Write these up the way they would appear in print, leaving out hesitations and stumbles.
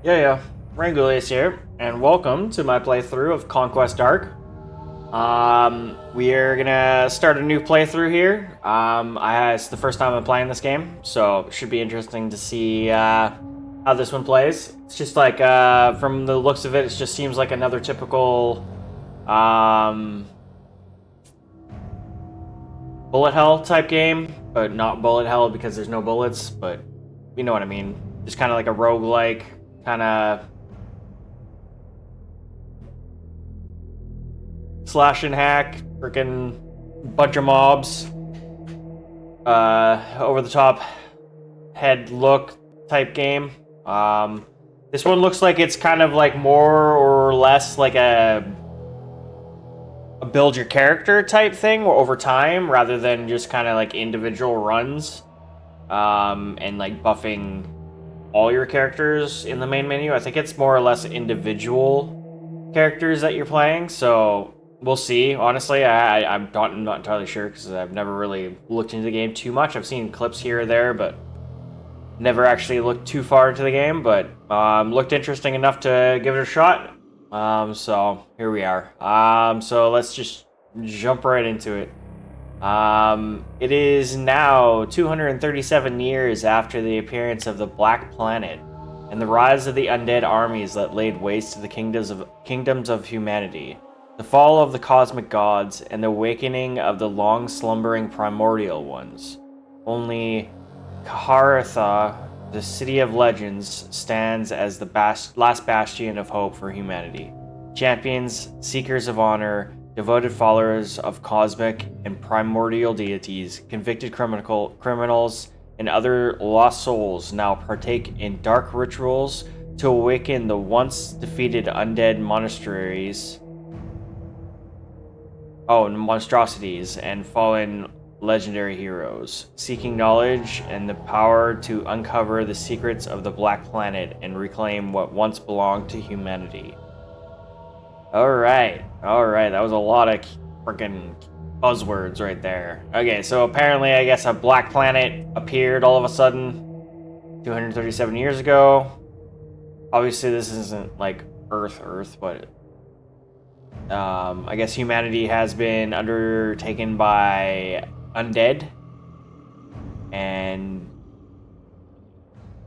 Yeah. Renguleus here, and welcome to my playthrough of Conquest Dark. We are gonna start a new playthrough here. It's the first time I'm playing this game, so it should be interesting to see how this one plays. It's just like, from the looks of it, it just seems like another typical bullet hell type game, but not bullet hell because there's no bullets, but you know what I mean. Just kind of like a roguelike, kind of slash and hack, freaking bunch of mobs, over the top head look type game. This one looks like it's kind of like more or less like a build your character type thing over time rather than just kind of like individual runs, and like buffing all your characters in the main menu. I think it's more or less individual characters that you're playing, so we'll see. Honestly, I'm not entirely sure because I've never really looked into the game too much. I've seen clips here or there, but never actually looked too far into the game. But looked interesting enough to give it a shot. So here we are. So let's just jump right into it. It is now 237 years after the appearance of the Black Planet and the rise of the undead armies that laid waste to the kingdoms of humanity. The fall of the cosmic gods and the awakening of the long-slumbering primordial ones. Only Kaharatha, the city of legends, stands as the last bastion of hope for humanity. Champions, seekers of honor, devoted followers of cosmic and primordial deities, convicted criminals, and other lost souls now partake in dark rituals to awaken the once defeated undead monstrosities and fallen legendary heroes, seeking knowledge and the power to uncover the secrets of the Black Planet and reclaim what once belonged to humanity. Alright, that was a lot of freaking buzzwords right there. Okay, so apparently I guess a Black Planet appeared all of a sudden 237 years ago. Obviously this isn't like Earth, but I guess humanity has been undertaken by undead, and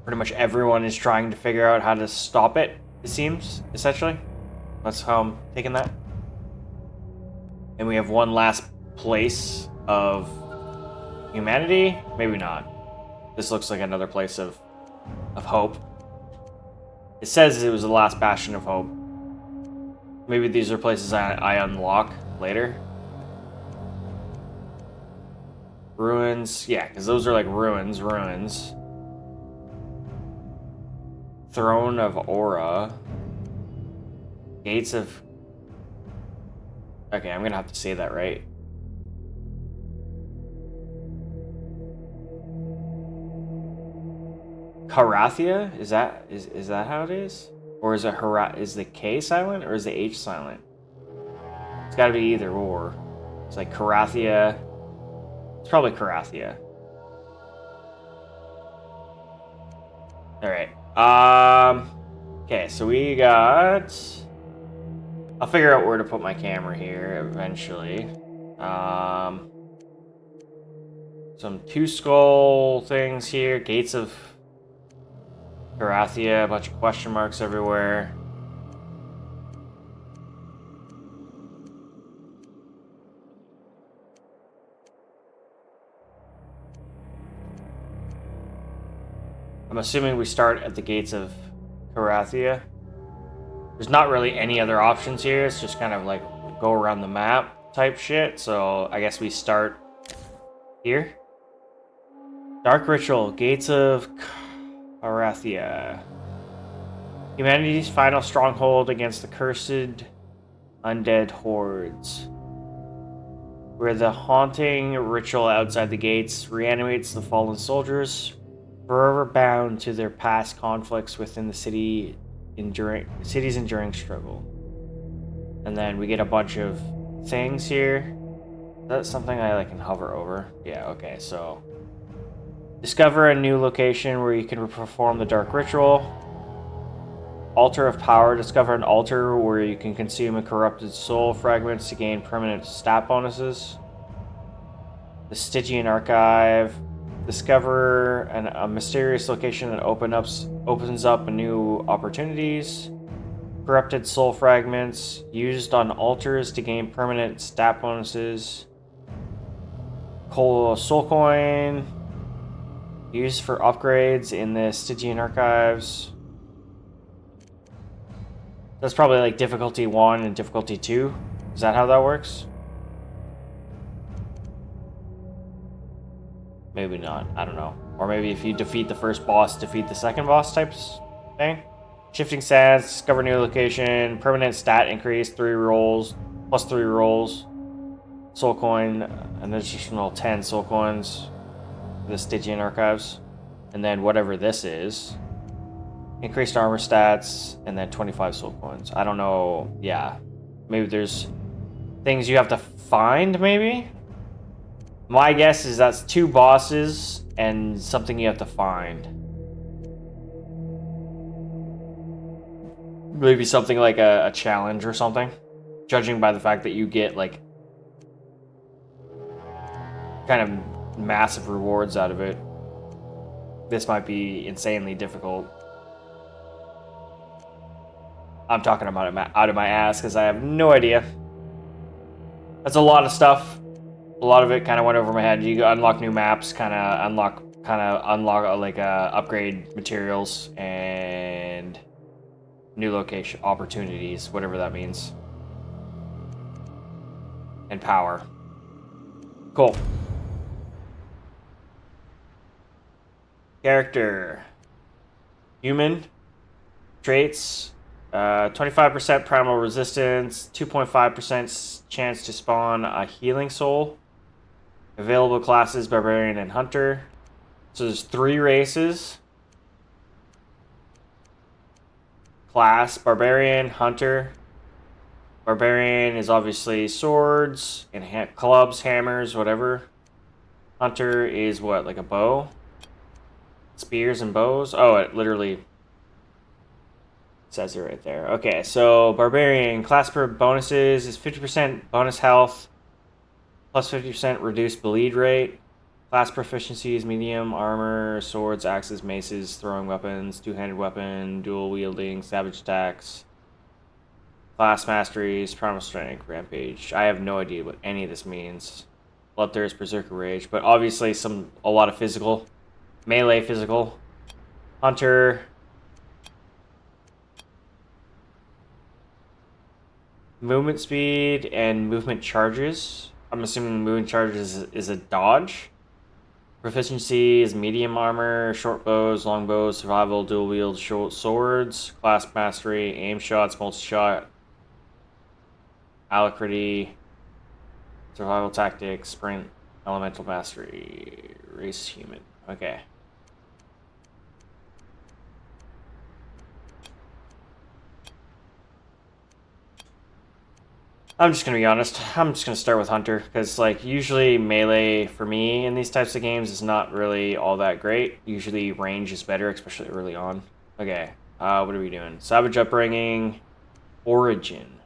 pretty much everyone is trying to figure out how to stop it, it seems, essentially. That's how I'm taking that. And we have one last place of humanity? Maybe not. This looks like another place of hope. It says it was the last bastion of hope. Maybe these are places I unlock later. Ruins. Yeah, because those are like ruins. Throne of Aura. Gates of... Okay, I'm gonna have to say that right. Karathia? Is that how it is? Or is it is the K silent or is the H silent? It's gotta be either or. It's like Karathia. It's probably Karathia. Alright. Okay, so we got... I'll figure out where to put my camera here eventually. Some two skull things here. Gates of Karathia, a bunch of question marks everywhere. I'm assuming we start at the gates of Karathia. There's not really any other options here. It's just kind of like go around the map type shit. So I guess we start here. Dark Ritual, Gates of Karathia. Humanity's final stronghold against the cursed undead hordes. Where the haunting ritual outside the gates reanimates the fallen soldiers, forever bound to their past conflicts within the city's enduring struggle. And then we get a bunch of things here. That's something I can hover over. Yeah, okay, so discover a new location where you can perform the dark ritual. Altar of Power. Discover an altar where you can consume a corrupted soul fragments to gain permanent stat bonuses. The Stygian Archive. Discover a mysterious location that opens up new opportunities. Corrupted soul fragments used on altars to gain permanent stat bonuses. Soul coin used for upgrades in the Stygian Archives. That's probably like difficulty 1 and difficulty 2. Is that how that works? Maybe not. I don't know. Or maybe if you defeat the first boss, defeat the second boss types thing. Shifting sands, discover new location, permanent stat increase, 3 rolls, plus 3 rolls. Soul coin, an additional 10 soul coins. The Stygian Archives. And then whatever this is. Increased armor stats, and then 25 soul coins. I don't know. Yeah. Maybe there's things you have to find, maybe? My guess is that's 2 bosses and something you have to find. Maybe something like a challenge or something. Judging by the fact that you get, like, kind of massive rewards out of it. This might be insanely difficult. I'm talking about it out of my ass because I have no idea. That's a lot of stuff. A lot of it kind of went over my head. You unlock new maps, kind of unlock like upgrade materials and new location opportunities, whatever that means, and power. Cool. Character. Human. Traits. 25% primal resistance, 2.5% chance to spawn a healing soul. Available classes, Barbarian and Hunter. So there's 3 races. Class, Barbarian, Hunter. Barbarian is obviously swords and clubs, hammers, whatever. Hunter is what, like a bow? Spears and bows? Oh, it literally says it right there. Okay, so Barbarian class per bonuses is 50% bonus health, plus 50% reduced bleed rate. Class proficiency is medium armor, swords, axes, maces, throwing weapons, two-handed weapon, dual wielding, savage attacks. Class masteries, primal strength, rampage. I have no idea what any of this means. Bloodthirst, berserker rage, but obviously a lot of physical, melee physical. Hunter. Movement speed and movement charges. I'm assuming movement charges is a dodge. Proficiency is medium armor, short bows, long bows, survival, dual wield, short swords, class mastery, aim shots, multi-shot, alacrity, survival tactics, sprint, elemental mastery, race human. Okay. I'm just gonna be honest. I'm just gonna start with Hunter because, like, usually melee for me in these types of games is not really all that great. Usually range is better, especially early on. Okay, what are we doing? Savage Upbringing, Origin.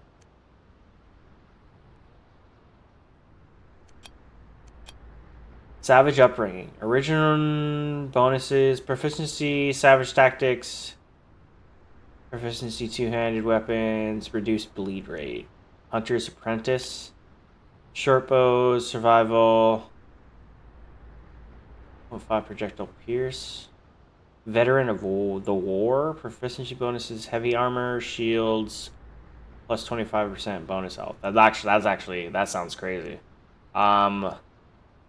Savage Upbringing, original bonuses, proficiency, savage tactics, proficiency, two-handed weapons, reduced bleed rate. Hunter's Apprentice, short bows, survival, 0.5 projectile pierce, veteran of the war, proficiency bonuses, heavy armor, shields, plus 25% bonus health. That sounds crazy. I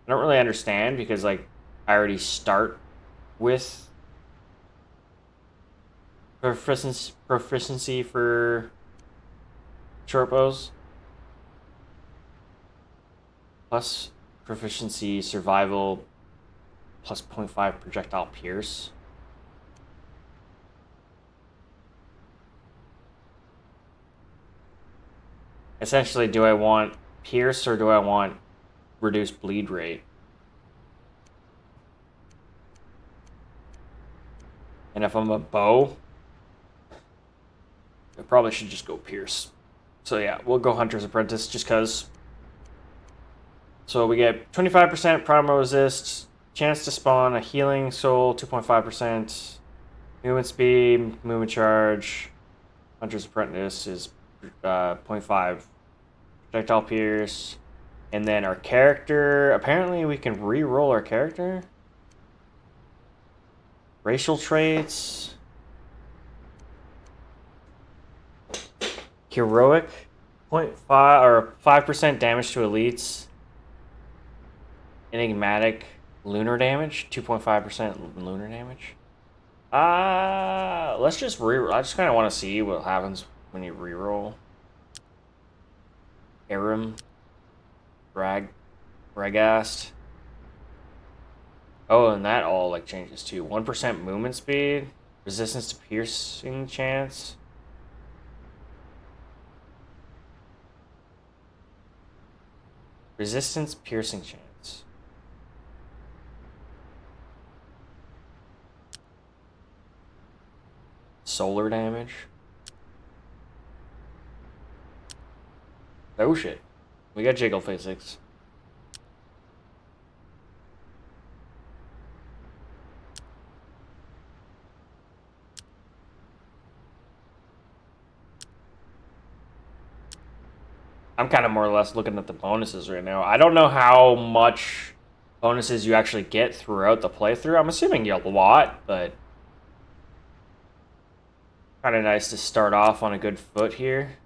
don't really understand because, like, I already start with proficiency for short bows. Plus proficiency, survival, plus 0.5 projectile pierce. Essentially, do I want pierce or do I want reduced bleed rate? And if I'm a bow, I probably should just go Pierce. So yeah, we'll go Hunter's Apprentice just because. So we get 25% primal resist, chance to spawn a healing soul, 2.5%, movement speed, movement charge. Hunter's Apprentice is 0.5. Projectile Pierce. And then our character, apparently we can re-roll our character. Racial traits. Heroic, 0.5 or 5% damage to elites. Enigmatic, lunar damage, 2.5% lunar damage. Let's just re-roll. I just kind of want to see what happens when you re-roll. Aram, Ragast. Oh, and that all like changes too. 1% movement speed, resistance to piercing chance. Resistance piercing chance. Solar damage. Oh shit. We got jiggle physics. I'm kind of more or less looking at the bonuses right now. I don't know how much bonuses you actually get throughout the playthrough. I'm assuming a lot, but kind of nice to start off on a good foot here.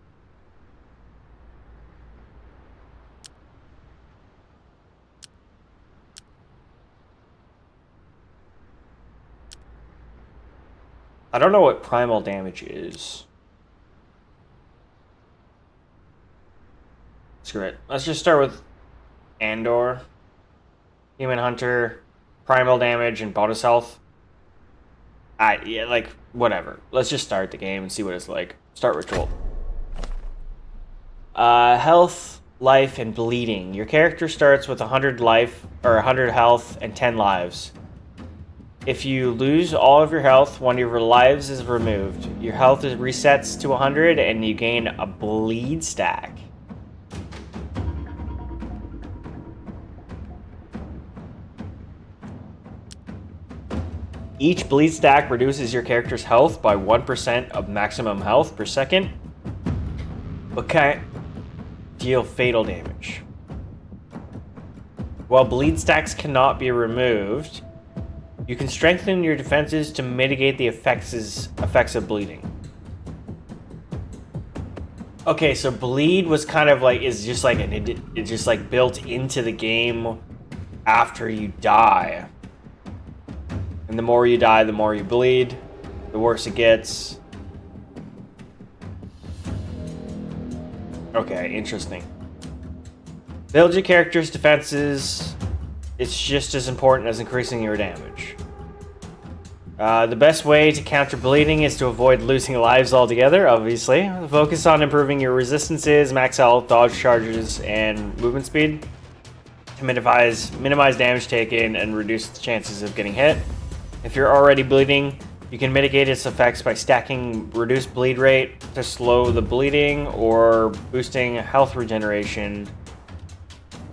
I don't know what primal damage is. Screw it. Let's just start with Andor, Human Hunter, primal damage, and bonus health. Yeah, like, whatever. Let's just start the game and see what it's like. Start ritual. Health, life, and bleeding. Your character starts with 100 life, or 100 health, and 10 lives. If you lose all of your health, one of your lives is removed. Your health resets to 100, and you gain a bleed stack. Each bleed stack reduces your character's health by 1% of maximum health per second, but can't deal fatal damage. While bleed stacks cannot be removed, you can strengthen your defenses to mitigate the effects of bleeding. Okay, so bleed was kind of like it's just like built into the game after you die. And the more you die, the more you bleed, the worse it gets. Okay, interesting. Build your character's defenses. It's just as important as increasing your damage. The best way to counter bleeding is to avoid losing lives altogether, obviously. Focus on improving your resistances, max health, dodge charges, and movement speed to minimize damage taken and reduce the chances of getting hit. If you're already bleeding, you can mitigate its effects by stacking reduced bleed rate to slow the bleeding or boosting health regeneration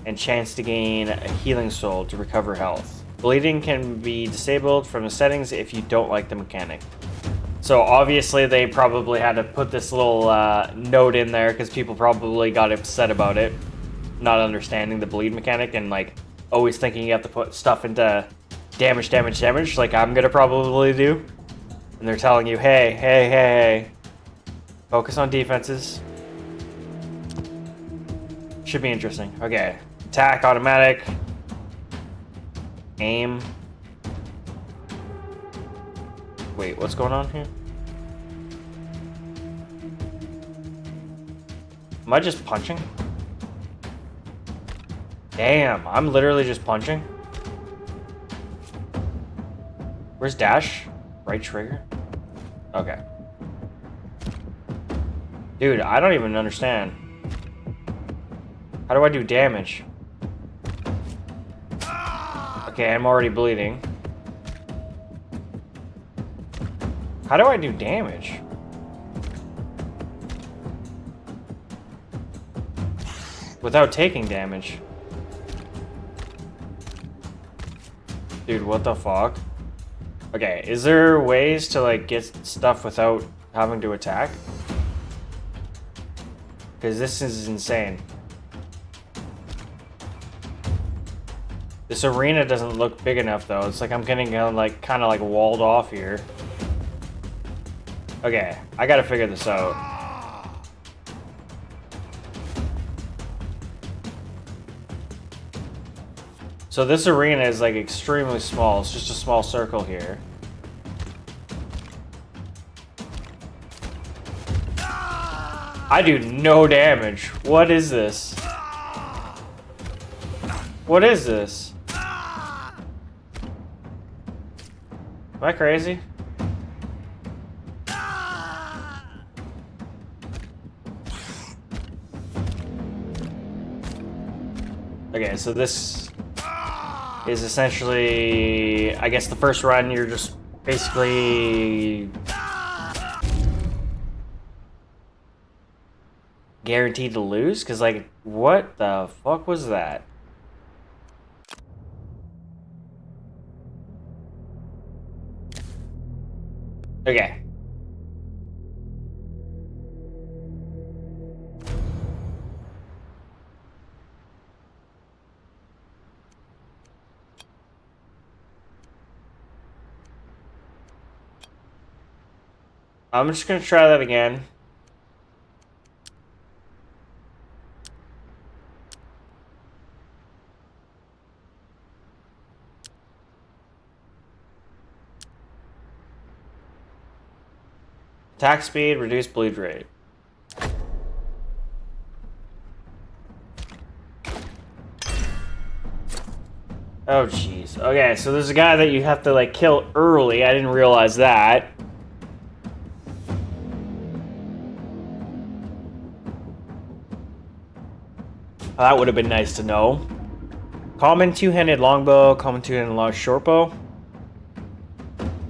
and chance to gain a healing soul to recover health. Bleeding can be disabled from the settings if you don't like the mechanic. So obviously they probably had to put this little note in there because people probably got upset about it, not understanding the bleed mechanic and like always thinking you have to put stuff into damage like I'm gonna probably do. And they're telling you, hey, focus on defenses. Should be interesting. Okay, attack, automatic, aim. Wait, what's going on here? Am I just punching? Damn, I'm literally just punching. Where's dash? Right trigger? Okay. Dude, I don't even understand. How do I do damage? Okay, I'm already bleeding. How do I do damage? without taking damage. Dude, what the fuck? Okay, is there ways to like get stuff without having to attack? Because this is insane. This arena doesn't look big enough though. It's like I'm getting like kind of like walled off here. Okay, I gotta figure this out. So this arena is like extremely small. It's just a small circle here. I do no damage. What is this? What is this? Am I crazy? Okay, so this is essentially, I guess the first run you're just basically guaranteed to lose? Because like, what the fuck was that? Okay. I'm just gonna try that again. Attack speed, reduce bleed rate. Oh jeez. Okay, so there's a guy that you have to like kill early. I didn't realize that. That would have been nice to know. Common two-handed longbow, common two-handed long shortbow.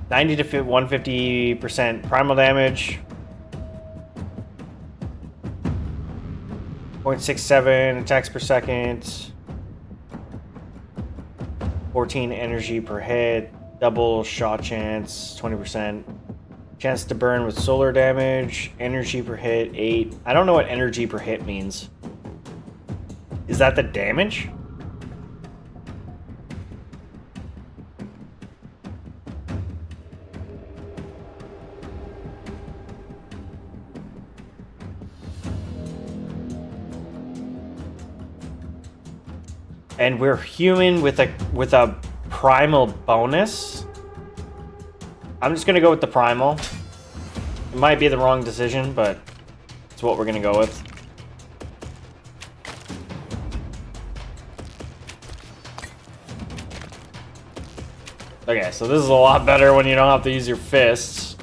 90 to 150% primal damage. 0.67 attacks per second. 14 energy per hit. Double shot chance, 20%. Chance to burn with solar damage. Energy per hit, 8. I don't know what energy per hit means. Is that the damage? And we're human with a primal bonus. I'm just gonna go with the primal. It might be the wrong decision, but it's what we're gonna go with. Okay, so this is a lot better when you don't have to use your fists.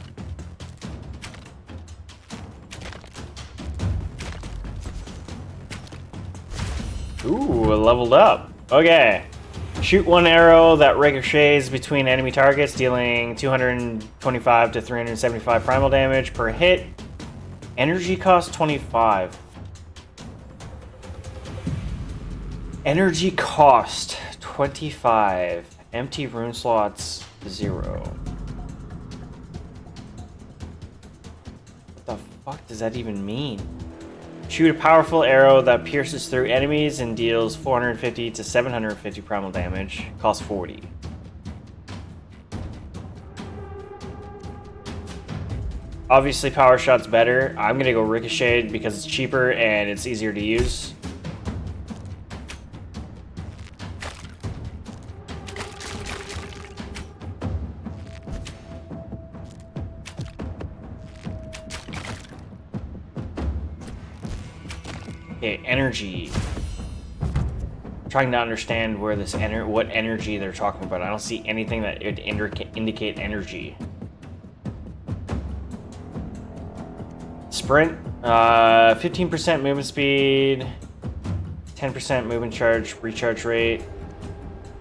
Ooh, leveled up. Okay. Shoot one arrow that ricochets between enemy targets, dealing 225 to 375 primal damage per hit. Energy cost 25. Energy cost 25. Empty rune slots 0. What the fuck does that even mean? Shoot a powerful arrow that pierces through enemies and deals 450 to 750 primal damage. Costs 40. Obviously, power shot's better. I'm gonna go ricocheted because it's cheaper and it's easier to use. Okay, energy. I'm trying to understand where this what energy they're talking about. I don't see anything that would indicate energy. Sprint, 15% movement speed, 10% movement charge, recharge rate,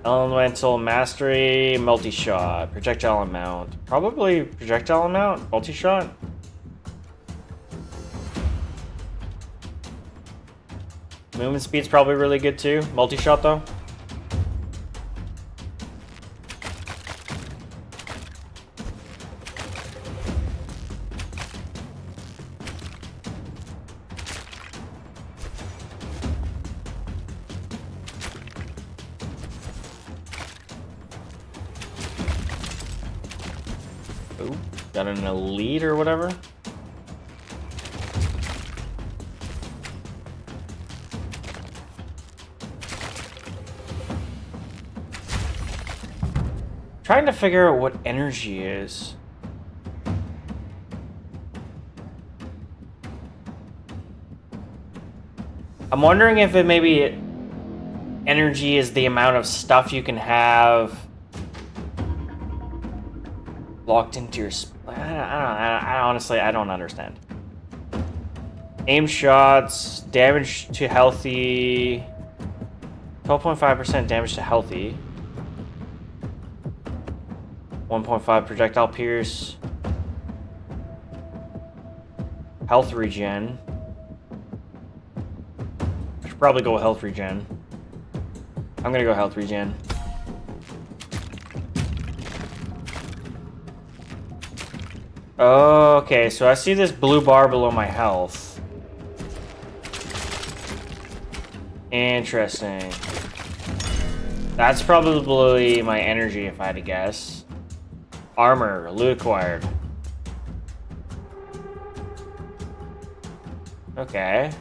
elemental mastery, multi-shot, projectile amount. Probably projectile amount, multi-shot. Movement speed's probably really good too. Multi-shot though. Ooh, got an elite or whatever. Trying to figure out what energy is. I'm wondering if it maybe energy is the amount of stuff you can have locked into your. I honestly don't understand. Aim shots, damage to healthy. 12.5% damage to healthy. 1.5 projectile pierce. Health regen. I should probably go health regen. I'm gonna go health regen. Okay, so I see this blue bar below my health. Interesting. That's probably my energy if I had to guess. Armor, loot acquired. Okay.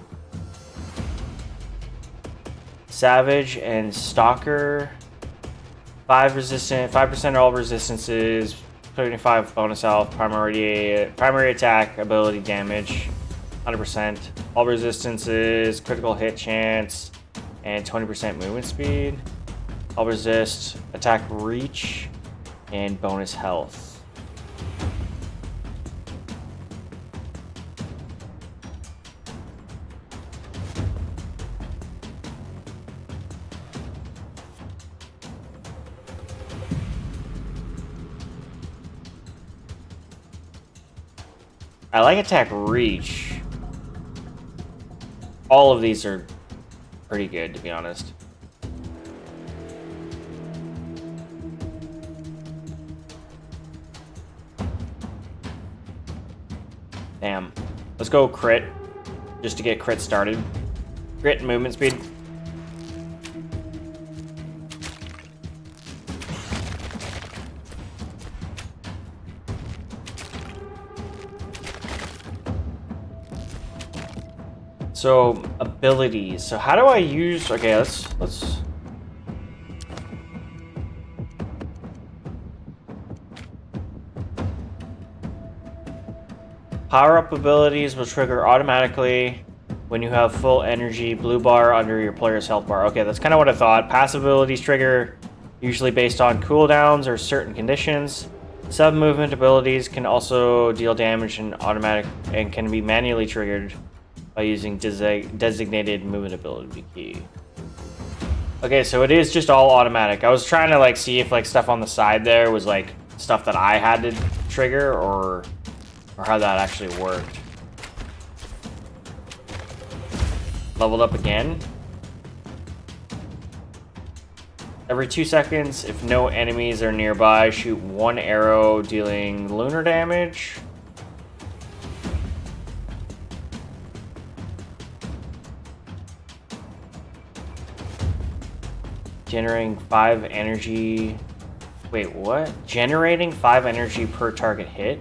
Savage and Stalker. 5% all resistances. 25 bonus health. Primary attack ability damage. 100%. All resistances. Critical hit chance. And 20% movement speed. All resist. Attack reach. And bonus health. I like attack reach. All of these are pretty good, to be honest. Damn. Let's go crit, just to get crit started. Crit and movement speed. So, abilities. So how do I use... Okay, let's... Power-up abilities will trigger automatically when you have full energy. Blue bar under your player's health bar. Okay, that's kind of what I thought. Passive abilities trigger usually based on cooldowns or certain conditions. Sub-movement abilities can also deal damage and can be manually triggered by using designated movement ability key. Okay, so it is just all automatic. I was trying to like see if like stuff on the side there was like stuff that I had to trigger or how that actually worked. Leveled up again. Every 2 seconds, if no enemies are nearby, shoot 1 arrow dealing lunar damage. Generating 5 energy. Wait, what? Generating 5 energy per target hit.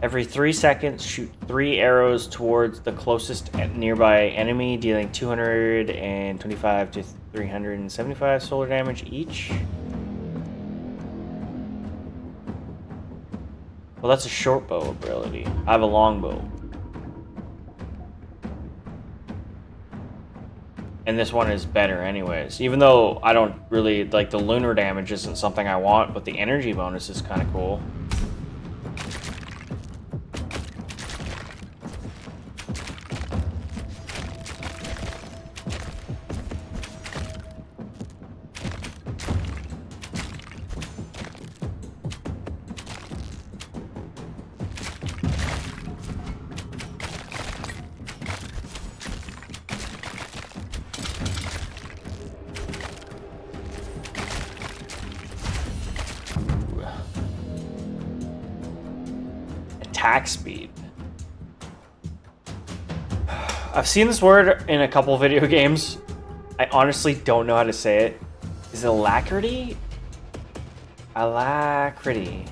Every 3 seconds, shoot 3 arrows towards the closest nearby enemy, dealing 225 to 375 solar damage each. Well, that's a short bow ability. I have a long bow. And this one is better anyways. Even though I don't really, like, the lunar damage isn't something I want, but the energy bonus is kind of cool. attack speed. I've seen this word in a couple video games. I honestly don't know how to say it. Is it alacrity? Alacrity.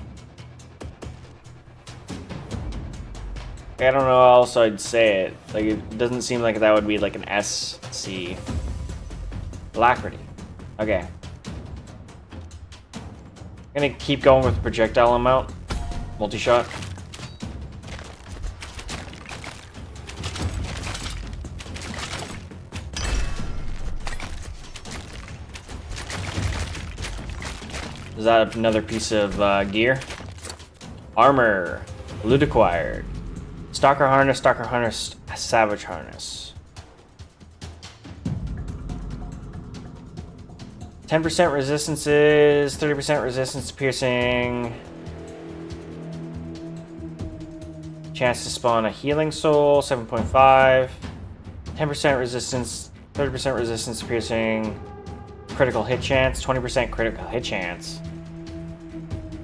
I don't know how else I'd say it. Like, it doesn't seem like that would be like an SC. Alacrity. Okay. I'm gonna keep going with projectile amount. Multi-shot. Is that another piece of gear? Armor. Loot acquired. Stalker harness, savage harness. 10% resistances, 30% resistance to piercing. Chance to spawn a healing soul, 7.5. 10% resistance, 30% resistance to piercing. Critical hit chance, 20% critical hit chance.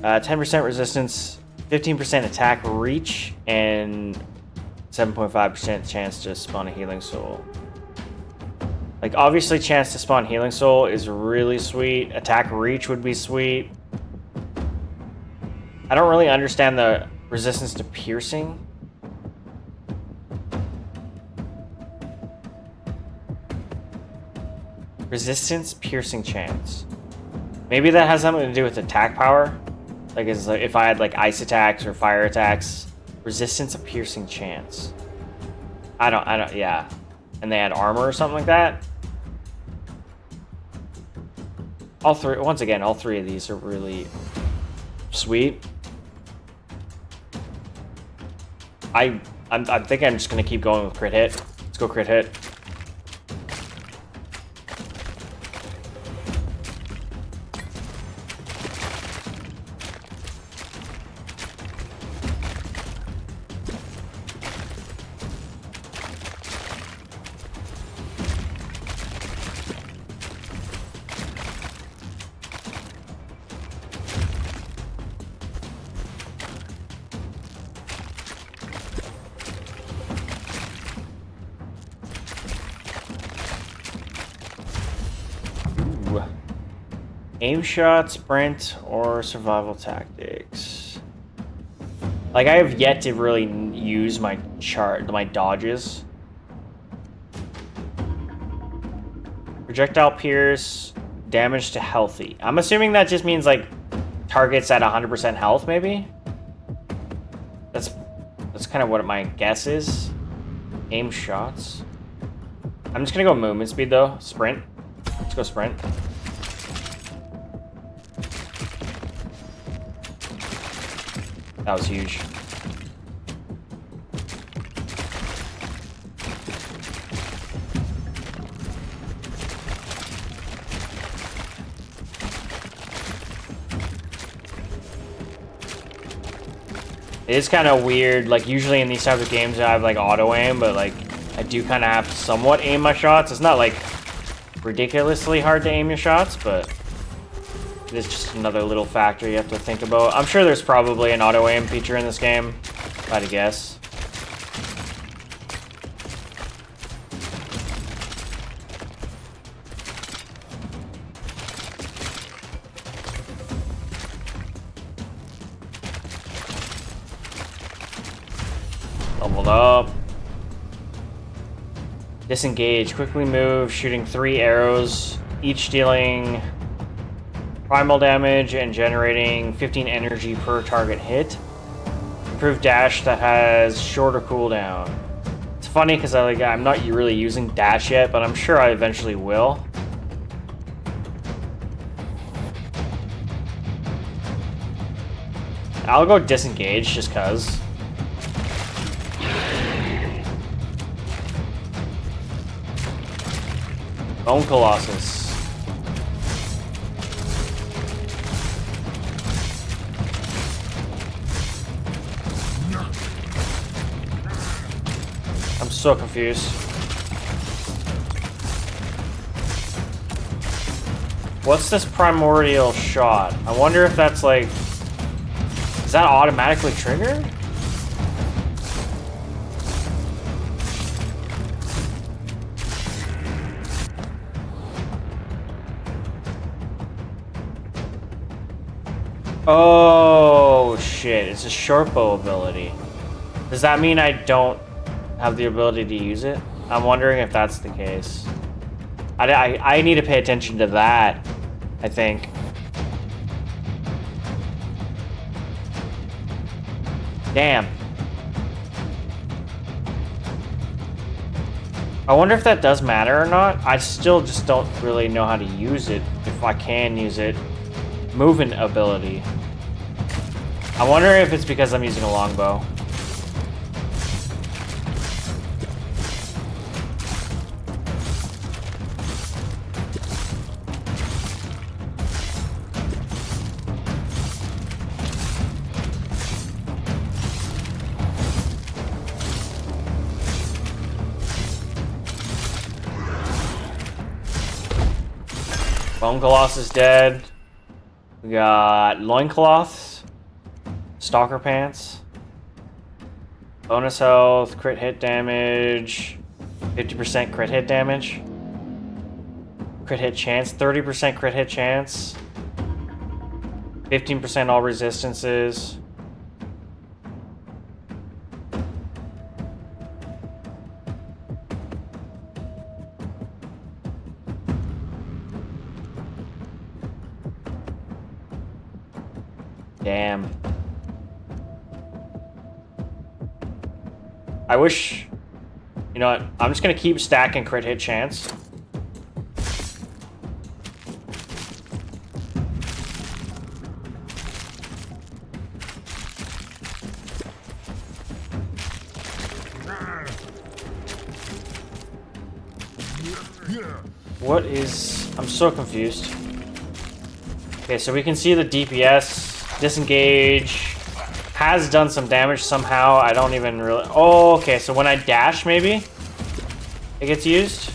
10% resistance, 15% attack reach, and 7.5% chance to spawn a healing soul. Like, obviously, chance to spawn healing soul is really sweet. Attack reach would be sweet. I don't really understand the resistance to piercing. Resistance piercing chance. Maybe that has something to do with attack power. Like, it's like if I had like ice attacks or fire attacks, resistance to piercing chance. I don't, yeah. And they had armor or something like that. All three, once again, all three of these are really sweet. I think I'm just gonna keep going with crit hit. Let's go crit hit. Aim shot, sprint, or survival tactics. Like, I have yet to really use my dodges. Projectile pierce, damage to healthy. I'm assuming that just means like targets at 100% health, maybe? That's kind of what my guess is. Aim shots. I'm just gonna go movement speed though. Sprint. Let's go sprint. That was huge. It is kind of weird, like usually in these types of games I have like auto aim, but like I do kind of have to somewhat aim my shots. It's not like ridiculously hard to aim your shots, but it is just another little factor you have to think about. I'm sure there's probably an auto aim feature in this game, if I had to guess. Leveled up. Disengage. Quickly move, shooting 3 arrows, each dealing primal damage and generating 15 energy per target hit. Improved dash that has shorter cooldown. It's funny because I'm not really using dash yet, but I'm sure I eventually will. I'll go disengage just cause. Bone Colossus. I'm so confused. What's this primordial shot? I wonder if that's like... Is that automatically triggered? Oh, shit. It's a short bow ability. Does that mean I don't have the ability to use it? I'm wondering if that's the case. I need to pay attention to that, I think. Damn. I wonder if that does matter or not. I still just don't really know how to use it, if I can use it. Movement ability. I wonder if it's because I'm using a longbow. Bone Colossus is dead. We got loincloths, stalker pants, bonus health, crit hit damage, 50% crit hit damage, crit hit chance, 30% crit hit chance, 15% all resistances. Damn. I wish... You know what? I'm just gonna keep stacking crit hit chance. What is... I'm so confused. Okay, so we can see the DPS. Disengage has done some damage somehow. I don't even really... Oh, okay. So when I dash, maybe it gets used?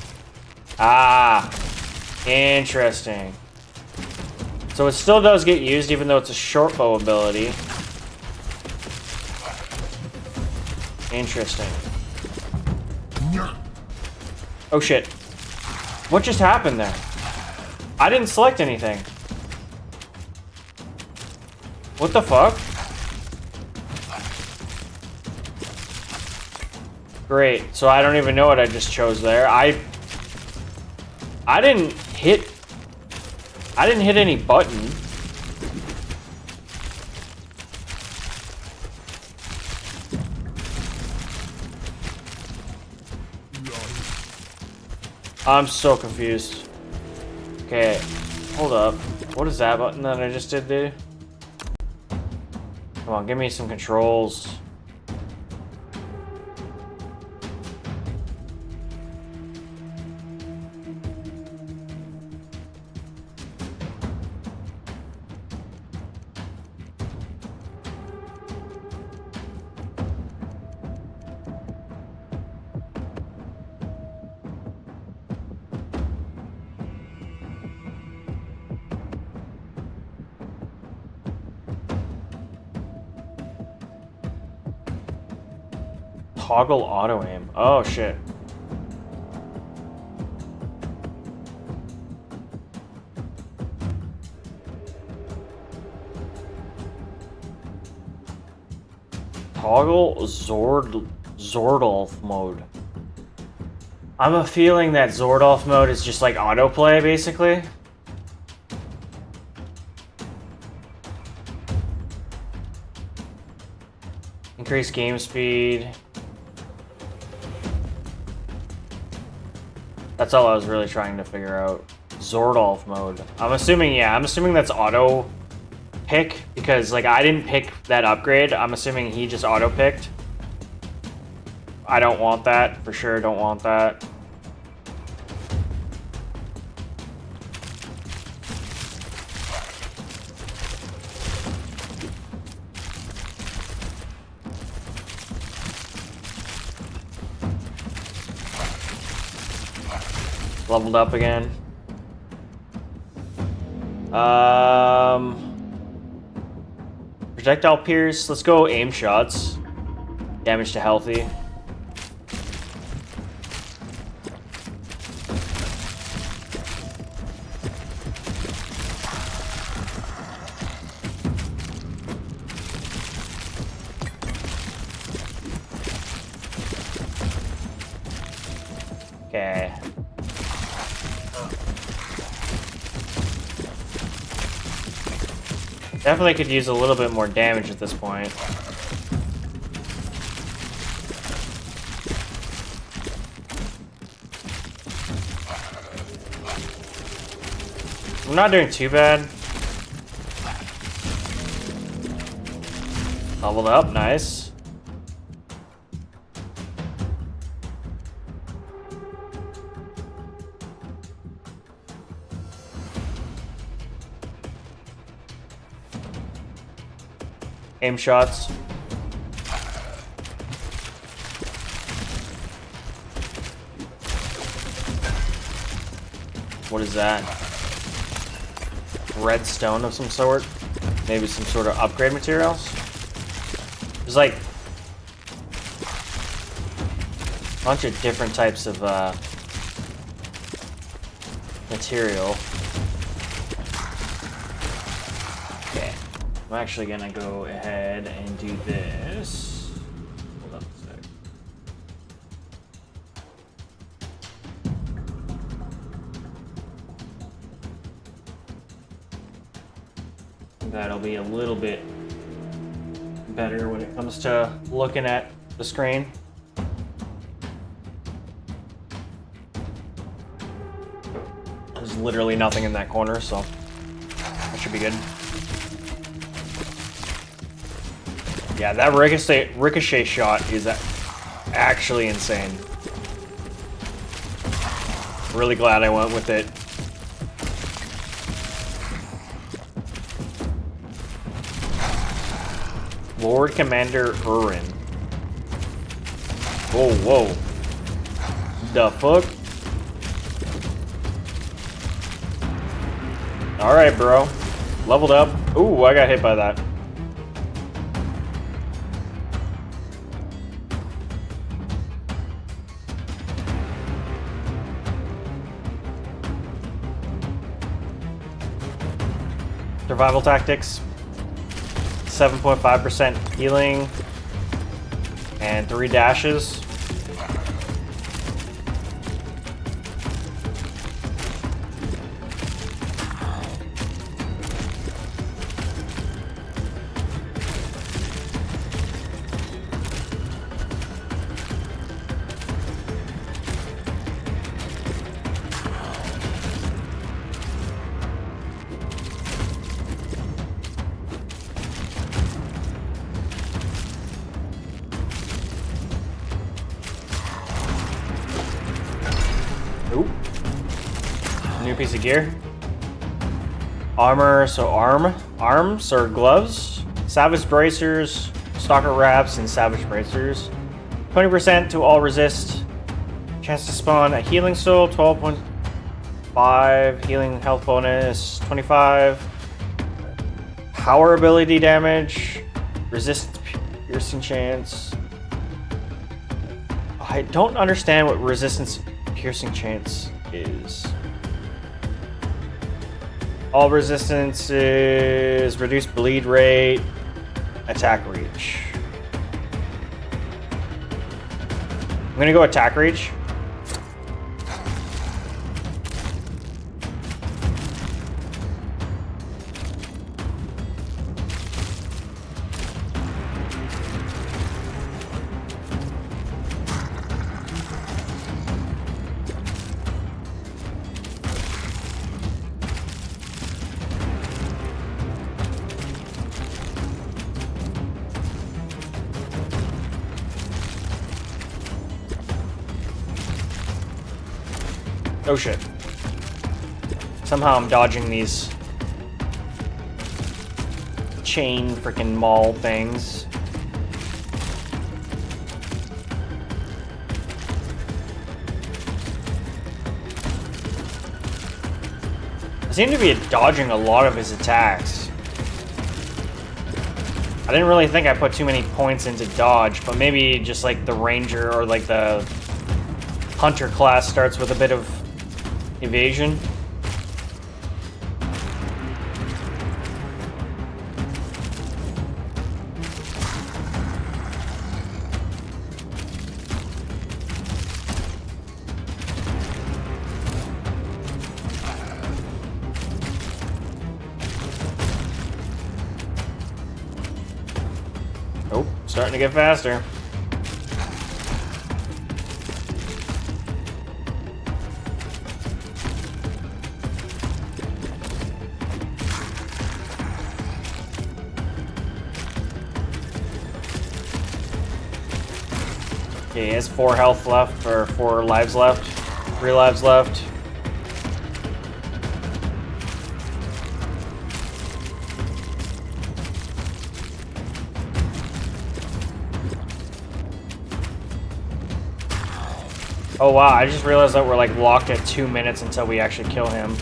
Ah, interesting. So it still does get used, even though it's a short bow ability. Interesting. Oh, shit. What just happened there? I didn't select anything. What the fuck? Great. So I don't even know what I just chose there. I didn't hit any button. I'm so confused. Okay, hold up. What is that button that I just did do? Come on, give me some controls. Toggle auto aim. Oh shit. Toggle Zordolf mode. I'm a feeling that Zordolf mode is just like autoplay basically. Increase game speed. That's all I was really trying to figure out. Zordolf mode. I'm assuming, yeah, I'm assuming that's auto pick because like I didn't pick that upgrade. I'm assuming he just auto picked. I don't want that, for sure don't want that. Leveled up again. Projectile pierce. Let's go aim shots. Damage to healthy. Okay. Definitely could use a little bit more damage at this point. I'm not doing too bad. Leveled up, nice. Aim shots. What is that? Red stone of some sort? Maybe some sort of upgrade materials? There's like a bunch of different types of material. Okay, I'm actually gonna go ahead and do this. Hold up a sec. That'll be a little bit better when it comes to looking at the screen. There's literally nothing in that corner, so that should be good. Yeah, that ricochet shot is actually insane. Really glad I went with it. Lord Commander Urin. Whoa, whoa. The fuck? Alright, bro. Leveled up. Ooh, I got hit by that. Survival tactics. 7.5% healing and 3 dashes. Ooh. New piece of gear. Armor, so arms or gloves. Savage bracers, stalker wraps, and savage bracers. 20% to all resist. Chance to spawn a healing soul, 12.5. Healing health bonus, 25. Power ability damage. Resistance piercing chance. I don't understand what resistance piercing chance is. All resistance is reduced bleed rate, attack reach. I'm gonna go attack reach. Oh shit. Somehow I'm dodging these chain freaking maul things. I seem to be dodging a lot of his attacks. I didn't really think I put too many points into dodge, but maybe just like the ranger or like the hunter class starts with a bit of evasion. to get faster. Okay, he has 4 health left, or 4 lives left. 3 lives left. Oh wow, I just realized that we're like locked at 2 minutes until we actually kill him.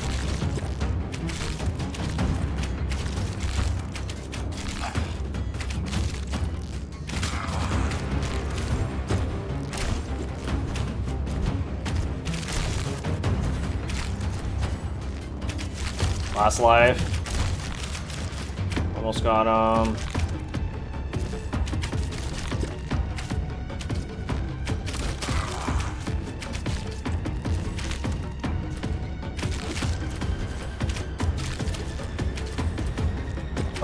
Last life. Almost got him.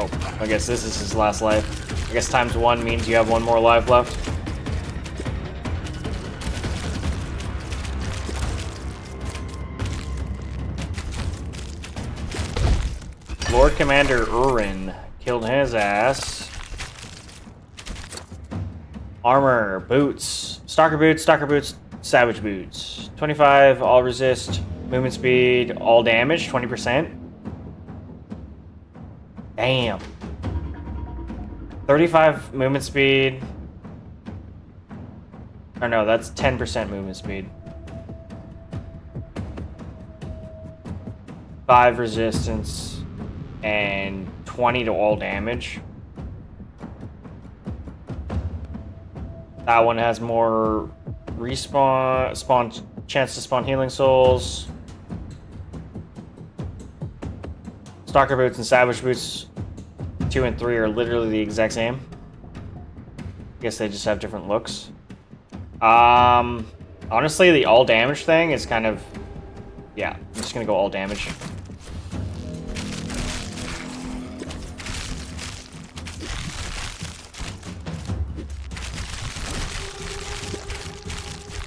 Oh, I guess this is his last life. I guess times 1 means you have 1 more life left. Lord Commander Urin killed his ass. Armor, boots, stalker boots, savage boots. 25, all resist, movement speed, all damage, 20%. Damn. 35 movement speed. Or no, that's 10% movement speed. 5 resistance. And 20 to all damage. That one has more chance to spawn healing souls. Stalker boots and savage boots 2 and 3 are literally the exact same. I guess they just have different looks. Honestly, the all damage thing is kind of, yeah, I'm just gonna go all damage.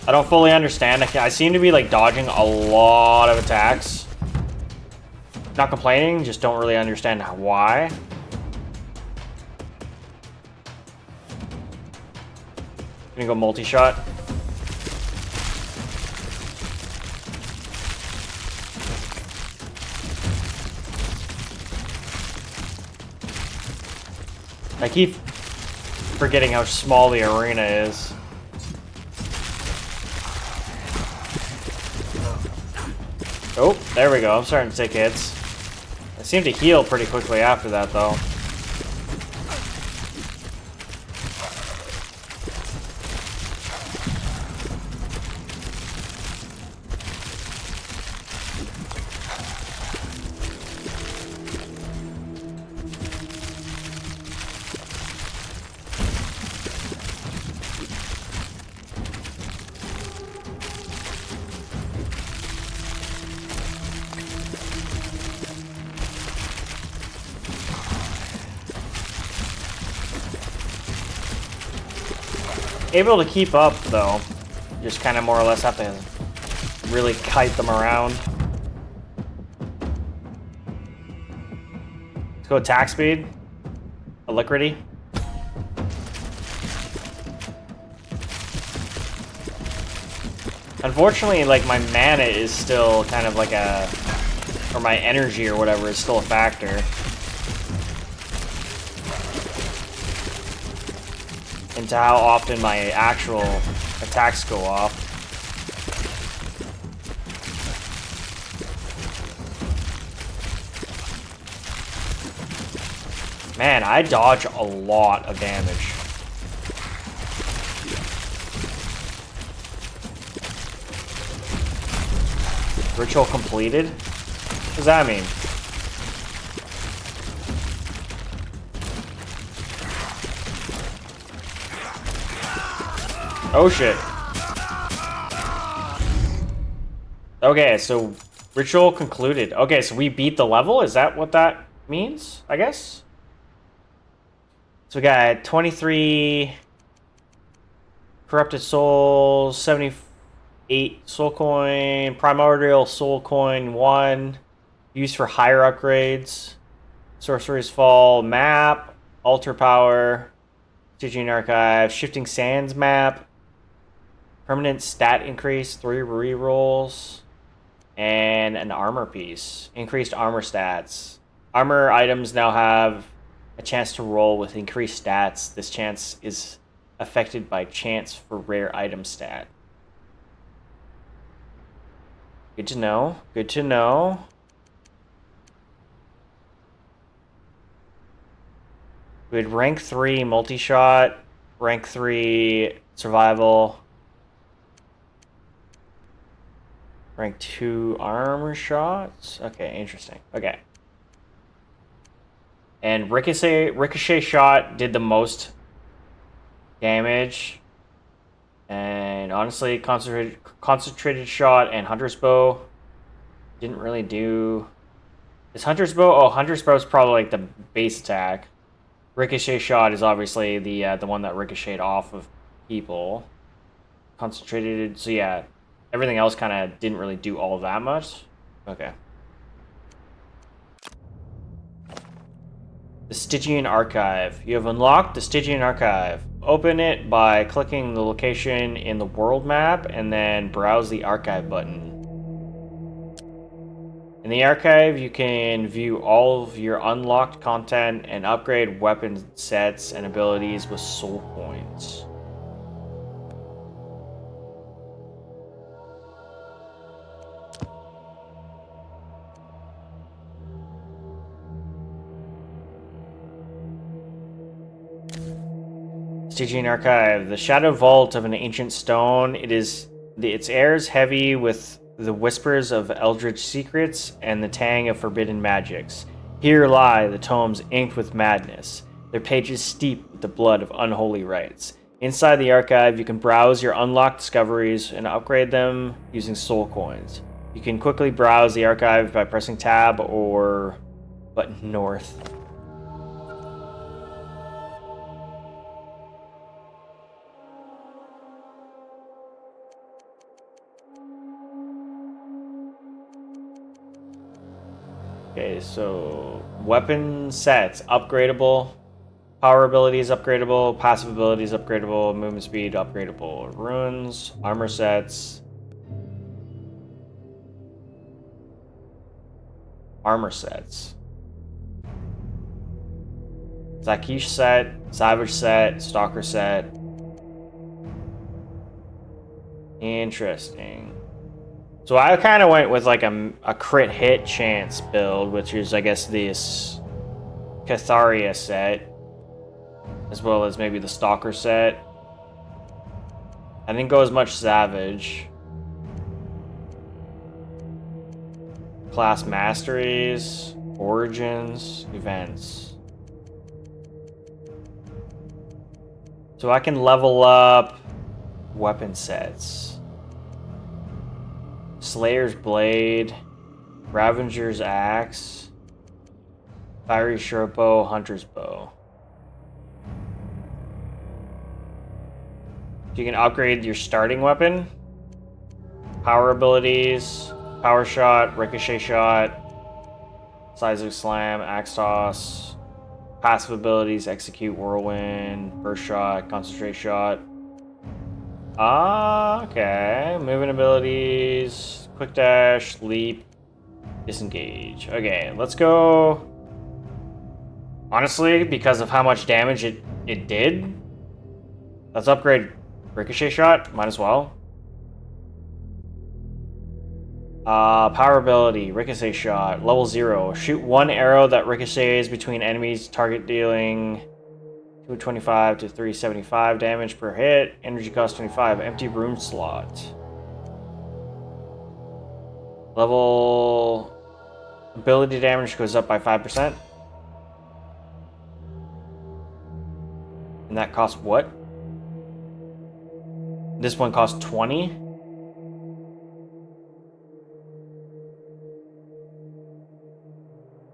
I don't fully understand. I seem to be like dodging a lot of attacks. Not complaining, just don't really understand why. Gonna go multi-shot. I keep forgetting how small the arena is. Oh, there we go. I'm starting to take hits. I seem to heal pretty quickly after that, though. Able to keep up, though. Just kind of more or less have to really kite them around. Let's go attack speed. Alacrity. Unfortunately, like, my mana is still kind of like a... or my energy or whatever is still a factor. Into how often my actual attacks go off. Man, I dodge a lot of damage. Ritual completed? What does that mean? Oh shit. Okay, so ritual concluded. Okay, so we beat the level? Is that what that means? I guess? So we got 23 Corrupted Soul, 78 Soul Coin. Primordial Soul Coin, 1. Used for higher upgrades. Sorcerer's Fall map. Altar Power. Stygian Archive. Shifting Sands map. Permanent stat increase, 3 rerolls. And an armor piece. Increased armor stats. Armor items now have a chance to roll with increased stats. This chance is affected by chance for rare item stat. Good to know. Good to know. We had rank 3 multi-shot, rank 3 survival, rank 2 armor shots. Okay, interesting. Okay. And ricochet shot did the most damage. And honestly, concentrated shot and hunter's bow didn't really do. Is hunter's bow? Oh, hunter's bow is probably like the base attack. Ricochet shot is obviously the one that ricocheted off of people. Concentrated, so yeah, everything else kind of didn't really do all that much. Okay. The Stygian Archive. You have unlocked the Stygian Archive. Open it by clicking the location in the world map and then browse the archive button. In the archive, you can view all of your unlocked content and upgrade weapon sets and abilities with soul points. Stygian Archive. The Shadow Vault of an Ancient Stone. Its air is heavy with the whispers of eldritch secrets and the tang of forbidden magics. Here lie the tomes inked with madness, their pages steeped with the blood of unholy rites. Inside the archive, you can browse your unlocked discoveries and upgrade them using soul coins. You can quickly browse the archive by pressing tab or button north. Okay, so weapon sets upgradable, power ability is upgradable, passive ability is upgradable, movement speed upgradable, runes, armor sets, Zakish set, Savage set, Stalker set. Interesting. So I kind of went with like a crit hit chance build, which is, I guess, this Catharia set, as well as maybe the Stalker set. I didn't go as much Savage. Class Masteries, Origins, Events. So I can level up weapon sets. Slayer's Blade, Ravenger's Axe, Fiery Short Bow, Hunter's Bow. You can upgrade your starting weapon, power abilities, Power Shot, Ricochet Shot, Seismic Slam, Axe Toss, passive abilities, Execute, Whirlwind, Burst Shot, Concentrate Shot. Okay. Moving abilities, Quick Dash, Leap, Disengage. Okay, let's go. Honestly, because of how much damage it did, let's upgrade Ricochet Shot. Might as well. Power ability, Ricochet Shot, level 0. Shoot one arrow that ricochets between enemies, target dealing 225 to 375 damage per hit. Energy cost 25. Empty room slot. Level ability damage goes up by 5%. And that costs what? This one costs 20.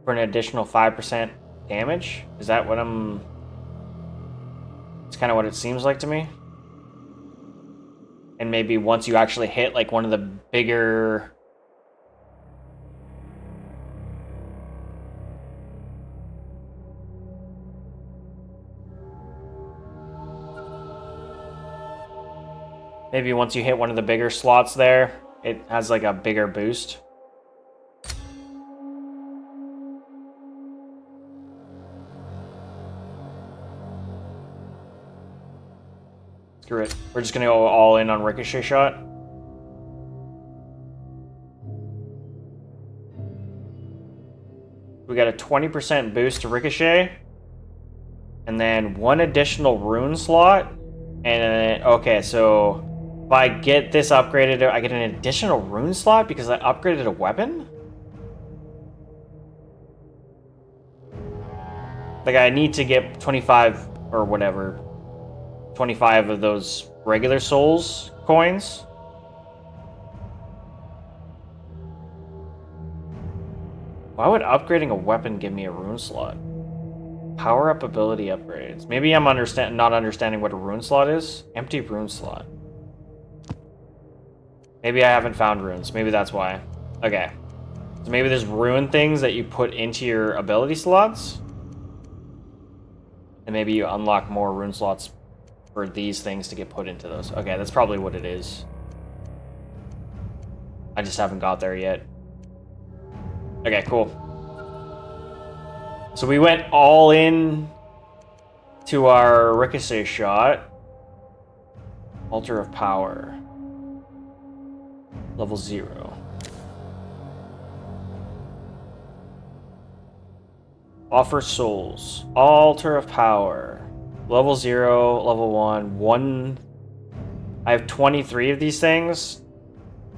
For an additional 5% damage? Is that what I'm... It's kind of what it seems like to me. And maybe once you actually hit like one of the bigger... Maybe once you hit one of the bigger slots there, it has like a bigger boost. Screw it. We're just gonna go all in on Ricochet Shot. We got a 20% boost to Ricochet. And then one additional rune slot. And okay, so if I get this upgraded, I get an additional rune slot because I upgraded a weapon? Like I need to get 25 or whatever. 25 of those regular souls coins. Why would upgrading a weapon give me a rune slot? Power up ability upgrades. Maybe I'm not understanding what a rune slot is. Empty rune slot. Maybe I haven't found runes. Maybe that's why. Okay. So maybe there's rune things that you put into your ability slots. And maybe you unlock more rune slots for these things to get put into those. Okay, that's probably what it is. I just haven't got there yet. Okay, cool. So we went all in to our Ricochet Shot. Altar of Power. Level 0. Offer Souls. Altar of Power. Level 0, level 1. I have 23 of these things.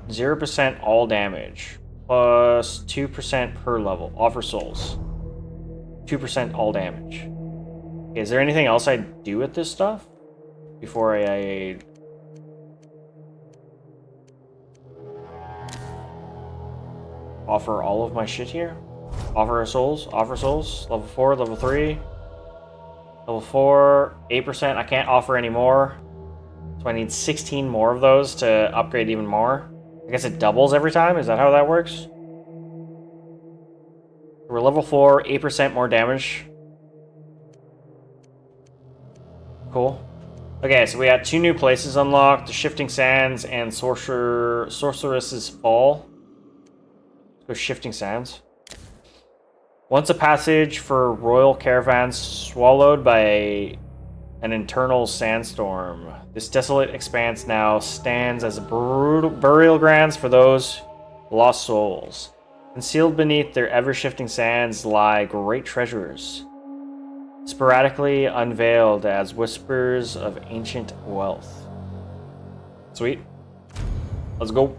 0% all damage. Plus 2% per level. Offer Souls. 2% all damage. Okay, is there anything else I do with this stuff? Before I offer all of my shit here? Offer souls, level 4, level 3. Level 4, 8%, I can't offer any more. So I need 16 more of those to upgrade even more. I guess it doubles every time, is that how that works? We're level 4, 8% more damage. Cool. Okay, so we got 2 new places unlocked, the Shifting Sands and Sorceress's Fall. Let's go Shifting Sands. Once a passage for royal caravans swallowed by an internal sandstorm. This desolate expanse now stands as a burial grounds for those lost souls. Concealed beneath their ever-shifting sands lie great treasures, sporadically unveiled as whispers of ancient wealth. Sweet. Let's go.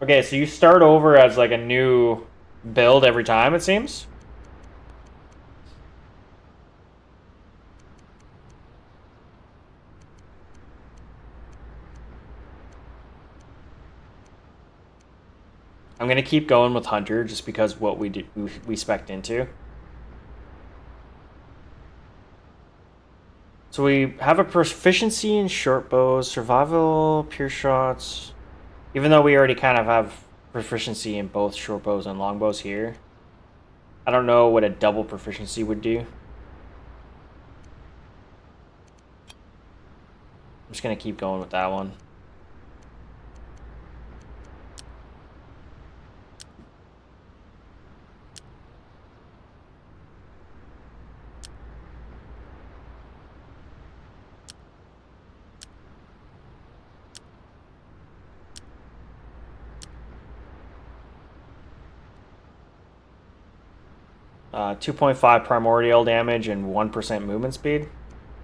Okay, so you start over as like a new build every time, it seems. I'm gonna keep going with Hunter just because what we spec'd into. So we have a proficiency in short bows, survival, pure shots. Even though we already kind of have proficiency in both short bows and long bows here, I don't know what a double proficiency would do. I'm just gonna keep going with that one. Uh, 2.5 primordial damage and 1% movement speed.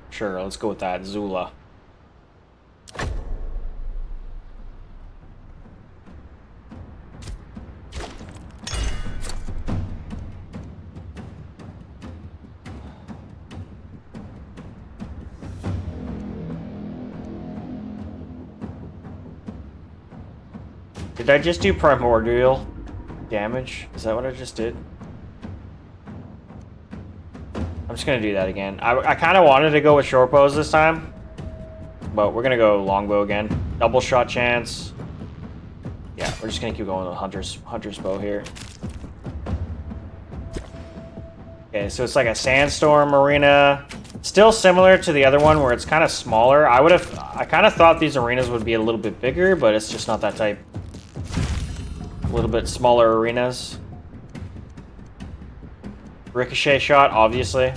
Sure, let's go with that. Zula. Did I just do primordial damage? Is that what I just did? I'm just gonna do that again. I kind of wanted to go with short bows this time, but we're gonna go longbow again. Double shot chance. Yeah, we're just gonna keep going with hunter's bow here. Okay, so it's like a sandstorm arena. Still similar to the other one where it's kind of smaller. I kind of thought these arenas would be a little bit bigger, but it's just not that type. A little bit smaller arenas. Ricochet shot, obviously.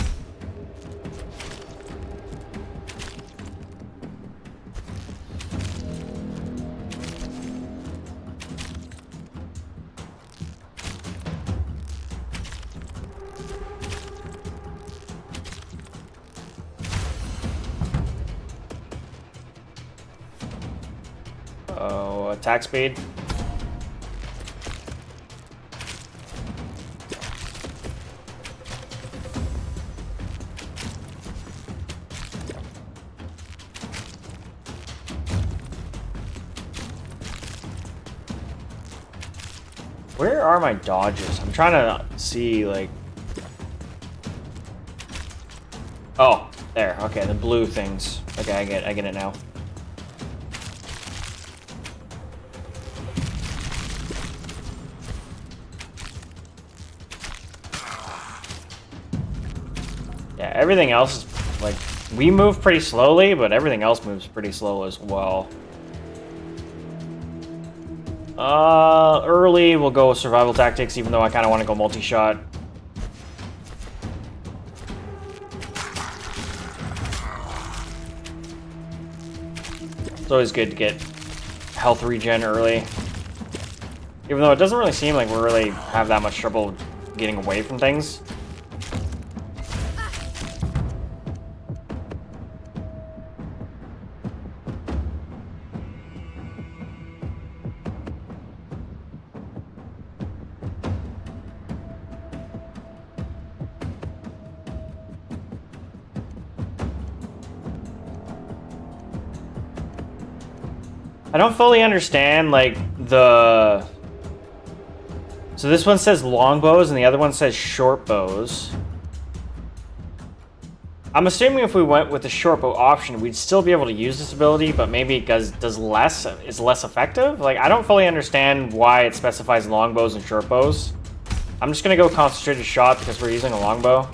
Oh, attack speed. Where are my dodges? I'm trying to see, like... Oh, there. Okay, the blue things. Okay, I get it now. Yeah, everything else is, like... We move pretty slowly, but everything else moves pretty slow as well. Early, we'll go with survival tactics, even though I kind of want to go multi-shot. It's always good to get health regen early. Even though it doesn't really seem like we really have that much trouble getting away from things. I don't fully understand, like, the... So this one says longbows and the other one says short bows. I'm assuming if we went with the short bow option, we'd still be able to use this ability, but maybe it is less effective? Like, I don't fully understand why it specifies longbows and short bows. I'm just gonna go concentrated shot because we're using a longbow.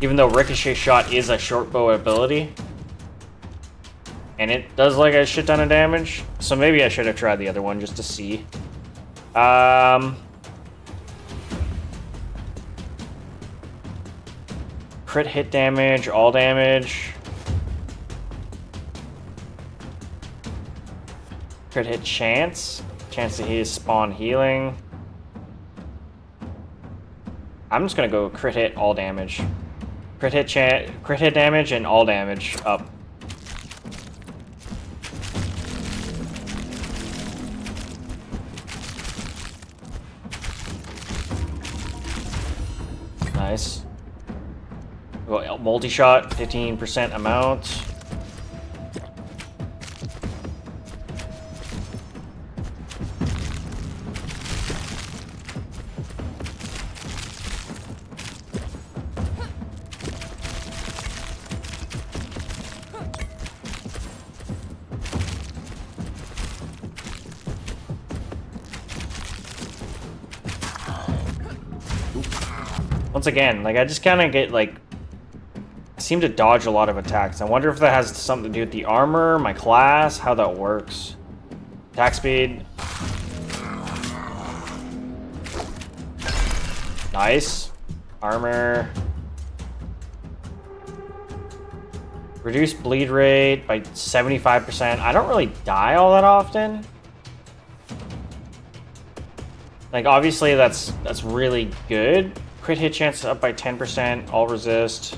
Even though ricochet shot is a short bow ability. And it does like a shit ton of damage. So maybe I should have tried the other one just to see. Crit hit damage, all damage. Crit hit chance. Chance that he is spawn healing. I'm just gonna go crit hit, all damage. Crit hit damage and all damage up. Nice. Well, multi-shot, 15% amount. Once again, like, I just kind of get, like, I seem to dodge a lot of attacks. I wonder if that has something to do with the armor, my class, how that works. Attack speed. Nice. Armor. Reduce bleed rate by 75%. I don't really die all that often. Like, obviously, that's really good. Crit hit chance up by 10%, all resist.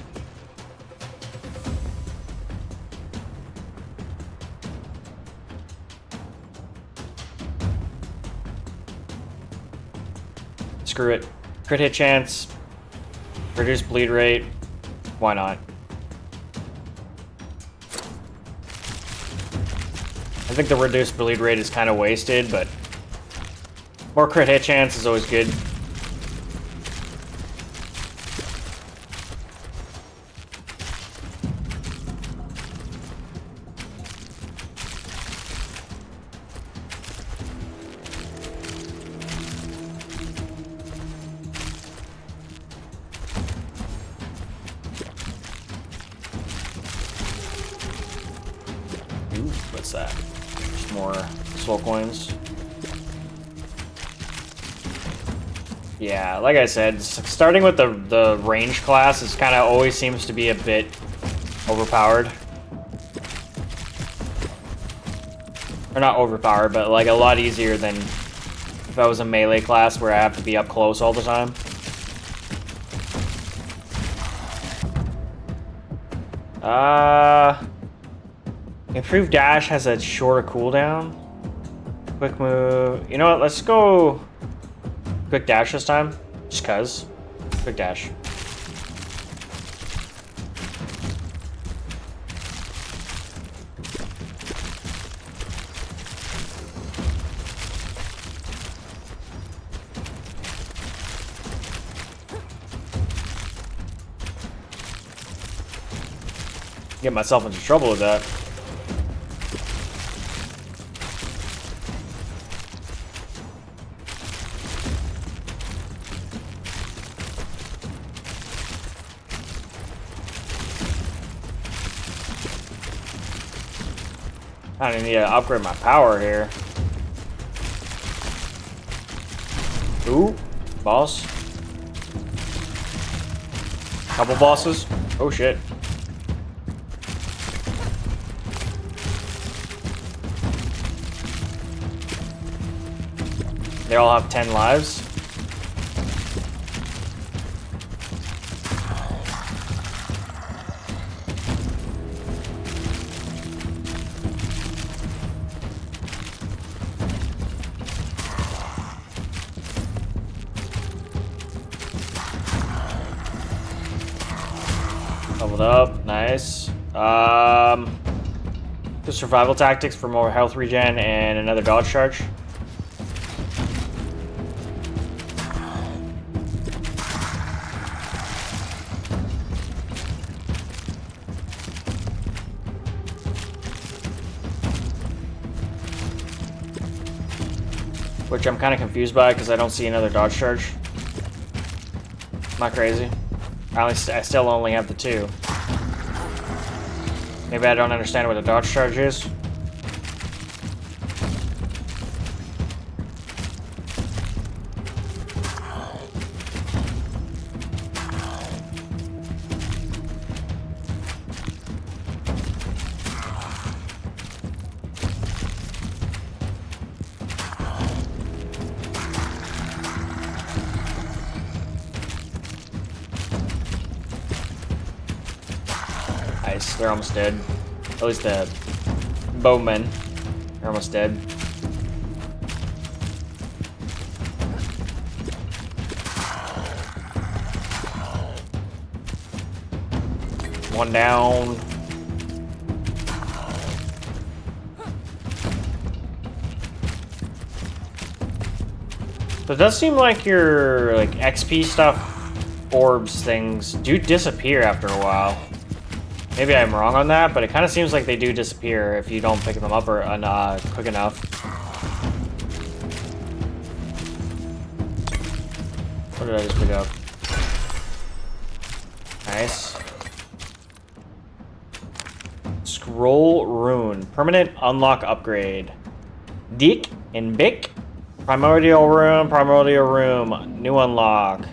Screw it. Crit hit chance, reduce bleed rate, why not? I think the reduced bleed rate is kind of wasted, but more crit hit chance is always good. What's that? Just more soul coins. Yeah, like I said, starting with the range class is kind of always seems to be a bit overpowered. Or not overpowered, but like a lot easier than if I was a melee class where I have to be up close all the time. Improved dash has a shorter cooldown. Quick move. You know what? Let's go quick dash this time. Just cuz. Quick dash. Get myself into trouble with that. I need to upgrade my power here. Ooh, boss. Couple bosses. Oh shit. They all have 10 lives. Leveled up, nice. The survival tactics for more health regen and another dodge charge. Which I'm kind of confused by because I don't see another dodge charge. Am I crazy? I still only have the 2. Maybe I don't understand what a dodge charge is. Nice, they're almost dead. At least the bowmen are almost dead. One down. So it does seem like your like XP stuff, orbs things do disappear after a while. Maybe I'm wrong on that, but it kind of seems like they do disappear if you don't pick them up or quick enough. What did I just pick up? Nice. Scroll rune. Permanent unlock upgrade. Dick and Bick. Primordial room. New unlock.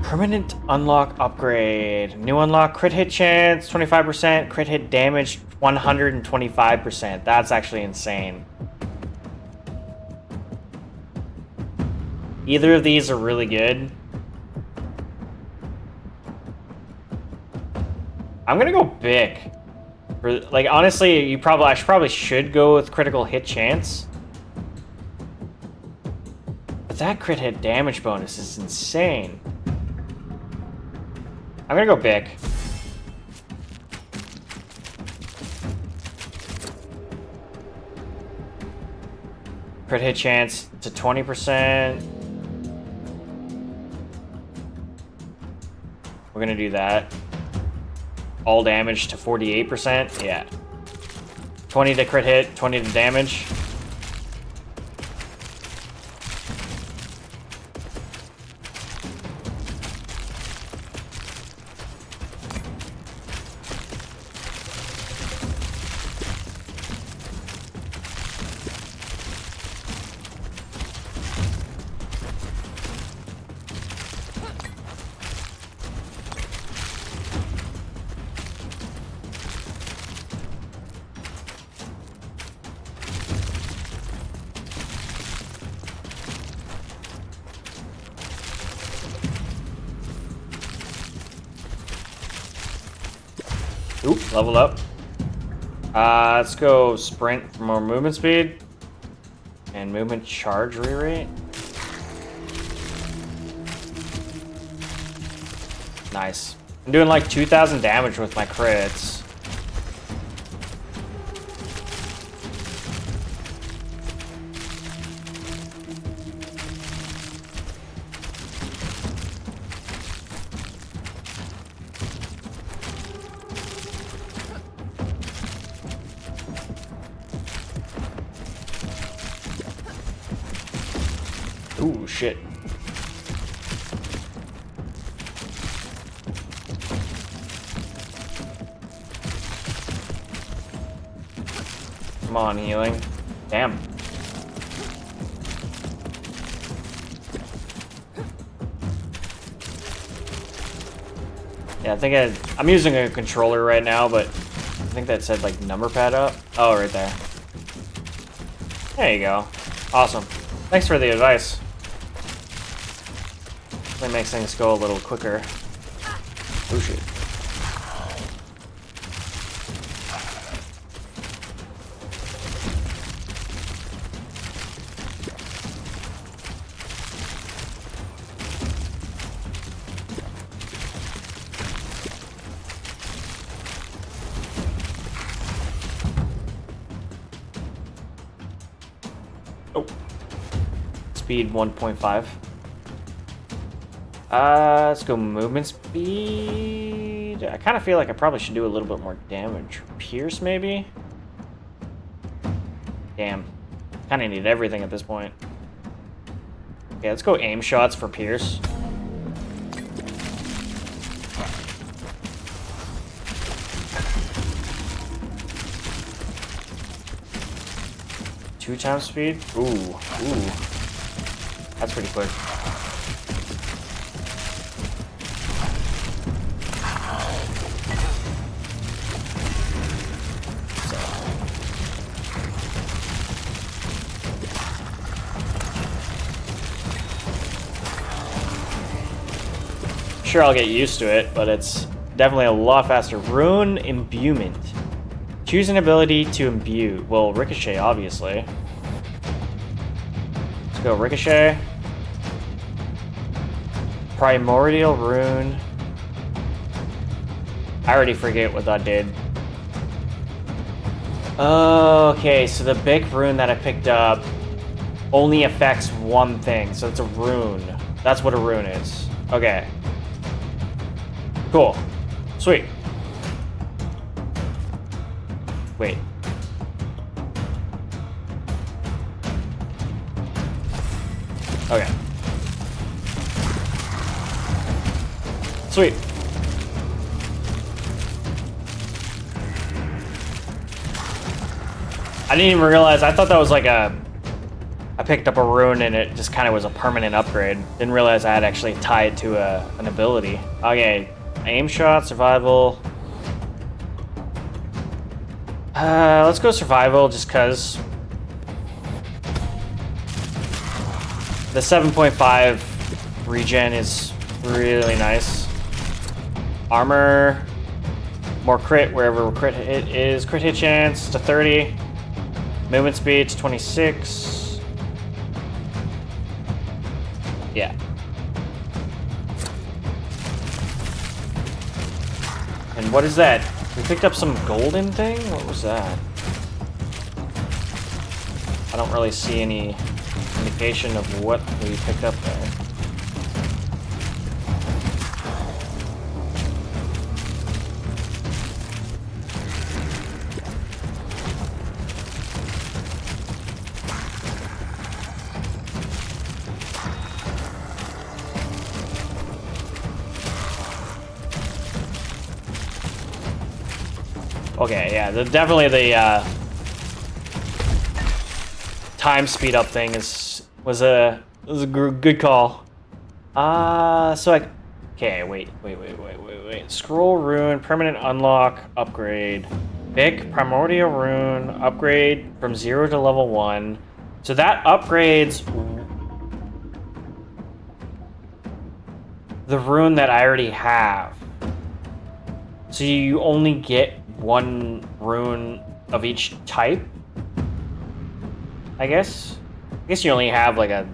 Permanent unlock upgrade. New unlock, crit hit chance, 25%, crit hit damage, 125%. That's actually insane. Either of these are really good. I'm gonna go Bic. Like, honestly, I probably should go with critical hit chance. But that crit hit damage bonus is insane. I'm gonna go Bic. Crit hit chance to 20%. We're gonna do that. All damage to 48%. Yeah. 20 to crit hit, 20 to damage. Oop, leveled up. Let's go sprint for more movement speed. And movement charge re-rate. Nice. I'm doing like 2,000 damage with my crits. Ooh, shit. Come on, healing. Damn. Yeah, I think I'm using a controller right now, but I think that said like number pad up. Oh, right there. There you go. Awesome. Thanks for the advice. It makes things go a little quicker. Oh shit. Oh. Speed 1.5. Let's go movement speed. I kind of feel like I probably should do a little bit more damage. Pierce, maybe? Damn. Kind of need everything at this point. Okay, let's go aim shots for Pierce. Two times speed? Ooh. That's pretty quick. Sure, I'll get used to it, but it's definitely a lot faster. Rune imbuement. Choose an ability to imbue. Well, ricochet, obviously. Let's go ricochet. Primordial rune. I already forget what that did. Okay, so the big rune that I picked up only affects one thing, so it's a rune. That's what a rune is. Okay. Cool. Sweet. Wait. Okay. Sweet. I didn't even realize, I thought that was like I picked up a rune and it just kind of was a permanent upgrade. Didn't realize I had actually tied to an ability. Okay, aim shot, survival. Let's go survival just cause. The 7.5 regen is really nice. Armor, more crit wherever crit hit is. Crit hit chance to 30. Movement speed to 26. Yeah. And what is that? We picked up some golden thing? What was that? I don't really see any indication of what we picked up there. Okay, yeah, definitely the time speed up thing was a good call. Okay, wait. Scroll rune, permanent unlock, upgrade. Big primordial rune, upgrade from 0 to level 1. So that upgrades the rune that I already have. So you only get one rune of each type, I guess. I guess you only have like a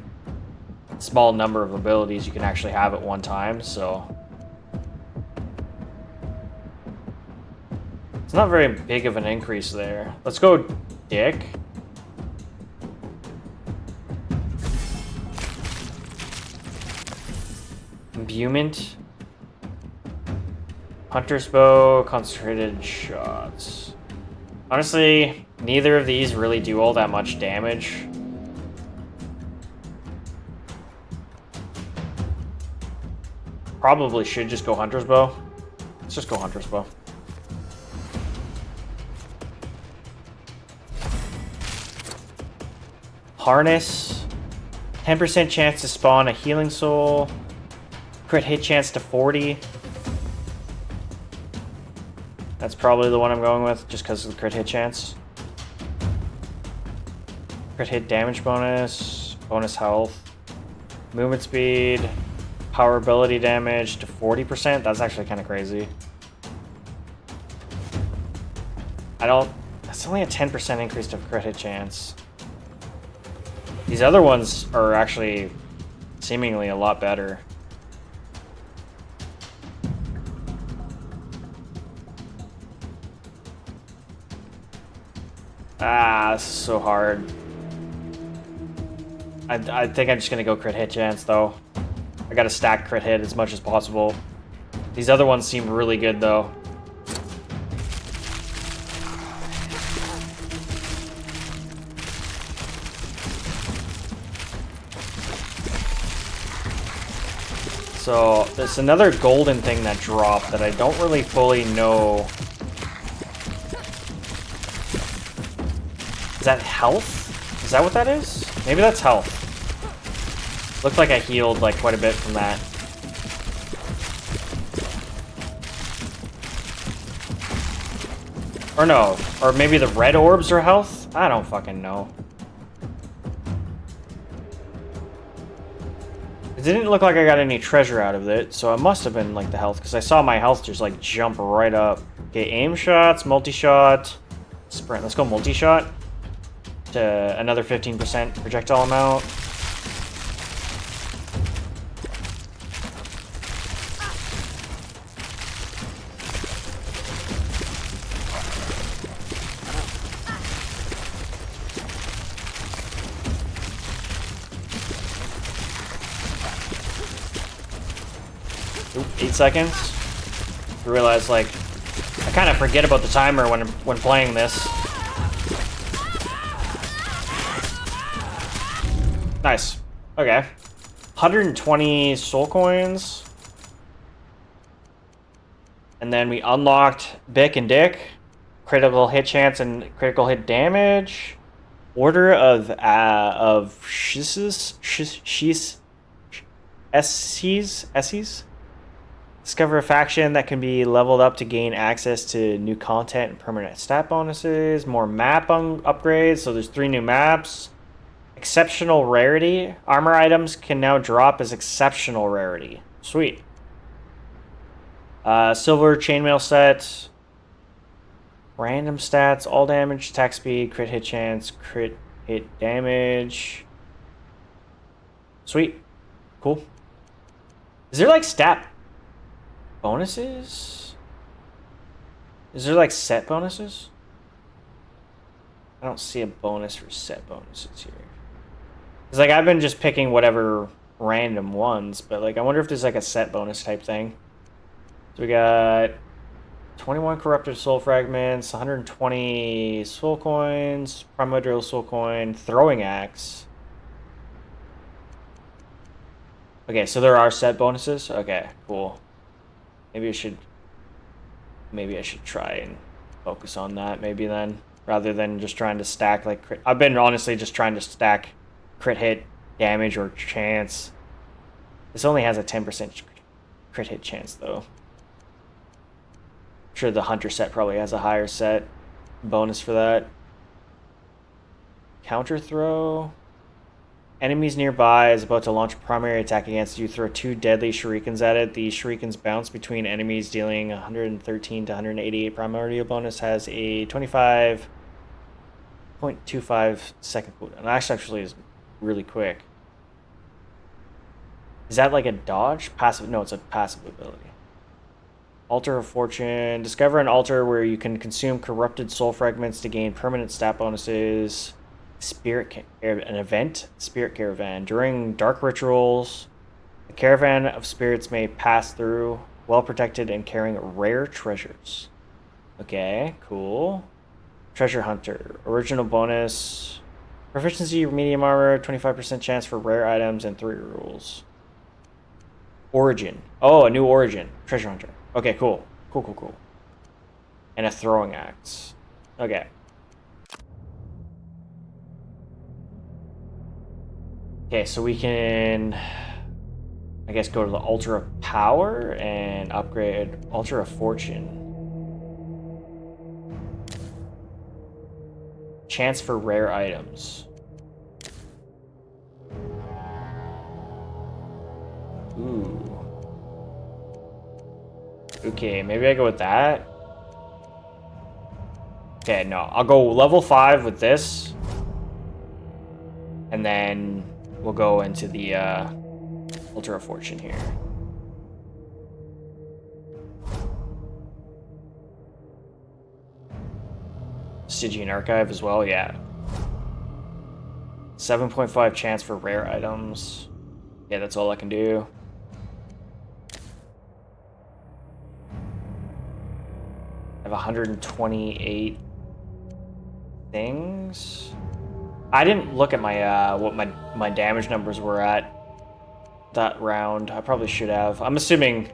small number of abilities you can actually have at one time, so it's not very big of an increase there. Let's go Dick. Imbuement. Hunter's bow, concentrated shots. Honestly, neither of these really do all that much damage. Probably should just go Hunter's bow. Let's just go Hunter's bow. Harness. 10% chance to spawn a healing soul. Crit hit chance to 40. That's probably the one I'm going with, just because of the crit hit chance. Crit hit damage bonus, bonus health, movement speed, power ability damage to 40%. That's actually kind of crazy. That's only a 10% increase to crit hit chance. These other ones are actually seemingly a lot better. Ah, this is so hard. I think I'm just gonna go crit hit chance though. I gotta stack crit hit as much as possible. These other ones seem really good though. So there's another golden thing that dropped that I don't really fully know. Is that health? Is that what that is? Maybe that's health. Looked like I healed like quite a bit from that. Or no, or maybe the red orbs are health? I don't fucking know. It didn't look like I got any treasure out of it, so it must have been like the health, because I saw my health just like jump right up. Okay, aim shots, multi-shot, sprint. Let's go multi-shot to another 15% projectile amount. Oop, 8 seconds. I realize, like, I kind of forget about the timer when playing this. Nice. Okay. 120 soul coins. And then we unlocked Bick and Dick. Critical hit chance and critical hit damage. Order of S's. Discover a faction that can be leveled up to gain access to new content and permanent stat bonuses. More map upgrades. So there's 3 new maps. Exceptional rarity. Armor items can now drop as exceptional rarity. Sweet. Silver chainmail set. Random stats. All damage, attack speed, crit hit chance, crit hit damage. Sweet. Cool. Is there like stat bonuses? Is there like set bonuses? I don't see a bonus for set bonuses here. It's like I've been just picking whatever random ones, but like I wonder if there's like a set bonus type thing. So we got 21 corrupted soul fragments, 120 soul coins, primordial soul coin, throwing axe. Okay, so there are set bonuses. Okay, cool. Maybe I should try and focus on that maybe then, rather than just trying to stack like crit. I've been honestly just trying to stack crit hit damage or chance. This only has a 10% crit hit chance though. I'm sure the hunter set probably has a higher set bonus for that. Counter throw. Enemies nearby is about to launch a primary attack against you. Throw 2 deadly shurikens at it. The shurikens bounce between enemies, dealing 113 to 188 primordial bonus. Has a 25.25 second cooldown. And that actually is really quick. Is that like a dodge? Passive? No, it's a passive ability. Altar of Fortune. Discover an altar where you can consume corrupted soul fragments to gain permanent stat bonuses. An event, Spirit Caravan. During dark rituals, a caravan of spirits may pass through, well protected and carrying rare treasures. Okay, cool. Treasure Hunter. Original bonus. Proficiency, medium armor, 25% chance for rare items, and 3 rules. Origin. Oh, a new origin. Treasure Hunter. Okay, cool. Cool. And a throwing axe. Okay. Okay, so we can, I guess, go to the Altar of Power and upgrade Altar of Fortune. Chance for rare items. Ooh. Okay, maybe I go with that. Okay, no, I'll go level 5 with this. And then we'll go into the Altar of Fortune here. Stygian Archive as well, yeah. 7.5 chance for rare items. Yeah, that's all I can do. I have 128 things. I didn't look at my what my damage numbers were at that round. I probably should have. I'm assuming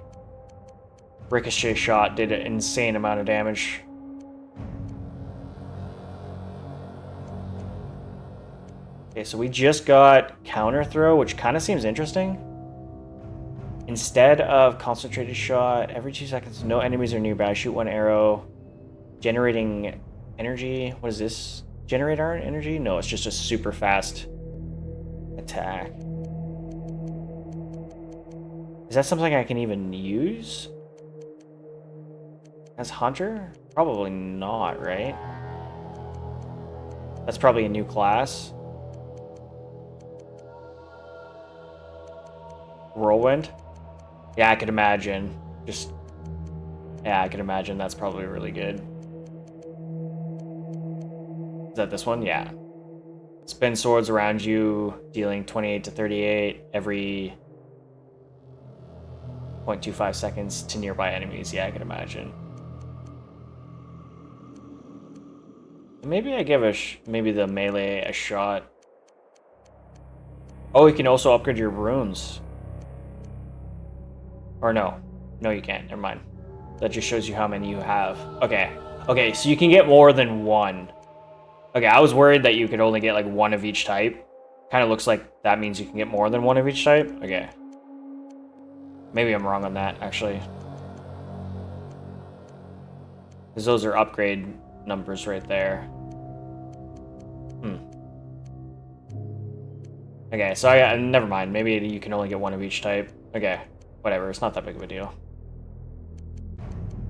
Ricochet Shot did an insane amount of damage. Okay, so we just got Counter Throw, which kind of seems interesting. Instead of Concentrated Shot, every 2 seconds, no enemies are nearby. Shoot 1 arrow. Generating energy. What is this? Generate our energy? No, it's just a super fast attack. Is that something I can even use as Hunter? Probably not, right? That's probably a new class. Whirlwind? Yeah, I could imagine. Yeah, I could imagine that's probably really good. Is that this one? Yeah. Spin swords around you, dealing 28 to 38 every 0.25 seconds to nearby enemies. Yeah, I could imagine. Maybe I give maybe the melee a shot. Oh, you can also upgrade your runes. Or no. No, you can't. Never mind. That just shows you how many you have. Okay. Okay, so you can get more than 1. Okay, I was worried that you could only get like 1 of each type. Kind of looks like that means you can get more than 1 of each type. Okay. Maybe I'm wrong on that, actually. Because those are upgrade numbers right there. Okay, so never mind. Maybe you can only get 1 of each type. Okay, whatever. It's not that big of a deal.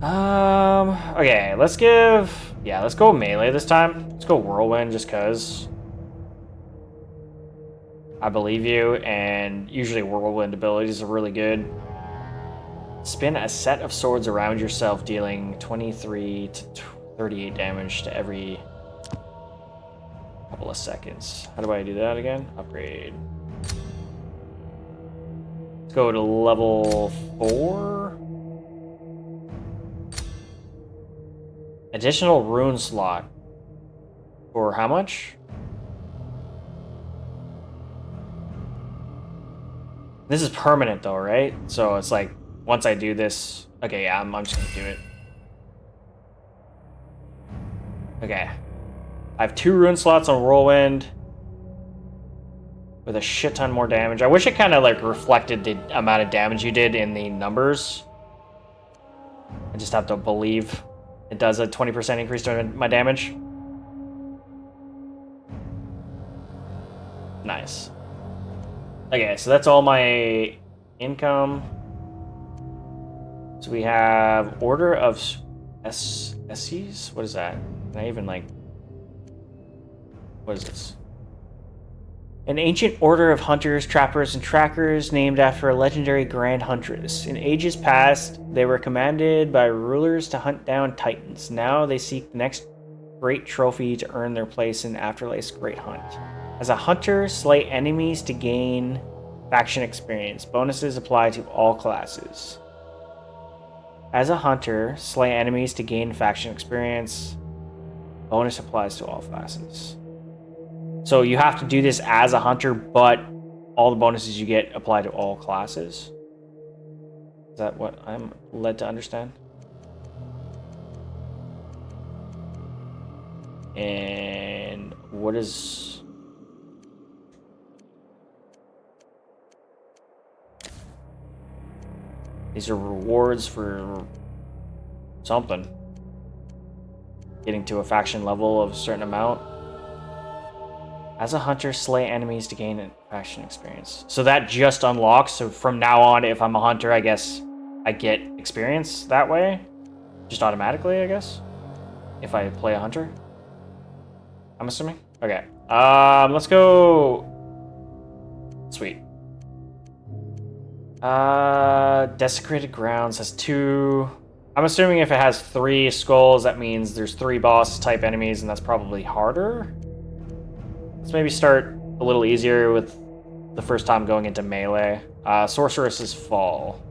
Okay, let's go melee this time. Let's go Whirlwind just cause I believe you, and usually Whirlwind abilities are really good. Spin a set of swords around yourself, dealing 23 to 38 damage to every couple of seconds. How do I do that again? Upgrade. Let's go to level 4. Additional rune slot. For how much? This is permanent though, right? So it's like, once I do this... Okay, yeah, I'm just gonna do it. Okay. I have 2 rune slots on Whirlwind. With a shit ton more damage. I wish it kind of like reflected the amount of damage you did in the numbers. I just have to believe it does a 20% increase to my damage. Nice. Okay, so that's all my income. So we have Order of Esses? What is that? Can I even, like... What is this? An ancient order of hunters, trappers, and trackers named after a legendary grand huntress. In ages past, they were commanded by rulers to hunt down titans. Now they seek the next great trophy to earn their place in Afterlife's great hunt. As a hunter, slay enemies to gain faction experience. Bonuses apply to all classes. As a hunter, slay enemies to gain faction experience. Bonus applies to all classes. So you have to do this as a hunter, but all the bonuses you get apply to all classes. Is that what I'm led to understand? And what is... These are rewards for something. Getting to a faction level of a certain amount. As a hunter, slay enemies to gain faction experience. So that just unlocks. So from now on, if I'm a hunter, I guess I get experience that way. Just automatically, I guess. If I play a hunter. I'm assuming. Okay. Let's go. Sweet. Desecrated Grounds has 2. I'm assuming if it has 3 skulls, that means there's 3 boss type enemies, and that's probably harder. Let's maybe start a little easier with the first time going into melee. Sorceress's Fall.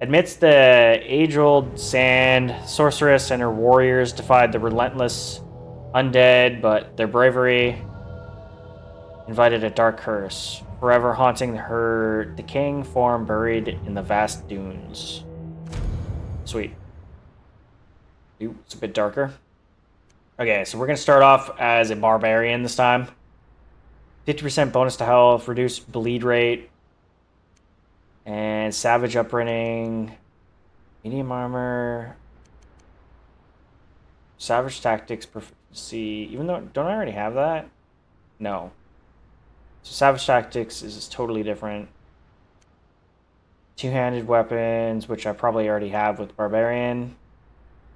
Amidst the age-old sand, Sorceress and her warriors defied the relentless undead, but their bravery invited a dark curse, forever haunting her decaying form buried in the vast dunes. Sweet. Ooh, it's a bit darker. Okay, so we're going to start off as a barbarian this time. 50% bonus to health, reduced bleed rate, and savage upbringing, medium armor, savage tactics proficiency. Even though, don't I already have that? No. So savage tactics is totally different. Two-handed weapons, which I probably already have with barbarian.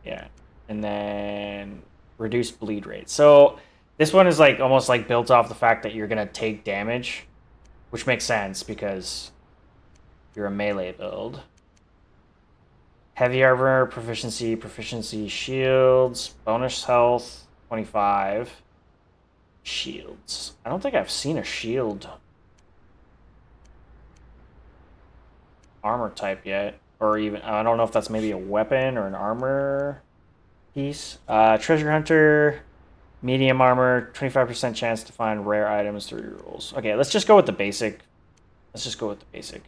Yeah, and then reduced bleed rate. So this one is like almost like built off the fact that you're gonna take damage, which makes sense because you're a melee build. Heavy armor, proficiency, shields, bonus health, 25. Shields. I don't think I've seen a shield armor type yet, or even I don't know if that's maybe a weapon or an armor piece. Treasure hunter, medium armor, 25% chance to find rare items through rolls. Okay, let's just go with the basic. Let's just go with the basic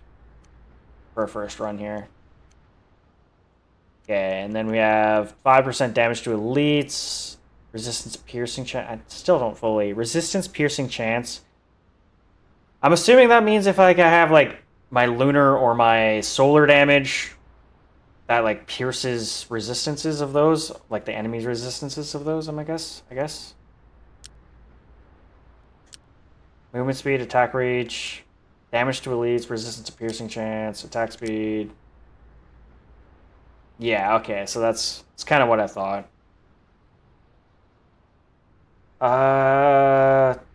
for our first run here. Okay, and then we have 5% damage to elites, resistance piercing chance. I still don't fully resistance piercing chance. I'm assuming that means if I have like my lunar or my solar damage, that like pierces resistances of those, like the enemy's resistances of those. I guess. Movement speed, attack reach, damage to elites, resistance to piercing chance, attack speed. Yeah, okay, so that's kind of what I thought.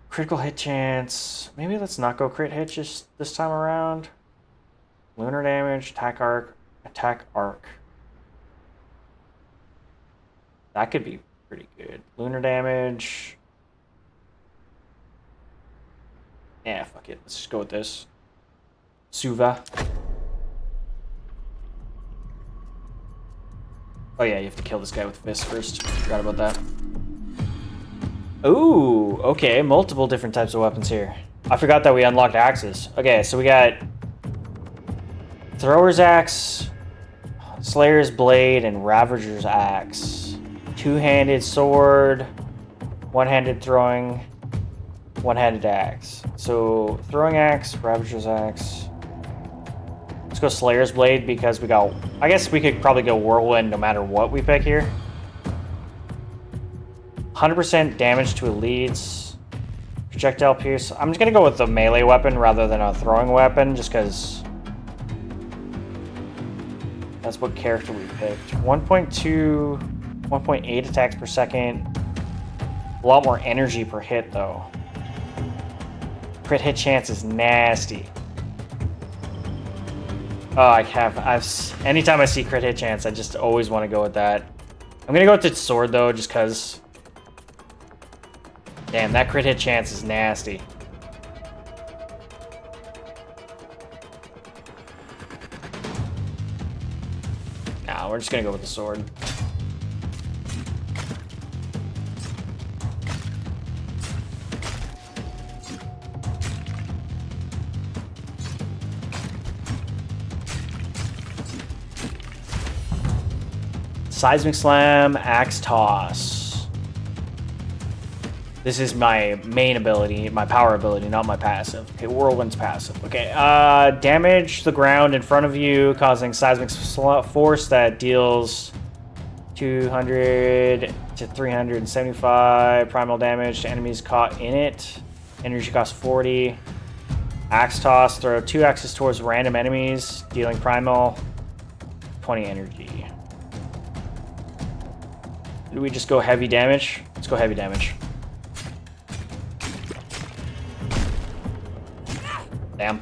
Critical hit chance. Maybe let's not go crit hit just this time around. Lunar damage, attack arc. That could be pretty good. Lunar damage. Yeah, fuck it. Let's just go with this. Suva. Oh yeah, you have to kill this guy with fists first. Forgot about that. Ooh, okay. Multiple different types of weapons here. I forgot that we unlocked axes. Okay, so we got Thrower's Axe, Slayer's Blade, and Ravager's Axe. Two-handed sword, one-handed throwing, one-handed axe. So, throwing axe, Ravager's Axe. Let's go Slayer's Blade because we got... I guess we could probably go Whirlwind no matter what we pick here. 100% damage to elites. Projectile pierce. I'm just gonna go with the melee weapon rather than a throwing weapon, just because that's what character we picked. 1.2, 1.8 attacks per second. A lot more energy per hit, though. Crit hit chance is nasty. Oh, anytime I see crit hit chance, I just always want to go with that. I'm gonna go with the sword, though, just because... Damn, that crit hit chance is nasty. Nah, we're just gonna go with the sword. Seismic Slam, Axe Toss. This is my main ability, my power ability, not my passive. Okay, Whirlwind's passive. Okay, damage the ground in front of you, causing seismic force that deals 200 to 375 primal damage to enemies caught in it. Energy cost 40. Axe Toss, throw 2 axes towards random enemies, dealing primal 20 energy. Do we just go heavy damage? Let's go heavy damage. Damn.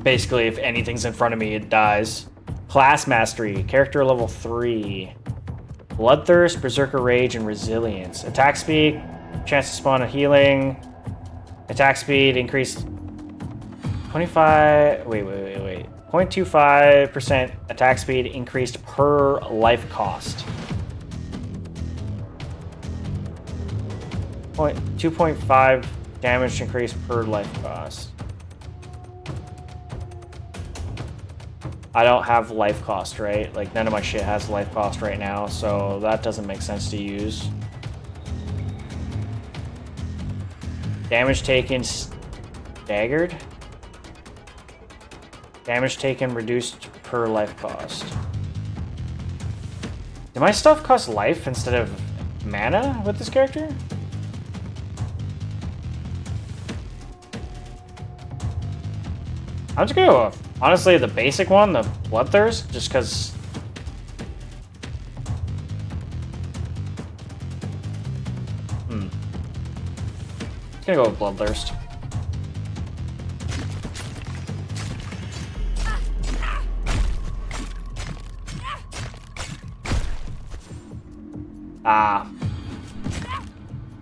Basically, if anything's in front of me, it dies. Class Mastery, character level 3. Bloodthirst, Berserker Rage, and Resilience. Attack speed, chance to spawn a healing. Attack speed increased 25. Wait. 0.25% attack speed increased per life cost. 2.5 damage increase per life cost. I don't have life cost, right? Like, none of my shit has life cost right now, so that doesn't make sense to use. Damage taken staggered. Damage taken reduced per life cost. Do my stuff cost life instead of mana with this character? I'm just gonna go, honestly, the basic one, the Bloodthirst, just because... Just gonna go with Bloodthirst. I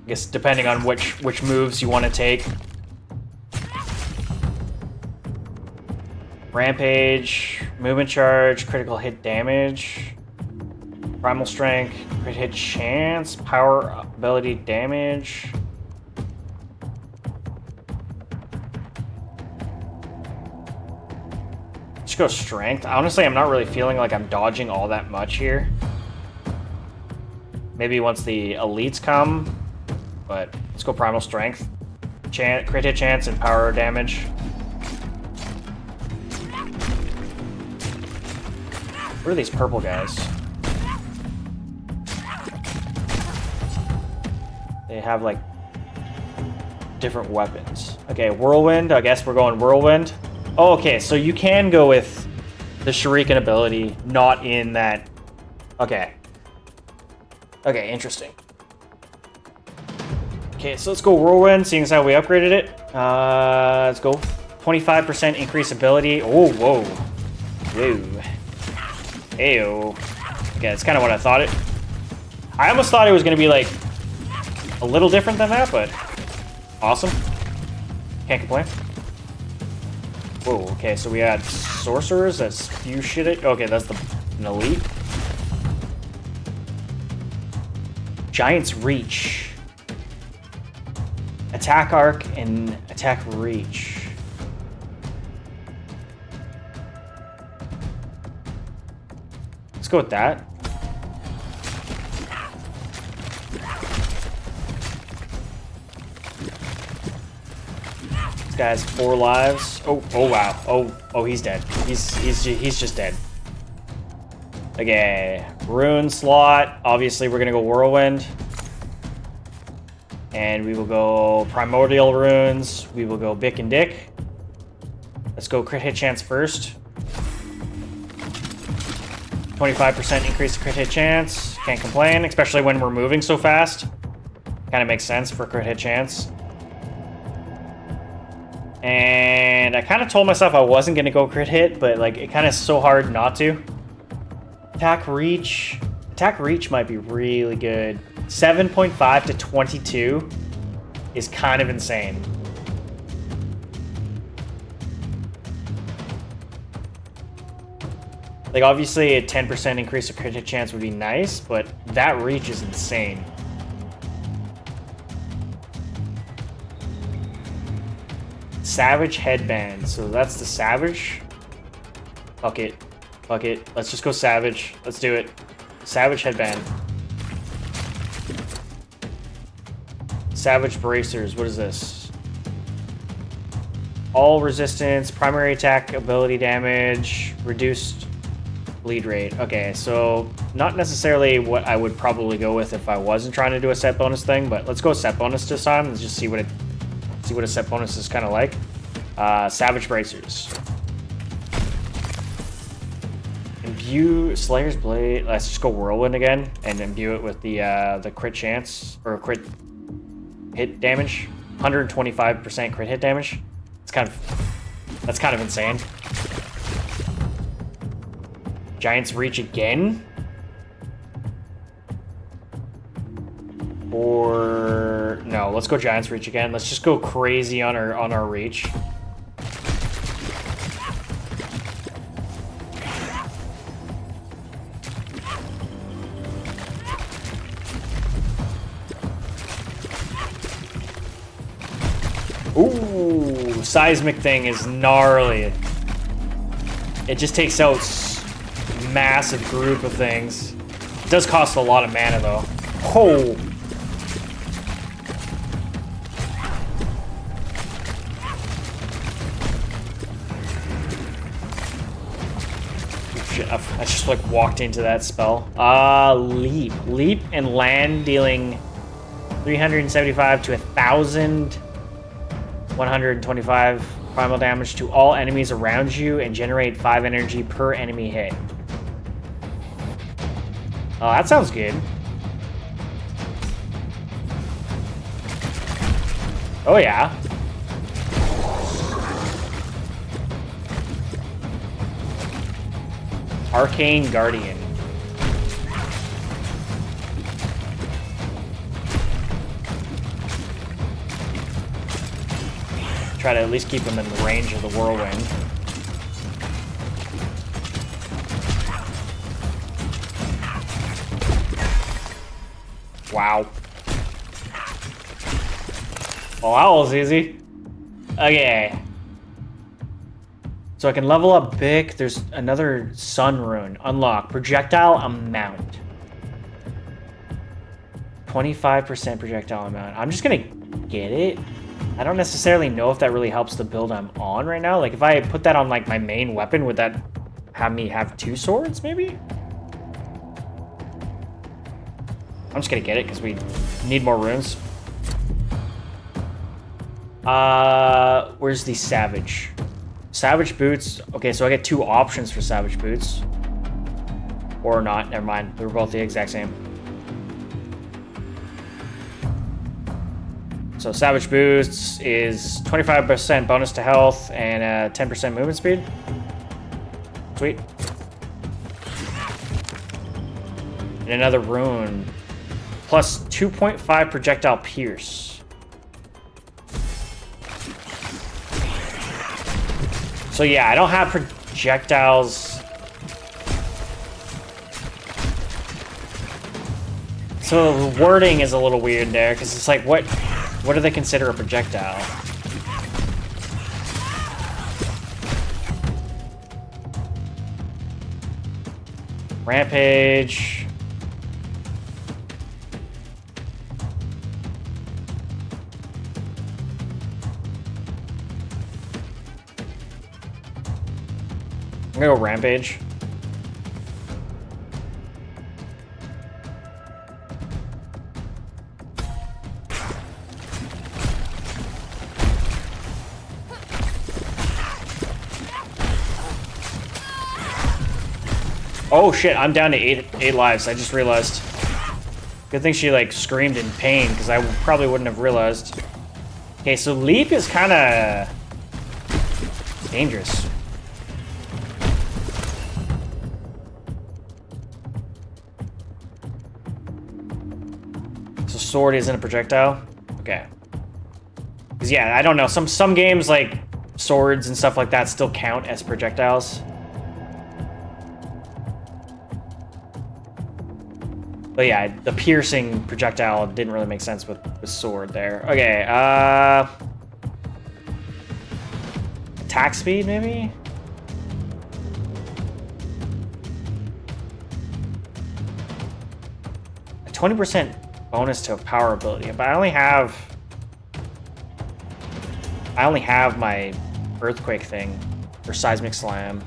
guess depending on which moves you want to take. Rampage, movement charge, critical hit damage, primal strength, crit hit chance, power ability damage. Just go strength. Honestly, I'm not really feeling like I'm dodging all that much here. Maybe once the elites come, but let's go primal strength. Crit hit chance and power damage. What are these purple guys? They have like different weapons. Okay, Whirlwind. I guess we're going Whirlwind. Oh, okay, so you can go with the Shuriken ability, not in that. Okay. Okay, interesting. Okay, so let's go Whirlwind, seeing as how we upgraded it. Let's go. 25% increase ability. Oh, whoa. Whoa. Ayo. Okay, that's kind of what I thought it. I almost thought it was going to be like a little different than that, but awesome. Can't complain. Whoa, okay, so we had sorcerers that spew shit. Okay, that's an elite. Giant's Reach. Attack Arc and Attack Reach. Let's go with that. This guy has 4 lives. Oh wow. Oh, he's dead. He's just dead. Okay, Rune slot. Obviously, we're gonna go Whirlwind. And we will go Primordial Runes. We will go Bick and Dick. Let's go crit hit chance first. 25% increase crit hit chance. Can't complain, especially when we're moving so fast. Kind of makes sense for crit hit chance. And I kind of told myself I wasn't going to go crit hit, but like it kind of is so hard not to. Attack reach. Attack reach might be really good. 7.5 to 22 is kind of insane. Like, obviously, a 10% increase of crit hit chance would be nice, but that reach is insane. Savage Headband. So that's the Savage. Fuck it. Fuck it. Let's just go Savage. Let's do it. Savage Headband. Savage Bracers. What is this? All resistance, primary attack, ability damage, reduced bleed rate. Okay, so not necessarily what I would probably go with if I wasn't trying to do a set bonus thing, but let's go set bonus this time and just see what a set bonus is kind of like. Savage Bracers. Imbue Slayer's Blade. Let's just go Whirlwind again and imbue it with the crit chance or crit hit damage. 125% crit hit damage. That's kind of insane. Giant's Reach again? Or no, let's go Giant's Reach again. Let's just go crazy on our reach. Ooh, seismic thing is gnarly. It just takes out massive group of things. It does cost a lot of mana though. Oh. Shit, I just like walked into that spell. Leap. Leap and land dealing 375 to 1,125 primal damage to all enemies around you and generate 5 energy per enemy hit. Oh, that sounds good. Oh, yeah. Arcane Guardian. Try to at least keep him in the range of the whirlwind. Wow. Well, that was easy. Okay. So I can level up Bick. There's another Sun Rune. Unlock. Projectile amount. 25% projectile amount. I'm just gonna get it. I don't necessarily know if that really helps the build I'm on right now. Like, if I put that on, like, my main weapon, would that have me have 2 swords, maybe? I'm just gonna get it, because we need more runes. Where's the Savage? Savage Boots. Okay, so I get 2 options for Savage Boots. Or not, never mind. They're both the exact same. So Savage Boots is 25% bonus to health and 10% movement speed. Sweet. And another rune. Plus 2.5 projectile pierce. So yeah, I don't have projectiles. So the wording is a little weird there, because it's like, what do they consider a projectile? Rampage. I'm gonna go Rampage. Oh shit, I'm down to eight lives. I just realized. Good thing she like screamed in pain because I probably wouldn't have realized. Okay, so leap is kind of dangerous. So sword isn't a projectile? Okay. Because yeah, I don't know. Some games like swords and stuff like that still count as projectiles. But yeah, the piercing projectile didn't really make sense with the sword there. Okay, attack speed, maybe? A 20% bonus to a power ability, but I only have my earthquake thing, or seismic slam.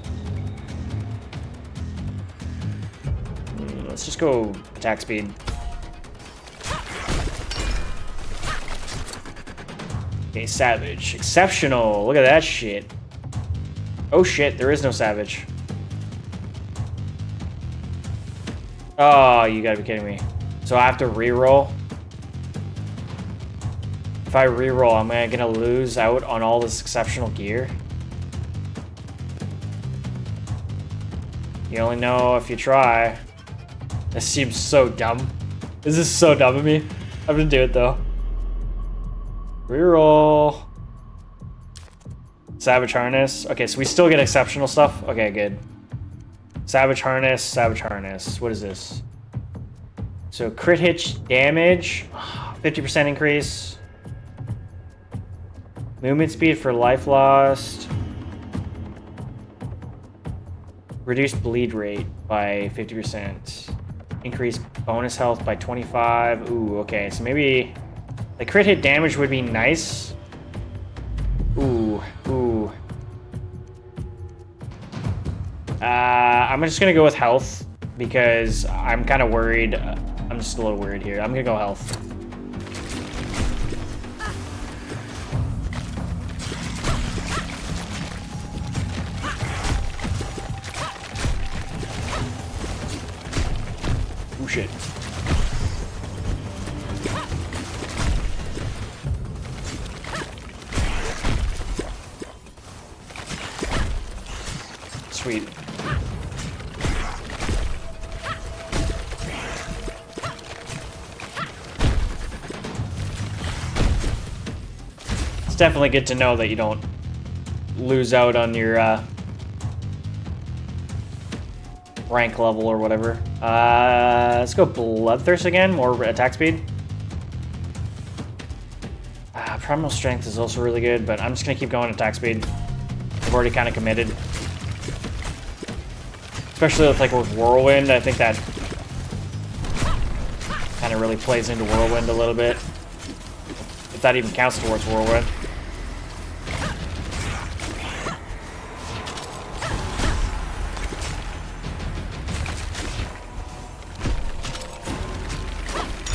Let's just go attack speed. Okay, savage. Exceptional. Look at that shit. Oh shit, there is no savage. Oh, you gotta be kidding me. So I have to reroll? If I reroll, am I gonna lose out on all this exceptional gear? You only know if you try. This seems so dumb. This is so dumb of me. I'm gonna do it though. Reroll. Savage Harness. Okay, so we still get exceptional stuff. Okay, good. Savage Harness, Savage Harness. What is this? So crit hit damage, 50% increase. Movement speed for life lost. Reduced bleed rate by 50%. Increased bonus health by 25. Ooh, okay. So maybe the crit hit damage would be nice. Ooh. I'm just gonna go with health because I'm kind of worried. I'm just a little worried here. I'm gonna go health. Oh shit. Sweet. It's definitely good to know that you don't lose out on your rank level or whatever. Let's go Bloodthirst again, more attack speed. Primal Strength is also really good, but I'm just gonna keep going attack speed. I've already kind of committed. Especially with Whirlwind, I think that kind of really plays into Whirlwind a little bit. If that even counts towards Whirlwind.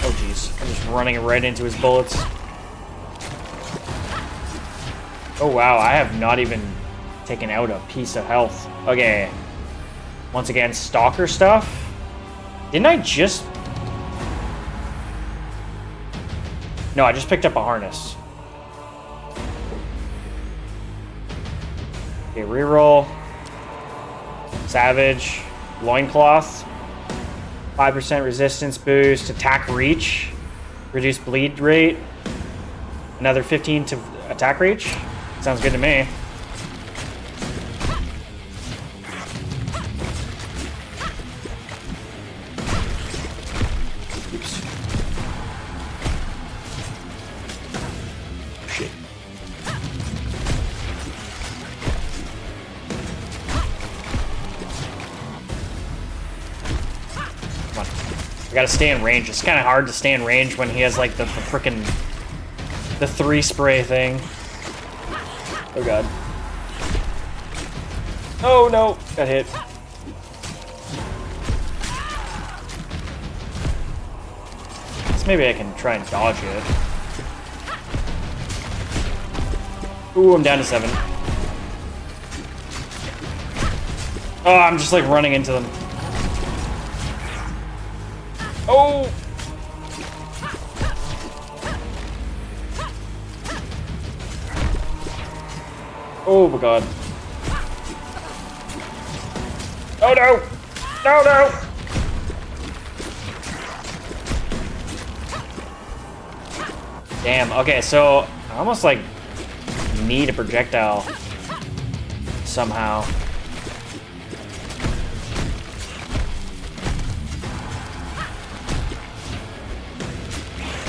Oh jeez, I'm just running right into his bullets. Oh wow, I have not even taken out a piece of health. Okay. Once again, stalker stuff. Didn't I just... No, I just picked up a harness. Okay, reroll. Savage. Loincloth. 5% resistance boost. Attack reach. Reduce bleed rate. Another 15 to attack reach. Sounds good to me. Gotta stay in range. It's kind of hard to stay in range when he has like the frickin' the 3 spray thing. Oh god. Oh no, got hit. Guess maybe I can try and dodge it. Ooh, I'm down to 7. Oh, I'm just like running into them. Oh! Oh my god. Oh no! No, no! Damn, okay, so I almost like need a projectile somehow.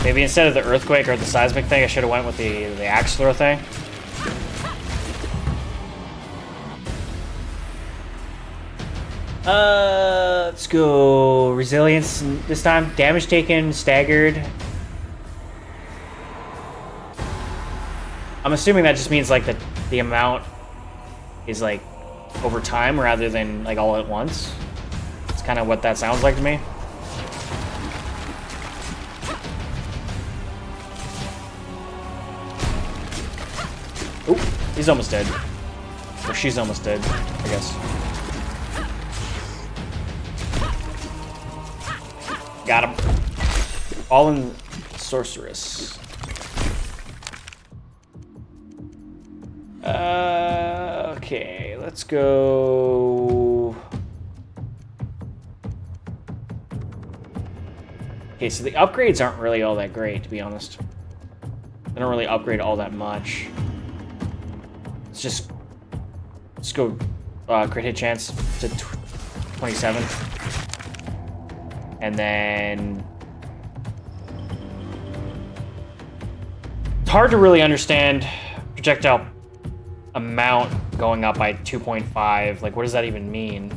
Maybe instead of the earthquake or the seismic thing, I should have went with the axe throw thing. Let's go resilience this time. Damage taken, staggered. I'm assuming that just means like the amount is like over time rather than like all at once. It's kind of what that sounds like to me. Oop, he's almost dead. Or she's almost dead, I guess. Got him. Fallen sorceress. Okay, let's go. Okay, so the upgrades aren't really all that great, to be honest. They don't really upgrade all that much. Let's go crit hit chance to 27. And then it's hard to really understand projectile amount going up by 2.5. Like, what does that even mean?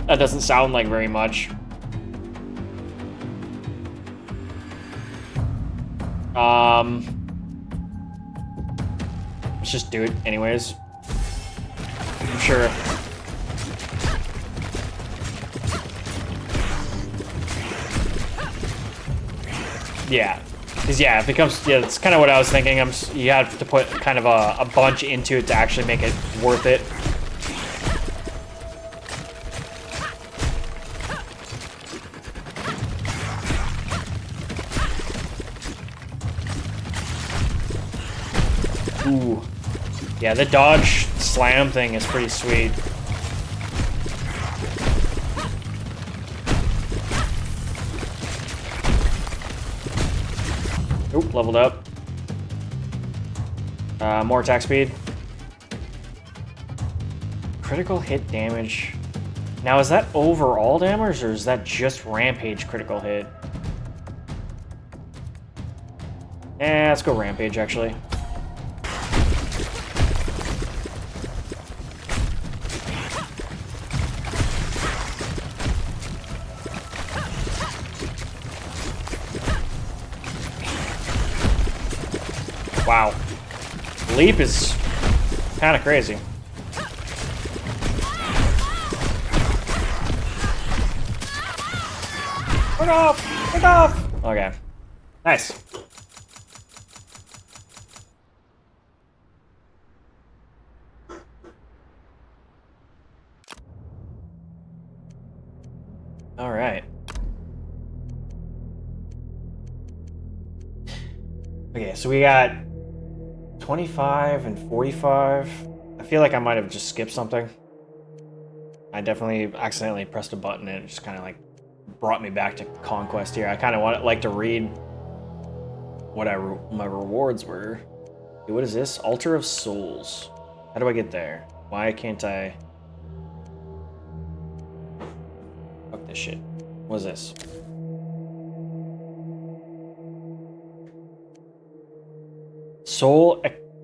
That doesn't sound like very much. Let's just do it anyways. I'm sure. Yeah, because yeah, it becomes, yeah, that's kind of what I was thinking. You have to put kind of a bunch into it to actually make it worth it. Ooh, yeah, the dodge slam thing is pretty sweet. Oop, leveled up. More attack speed. Critical hit damage. Now, is that overall damage, or is that just rampage critical hit? Let's go rampage, actually. Wow. Leap is kind of crazy. Turn off! Turn off! Okay. Nice. All right. Okay, so we got 25 and 45. I feel like I might have just skipped something. I definitely accidentally pressed a button and it just kind of like brought me back to Conquest here. I kind of like to read what my rewards were. Okay, what is this? Altar of Souls. How do I get there? Why can't I? Fuck this shit. What is this? Soul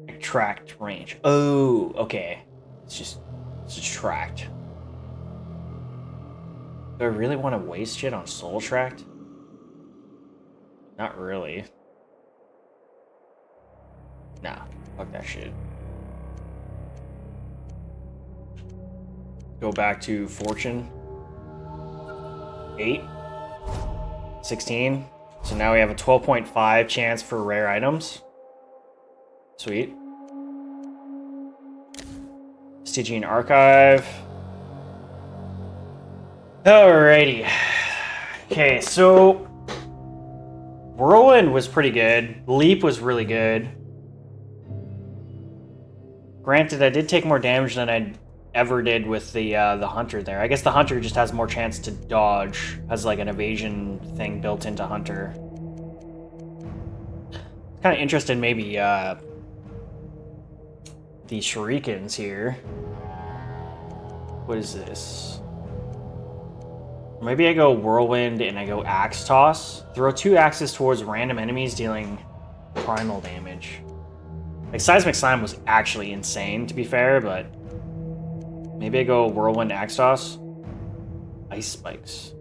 extract range. Oh, okay. It's extract. Do I really want to waste shit on soul tract? Not really. Nah, fuck that shit. Go back to fortune. 8. 16. So now we have a 12.5 chance for rare items. Sweet. Stygian Archive. Alrighty. Okay, so Whirlwind was pretty good. Leap was really good. Granted, I did take more damage than I ever did with the Hunter there. I guess the Hunter just has more chance to dodge, has like an evasion thing built into Hunter. Kind of interested in maybe the shurikens here. What is this? Maybe I go Whirlwind and I go Axe Toss. Throw 2 axes towards random enemies dealing primal damage. Like, Seismic Slam was actually insane, to be fair, but maybe I go Whirlwind Axe Toss. Ice Spikes.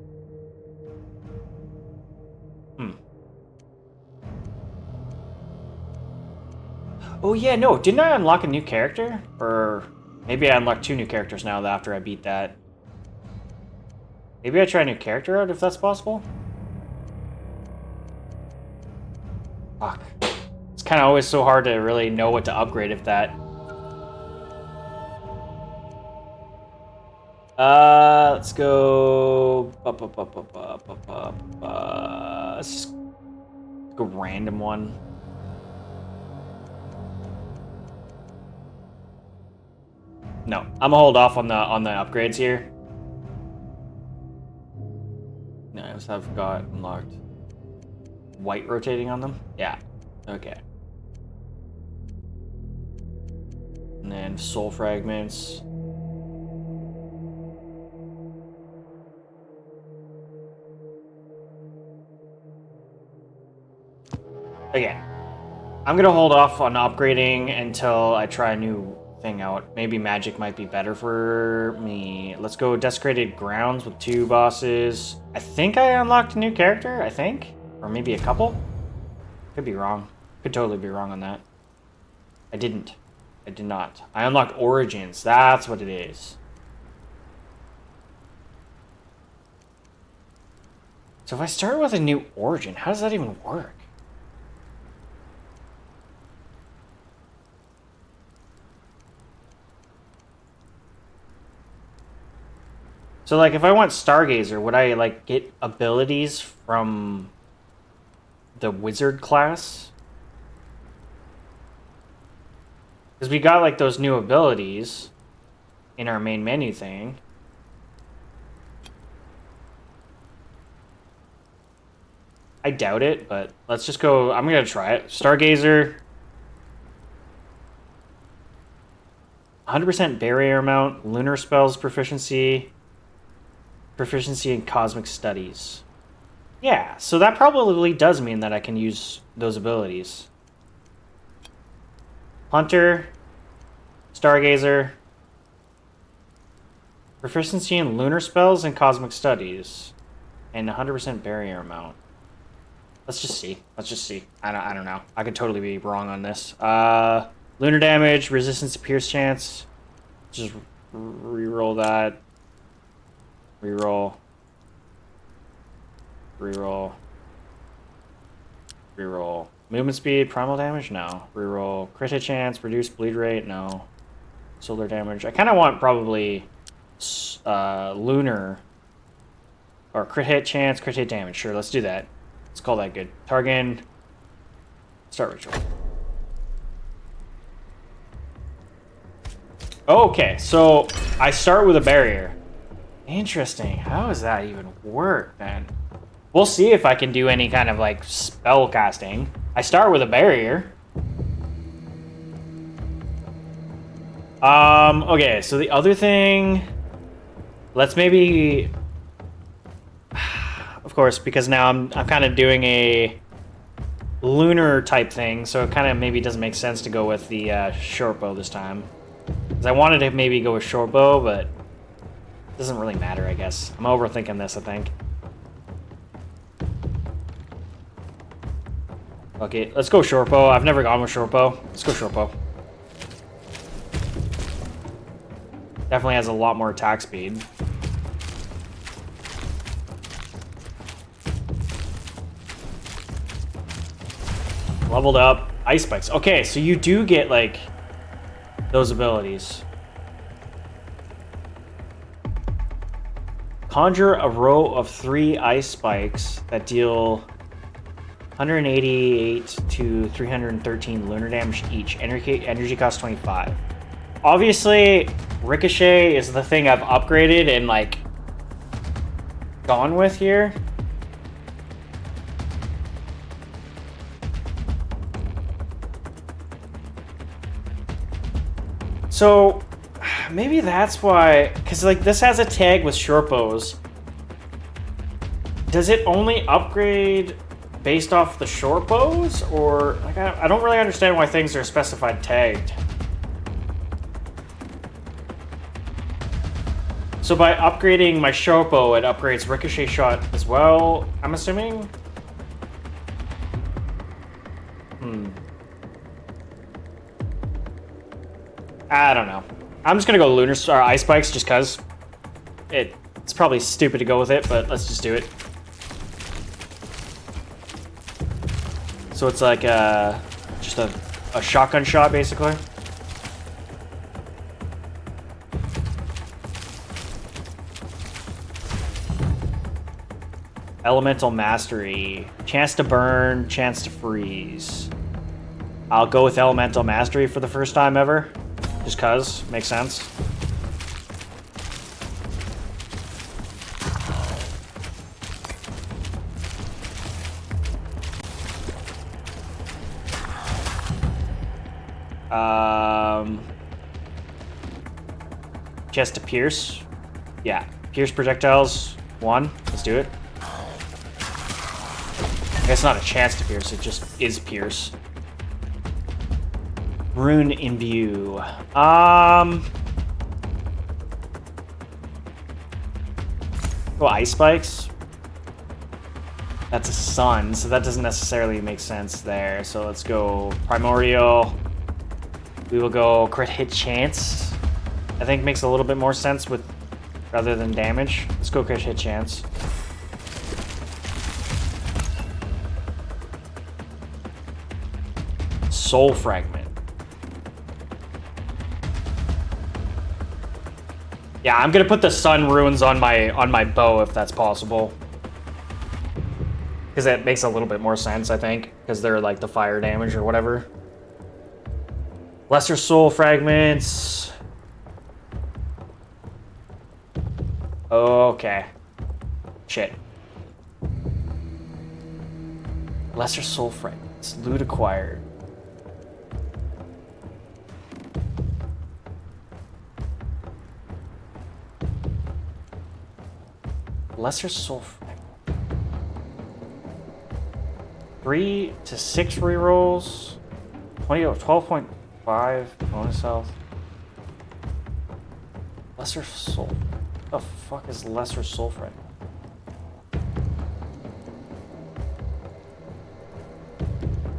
Oh yeah, no, didn't I unlock a new character? Or maybe I unlocked 2 new characters now after I beat that. Maybe I try a new character out if that's possible? Fuck. It's kind of always so hard to really know what to upgrade if that... let's go... Let's just go random one. No, I'm gonna hold off on the upgrades here. Nice, I've got unlocked white rotating on them. Yeah, okay. And then soul fragments. Again, I'm gonna hold off on upgrading until I try a new thing out. Maybe magic might be better for me. Let's go Desecrated Grounds with 2 bosses. I think I unlocked a new character, I think. Or maybe a couple? Could be wrong. Could totally be wrong on that. I didn't. I did not. I unlocked Origins. That's what it is. So if I start with a new Origin, how does that even work? So, like, if I want Stargazer, would I, like, get abilities from the wizard class? Because we got, like, those new abilities in our main menu thing. I doubt it, but let's just go... I'm going to try it. Stargazer. 100% barrier amount. Lunar spells proficiency. Proficiency in Cosmic Studies. Yeah, so that probably does mean that I can use those abilities. Hunter, Stargazer, proficiency in Lunar Spells and Cosmic Studies, and 100% barrier amount. Let's just see. Let's just see. I don't know. I could totally be wrong on this. Lunar damage, resistance to pierce chance. Just re-roll that. Reroll. Reroll. Reroll. Movement speed, primal damage? No. Reroll. Crit hit chance, reduce bleed rate? No. Solar damage. I kind of want probably lunar. Or crit hit chance, crit hit damage. Sure, let's do that. Let's call that good. Target. Start ritual. Okay, so I start with a barrier. Interesting. How does that even work, man? We'll see if I can do any kind of, like, spell casting. I start with a barrier. Okay, so the other thing... Let's maybe... Of course, because now I'm kind of doing a lunar type thing, so it kind of maybe doesn't make sense to go with the short bow this time. Because I wanted to maybe go with short bow, but... Doesn't really matter, I guess. I'm overthinking this, I think. Okay, let's go short bow. I've never gone with short bow. Let's go short bow. Definitely has a lot more attack speed. Leveled up. Ice spikes. Okay, so you do get, like, those abilities. Conjure a row of 3 ice spikes that deal 188 to 313 lunar damage each. Energy cost 25. Obviously, Ricochet is the thing I've upgraded and, like, gone with here. So, maybe that's why, because, like, this has a tag with short bows. Does it only upgrade based off the short bows? Or, like, I don't really understand why things are specified tagged. So by upgrading my short bow, it upgrades Ricochet shot as well, I'm assuming? I don't know. I'm just gonna go Lunar Star Ice Spikes just cause. It's probably stupid to go with it, but let's just do it. So it's like just a shotgun shot, basically. Elemental Mastery. Chance to burn, chance to freeze. I'll go with Elemental Mastery for the first time ever. Just cuz. Makes sense. Chance to pierce. Yeah. Pierce projectiles. 1. Let's do it. I guess not a chance to pierce, it just is pierce. Rune Imbue. Go Ice Spikes. That's a sun, so that doesn't necessarily make sense there. So let's go Primordial. We will go Crit Hit Chance. I think makes a little bit more sense with rather than damage. Let's go Crit Hit Chance. Soul Fragment. Yeah, I'm gonna put the sun runes on my bow if that's possible. Because that makes a little bit more sense, I think. Because they're like the fire damage or whatever. Lesser Soul Fragments. Okay. Shit. Lesser Soul Fragments. Loot acquired. Lesser Soul Fragment. 3 to 6 rerolls. 12.5 bonus health. Lesser Soul. What the fuck is Lesser Soul Fragment?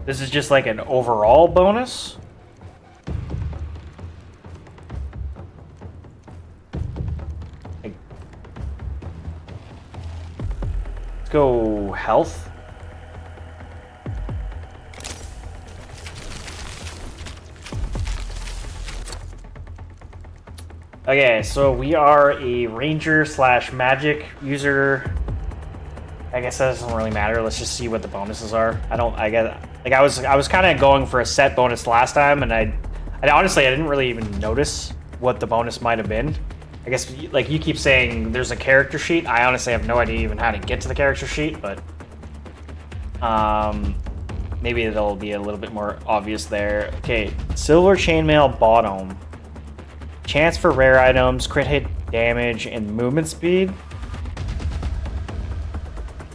This is just like an overall bonus? Let's go health. Okay, so we are a ranger slash magic user. I guess that doesn't really matter. Let's just see what the bonuses are. I guess like I was kind of going for a set bonus last time, and I honestly I didn't really even notice what the bonus might have been. I guess like you keep saying there's a character sheet. I honestly have no idea even how to get to the character sheet, but maybe it'll be a little bit more obvious there. Okay, silver chainmail bottom. Chance for rare items, crit hit damage, and movement speed.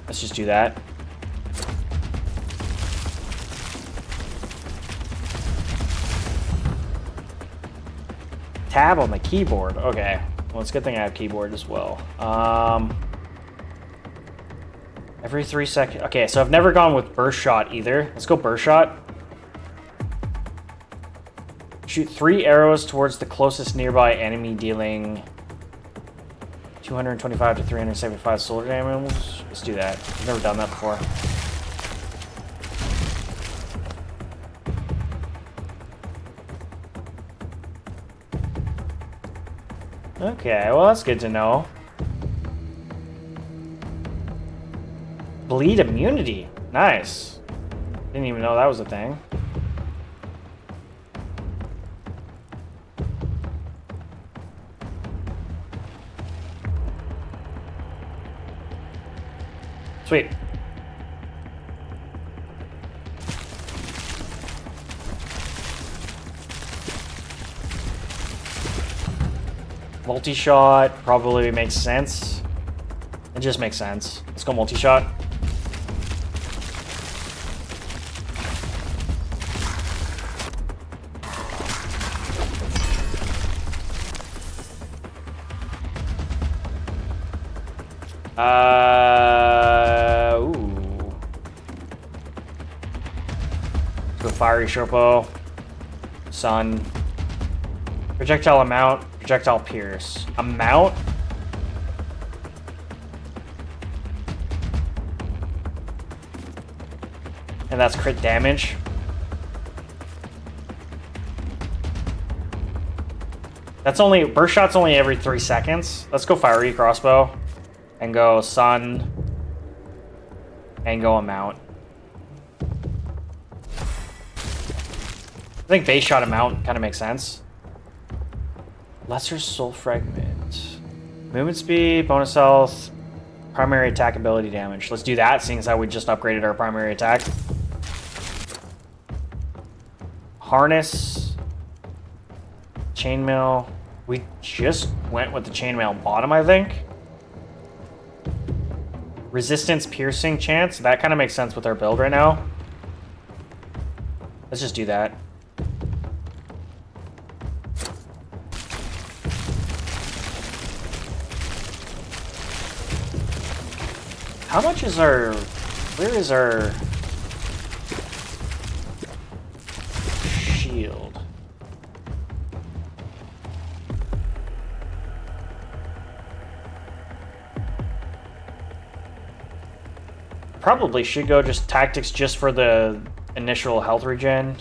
Let's just do that. Tab on the keyboard. Okay. Well, it's a good thing I have keyboard as well. Every 3 seconds. Okay, so I've never gone with burst shot either. Let's go burst shot. Shoot 3 arrows towards the closest nearby enemy, dealing 225 to 375 solar damage. Let's do that. I've never done that before. Okay, well that's good to know. Bleed immunity. Nice. Didn't even know that was a thing. Sweet. Multi-shot probably makes sense. It just makes sense. Let's go multi-shot. Ooh. Let's go fiery Sherpo. Sun. Projectile amount. Projectile pierce. Amount? And that's crit damage. That's only... burst shot's only every 3 seconds. Let's go fiery crossbow. And go sun. And go amount. I think base shot amount kind of makes sense. Lesser soul fragment. Movement speed, bonus health, primary attack ability damage. Let's do that, seeing as how we just upgraded our primary attack. Harness. Chainmail. We just went with the chainmail bottom, I think. Resistance piercing chance. That kind of makes sense with our build right now. Let's just do that. How much is our... where is our... shield? Probably should go just tactics just for the initial health regen.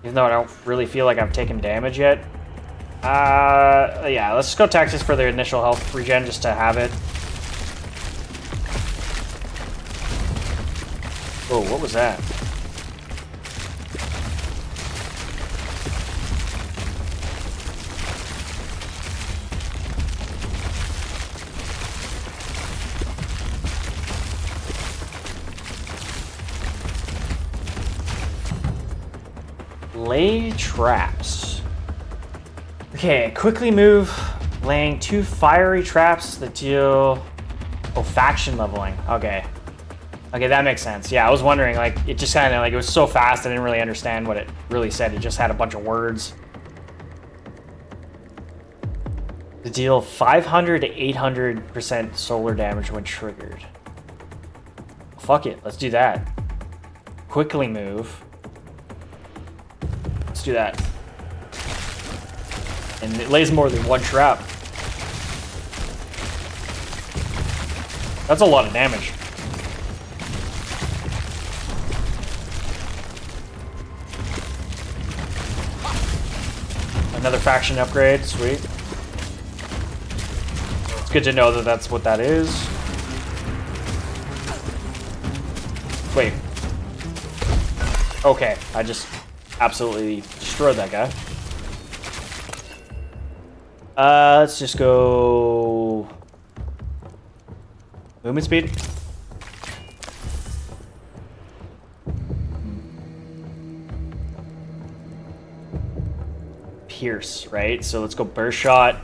Even though I don't really feel like I've taken damage yet. Yeah, let's go tactics for the initial health regen just to have it. Oh, what was that? Lay traps. Okay, quickly move, laying 2 fiery traps that deal... oh, faction leveling. Okay. Okay, that makes sense. Yeah, I was wondering, like, it just kind of, like, it was so fast, I didn't really understand what it really said. It just had a bunch of words. To deal 500 to 800% solar damage when triggered. Fuck it, let's do that. Quickly move. Let's do that. And it lays more than 1 trap. That's a lot of damage. Another faction upgrade, sweet. It's good to know that that's what that is. Wait. Okay, I just absolutely destroyed that guy. Let's just go... movement speed. Pierce, right? So let's go burst shot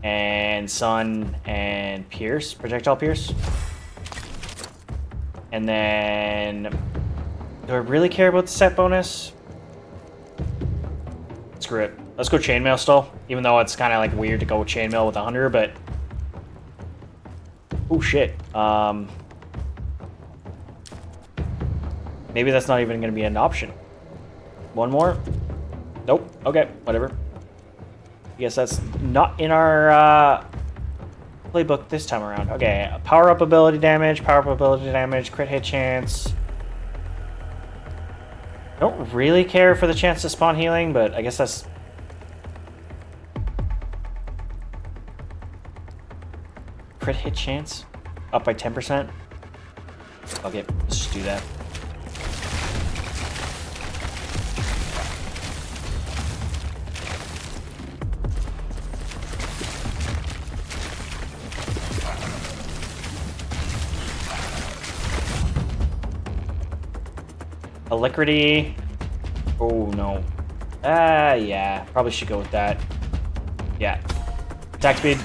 and sun and pierce, projectile pierce. And then, do I really care about the set bonus? Screw it. Let's go chainmail still, even though it's kind of like weird to go chainmail with a hunter, but... oh shit. Maybe that's not even going to be an option. One more? Nope. Okay, whatever. I guess that's not in our playbook this time around. Okay, power up ability damage, crit hit chance. Don't really care for the chance to spawn healing, but I guess that's... crit hit chance? up by 10%. Okay, let's just do that. Alacrity. Oh no. Yeah, probably should go with that. Yeah. Attack speed.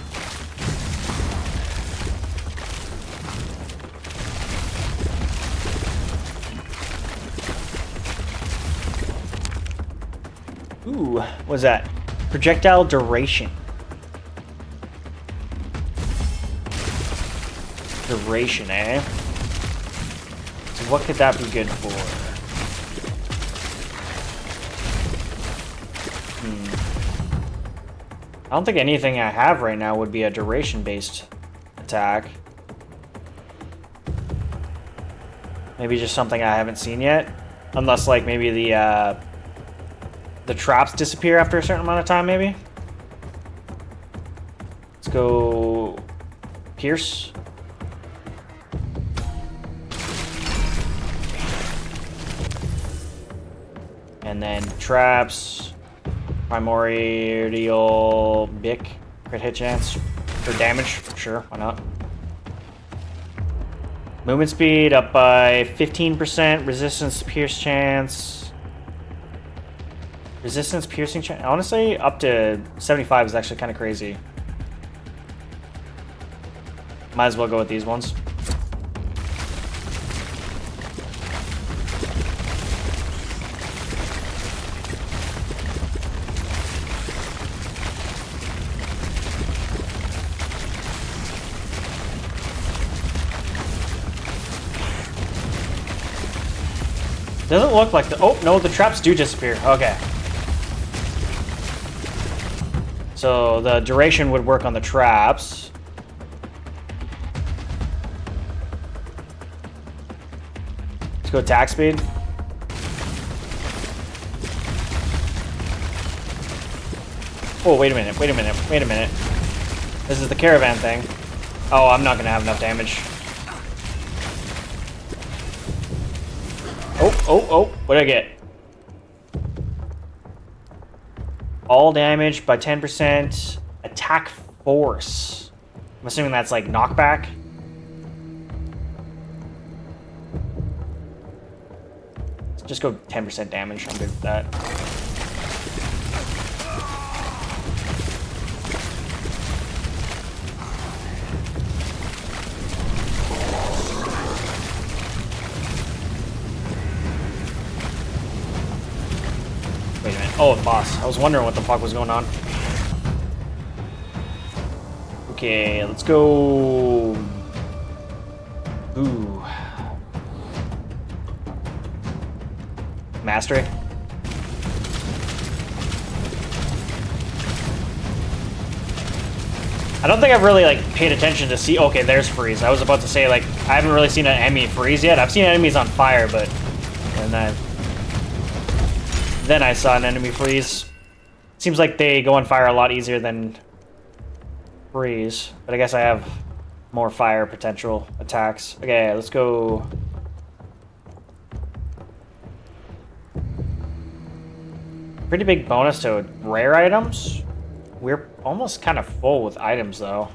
Ooh, what's that? Projectile duration. Duration, eh? So what could that be good for? I don't think anything I have right now would be a duration-based attack. Maybe just something I haven't seen yet. Unless, like, maybe the traps disappear after a certain amount of time, maybe? Let's go... Pierce. And then traps... Primordial Bic, crit hit chance, or damage, sure, why not? Movement speed up by 15%, resistance to pierce chance. Resistance piercing chance, honestly, up to 75 is actually kind of crazy. Might as well go with these ones. Doesn't look like the... Oh, no, the traps do disappear. Okay. So the duration would work on the traps. Let's go attack speed. Oh, wait a minute, wait a minute, wait a minute. This is the caravan thing. Oh, I'm not going to have enough damage. Oh, what did I get? All damage by 10%. Attack force. I'm assuming that's like knockback. Let's just go 10% damage. I'm good with that. Wait a minute. Oh, the boss. I was wondering what the fuck was going on. Okay, let's go... Ooh. Mastery. I don't think I've really, like, paid attention to see... Okay, there's freeze. I was about to say, like, I haven't really seen an enemy freeze yet. I've seen enemies on fire, but... And then I saw an enemy freeze. Seems like they go on fire a lot easier than freeze. But I guess I have more fire potential attacks. Okay, let's go... Pretty big bonus to rare items. We're almost kind of full with items, though.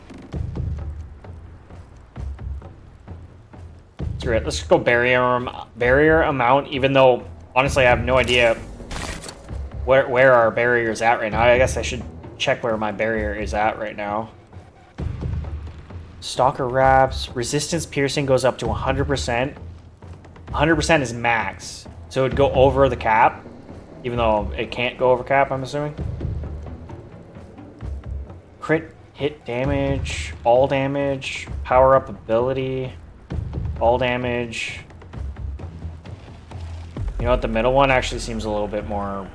Screw it. Let's go barrier amount, even though, honestly, I have no idea where our barrier is at right now. I guess I should check where my barrier is at right now. Stalker wraps. Resistance piercing goes up to 100%. 100% is max. So it would go over the cap, even though it can't go over cap, I'm assuming. Crit hit damage, all damage, power up ability, all damage. You know what, the middle one actually seems a little bit more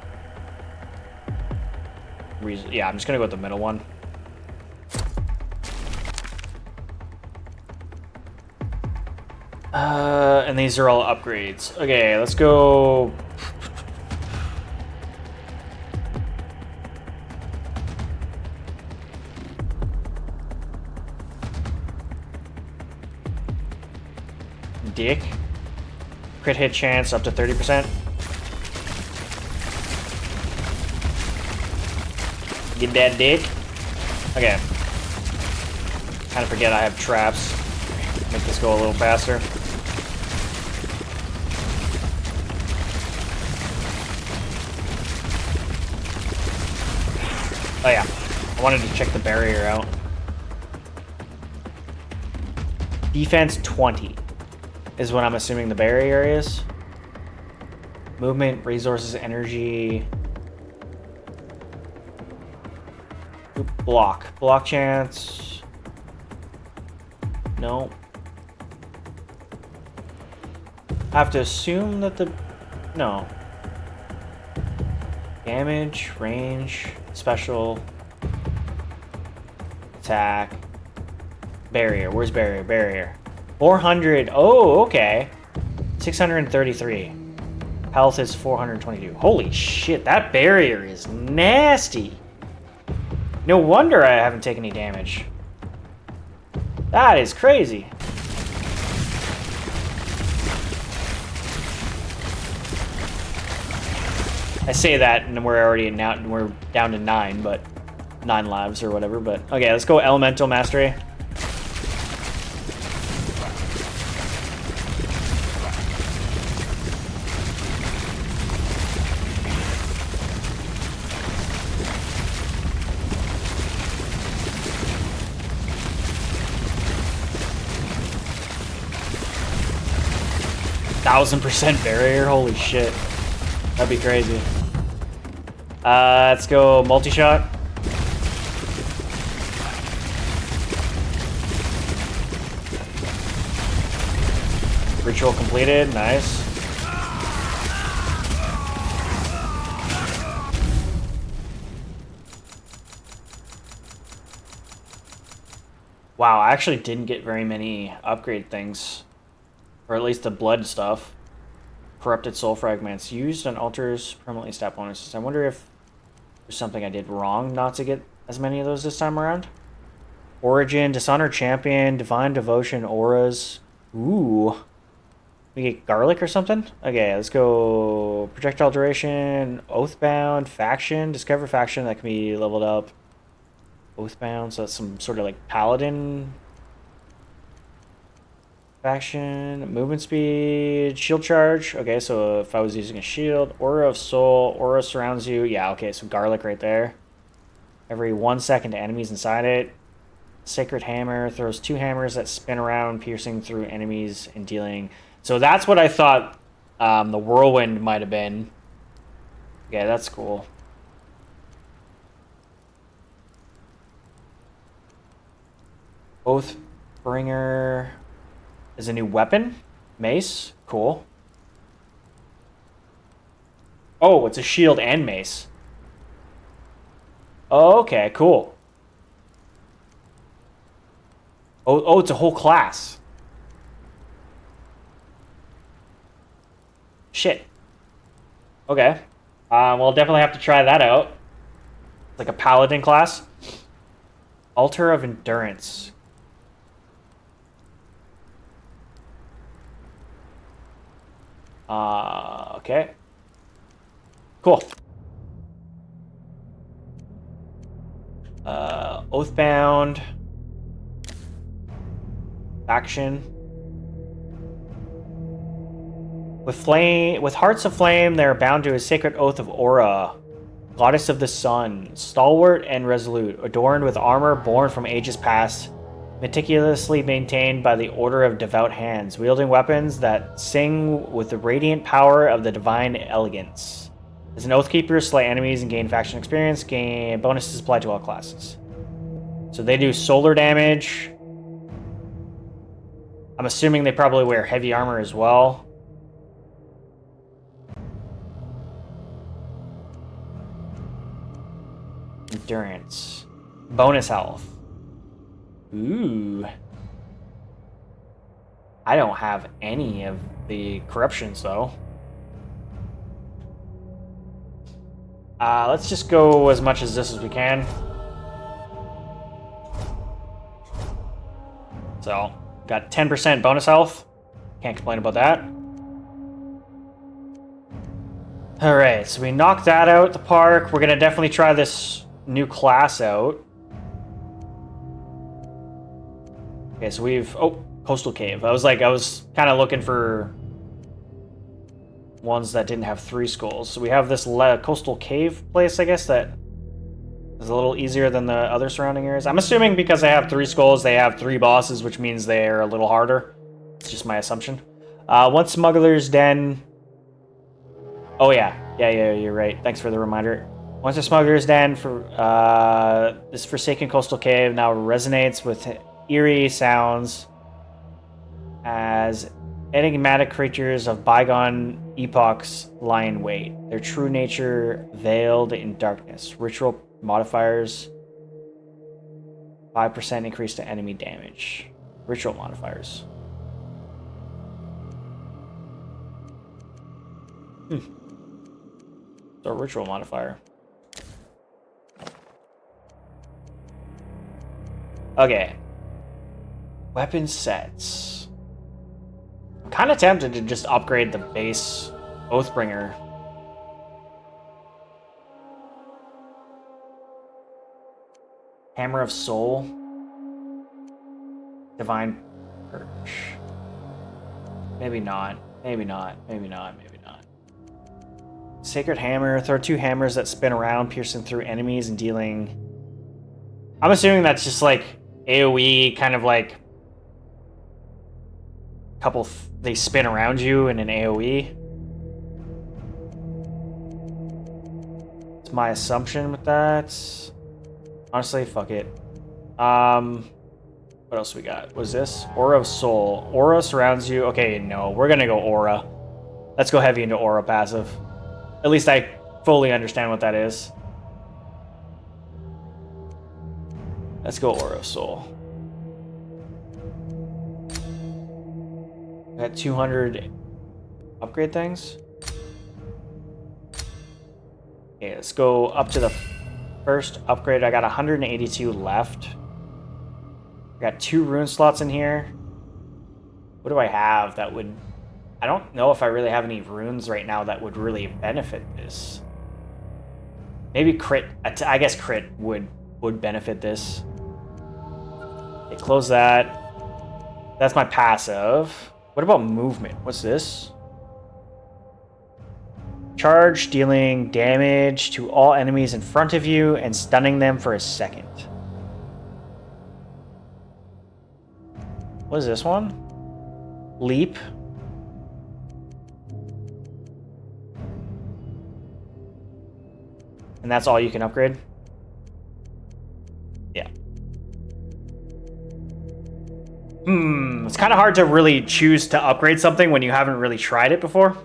yeah, I'm just gonna go with the middle one. And these are all upgrades. Okay, let's go. dick. Crit hit chance up to 30%. Get that dick. Okay. Kind of forget I have traps. Make this go a little faster. Oh yeah, I wanted to check the barrier out. Defense 20 is what I'm assuming the barrier is. Movement, resources, energy. Block. Block chance. No. I have to assume that the... No. Damage, range, special, attack, barrier. Where's barrier? Barrier. 400. Oh, okay. 633. Health is 422. Holy shit, that barrier is nasty. No wonder I haven't taken any damage. That is crazy. I say that, and we're already now we're down to 9, but 9 lives or whatever. But okay, let's go Elemental Mastery. %1,000% barrier. Holy shit. That'd be crazy. Let's go multi-shot. Ritual completed. Nice. Wow, I actually didn't get very many upgrade things. Or at least the blood stuff. Corrupted soul fragments used on altars permanently stat bonuses. I wonder if there's something I did wrong not to get as many of those this time around. Origin, Dishonored Champion, Divine Devotion, Auras. Ooh. We get Garlic or something? Okay, let's go Projectile Duration, Oathbound, Faction. Discover Faction that can be leveled up. Oathbound, so that's some sort of like Paladin faction. Movement speed, shield charge. Okay, so if I was using a shield, Aura of Soul, Aura surrounds you. Yeah, okay, so Garlic right there. Every 1 second to enemies inside it. Sacred Hammer throws 2 hammers that spin around, piercing through enemies and dealing. So that's what I thought the Whirlwind might have been. Yeah, that's cool. Oathbringer is a new weapon. Mace. Cool. Oh, it's a shield and mace. Okay, cool. Oh, it's a whole class. Shit. Okay. We'll definitely have to try that out. It's like a paladin class. Altar of Endurance. Okay. Cool. Oathbound. Faction. With hearts of flame, they are bound to a sacred oath of Aura, goddess of the sun, stalwart and resolute, adorned with armor born from ages past, meticulously maintained by the order of devout hands, wielding weapons that sing with the radiant power of the divine elegance. As an Oathkeeper, slay enemies and gain faction experience. Gain bonuses applied to all classes. So they do solar damage. I'm assuming they probably wear heavy armor as well. Endurance. Bonus health. Ooh. I don't have any of the corruptions, though. Let's just go as much as this as we can. So, got 10% bonus health. Can't complain about that. Alright, so we knocked that out the park. We're gonna definitely try this new class out. Okay, so we've... Oh, Coastal Cave. I was kind of looking for ones that didn't have 3 skulls. So we have this Coastal Cave place, I guess, that is a little easier than the other surrounding areas. I'm assuming because they have 3 skulls, they have 3 bosses, which means they're a little harder. It's just my assumption. One Smuggler's Den... Oh, yeah. Yeah, you're right. Thanks for the reminder. Once a Smuggler's Den for this Forsaken Coastal Cave now resonates with eerie sounds as enigmatic creatures of bygone epochs lie in wait. Their true nature veiled in darkness. Ritual modifiers 5% increase to enemy damage. Ritual modifiers. So a ritual modifier. Okay. Weapon sets. I'm kind of tempted to just upgrade the base Oathbringer. Hammer of Soul. Divine Perch. Maybe not. Maybe not. Maybe not. Maybe not. Sacred Hammer. Throw 2 hammers that spin around, piercing through enemies and dealing... I'm assuming that's just like AoE, kind of like... couple... They spin around you in an AoE. It's my assumption with that. Honestly, fuck it. What else we got? What is this? Aura of Soul. Aura surrounds you. Okay, no. We're gonna go Aura. Let's go heavy into Aura passive. At least I fully understand what that is. Let's go Aura of Soul. Got 200 upgrade things. Okay, let's go up to the first upgrade. I got 182 left. I got 2 rune slots in here. What do I have that would... I don't know if I really have any runes right now that would really benefit this. Maybe crit. I guess crit would benefit this. Okay, close that. That's my passive. What about movement? What's this? Charge, dealing damage to all enemies in front of you and stunning them for a second. What is this one? Leap. And that's all you can upgrade? Yeah. It's kind of hard to really choose to upgrade something when you haven't really tried it before.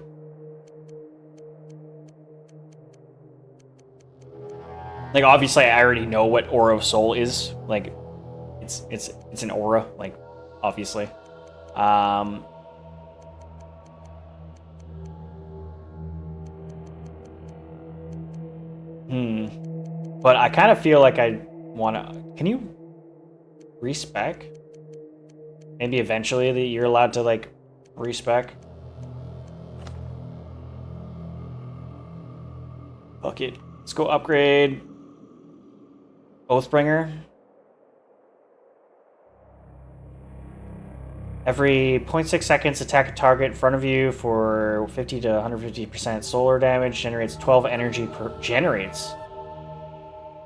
Like, obviously, I already know what Aura of Soul is. Like, it's an aura, like, obviously. But I kind of feel like I want to... Can you respec? Maybe eventually that you're allowed to, like, respec. Fuck it. Let's go upgrade Oathbringer. Every 0.6 seconds, attack a target in front of you for 50 to 150% solar damage. Generates 12 energy per... Generates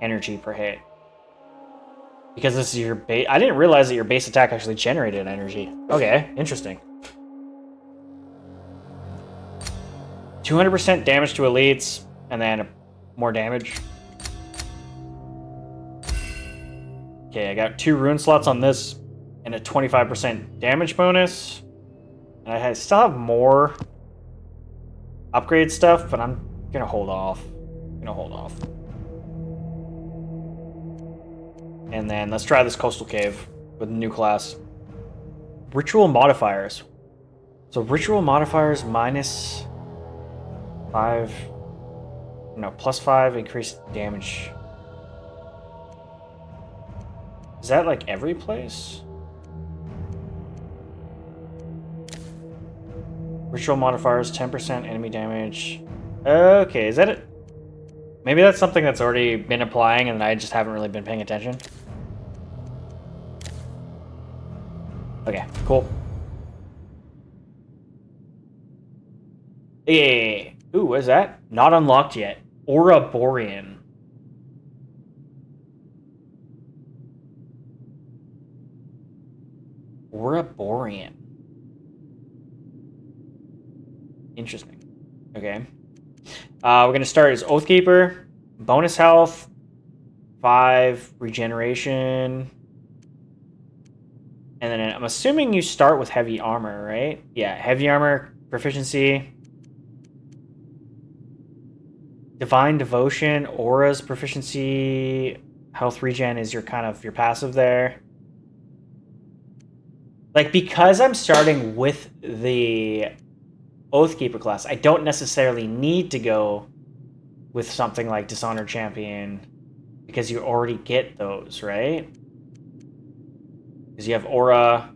energy per hit. Because this is your base... I didn't realize that your base attack actually generated energy. Okay, interesting. 200% damage to elites, and then more damage. Okay, I got 2 rune slots on this, and a 25% damage bonus. And I still have more upgrade stuff, but I'm gonna hold off. And then let's try this Coastal Cave with a new class. Ritual modifiers. So ritual modifiers minus 5... No, plus 5 increased damage. Is that like every place? Ritual modifiers, 10% enemy damage. Okay, is that it? Maybe that's something that's already been applying and I just haven't really been paying attention. Okay, cool. Yeah. Ooh, what is that? Not unlocked yet. Ouroborean. Ouroborean. Interesting. Okay. We're going to start as Oathkeeper. Bonus health. 5 regeneration. And then I'm assuming you start with heavy armor, right? Yeah, heavy armor, proficiency. Divine Devotion, Aura's proficiency. Health regen is your kind of your passive there. Like, because I'm starting with the Oathkeeper class, I don't necessarily need to go with something like Dishonored Champion because you already get those, right? Because you have Aura,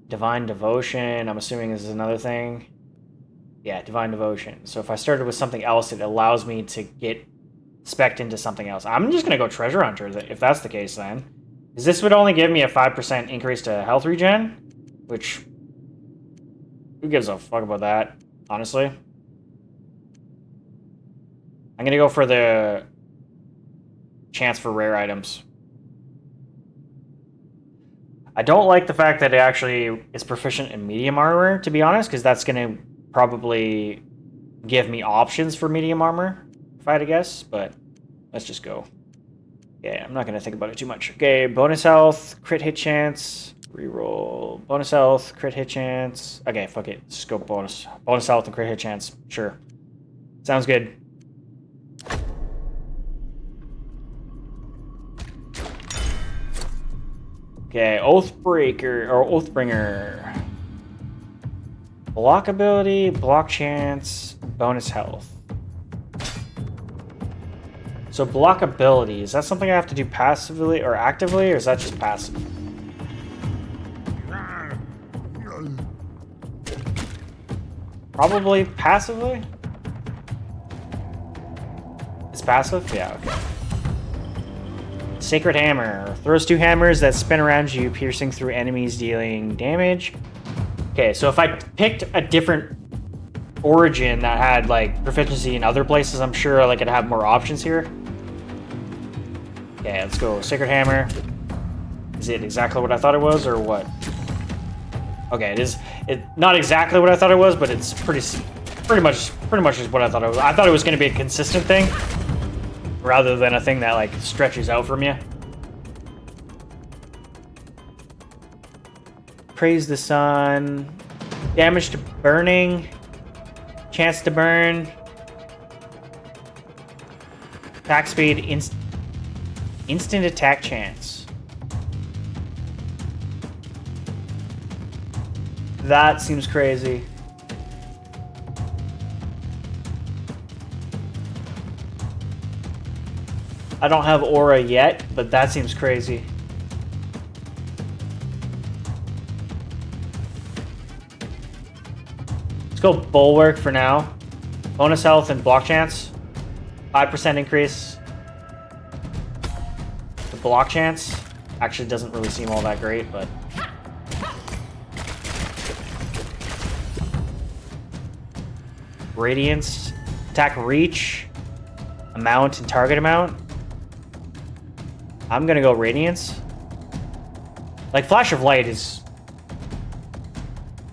Divine Devotion, I'm assuming this is another thing. Yeah, Divine Devotion. So if I started with something else, it allows me to get spec'd into something else. I'm just going to go Treasure Hunter if that's the case then. Because this would only give me a 5% increase to health regen, which, who gives a fuck about that, honestly? I'm going to go for the chance for rare items. I don't like the fact that it actually is proficient in medium armor, to be honest, because that's going to probably give me options for medium armor, if I had to guess, but let's just go. Yeah, I'm not going to think about it too much. Okay, bonus health, crit hit chance, reroll, bonus health, crit hit chance. Okay, fuck it, let's just go bonus. Bonus health and crit hit chance, sure. Sounds good. Okay, Oathbreaker, or Oathbringer. Block ability, block chance, bonus health. So block ability, is that something I have to do passively or actively, or is that just passive? Probably passively? It's passive? Yeah, okay. Sacred Hammer. Throws 2 hammers that spin around you, piercing through enemies, dealing damage. Okay, so if I picked a different origin that had like proficiency in other places, I'm sure like I'd have more options here. Okay, let's go. Sacred Hammer. Is it exactly what I thought it was, or what? Okay, it is. Not exactly what I thought it was, but it's pretty much is what I thought it was. I thought it was going to be a consistent thing, rather than a thing that like stretches out from you. Praise the Sun. Damage to burning. Chance to burn. Attack speed. Instant attack chance. That seems crazy. I don't have Aura yet, but that seems crazy. Let's go Bulwark for now. Bonus health and block chance. 5% increase. The block chance actually doesn't really seem all that great, but... Radiance. Attack reach. Amount and target amount. I'm gonna go Radiance. Like, Flash of Light is...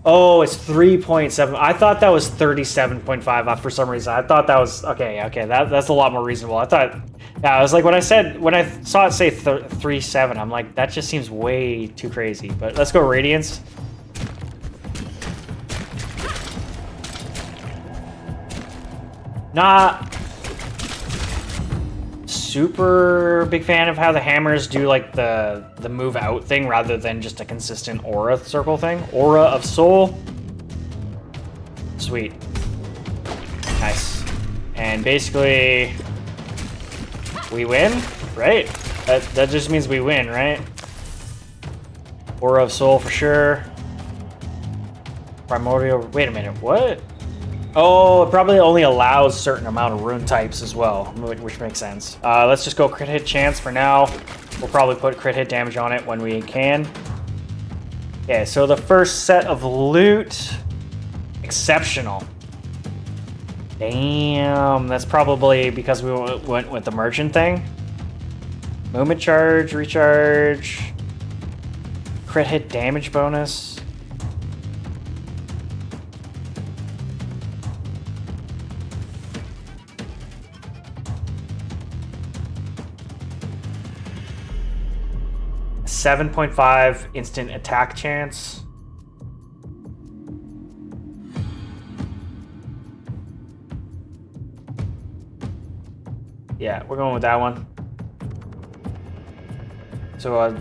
Oh, it's 3.7. I thought that was 37.5 for some reason. I thought that was... Okay, that's a lot more reasonable. I thought... Yeah, I was like, when I saw it say 3.7, I'm like, that just seems way too crazy. But let's go Radiance. Not super big fan of how the hammers do like the move out thing rather than just a consistent aura circle thing. Aura of Soul. Sweet. Nice. And basically we win, right? That just means we win, right? Aura of Soul for sure. Primordial. Wait a minute. What? Oh, it probably only allows certain amount of rune types as well, which makes sense. Let's just go crit hit chance for now. We'll probably put crit hit damage on it when we can. Okay, so the first set of loot, exceptional. Damn, that's probably because we went with the merchant thing. Movement charge, recharge, crit hit damage bonus. .5 instant attack chance. Yeah, we're going with that one. So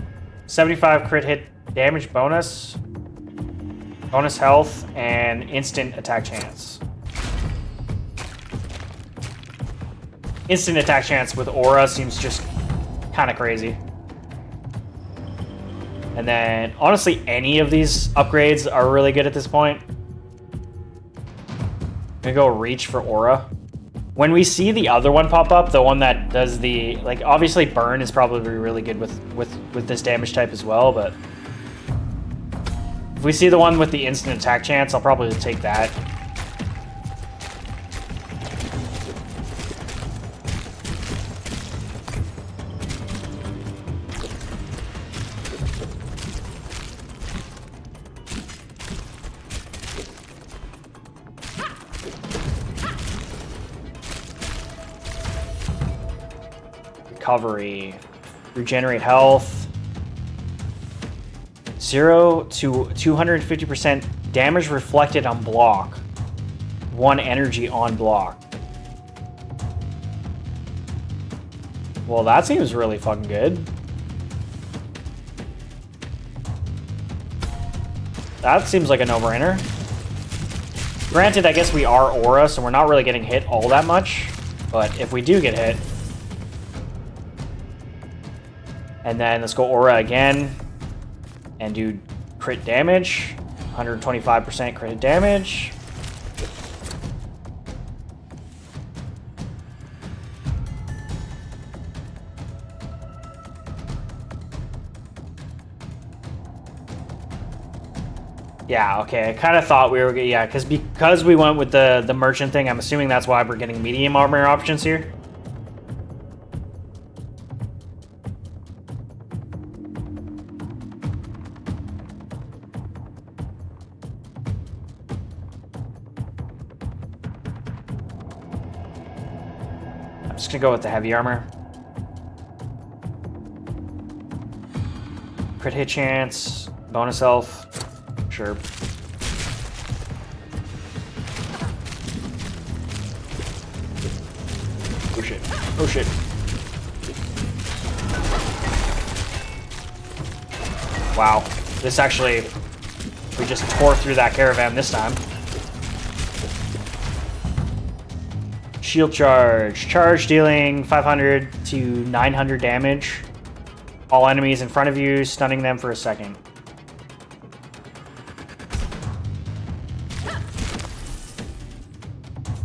75 crit hit damage bonus, bonus health, and instant attack chance. Instant attack chance with aura seems just kind of crazy. And then, honestly, any of these upgrades are really good at this point. I'm gonna go reach for aura. When we see the other one pop up, the one that does the, like, obviously burn is probably really good with this damage type as well, but if we see the one with the instant attack chance, I'll probably just take that. Recovery, regenerate health, 0 to 250% damage reflected on block, 1 energy on block. Well, that seems really fucking good. That seems like a no-brainer. Granted, I guess we are aura, so we're not really getting hit all that much, but if we do get hit, and then let's go aura again and do crit damage, 125% crit damage. Yeah, okay, I kind of thought we were, yeah, because we went with the merchant thing, I'm assuming that's why we're getting medium armor options here. I'm just gonna go with the heavy armor. Crit hit chance, bonus health, sure. Oh shit, oh shit. Wow, this actually, we just tore through that caravan this time. Shield charge. Charge dealing 500 to 900 damage. All enemies in front of you, stunning them for a second.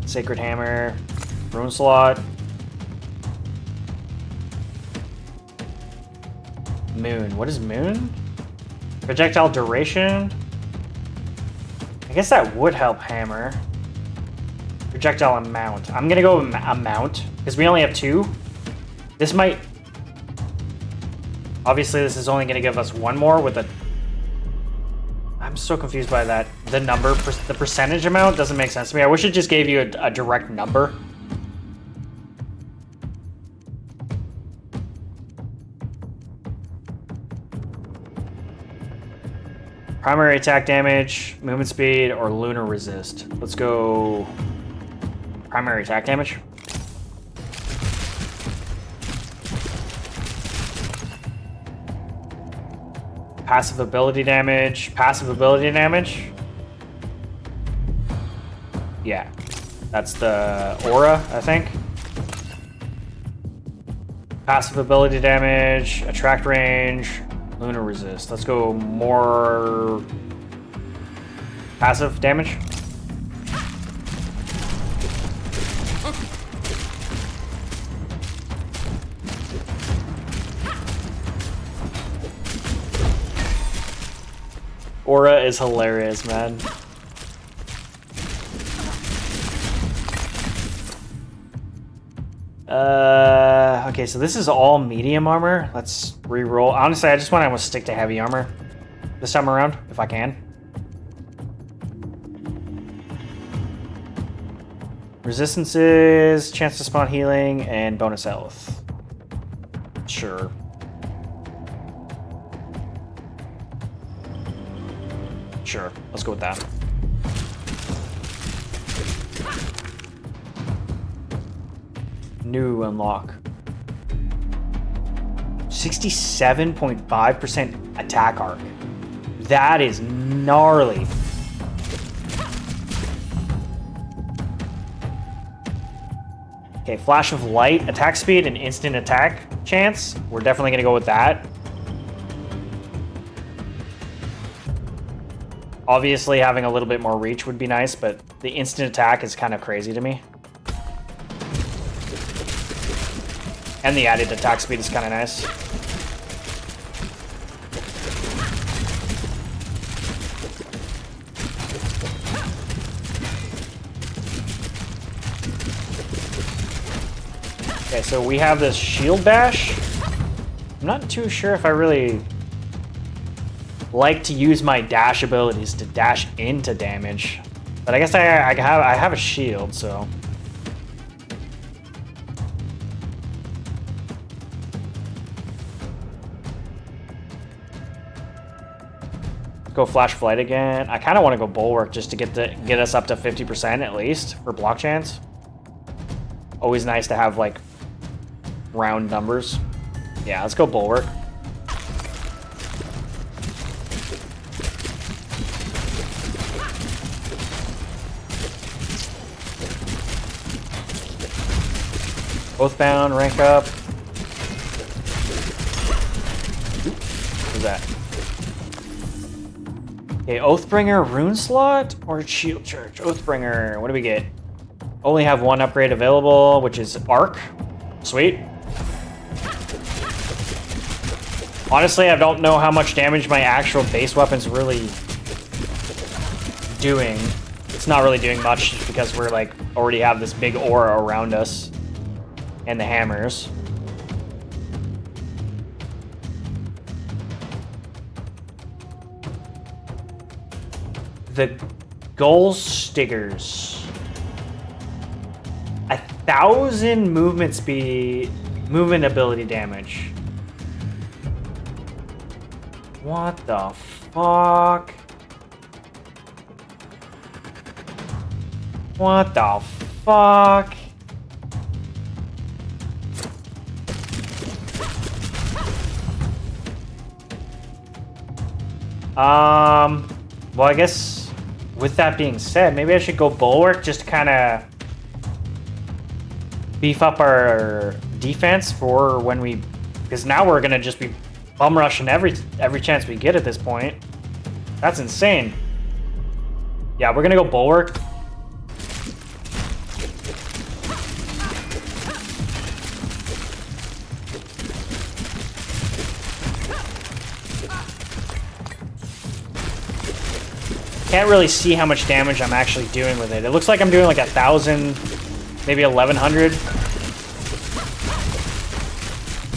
Sacred Hammer. Rune Slot. Moon. What is Moon? Projectile duration? I guess that would help Hammer. Projectile amount. I'm gonna go amount, because we only have 2. This might... Obviously, this is only gonna give us 1 more with a... I'm so confused by that. The number, the percentage amount doesn't make sense to me. I wish it just gave you a direct number. Primary attack damage, movement speed, or lunar resist. Let's go primary attack damage. Passive ability damage. Passive ability damage. Yeah, that's the aura, I think. Passive ability damage, attract range, lunar resist. Let's go more passive damage. Aura is hilarious, man. Okay, so this is all medium armor. Let's re-roll. Honestly, I just want to stick to heavy armor this time around, if I can. Resistances, chance to spawn healing, and bonus health. Sure. Sure, let's go with that. New unlock. 67.5% attack arc. That is gnarly. Okay, flash of light, attack speed, and instant attack chance. We're definitely gonna go with that. Obviously, having a little bit more reach would be nice, but the instant attack is kind of crazy to me. And the added attack speed is kind of nice. Okay, so we have this shield bash. I'm not too sure if I really like to use my dash abilities to dash into damage, but I guess I have a shield, so. Go flash flight again. I kind of want to go bulwark just to get us up to 50% at least for block chance. Always nice to have like round numbers. Yeah, let's go bulwark. Oathbound, rank up. Who's that? Okay, Oathbringer rune slot or shield church? Oathbringer, what do we get? Only have one upgrade available, which is arc. Sweet. Honestly, I don't know how much damage my actual base weapon's really doing. It's not really doing much just because we're like already have this big aura around us and the hammers. The goal stickers. 1,000 movement speed, movement ability damage. What the fuck? What the fuck? Well, I guess with that being said, maybe I should go bulwark just to kind of beef up our defense for when we, because now we're gonna just be bum rushing every chance we get at this point. That's insane. Yeah, we're gonna go bulwark. Can't really see how much damage I'm actually doing with it. It looks like I'm doing like 1,000, maybe 1,100.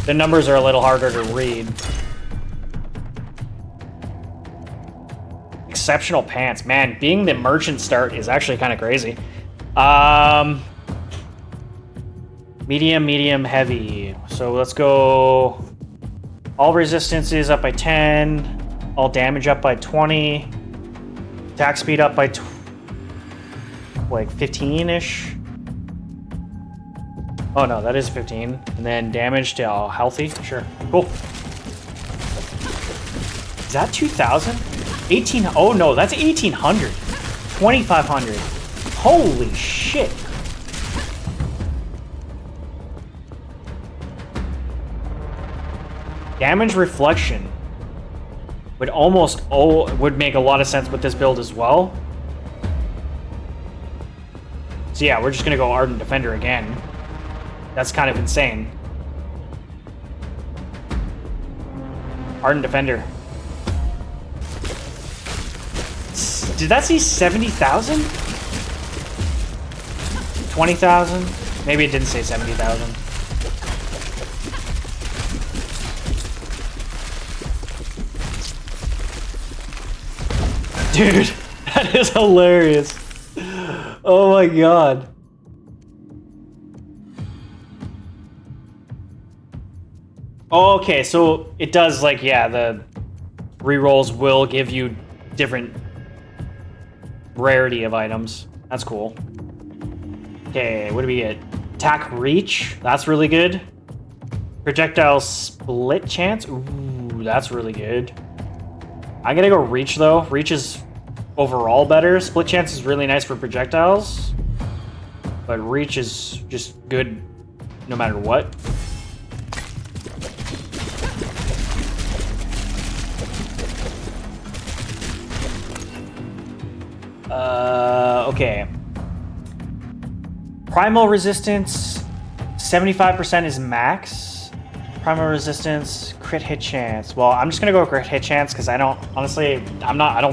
The numbers are a little harder to read. Exceptional pants. Man, being the merchant start is actually kind of crazy. Medium, medium, heavy. So let's go all resistances up by 10, all damage up by 20, attack speed up by like 15-ish. Oh no, that is 15. And then damage to healthy. Sure. Cool. Is that 2,000? 18. Oh no, that's 1,800. 2,500. Holy shit. Damage reflection would almost would make a lot of sense with this build as well. So yeah, we're just gonna go Ardent Defender again. That's kind of insane. Ardent Defender. Did that see 70,000? 20,000? Maybe it didn't say 70,000. Dude, that is hilarious. Oh my god. Okay, so it does, like, yeah, the rerolls will give you different rarity of items. That's cool. Okay, what do we get? Attack Reach. That's really good. Projectile Split Chance. Ooh, that's really good. I'm gonna go Reach, though. Reach is overall better. Split Chance is really nice for projectiles. But Reach is just good no matter what. Okay. Primal resistance, 75% is max. Primal resistance, crit hit chance. Well, I'm just gonna go crit hit chance because I don't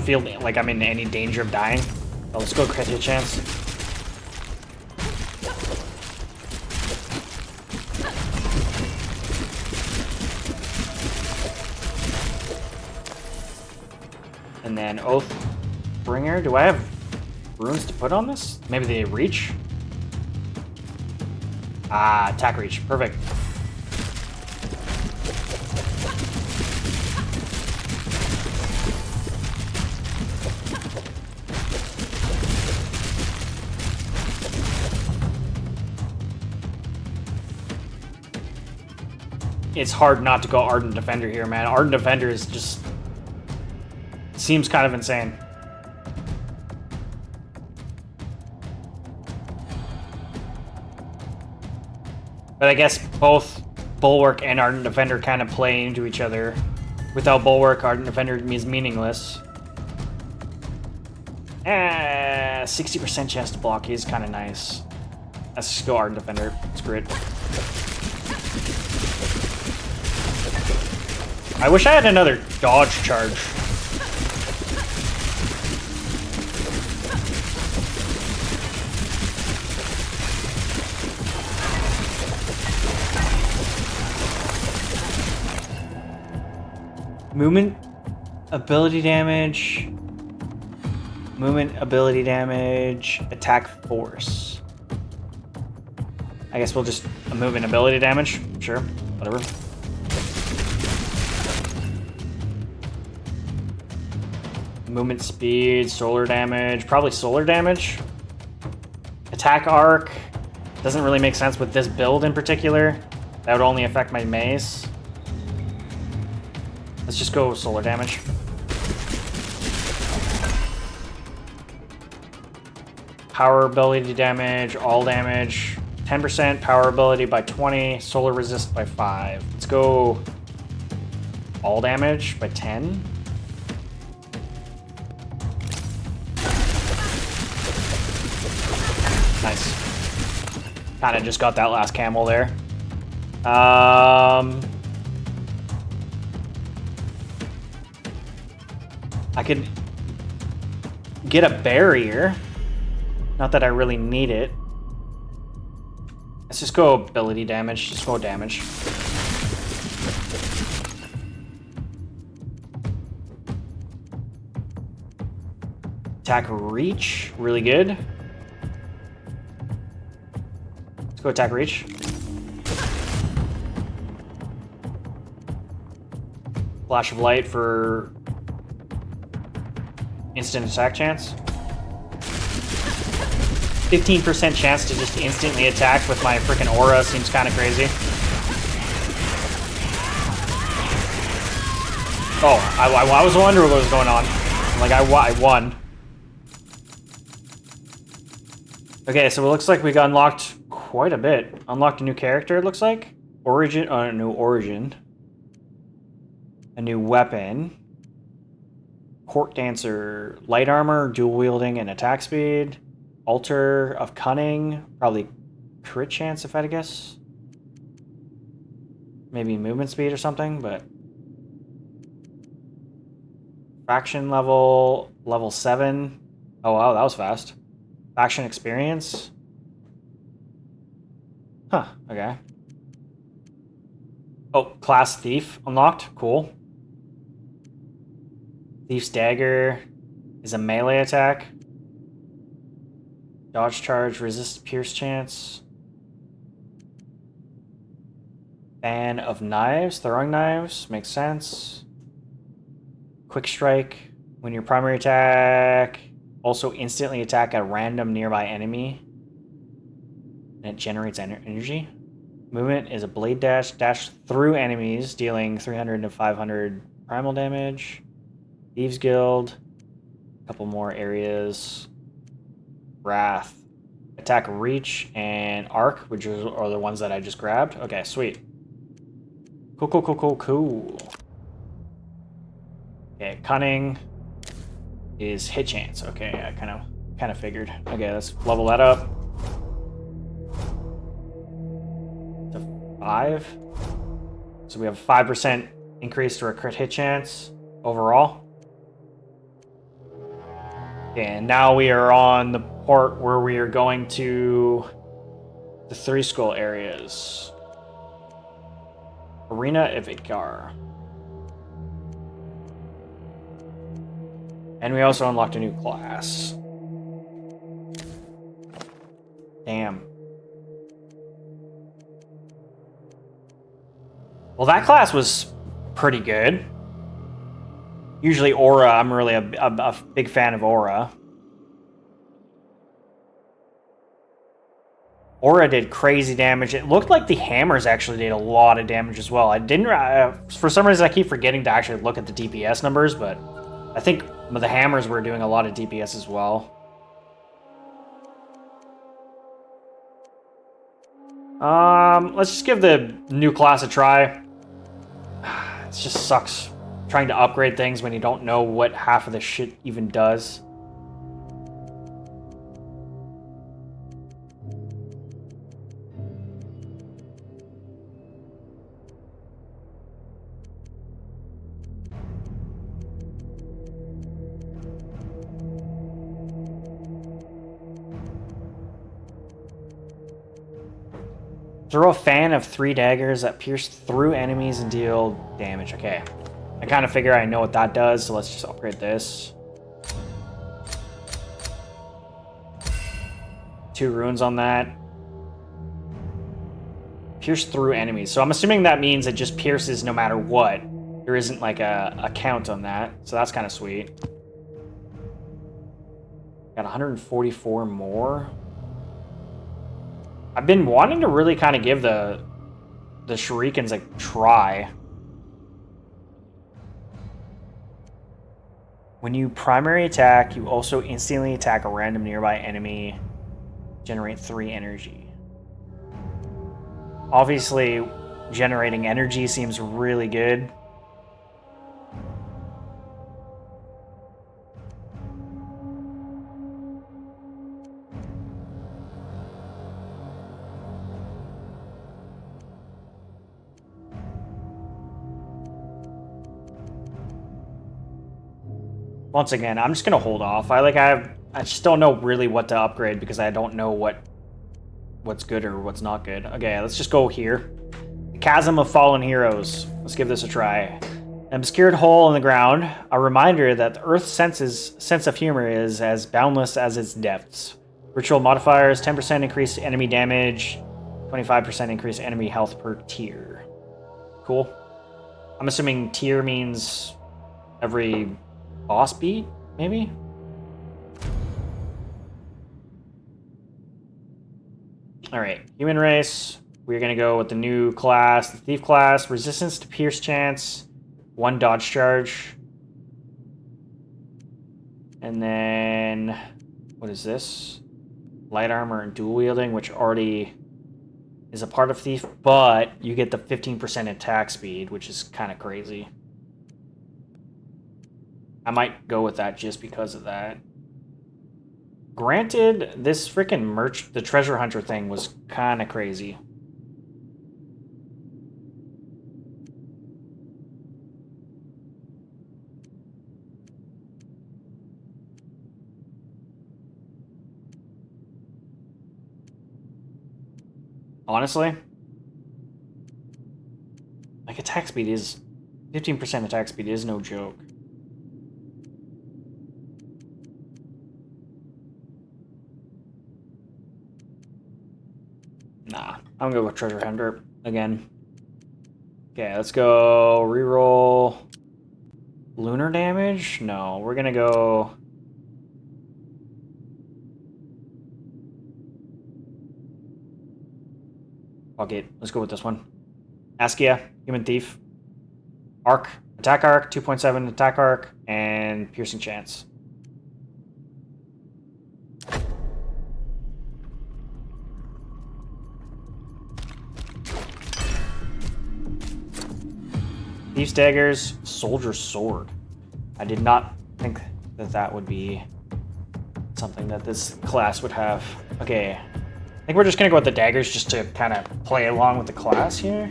feel like I'm in any danger of dying. So let's go crit hit chance. And then Oathbringer. Do I have runes to put on this? Maybe they reach? Ah, attack reach. Perfect. It's hard not to go Ardent Defender here, man. Ardent Defender is just... seems kind of insane. But I guess both Bulwark and Ardent Defender kind of play into each other. Without Bulwark, Ardent Defender is meaningless. 60% chance to block is kind of nice. Let's just go Ardent Defender. Screw it. I wish I had another dodge charge. Movement, ability damage, attack force. I guess we'll just movement ability damage. Sure, whatever. Movement speed, solar damage, probably solar damage. Attack arc doesn't really make sense with this build in particular. That would only affect my mace. Let's just go solar damage. Power ability damage, all damage. 10% power ability by 20, solar resist by 5. Let's go all damage by 10. Nice. Kind of just got that last camel there. I could get a barrier. Not that I really need it. Let's just go ability damage. Just go damage. Attack reach. Really good. Let's go attack reach. Flash of light for instant attack chance. 15% chance to just instantly attack with my freaking aura seems kind of crazy. Oh, I was wondering what was going on. Like, I won. Okay, so it looks like we got unlocked quite a bit. Unlocked a new character, it looks like. A new origin. A new weapon. Court Dancer, light armor, dual wielding, and attack speed. Altar of Cunning, probably crit chance if I had to guess. Maybe movement speed or something, but faction level 7. Oh wow, that was fast. Faction experience. Huh, okay. Oh, class thief unlocked. Cool. Thief's dagger is a melee attack. Dodge charge, resist pierce chance. Fan of knives, throwing knives, makes sense. Quick strike, when your primary attack, also instantly attack a random nearby enemy. And it generates energy. Movement is a blade dash, dash through enemies, dealing 300 to 500 primal damage. Thieves Guild, a couple more areas. Wrath, attack reach and arc, which are the ones that I just grabbed. Okay, sweet. Cool. Okay, cunning is hit chance. Okay, I kind of figured. Okay, let's level that up to 5. So we have a 5% increase to our crit hit chance overall. Okay, and now we are on the part where we are going to the 3 skull areas. Arena of Ikar. And we also unlocked a new class. Damn. Well, that class was pretty good. Usually Aura, I'm really a big fan of Aura. Aura did crazy damage. It looked like the hammers actually did a lot of damage as well. I didn't, for some reason I keep forgetting to actually look at the DPS numbers, but I think the hammers were doing a lot of DPS as well. Let's just give the new class a try. It just sucks trying to upgrade things when you don't know what half of the shit even does. Throw a fan of 3 daggers that pierce through enemies and deal damage. Okay. I kind of figure I know what that does, so let's just upgrade this. 2 runes on that. Pierce through enemies. So I'm assuming that means it just pierces no matter what. There isn't like a count on that, so that's kind of sweet. Got 144 more. I've been wanting to really kind of give the shurikens a try. When you primary attack, you also instantly attack a random nearby enemy. Generate 3 energy. Obviously, generating energy seems really good. Once again, I'm just gonna hold off. I just don't know really what to upgrade because I don't know what's good or what's not good. Okay, let's just go here. The Chasm of Fallen Heroes. Let's give this a try. An obscured hole in the ground, a reminder that the Earth's sense of humor is as boundless as its depths. Ritual modifiers: 10% increased enemy damage, 25% increased enemy health per tier. Cool. I'm assuming tier means every boss beat, maybe? Alright, human race. We're going to go with the new class, the thief class. Resistance to pierce chance, 1 dodge charge. And then, what is this? Light armor and dual wielding, which already is a part of thief, but you get the 15% attack speed, which is kind of crazy. I might go with that just because of that. Granted, this freaking the treasure hunter thing was kind of crazy. Honestly, like attack speed is 15% attack speed is no joke. Nah, I'm gonna go with treasure hunter again. Okay, let's go reroll lunar damage. No, we're gonna go. Fuck it. Let's go with this one. Askia, Human Thief. Arc. Attack arc, 2.7 attack arc, and piercing chance. Thief's daggers, soldier's sword. I did not think that that would be something that this class would have. Okay. I think we're just gonna go with the daggers just to kind of play along with the class here.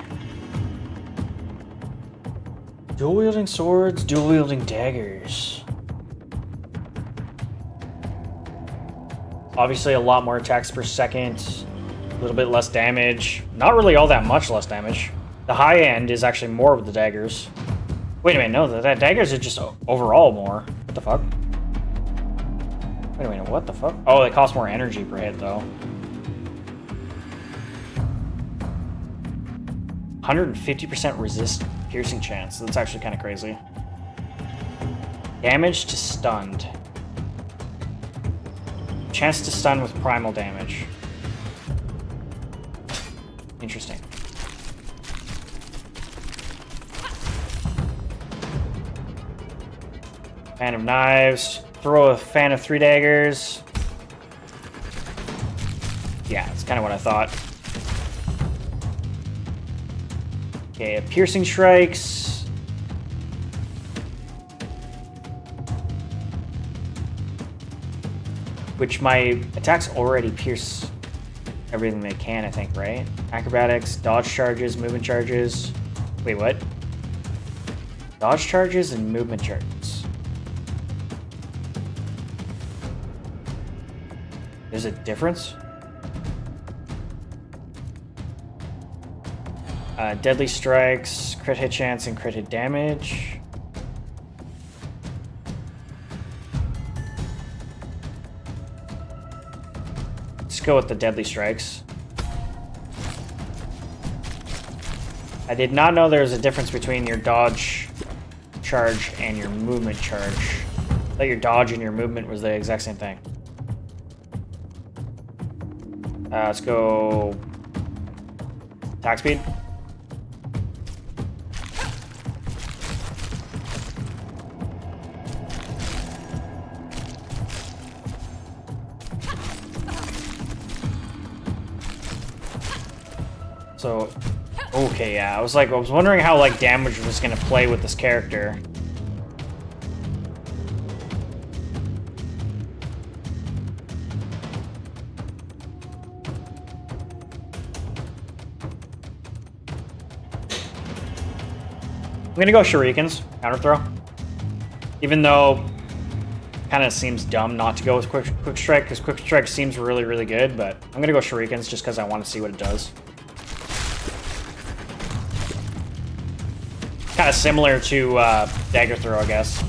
Dual wielding swords, dual wielding daggers. Obviously a lot more attacks per second, a little bit less damage. Not really all that much less damage. The high end is actually more with the daggers. Wait a minute, no, the daggers are just overall more. What the fuck? Wait a minute, what the fuck? Oh, they cost more energy per hit though. 150% resist piercing chance. That's actually kind of crazy. Damage to stunned. Chance to stun with primal damage. Interesting. Fan of knives. Throw a fan of 3 daggers. Yeah, that's kind of what I thought. Okay, piercing strikes. Which my attacks already pierce everything they can, I think, right? Acrobatics, dodge charges, movement charges. Wait, what? Dodge charges and movement charges. There's a difference? Deadly strikes, crit hit chance, and crit hit damage. Let's go with the deadly strikes. I did not know there was a difference between your dodge charge and your movement charge. I thought your dodge and your movement was the exact same thing. Let's go attack speed. So, okay, yeah, I was wondering how like damage was gonna play with this character. I'm gonna go shurikens, counter throw. Even though kind of seems dumb not to go with quick strike, because quick strike seems really, really good, but I'm gonna go shurikens just because I want to see what it does. Kind of similar to dagger throw, I guess.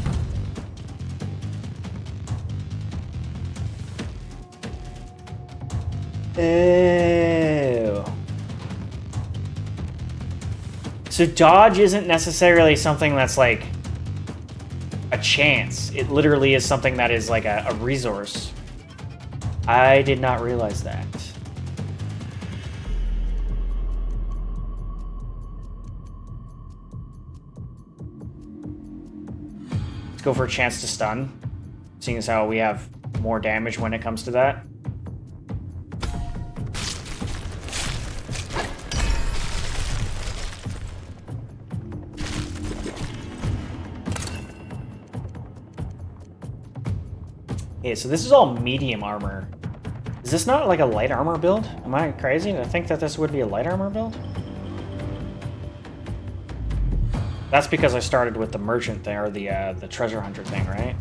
Ew. So dodge isn't necessarily something that's like a chance. It literally is something that is like a resource. I did not realize that. Let's go for a chance to stun, seeing as how we have more damage when it comes to that. Okay, so this is all medium armor. Is this not like a light armor build? Am I crazy to think that this would be a light armor build? That's because I started with the merchant thing, or the treasure hunter thing, right?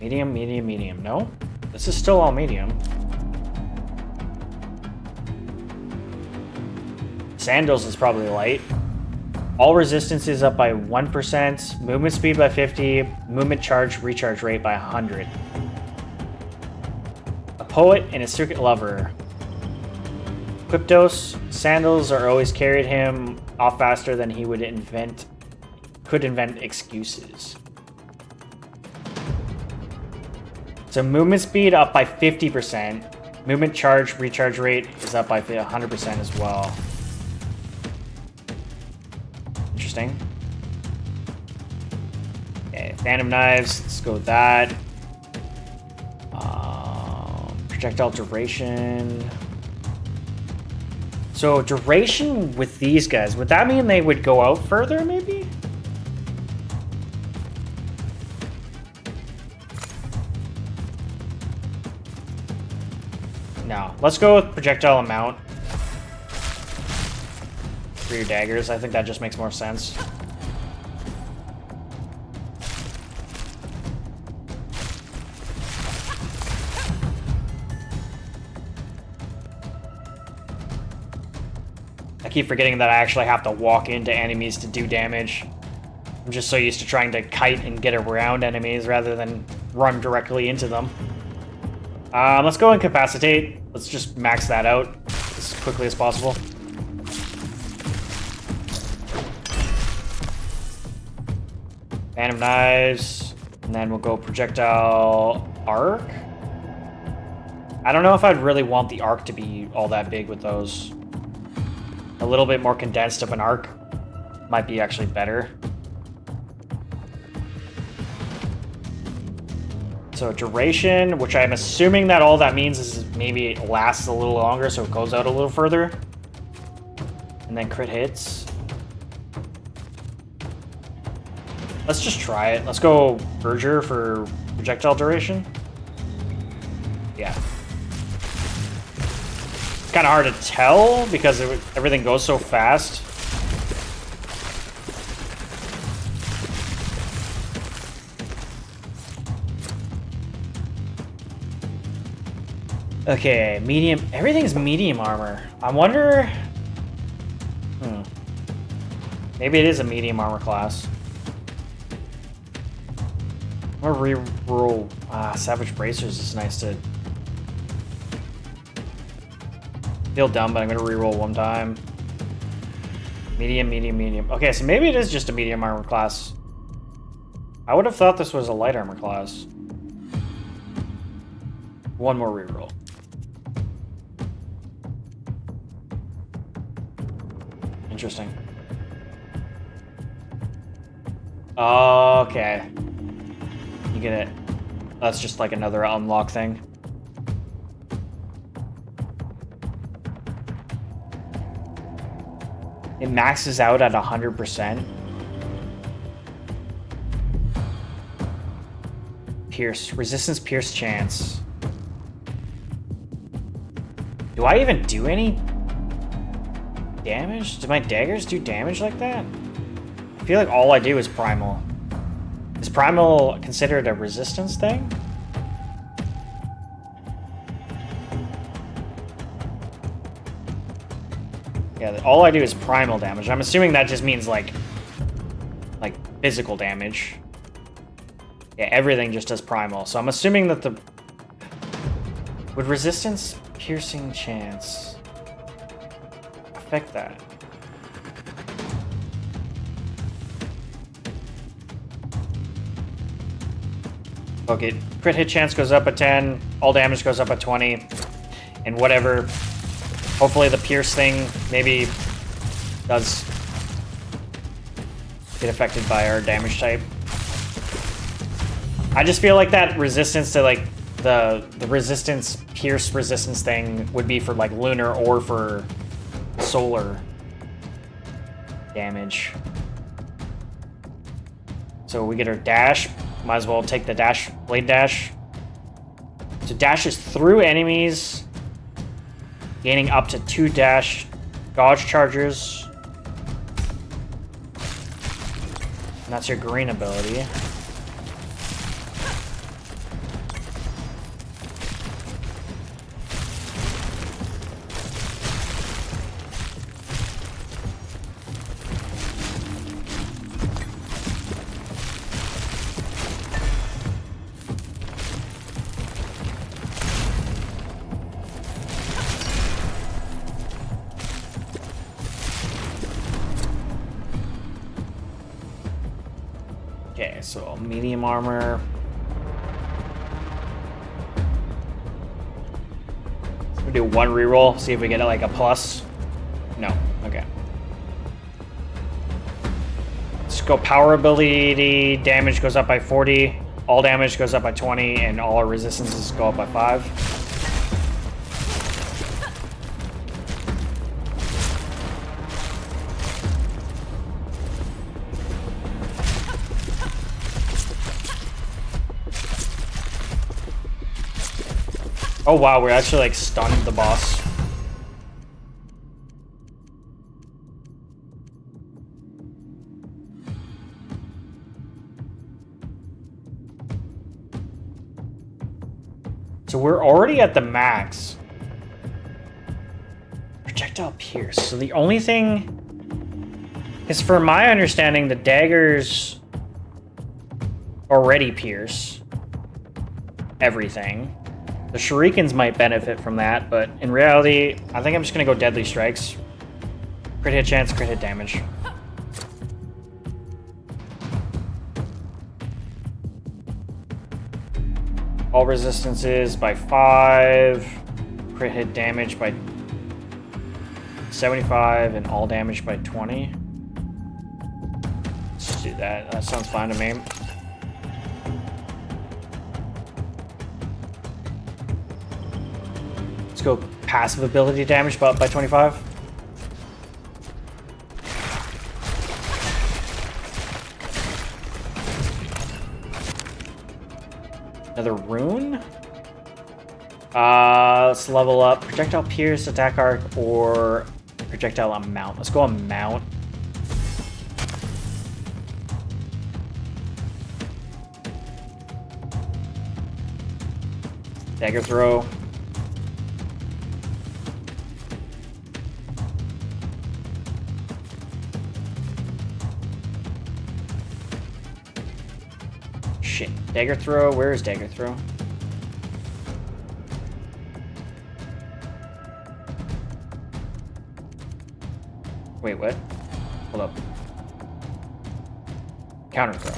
Medium, medium, medium. No? This is still all medium. Sandals is probably light. All resistance is up by 1%, movement speed by 50, movement charge recharge rate by 100. A poet and a circuit lover. Quiptos, sandals are always carried him off faster than he would could invent excuses. So movement speed up by 50%. Movement charge recharge rate is up by 100% as well. Interesting. Okay, Phantom Knives, let's go with that. Projectile duration. So duration with these guys, would that mean they would go out further, maybe? No, let's go with projectile amount for your daggers. I think that just makes more sense. I keep forgetting that I actually have to walk into enemies to do damage. I'm just so used to trying to kite and get around enemies rather than run directly into them. Let's go incapacitate. Let's just max that out as quickly as possible. Phantom Knives, and then we'll go projectile arc. I don't know if I'd really want the arc to be all that big with those. A little bit more condensed of an arc might be actually better. So duration, which I'm assuming that all that means is maybe it lasts a little longer, so it goes out a little further. And then crit hits. Let's just try it. Let's go Verger for projectile duration. Yeah. It's kind of hard to tell because everything goes so fast. Okay, medium. Everything's medium armor. I wonder... Maybe it is a medium armor class. I'm gonna re-roll... Savage Bracers is nice to... Feel dumb, but I'm gonna re-roll one time. Medium, medium, medium. Okay, so maybe it is just a medium armor class. I would have thought this was a light armor class. One more re-roll. Interesting. Okay. You get it. That's just like another unlock thing. It maxes out at 100%. Pierce. Resistance pierce chance. Do I even do any damage? Do my daggers do damage like that? I feel like all I do is primal. Is primal considered a resistance thing? Yeah, all I do is primal damage. I'm assuming that just means like physical damage. Yeah, everything just does primal. So I'm assuming that the... Would resistance piercing chance affect that? Okay, crit hit chance goes up at 10, all damage goes up at 20, and whatever. Hopefully the pierce thing maybe does get affected by our damage type. I just feel like that resistance to like the resistance, pierce resistance thing would be for like lunar or for solar damage. So we get our dash. Might as well take the dash, blade dash. So dashes through enemies, gaining up to 2 dash dodge charges. And that's your green ability. Okay, so medium armor. We'll do 1 reroll, see if we get like a plus. No, okay. Let's go power ability, damage goes up by 40, all damage goes up by 20, and all our resistances go up by 5. Oh wow, we actually like stunned the boss. So we're already at the max. Projectile pierce. So the only thing is, for my understanding, the daggers already pierce everything. The shurikens might benefit from that, but in reality, I think I'm just gonna go deadly strikes. Crit hit chance, crit hit damage. All resistances by 5, crit hit damage by 75, and all damage by 20. Let's do that. That sounds fine to me. Let's go passive ability damage by 25. Another rune. Let's level up projectile pierce, attack arc, or projectile amount. Let's go amount. Dagger throw. Shit. Dagger throw. Where is dagger throw? Wait, what? Hold up. Counter throw.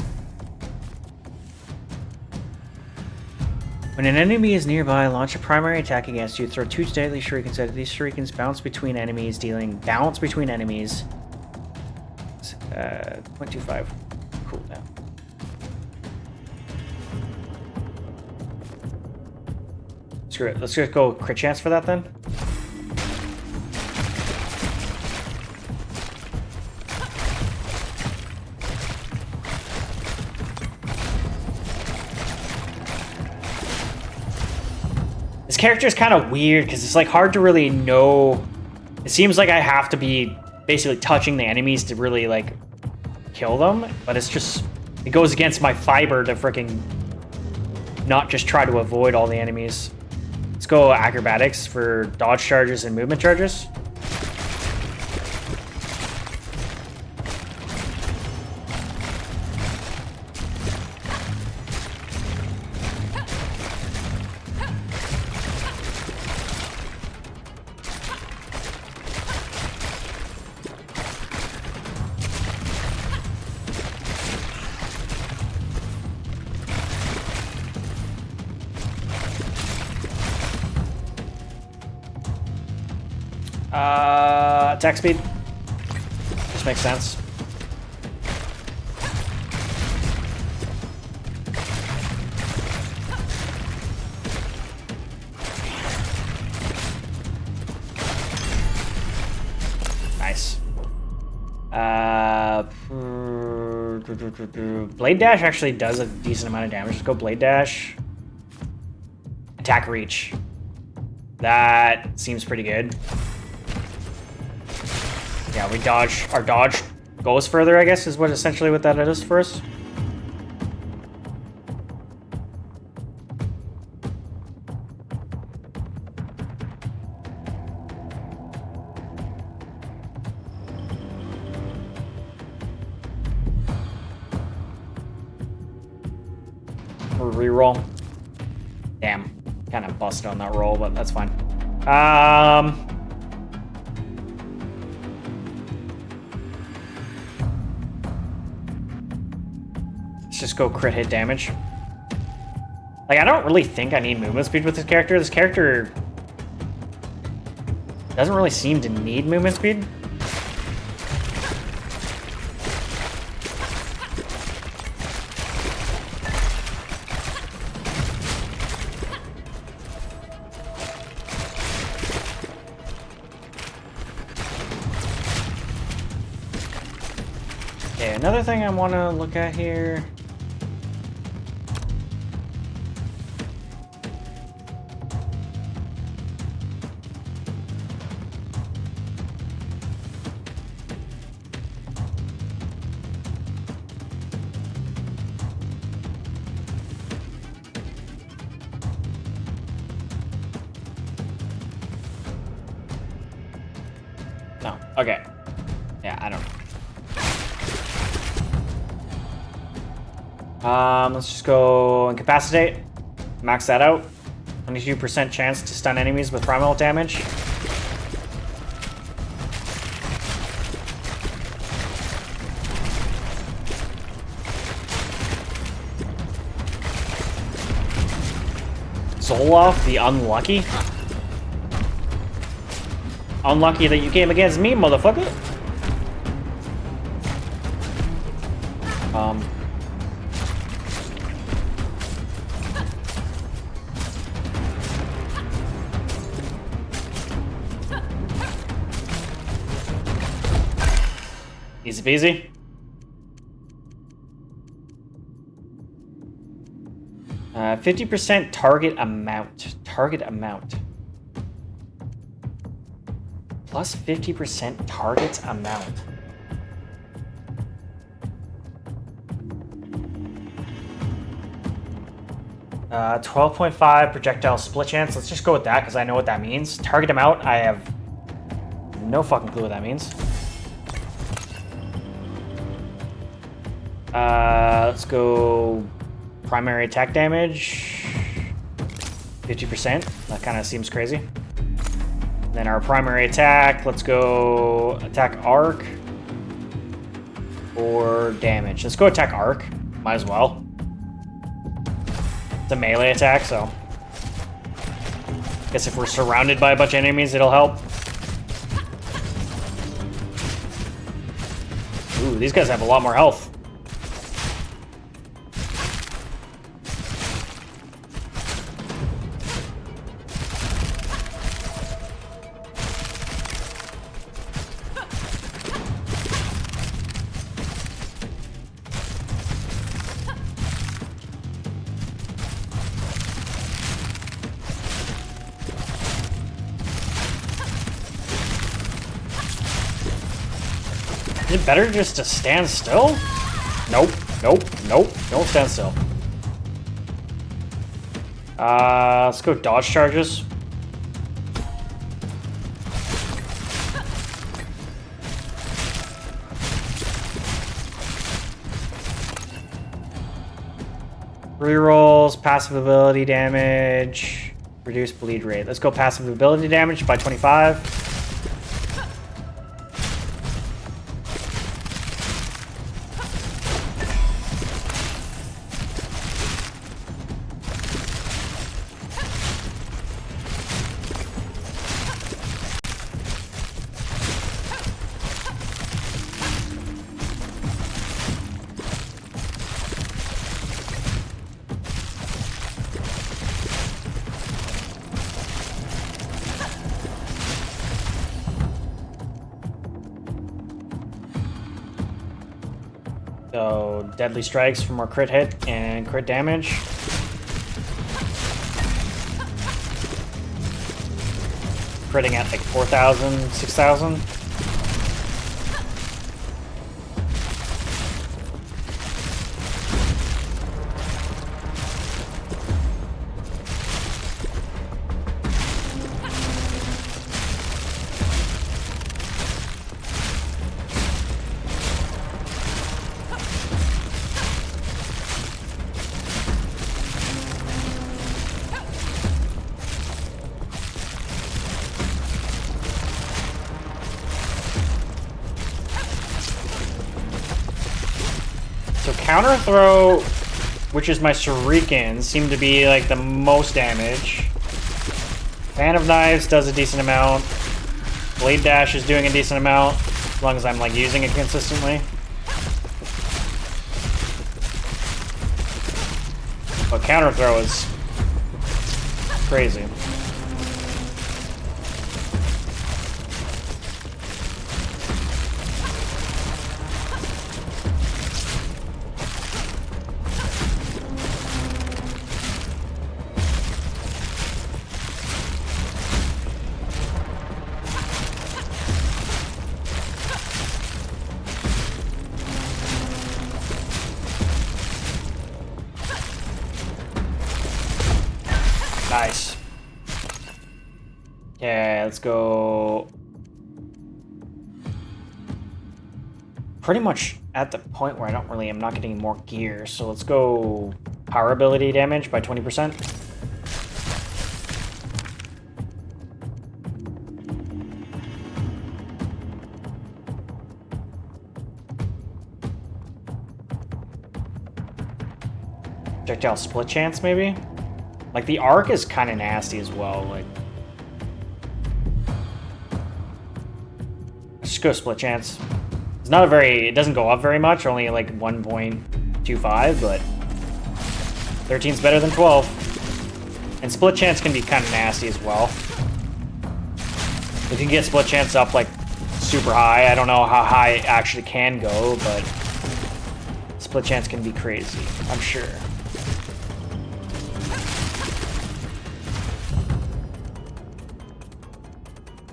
When an enemy is nearby, launch a primary attack against you. Throw 2 deadly shurikens at it. These shurikens bounce between enemies, dealing bounce between enemies. 0.25 cooldown. Screw it. Let's just go crit chance for that then. This character is kind of weird because it's like hard to really know. It seems like I have to be basically touching the enemies to really like kill them, but it's just, it goes against my fiber to freaking not just try to avoid all the enemies. Let's go acrobatics for dodge charges and movement charges. Attack speed. Just makes sense. Nice. Blade dash actually does a decent amount of damage. Let's go blade dash. attack reach. That seems pretty good. Yeah, we dodge. Our dodge goes further, I guess, is what essentially what that is for us. Or reroll. Damn. Kind of busted on that roll, but that's fine. Let's just go crit hit damage. Like, I don't really think I need movement speed with this character. This character doesn't really seem to need movement speed. Okay, another thing I want to look at here. No, okay. Yeah, I don't know. Let's just go incapacitate. Max that out. 22% chance to stun enemies with primal damage. Zoloff, the unlucky? Unlucky that you came against me, motherfucker. Easy peasy. Uh, 50% target amount. Target amount. Plus 50% target amount. Uh, 12.5 projectile split chance. Let's just go with that because I know what that means. Target amount, I have no fucking clue what that means. Let's go primary attack damage. 50%. That kind of seems crazy. Then our primary attack, let's go attack arc or damage. Let's go attack arc. Might as well. It's a melee attack, so guess if we're surrounded by a bunch of enemies, it'll help. Ooh, these guys have a lot more health. Is it better just to stand still? Nope, nope, nope, don't stand still. Let's go dodge charges. Rerolls, passive ability damage, reduce bleed rate. Let's go passive ability damage by 25. So, deadly strikes for more crit hit and crit damage. critting at like 4,000, 6,000. So counter throw, which is my shurikens, seem to be like the most damage. Fan of Knives does a decent amount. Blade Dash is doing a decent amount, as long as I'm like using it consistently. But counter throw is crazy. Nice. Yeah, let's go. Pretty much at the point where I'm not getting more gear, so let's go power ability damage by 20%. Projectile split chance, maybe? Like, the arc is kind of nasty as well, like... Let's just go split chance. It's not a very... It doesn't go up very much, only like 1.25, but... 13's better than 12. And split chance can be kind of nasty as well. If you can get split chance up, like, super high, I don't know how high it actually can go, but... Split chance can be crazy, I'm sure.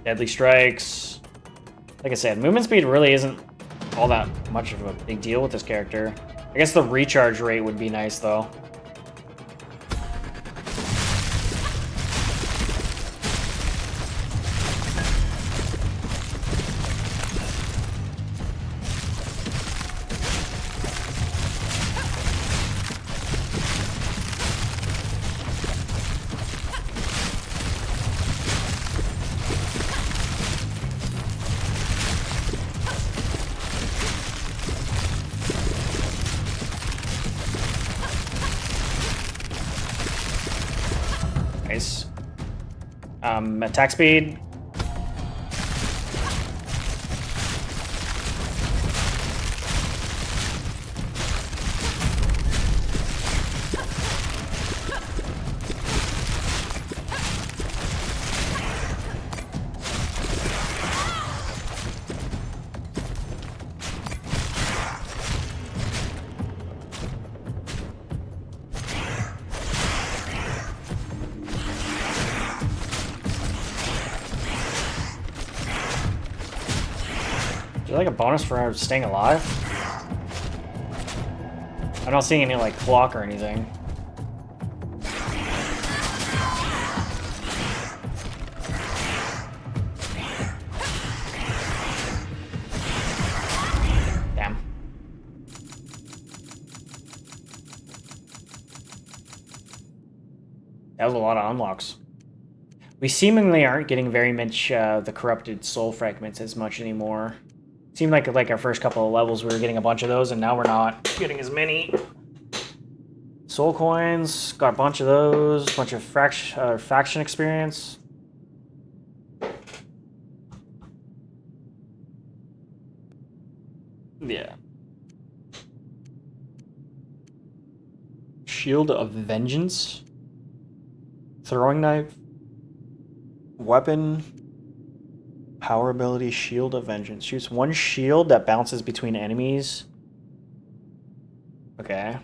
Deadly strikes. Like I said, movement speed really isn't all that much of a big deal with this character. I guess the recharge rate would be nice, though. Nice. Attack speed. Is there like a bonus for staying alive? I'm not seeing any like clock or anything. Damn. That was a lot of unlocks. We seemingly aren't getting very much the corrupted soul fragments as much anymore. Seemed like our first couple of levels we were getting a bunch of those, and now we're not getting as many. Soul coins, got a bunch of those, bunch of faction experience. Yeah. Shield of Vengeance. Throwing knife. Weapon. Power ability, Shield of Vengeance. Shoots one shield that bounces between enemies. Okay.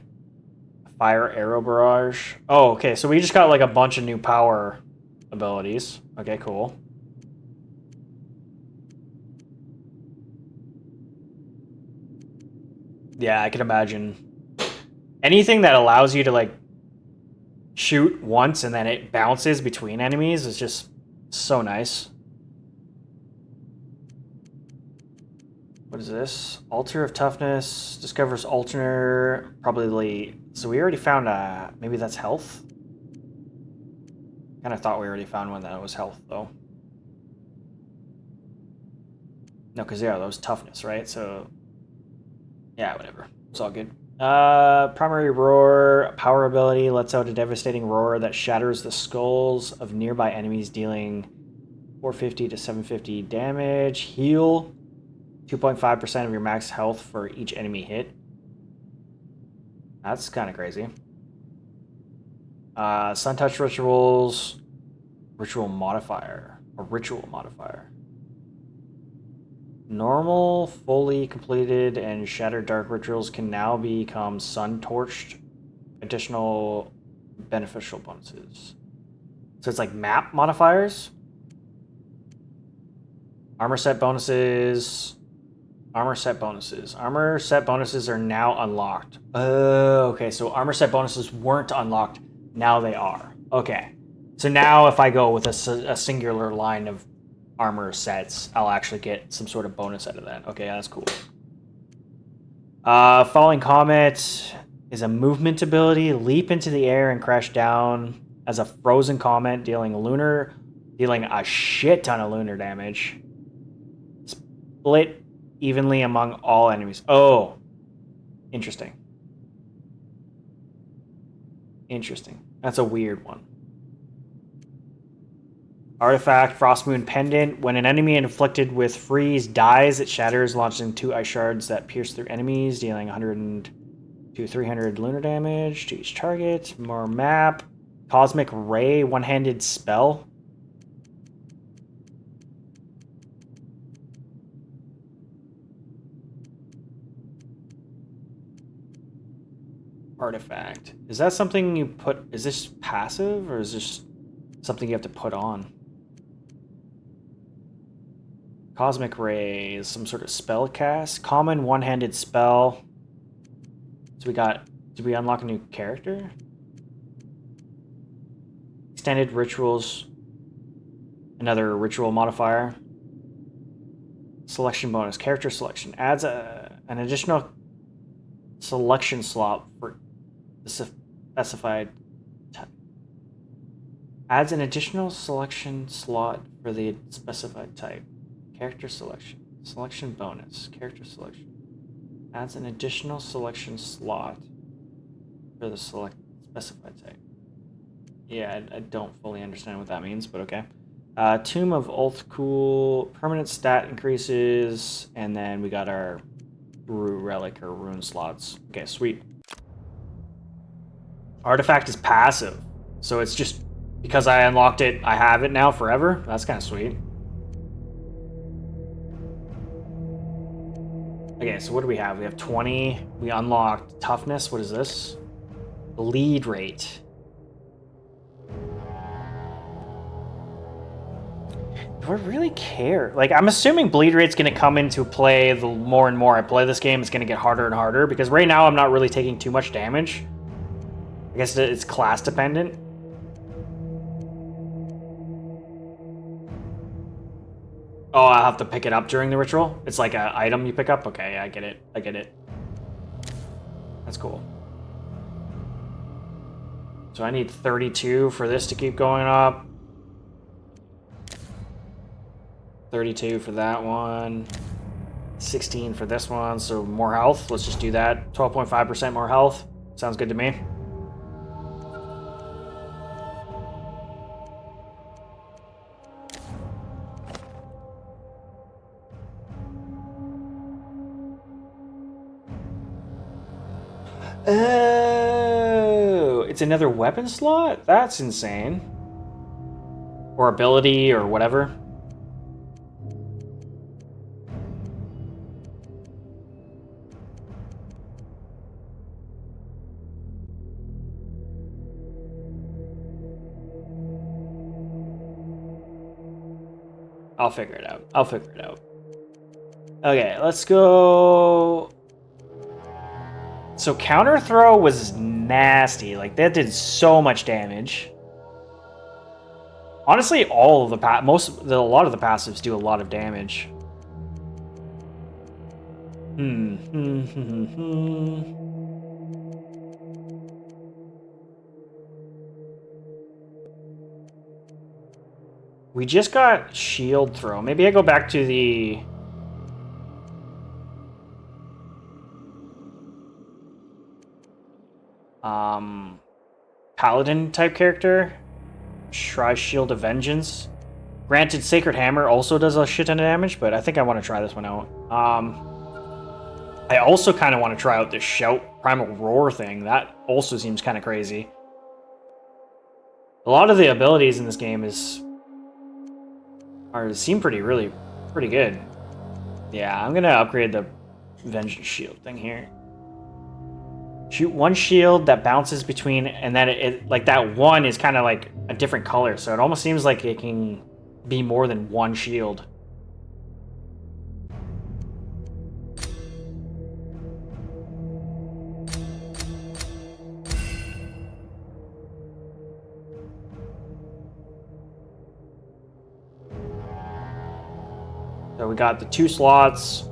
Fire Arrow Barrage. Oh, okay, so we just got like a bunch of new power abilities. Okay, cool. Yeah, I can imagine. Anything that allows you to, like, shoot once and then it bounces between enemies is just so nice. What is this? Altar of Toughness. Discovers Alterner. Probably... So we already found maybe that's health? Kind of thought we already found one that was health, though. No, because, yeah, that was toughness, right? So... Yeah, whatever. It's all good. Primary Roar. Power ability. Lets out a devastating roar that shatters the skulls of nearby enemies, dealing 450 to 750 damage. Heal. 2.5% of your max health for each enemy hit. That's kind of crazy. Sun Touch Rituals. Ritual modifier. A ritual modifier. Normal, fully completed, and Shattered Dark rituals can now become Sun Torched. Additional beneficial bonuses. So it's like map modifiers. Armor set bonuses. Armor set bonuses. Armor set bonuses are now unlocked. Oh, okay. So armor set bonuses weren't unlocked. Now they are. Okay. So now if I go with a singular line of armor sets, I'll actually get some sort of bonus out of that. Okay, that's cool. Falling Comet is a movement ability. Leap into the air and crash down as a frozen comet, dealing a shit ton of lunar damage. Split evenly among all enemies. Oh, interesting. Interesting. That's a weird one. Artifact, Frostmoon Pendant. When an enemy inflicted with freeze dies, it shatters, launching 2 ice shards that pierce through enemies, dealing 100 to 300 lunar damage to each target. More map. Cosmic Ray, one-handed spell. Artifact. Is that something you put... Is this passive, or is this something you have to put on? Cosmic Ray is some sort of spell cast. Common one-handed spell. So we got... Did we unlock a new character? Extended rituals. Another ritual modifier. Selection bonus. Character selection. Adds an additional selection slot for the specified type. Adds an additional selection slot for the specified type. Character selection. Selection bonus. Character selection. Adds an additional selection slot for the specified type. Yeah, I don't fully understand what that means, but okay. Tomb of Ulthcool. Permanent stat increases. And then we got our relic or rune slots. Okay, sweet. Artifact is passive. So it's just because I unlocked it, I have it now forever. That's kind of sweet. Okay, so what do we have? We have 20. We unlocked toughness. What is this? Bleed rate. Do I really care? Like, I'm assuming bleed rate's going to come into play the more and more I play this game. It's going to get harder and harder, because right now I'm not really taking too much damage. I guess it's class dependent. Oh, I'll have to pick it up during the ritual? It's like an item you pick up? Okay, I get it. I get it. That's cool. So I need 32 for this to keep going up. 32 for that one. 16 for this one, so more health. Let's just do that. 12.5% more health. Sounds good to me. Oh, it's another weapon slot? That's insane. Or ability, or whatever. I'll figure it out. I'll figure it out. Okay, let's go... So counter throw was nasty. Like that did so much damage. Honestly, all of the a lot of the passives do a lot of damage. We just got shield throw. Maybe I go back to the paladin type character. Try Shield of Vengeance. Granted, Sacred Hammer also does a shit ton of damage, but I think I want to try this one out. I also kind of want to try out this Shout Primal Roar thing. That also seems kind of crazy. A lot of the abilities in this game seem pretty good. Yeah, I'm gonna upgrade the Vengeance Shield thing here. Shoot one shield that bounces between, and then it like that one is kind of like a different color, so it almost seems like it can be more than one shield. So we got the 2 slots.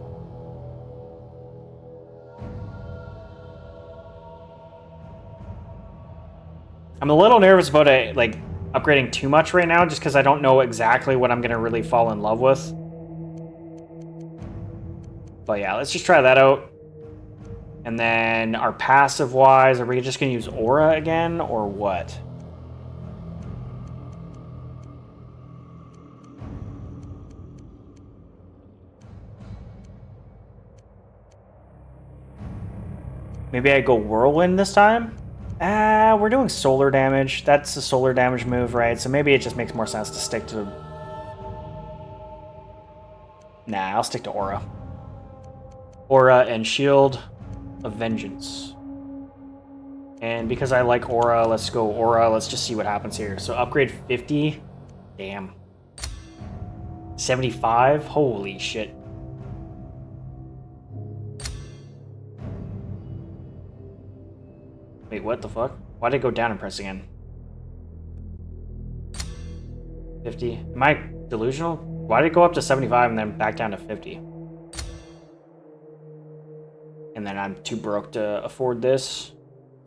I'm a little nervous about it, like, upgrading too much right now, just because I don't know exactly what I'm going to really fall in love with. But yeah, let's just try that out. And then our passive-wise, are we just going to use Aura again, or what? Maybe I go Whirlwind this time? We're doing solar damage. That's a solar damage move, right? So maybe it just makes more sense to stick to... Nah, I'll stick to Aura. Aura and Shield of Vengeance. And because I like Aura, let's go Aura. Let's just see what happens here. So upgrade 50. Damn. 75? Holy shit. Wait, what the fuck? Why did it go down and press again? 50. Am I delusional? Why did it go up to 75 and then back down to 50? And then I'm too broke to afford this.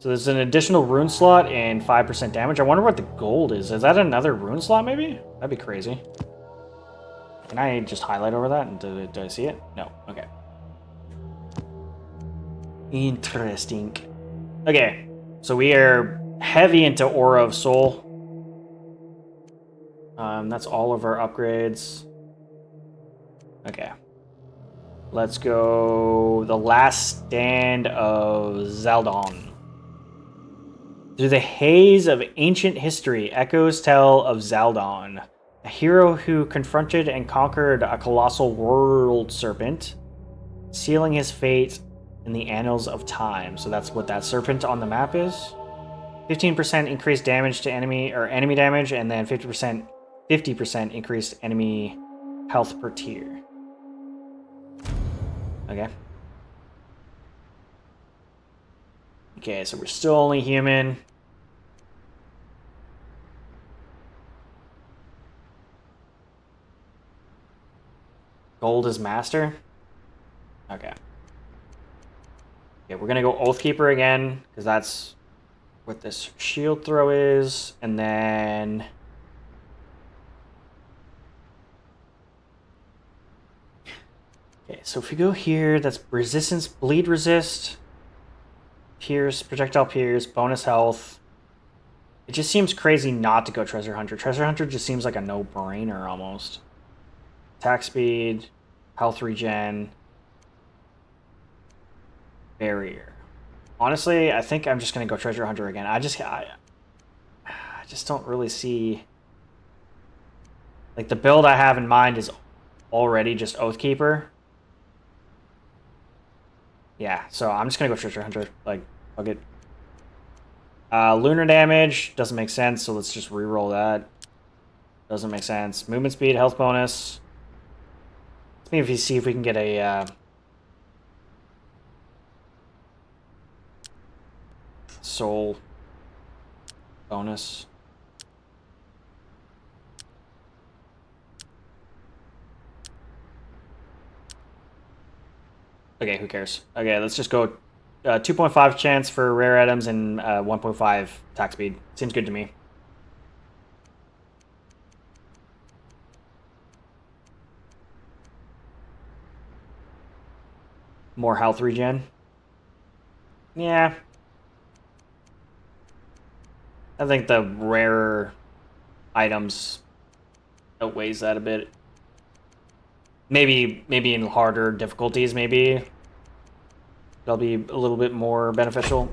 So there's an additional rune slot and 5% damage. I wonder what the gold is. Is that another rune slot maybe? That'd be crazy. Can I just highlight over that? And do I see it? No. Okay. Interesting. Okay. So we are heavy into Aura of Soul. That's all of our upgrades. Okay. Let's go the last stand of Zaldon. Through the haze of ancient history, echoes tell of Zaldon, a hero who confronted and conquered a colossal world serpent, sealing his fate in the annals of time. So that's what that serpent on the map is. 15% increased damage to enemy damage, and then 50% increased enemy health per tier. Okay. Okay, so we're still only human. Gold is master. Okay. Okay, we're gonna go Oathkeeper again, because that's what this shield throw is, and then okay, so if we go here, that's resistance, bleed resist, pierce, projectile pierce, bonus health. It just seems crazy not to go Treasure Hunter. Treasure Hunter just seems like a no-brainer almost. Attack speed, health regen, barrier. Honestly, I think I'm just gonna go Treasure Hunter again. I just don't really see, like, the build I have in mind is already just Oathkeeper. Yeah, so I'm just gonna go Treasure Hunter. Like, fuck it. Lunar damage doesn't make sense, so let's just reroll that. Doesn't make sense. Movement speed, health bonus. Let's maybe see if we can get a soul bonus. Okay, who cares? Okay, let's just go 2.5 chance for rare items and 1.5 attack speed. Seems good to me. More health regen. Yeah. I think the rare items outweighs that a bit. Maybe in harder difficulties, maybe that'll be a little bit more beneficial.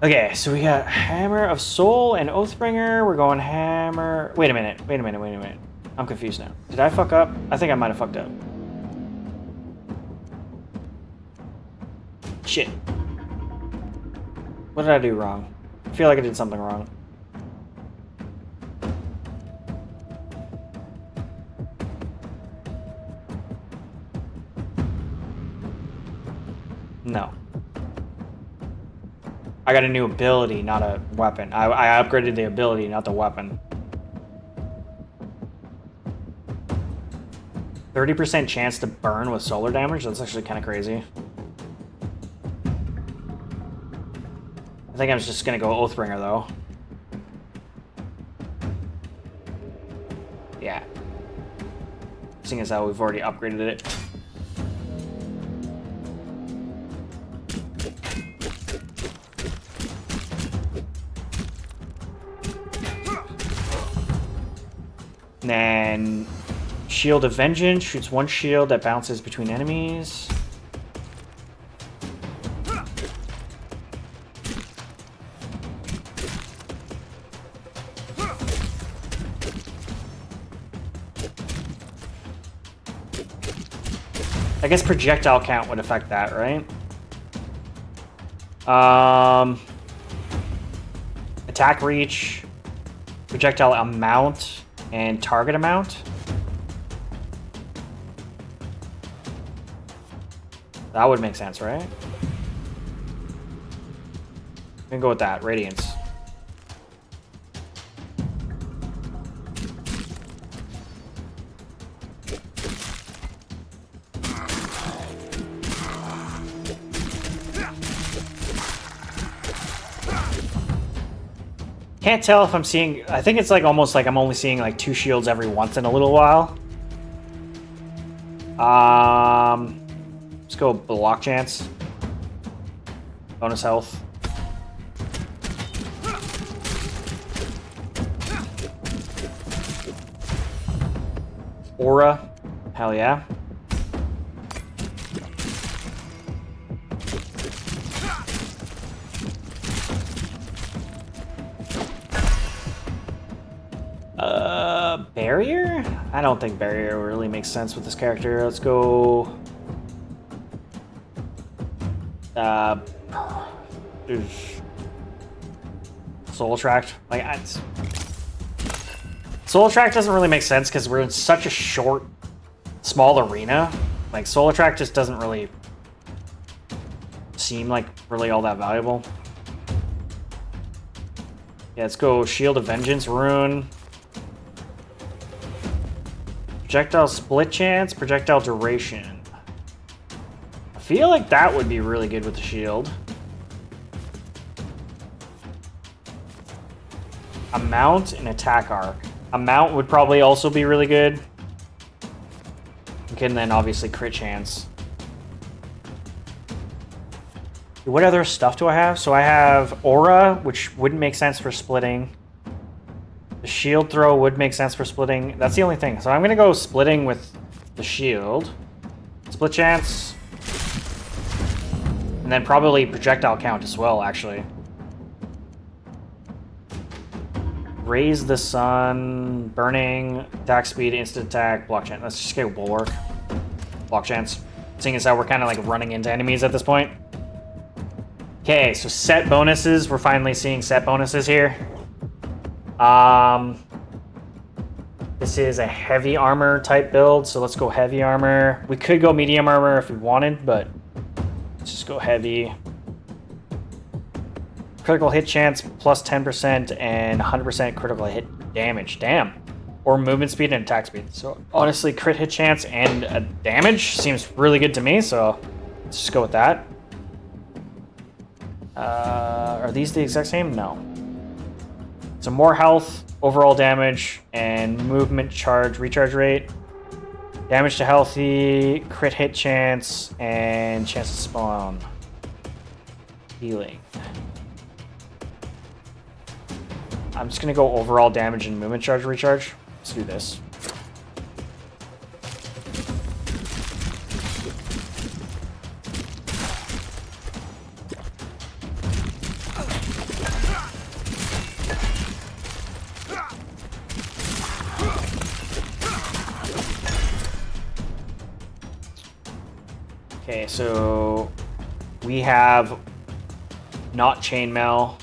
Okay, so we got Hammer of Soul and Oathbringer. We're going Hammer. Wait a minute. I'm confused now. Did I fuck up? I think I might have fucked up. Shit. What did I do wrong? I feel like I did something wrong. No. I got a new ability, not a weapon. I upgraded the ability, not the weapon. 30% chance to burn with solar damage? That's actually kind of crazy. I think I'm just gonna go Oathbringer, though. Yeah. Seeing as how we've already upgraded it. And then Shield of Vengeance shoots one shield that bounces between enemies. I guess projectile count would affect that, right? Attack reach, projectile amount, and target amount. That would make sense, right? We can go with that. Radiance. Can't tell if I'm seeing... I think it's like almost like I'm only seeing like 2 shields every once in a little while. Let's go block chance. Bonus health. Aura. Hell yeah. Barrier? I don't think barrier really makes sense with this character. Let's go... Soul Attract. Like, Soul Attract doesn't really make sense because we're in such a short, small arena. Like, Soul Attract just doesn't really seem like really all that valuable. Yeah, let's go Shield of Vengeance, Rune. Projectile split chance, projectile duration. I feel like that would be really good with the shield. Amount and attack arc. Amount would probably also be really good. Okay, and then obviously crit chance. What other stuff do I have? So I have Aura, which wouldn't make sense for splitting. The shield throw would make sense for splitting. That's the only thing. So I'm going to go splitting with the shield. Split chance. And then probably projectile count as well, actually. Raise the sun, burning, attack speed, instant attack, block chance. Let's just go bulwark. Block chance. Seeing as how we're kind of like running into enemies at this point. Okay, so set bonuses. We're finally seeing set bonuses here. This is a heavy armor type build, so let's go heavy armor. We could go medium armor if we wanted, but let's just go heavy. Critical hit chance plus 10% and 100% critical hit damage. Damn. Or movement speed and attack speed. So honestly, crit hit chance and damage seems really good to me, so let's just go with that. Are these the exact same? No. So more health, overall damage, and movement charge recharge rate. Damage to healthy, crit hit chance, and chance to spawn. Healing. I'm just gonna go overall damage and movement charge recharge. Let's do this. Okay, so we have not chainmail.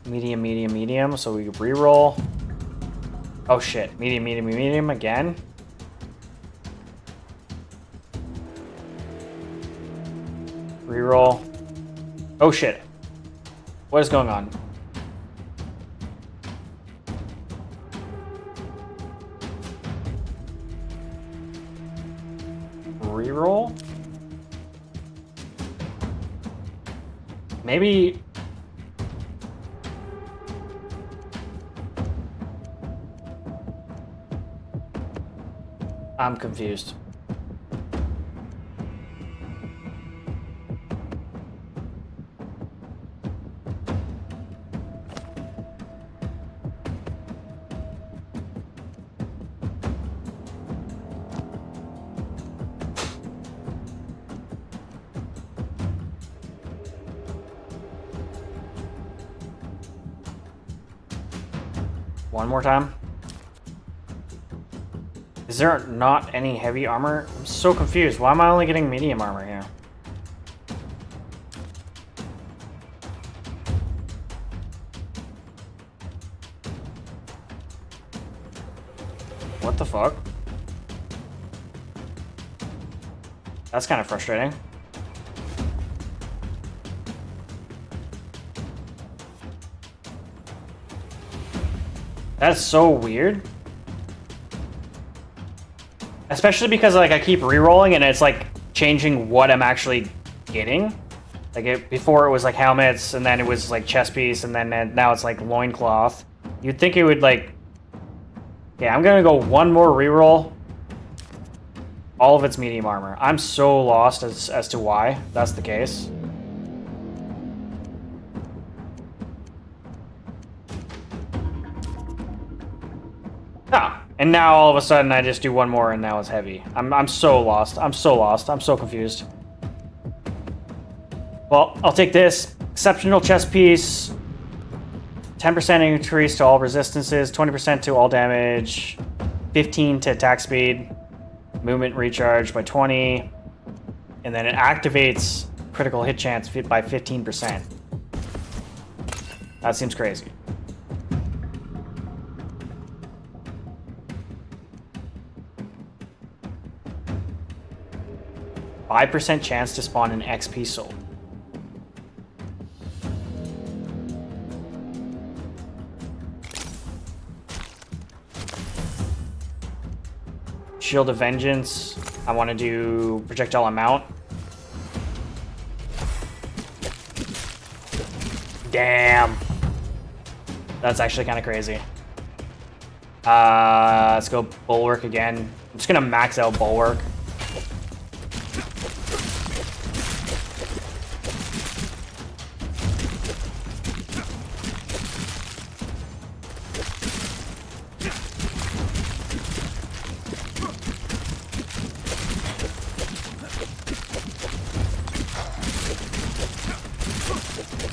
Medium, medium, medium. So we reroll. Oh shit. Medium, medium, medium again. Reroll. Oh shit. What is going on? Reroll? Maybe... I'm confused. One more time. Is there not any heavy armor? I'm so confused. Why am I only getting medium armor here? What the fuck? That's kind of frustrating. That's so weird. Especially because like I keep re-rolling and it's like changing what I'm actually getting. Like before it was like helmets and then it was like chest piece and then now it's like loincloth. You'd think it would like... Okay, I'm gonna go one more re-roll. All of it's medium armor. I'm so lost as to why that's the case. Ah, and now all of a sudden I just do one more and now it's heavy. I'm so lost. I'm so lost. I'm so confused. Well, I'll take this. Exceptional chest piece. 10% increase to all resistances, 20% to all damage, 15 to attack speed, movement recharge by 20, and then it activates critical hit chance by 15%. That seems crazy. %5 chance to spawn an XP soul. Shield of Vengeance. I want to do projectile amount. Damn. That's actually kind of crazy. Let's go Bulwark again. I'm just going to max out Bulwark.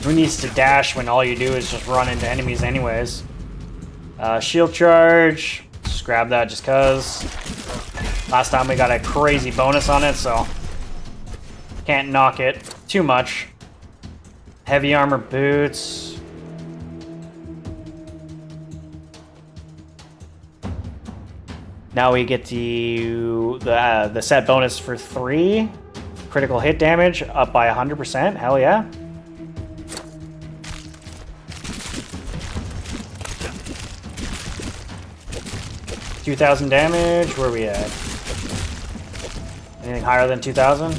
Who needs to dash when all you do is just run into enemies anyways? Shield charge. Just grab that just cause. Last time we got a crazy bonus on it, so can't knock it too much. Heavy armor boots. Now we get the set bonus for 3 critical hit damage up by 100%. Hell yeah. $2,000 damage. Where are we at? Anything higher than 2,000?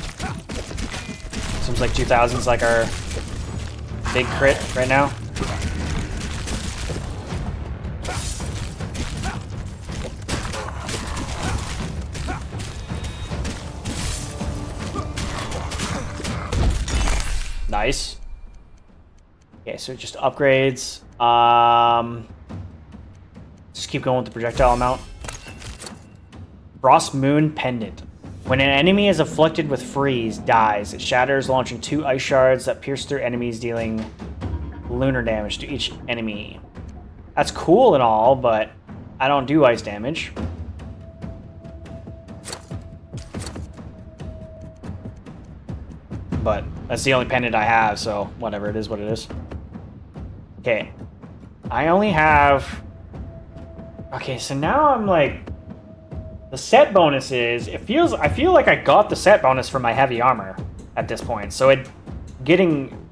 Seems like 2,000 is like our big crit right now. Nice. Okay, so just upgrades. Just keep going with the projectile amount. Frost Moon Pendant. When an enemy is afflicted with freeze, dies, it shatters, launching 2 ice shards that pierce through enemies, dealing lunar damage to each enemy. That's cool and all, but I don't do ice damage. But that's the only pendant I have, so whatever, it is what it is. Okay. I only have... Okay, so now I'm like... The set bonus is... I feel like I got the set bonus for my heavy armor at this point, so getting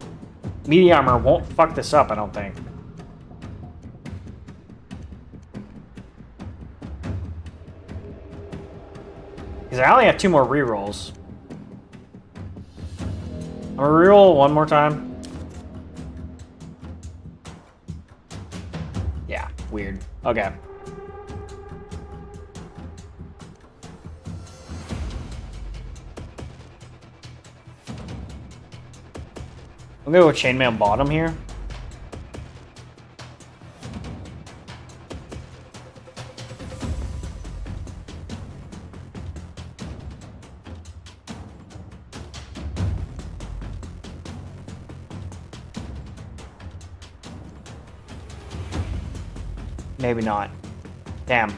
medium armor won't fuck this up, I don't think. Because I only have 2 more rerolls. I'm gonna reroll one more time. Yeah, weird. Okay. I'm gonna go with chainmail bottom here. Maybe not. Damn.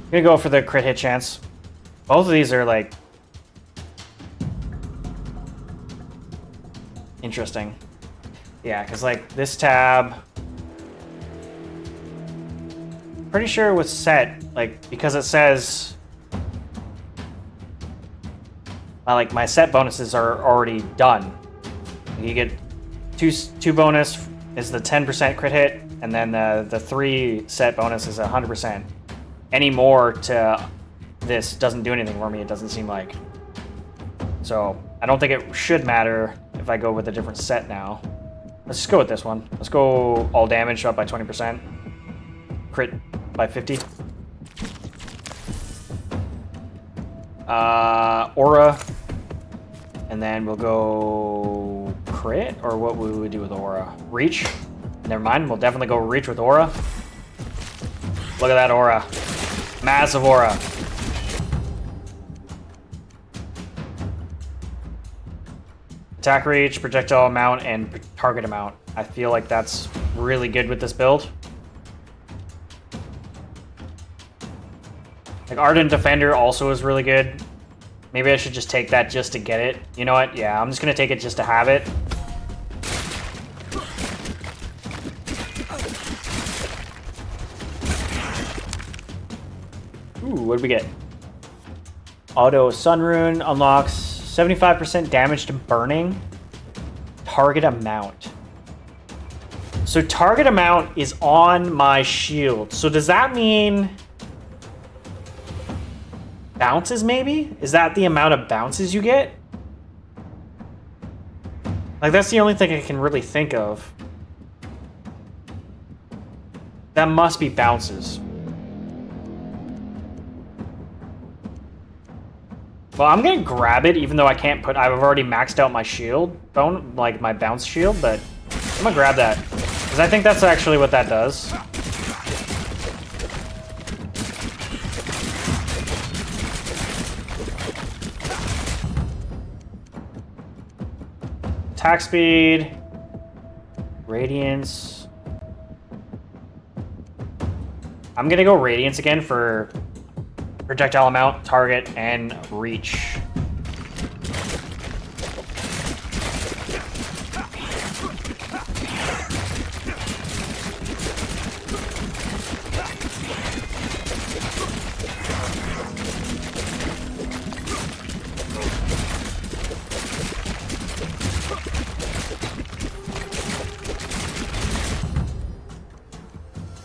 I'm gonna go for the crit hit chance. Both of these are like interesting. Yeah, because like this tab, pretty sure it was set like because it says like my set bonuses are already done. You get two bonus is the 10% crit hit, and then the 3 set bonus is 100%. Any more to this doesn't do anything for me, it doesn't seem like. So I don't think it should matter if I go with a different set now. Let's just go with this one. Let's go all damage up by 20%. Crit by 50. Aura. And then we'll go crit, or what would we do with aura? Reach? Never mind, we'll definitely go reach with aura. Look at that aura. Massive aura. Attack reach, projectile amount, and target amount. I feel like that's really good with this build. Like Ardent Defender also is really good. Maybe I should just take that just to get it. You know what? Yeah, I'm just gonna take it just to have it. Ooh, what did we get? Auto Sun Rune unlocks 75% damage to burning. Target amount. So target amount is on my shield. So does that mean bounces maybe? Is that the amount of bounces you get? Like that's the only thing I can really think of. That must be bounces. Well, I'm gonna grab it even though I can't put, I've already maxed out my shield, like my bounce shield, but I'm gonna grab that. Because I think that's actually what that does. Attack speed, radiance. I'm gonna go radiance again for projectile amount, target, and reach.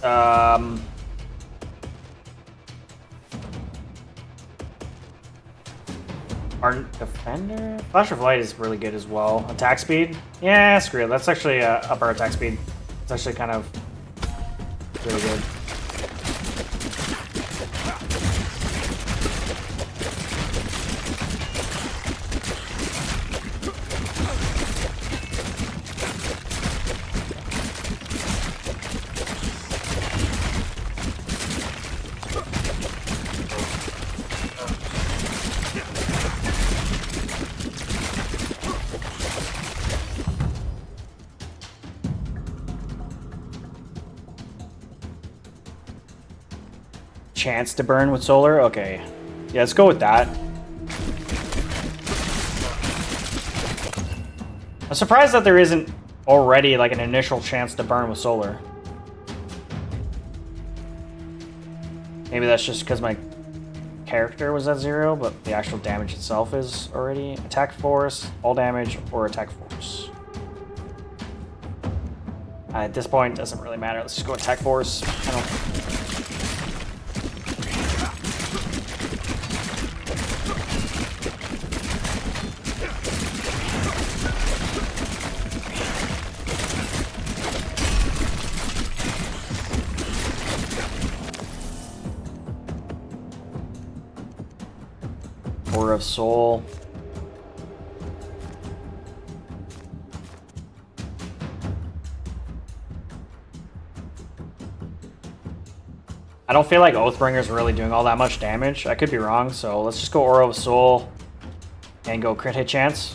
Our defender? Flash of Light is really good as well. Attack speed? Yeah, screw it. That's actually up our attack speed. It's actually kind of really good. Chance to burn with solar? Okay. Yeah, let's go with that. I'm surprised that there isn't already like an initial chance to burn with solar. Maybe that's just because my character was at 0, but the actual damage itself is already attack force, all damage, or attack force. At this point, it doesn't really matter. Let's just go attack force. I don't... Of soul. I don't feel like Oathbringer's really doing all that much damage. I could be wrong, so let's just go Aura of Soul and go crit hit chance.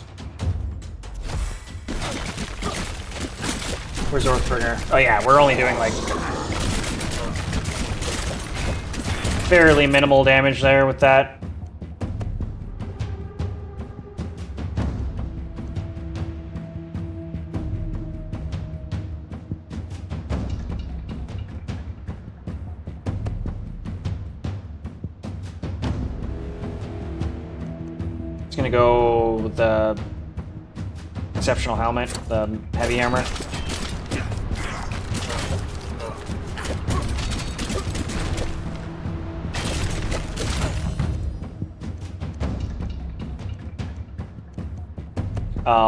Where's Oathbringer? Oh yeah, we're only doing like fairly minimal damage there with that. Gonna go with the exceptional helmet, the heavy armor.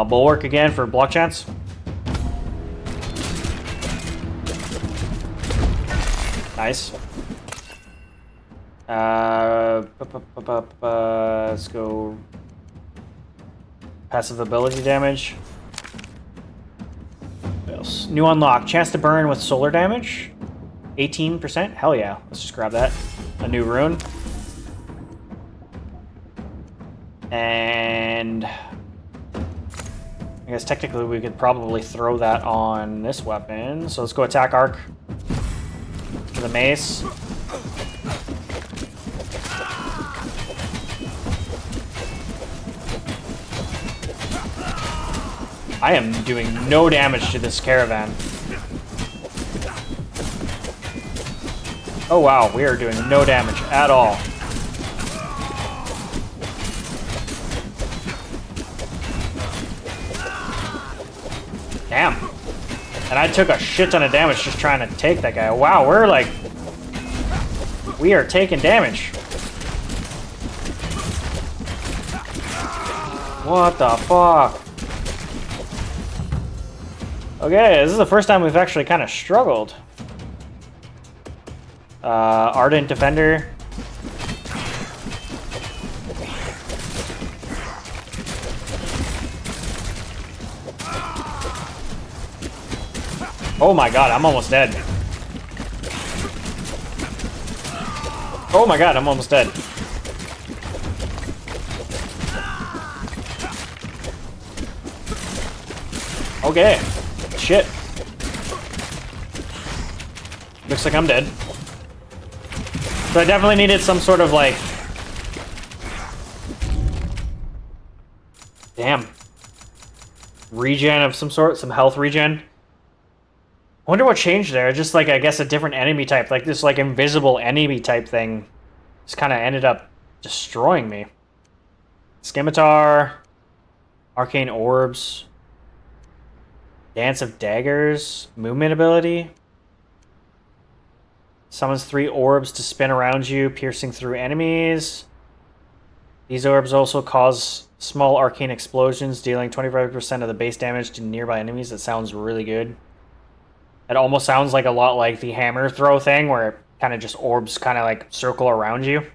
Bulwark again for block chance. Nice. Let's go. Passive ability damage. What else? New unlock. Chance to burn with solar damage. 18%? Hell yeah. Let's just grab that. A new rune. And I guess technically we could probably throw that on this weapon. So let's go attack arc for the mace. I am doing no damage to this caravan. Oh wow, we are doing no damage at all. Damn. And I took a shit ton of damage just trying to take that guy. Wow, we're like... We are taking damage. What the fuck? Okay, this is the first time we've actually kind of struggled. Ardent Defender. Oh my god, I'm almost dead. Oh my god, I'm almost dead. Okay. Shit. Looks like I'm dead. So I definitely needed some sort of like... Damn. Regen of some sort, some health regen. I wonder what changed there. Just like, I guess a different enemy type, like this like invisible enemy type thing just kind of ended up destroying me. Scimitar, Arcane Orbs, Dance of Daggers, movement ability. Summons 3 orbs to spin around you, piercing through enemies. These orbs also cause small arcane explosions, dealing 25% of the base damage to nearby enemies. That sounds really good. It almost sounds like a lot like the hammer throw thing, where it kind of just orbs kind of like circle around you.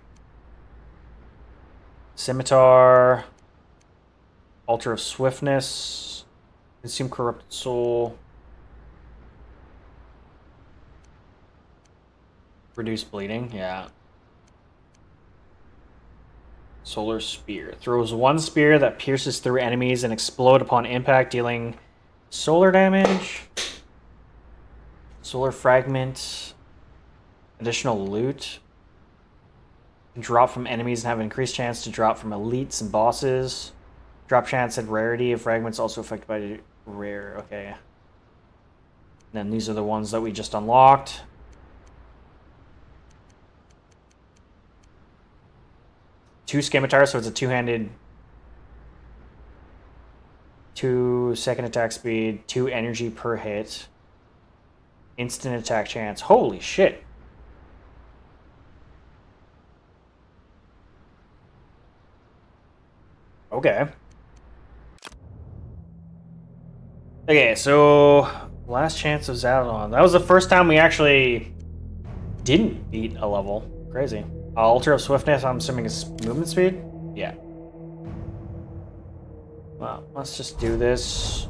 Scimitar. Altar of Swiftness. Consume Corrupted Soul. Reduce bleeding, yeah. Solar Spear. Throws 1 spear that pierces through enemies and explode upon impact, dealing solar damage. Solar Fragment. Additional loot. Can drop from enemies and have an increased chance to drop from elites and bosses. Drop chance and rarity of fragments also affected by rare. Okay. And then these are the ones that we just unlocked. Two Scimitar, so it's a two-handed. 2 second attack speed, 2 energy per hit. Instant attack chance. Holy shit. Okay. Okay, so last chance of Zadon. That was the first time we actually didn't beat a level. Crazy. Altar of Swiftness, I'm assuming is movement speed? Yeah. Well, let's just do this.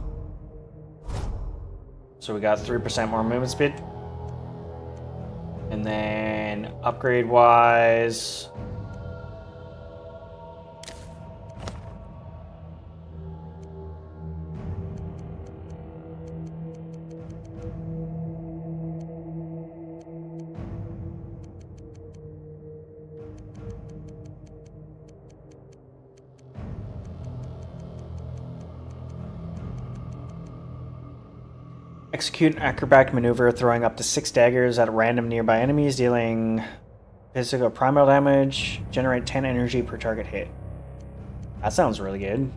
So we got 3% more movement speed. And then upgrade-wise... Execute an acrobatic maneuver, throwing up to 6 daggers at random nearby enemies, dealing physical primal damage. Generate 10 energy per target hit. That sounds really good.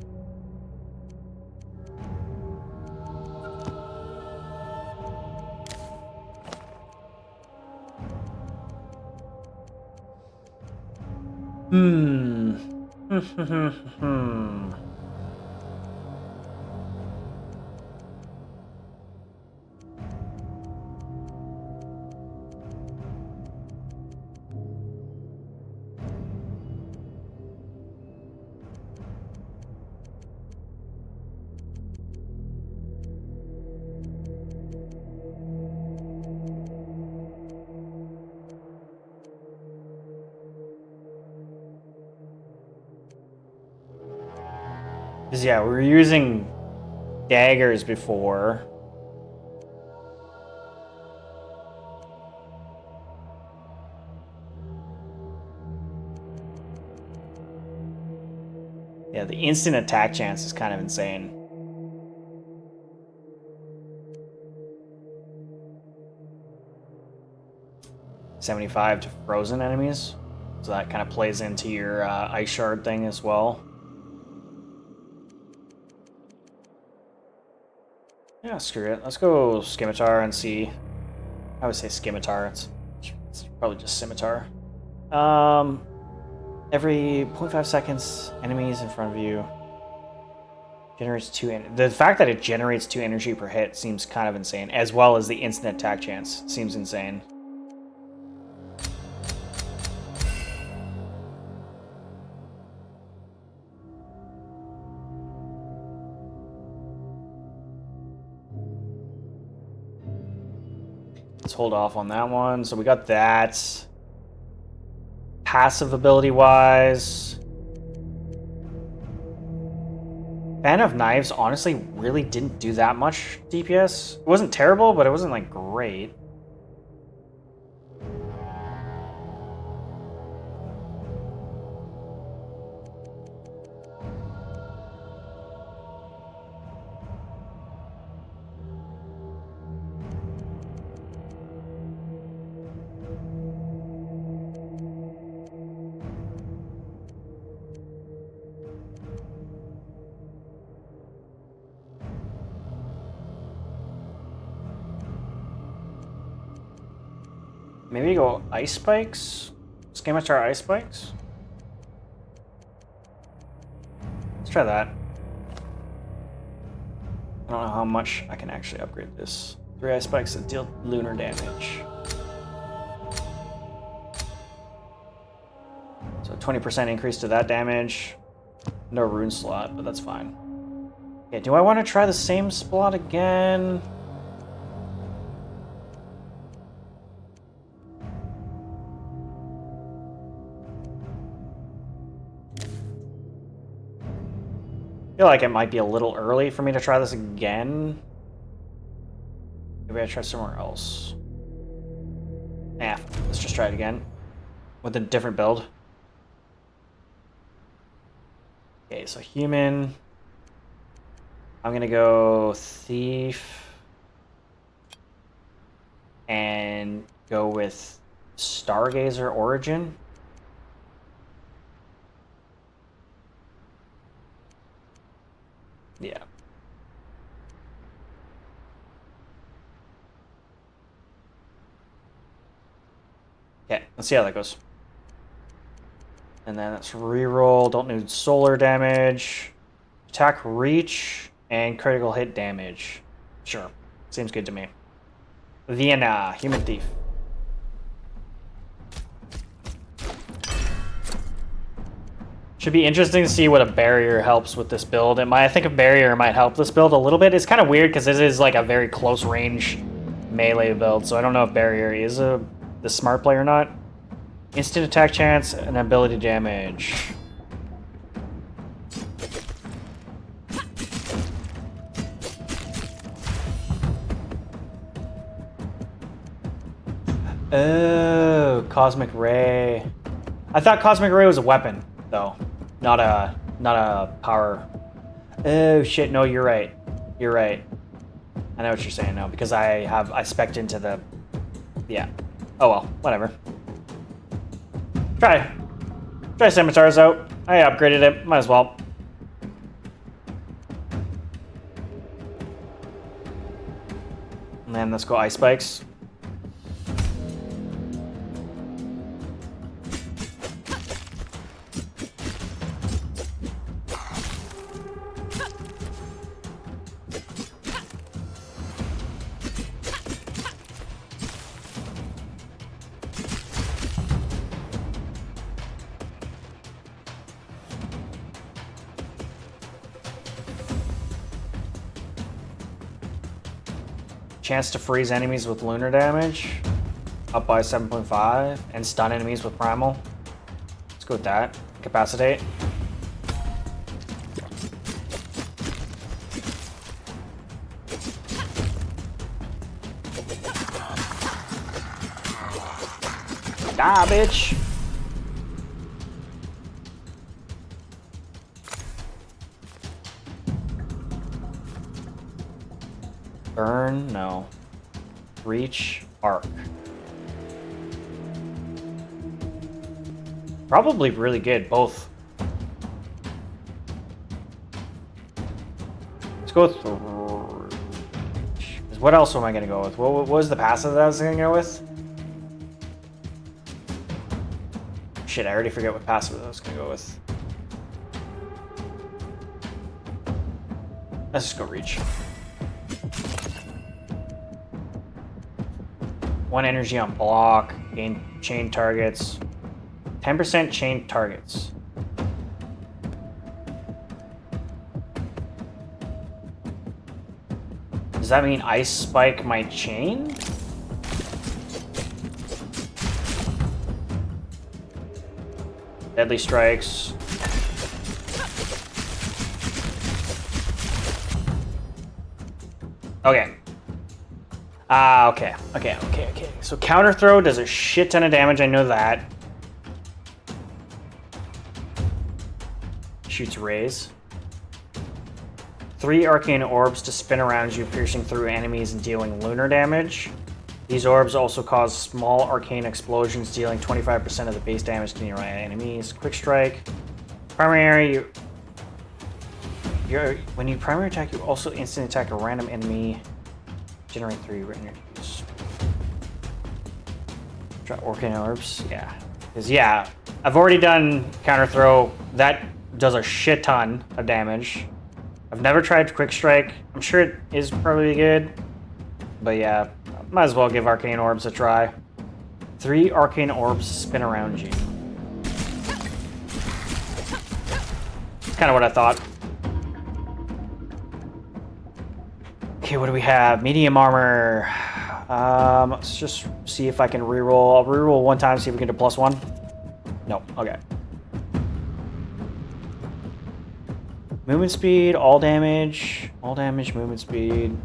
Because, yeah, we were using daggers before. Yeah, the instant attack chance is kind of insane. $75 to frozen enemies. So that kind of plays into your ice shard thing as well. Yeah, screw it. Let's go Scimitar and see. I would say Scimitar. It's probably just Scimitar. Every 0.5 seconds, enemies in front of you generates 2. The fact that it generates 2 energy per hit seems kind of insane, as well as the instant attack chance seems insane. Let's hold off on that one. So we got that. Passive ability-wise... Fan of Knives honestly really didn't do that much DPS. It wasn't terrible, but it wasn't, like, great. Maybe go ice spikes? Game Master ice spikes? Let's try that. I don't know how much I can actually upgrade this. 3 ice spikes that deal lunar damage. So 20% increase to that damage. No rune slot, but that's fine. Okay, do I want to try the same slot again? I feel like it might be a little early for me to try this again. Maybe I try somewhere else. Yeah, let's just try it again with a different build. Okay, so human. I'm gonna go thief and go with Stargazer Origin. Yeah. Okay, let's see how that goes. And then let's reroll. Don't need solar damage. Attack reach and critical hit damage. Sure. Seems good to me. Vienna, human thief. Should be interesting to see what a barrier helps with this build. I think a barrier might help this build a little bit. It's kind of weird because this is like a very close range melee build, so I don't know if barrier is the smart play or not. Instant attack chance and ability damage. Oh, Cosmic Ray. I thought Cosmic Ray was a weapon, though. Not a power. Oh shit, no, you're right. You're right. I know what you're saying now, because I spec'd into the... Yeah. Oh well, whatever. Try Scimitars out. I upgraded it, might as well. And then let's go Ice Spikes. Chance to freeze enemies with lunar damage, up by 7.5, and stun enemies with primal. Let's go with that. Incapacitate. Die, bitch! Burn? No. Reach? Arc. Probably really good, both. Let's go with... What else am I going to go with? What was the passive that I was going to go with? Shit, I already forget what passive I was going to go with. Let's just go Reach. 1 energy on block, gain chain targets, 10% chain targets. Does that mean Ice Spike my chain? Deadly Strikes. Okay. Okay. So counter throw does a shit ton of damage, I know that. Shoots rays. 3 arcane orbs to spin around you, piercing through enemies and dealing lunar damage. These orbs also cause small arcane explosions, dealing 25% of the base damage to nearby enemies. Quick strike. Primary. When you primary attack, you also instant attack a random enemy. Generate 3 energies. Try Arcane Orbs, yeah. Because, yeah, I've already done Counter Throw. That does a shit ton of damage. I've never tried Quick Strike. I'm sure it is probably good. But yeah, might as well give Arcane Orbs a try. 3 Arcane Orbs spin around you. That's kind of what I thought. Okay, what do we have? Medium armor. Let's just see if I can reroll. I'll reroll one time, see if we can do +1. No, okay. Movement speed, all damage, movement speed.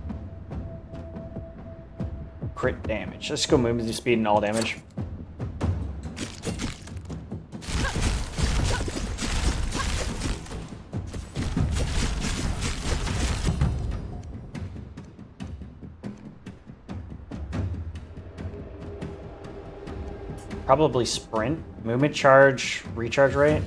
Crit damage. Let's go movement speed and all damage. Probably sprint. Movement charge, recharge rate.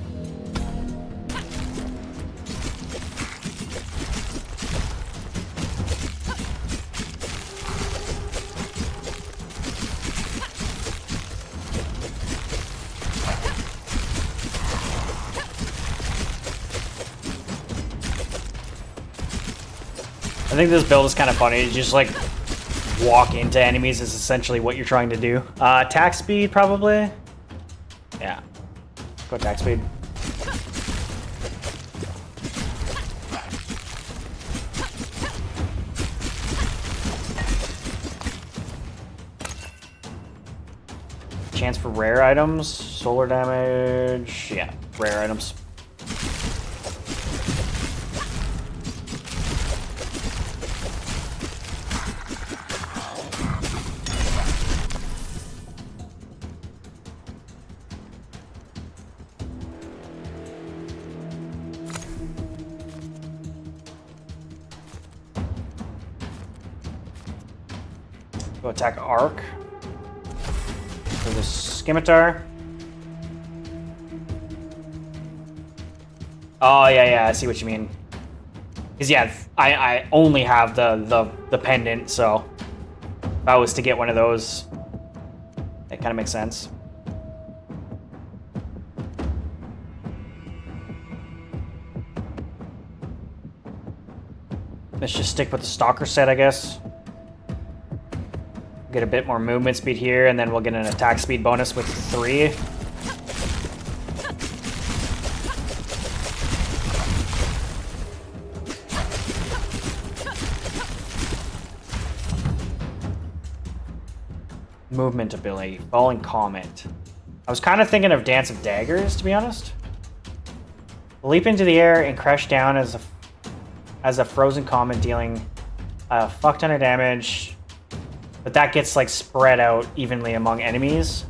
I think this build is kind of funny. You just like walk into enemies is essentially what you're trying to do. Attack speed, probably. Yeah. Go attack speed. Chance for rare items, solar damage. Yeah, rare items. Go attack Arc for the Scimitar. Oh yeah, I see what you mean. Cause yeah, I only have the pendant, so if I was to get one of those, that kind of makes sense. Let's just stick with the Stalker set, I guess. Get a bit more movement speed here, and then we'll get an attack speed bonus with 3. Movement ability, Falling Comet. I was kind of thinking of Dance of Daggers, to be honest. Leap into the air and crash down as a frozen comet, dealing a fuck ton of damage. But that gets like spread out evenly among enemies.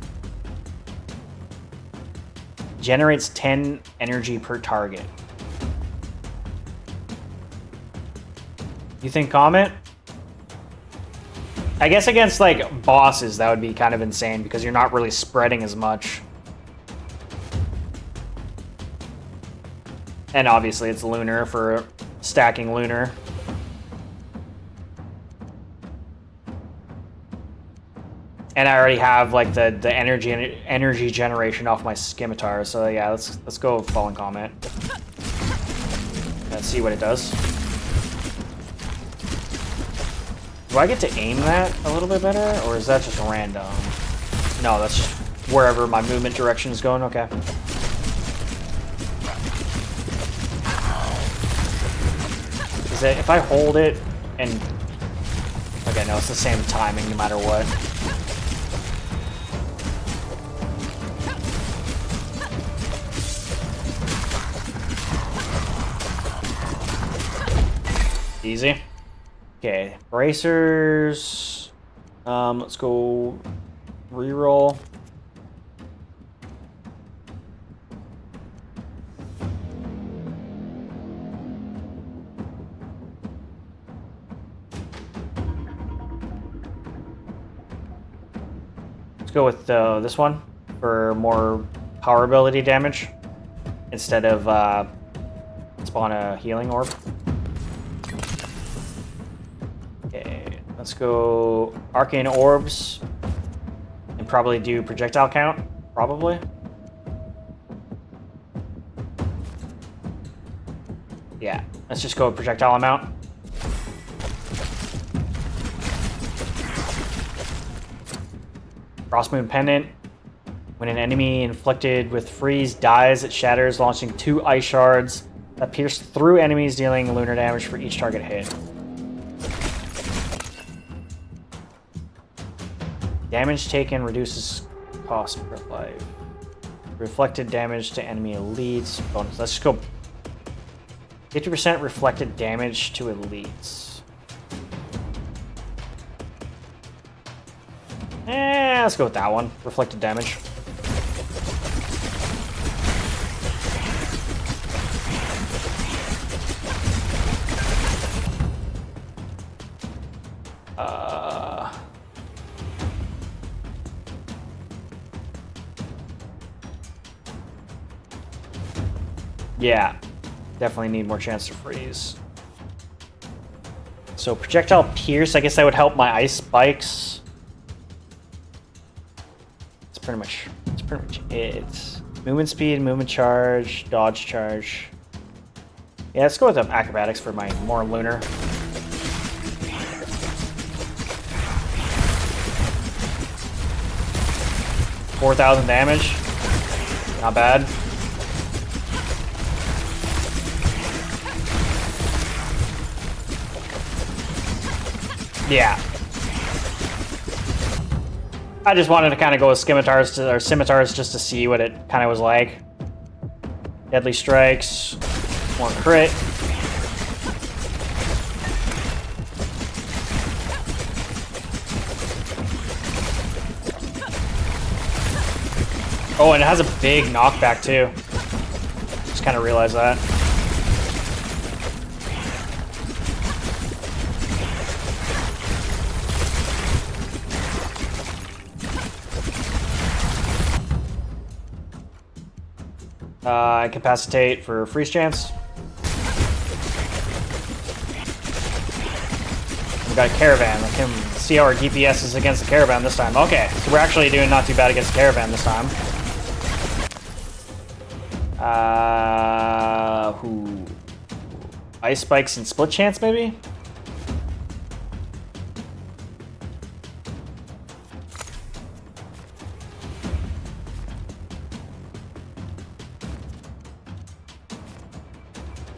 Generates 10 energy per target. You think Comet? I guess against like bosses that would be kind of insane because you're not really spreading as much. And obviously it's lunar for stacking lunar. And I already have like the energy generation off my Scimitar, so yeah, let's go Fallen Comet. Let's see what it does. Do I get to aim that a little bit better, or is that just random? No, that's just wherever my movement direction is going. Okay. Is it if I hold it and okay? No, it's the same timing no matter what. Easy. Okay, bracers. Let's go reroll. Let's go with this one for more power ability damage instead of spawn a healing orb. Let's go Arcane Orbs. probably do projectile count, probably. Yeah, let's just go with projectile amount. Frostmoon Pendant. When an enemy inflicted with freeze dies, it shatters, launching 2 ice shards that pierce through enemies, dealing lunar damage for each target hit. Damage taken reduces cost per life. Reflected damage to enemy elites. Bonus. Let's just go 50% reflected damage to elites. Let's go with that one. Reflected damage. Yeah, definitely need more chance to freeze. So projectile pierce, I guess that would help my ice spikes. That's pretty much it. Movement speed, movement charge, dodge charge. Yeah, let's go with acrobatics for my more lunar. $4,000 damage. Not bad. Yeah. I just wanted to kind of go with scimitars just to see what it kind of was like. Deadly strikes, more crit. Oh, and it has a big knockback too. Just kind of realized that. Incapacitate for freeze chance. We got a caravan. I can see how our DPS is against the caravan this time. Okay, so we're actually doing not too bad against the caravan this time. Ice spikes and split chance, maybe?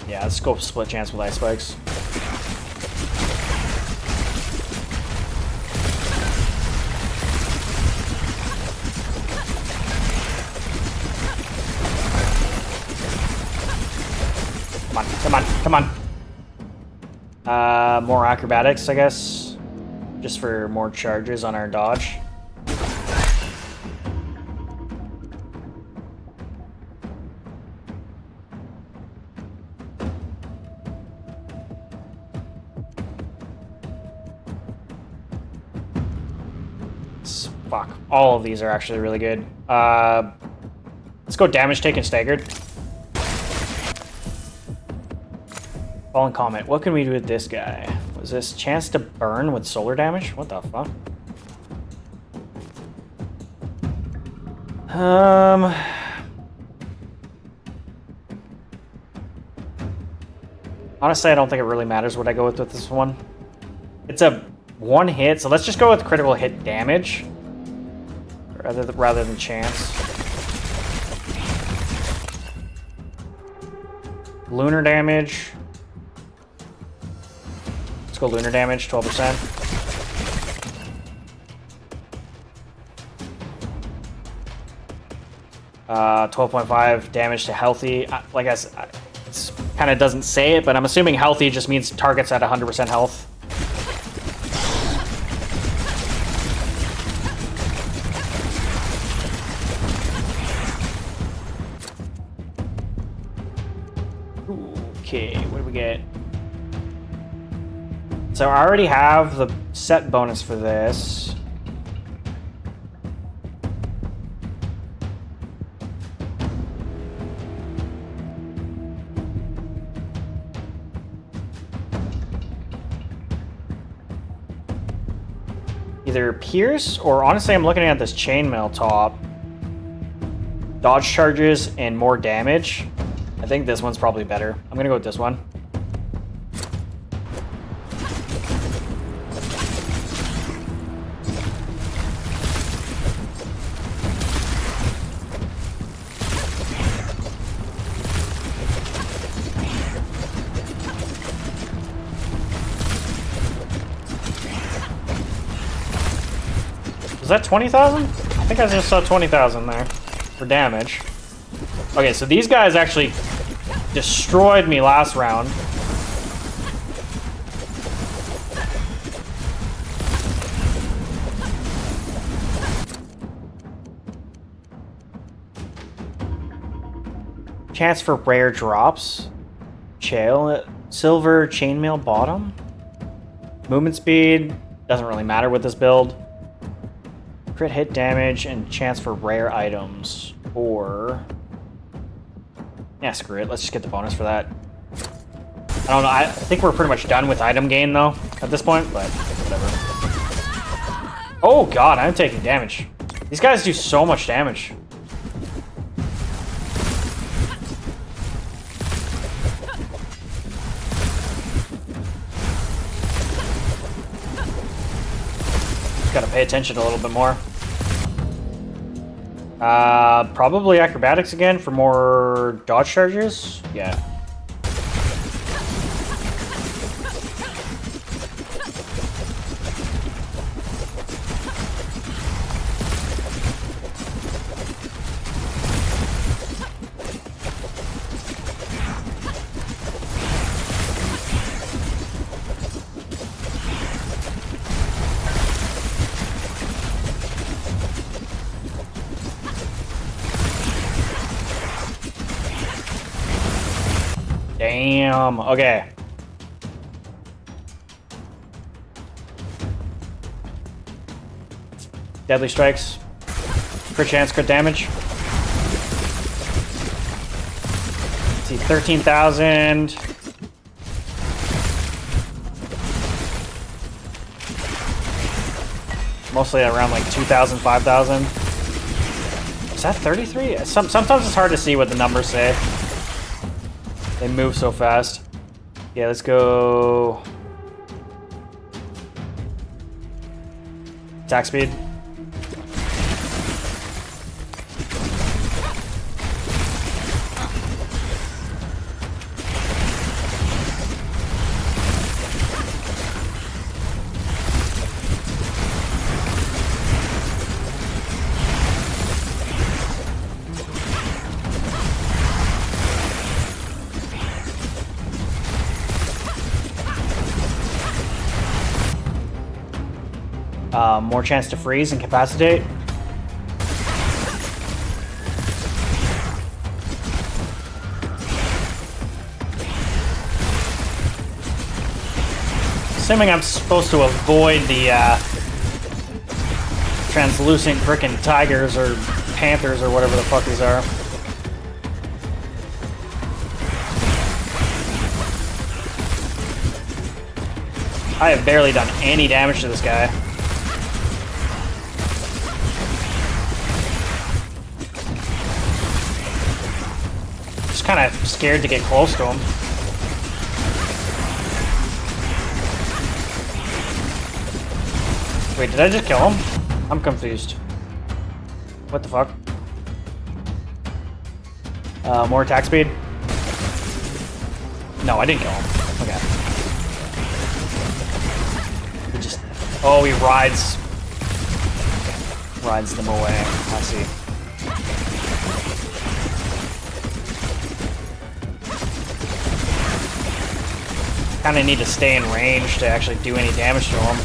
Yeah, let's go split chance with ice spikes. Come on. More acrobatics, I guess. Just for more charges on our dodge. Fuck. All of these are actually really good. Let's go damage taken staggered. Fallen Comet. What can we do with this guy? Was this chance to burn with solar damage? What the fuck? Honestly, I don't think it really matters what I go with this one. It's a one hit, so let's just go with critical hit damage rather than chance. Lunar damage. Let's go lunar damage, 12%. Uh, 12.5 damage to healthy. Like I said, it kind of doesn't say it, but I'm assuming healthy just means targets at 100% health. Okay, what do we get? So I already have the set bonus for this. Either Pierce or honestly, I'm looking at this chainmail top. Dodge charges and more damage. I think this one's probably better. I'm gonna go with this one. Was that 20,000? I think I just saw 20,000 there for damage. Okay, so these guys actually destroyed me last round. Chance for rare drops. Silver chainmail bottom. Movement speed. Doesn't really matter with this build. Crit hit damage and chance for rare items. Or... yeah, screw it. Let's just get the bonus for that. I don't know. I think we're pretty much done with item gain, though, at this point, but whatever. Oh, God, I'm taking damage. These guys do so much damage. Gotta pay attention a little bit more. Probably acrobatics again for more dodge charges. Yeah. Damn. Okay. Deadly strikes. Crit chance, crit damage. Let's see, 13,000. Mostly around like 2,000, 5,000. Is that 33? Sometimes it's hard to see what the numbers say. They move so fast. Yeah, let's go... attack speed. More chance to freeze and incapacitate. Assuming I'm supposed to avoid the translucent frickin' tigers or panthers or whatever the fuck these are. I have barely done any damage to this guy. Just kind of scared to get close to him. Wait, did I just kill him? I'm confused. What the fuck? More attack speed? No, I didn't kill him. Okay. He just... oh, he rides them away. I see. Kind of need to stay in range to actually do any damage to him.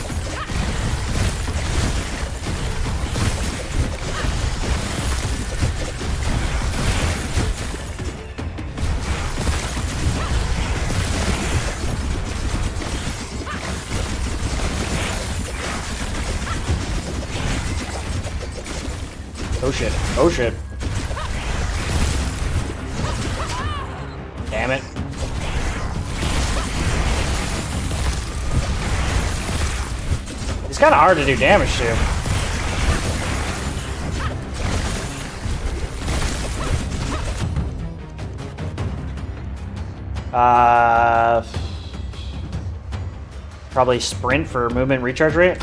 Oh shit. Oh shit. Damn it. These It's kind of hard to do damage to. Probably sprint for movement recharge rate.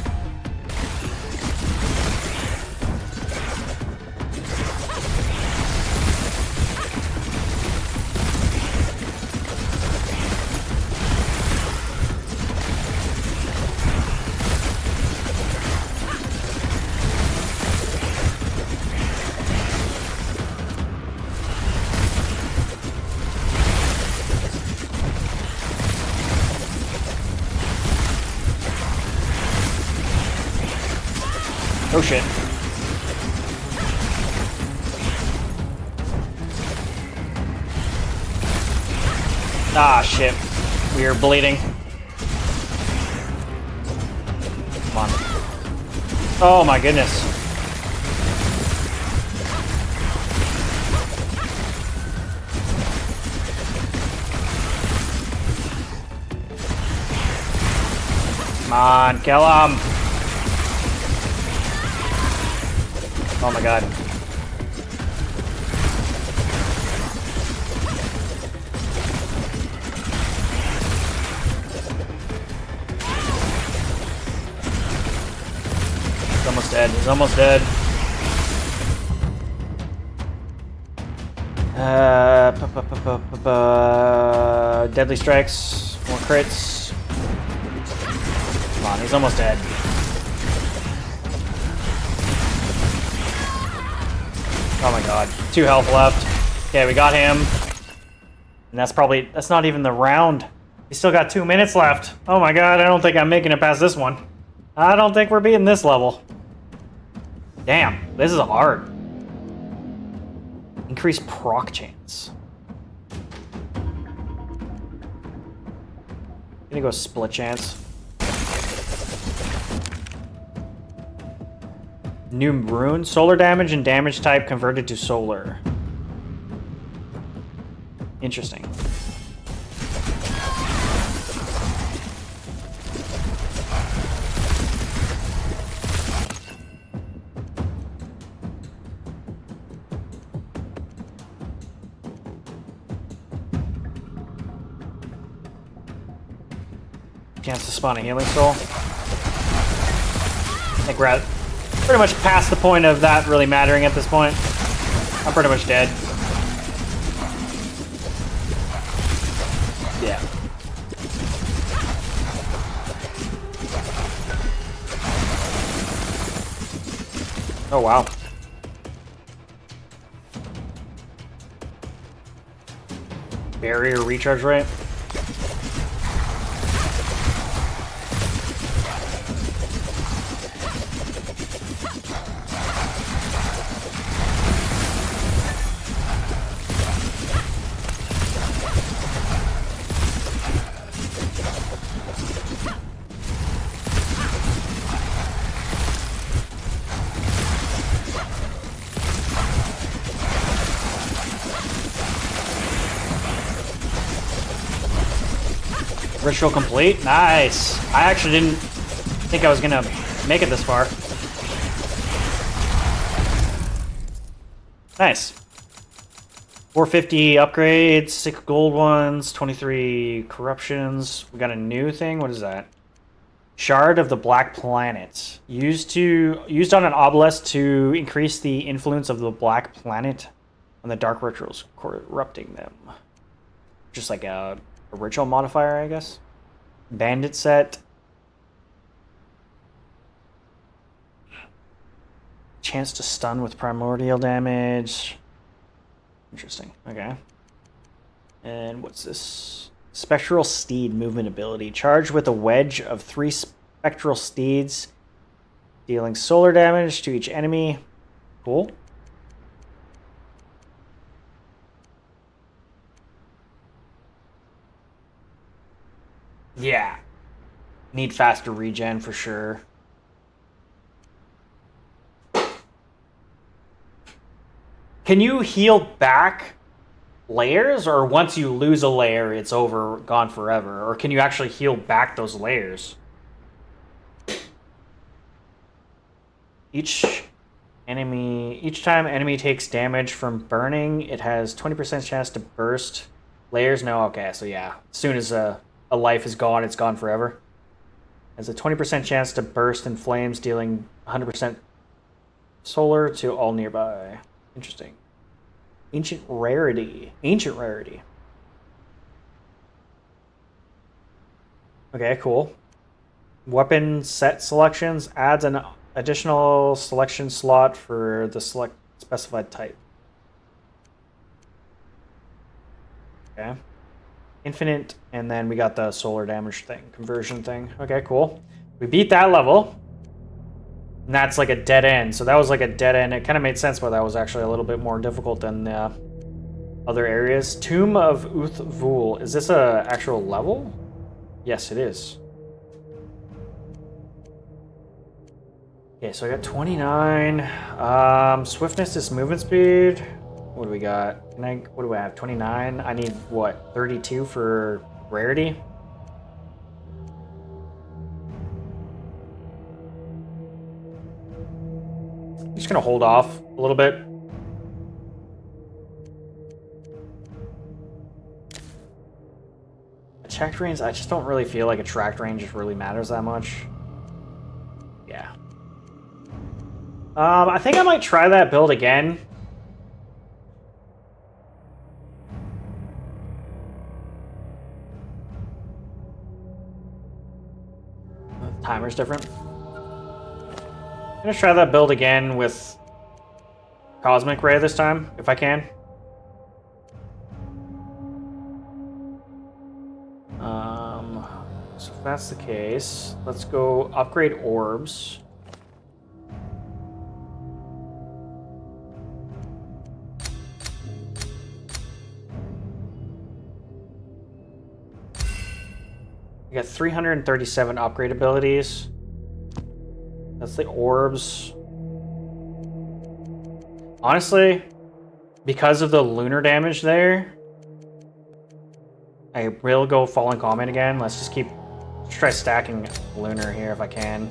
Oh shit. Ah shit. We are bleeding. Come on. Oh my goodness. Come on, kill him. Oh my god. He's almost dead. He's almost dead. Deadly strikes. More crits. Come on, he's almost dead. Oh my god. 2 health left. Okay, we got him. And that's not even the round. We still got 2 minutes left. Oh my god, I don't think I'm making it past this one. I don't think we're beating this level. Damn, this is hard. Increase proc chance. Gonna go split chance. New rune, solar damage and damage type converted to solar. Interesting. Chance to spawn a healing soul. I think we're at pretty much past the point of that really mattering at this point. I'm pretty much dead. Yeah. Oh wow. Barrier recharge rate. Ritual complete. Nice. I actually didn't think I was gonna make it this far. Nice. 450 upgrades, 6 gold ones, 23 corruptions. We got a new thing. What is that? Shard of the Black Planet. Used on an obelisk to increase the influence of the Black Planet on the dark rituals, corrupting them. Just like a ritual modifier, I guess. Bandit set. Chance to stun with primordial damage. Interesting. Okay. And what's this? Spectral Steed movement ability. Charged with a wedge of 3 spectral steeds, dealing solar damage to each enemy. Cool. Yeah. Need faster regen for sure. Can you heal back layers, or once you lose a layer, it's gone forever? Or can you actually heal back those layers? Each time enemy takes damage from burning, it has 20% chance to burst. Layers, no, okay, so yeah. As soon as a life is gone, it's gone forever. Has a 20% chance to burst in flames, dealing 100% solar to all nearby. Interesting. Ancient rarity. Ancient rarity. Okay, cool. Weapon set selections adds an additional selection slot for the specified type. Okay. Infinite, and then we got the solar damage thing, conversion thing. Okay, cool. We beat that level. And that's like a dead end. So that was like a dead end. It kind of made sense why that was actually a little bit more difficult than the other areas. Tomb of Uthvul. Is this a actual level? Yes, it is. Okay, so I got 29. Swiftness is movement speed. What do we got? What do I have? 29? I need, what, 32 for rarity? I'm just gonna hold off a little bit. Attract range, I just don't really feel like attract range really matters that much. Yeah. I think I might try that build again. The timer's different. I'm gonna try that build again with Cosmic Ray this time, if I can. So if that's the case, let's go upgrade orbs. We got 337 upgrade abilities. That's the orbs. Honestly, because of the lunar damage there, I will go Fallen Comet again. Let's try stacking lunar here if I can.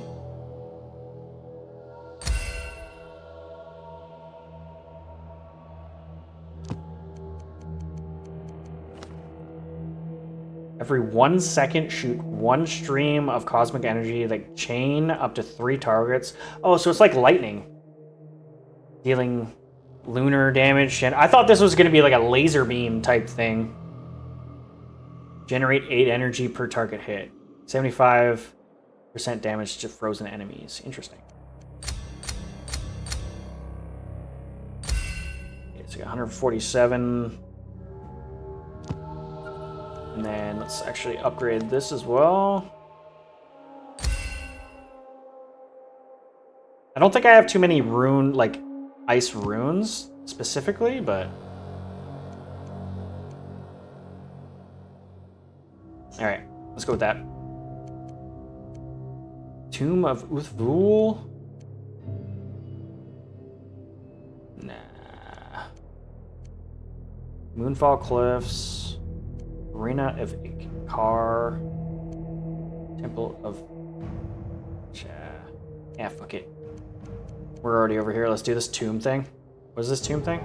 Every 1 second, shoot 1 stream of cosmic energy that chain up to 3 targets. Oh, so it's like lightning. Dealing lunar damage. And I thought this was going to be like a laser beam type thing. Generate 8 energy per target hit. 75% damage to frozen enemies. Interesting. Okay, so 147. And then let's actually upgrade this as well. I don't think I have too many ice runes specifically, but... Alright, let's go with that. Tomb of Uthvul? Nah. Moonfall Cliffs. Arena of Ikar. Temple of... Yeah, fuck it. We're already over here. Let's do this tomb thing. What is this tomb thing?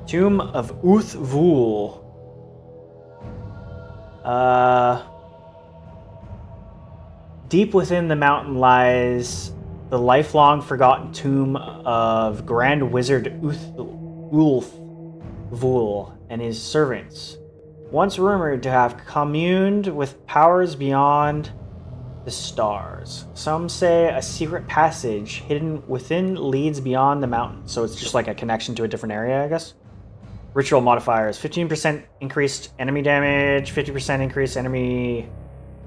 Tomb of Uthvul. Deep within the mountain lies the lifelong forgotten tomb of Grand Wizard Uthvul and his servants, once rumored to have communed with powers beyond the stars. Some say a secret passage hidden within leads beyond the mountain. So it's just like a connection to a different area, I guess. Ritual modifiers. 15% increased enemy damage, 50% increased enemy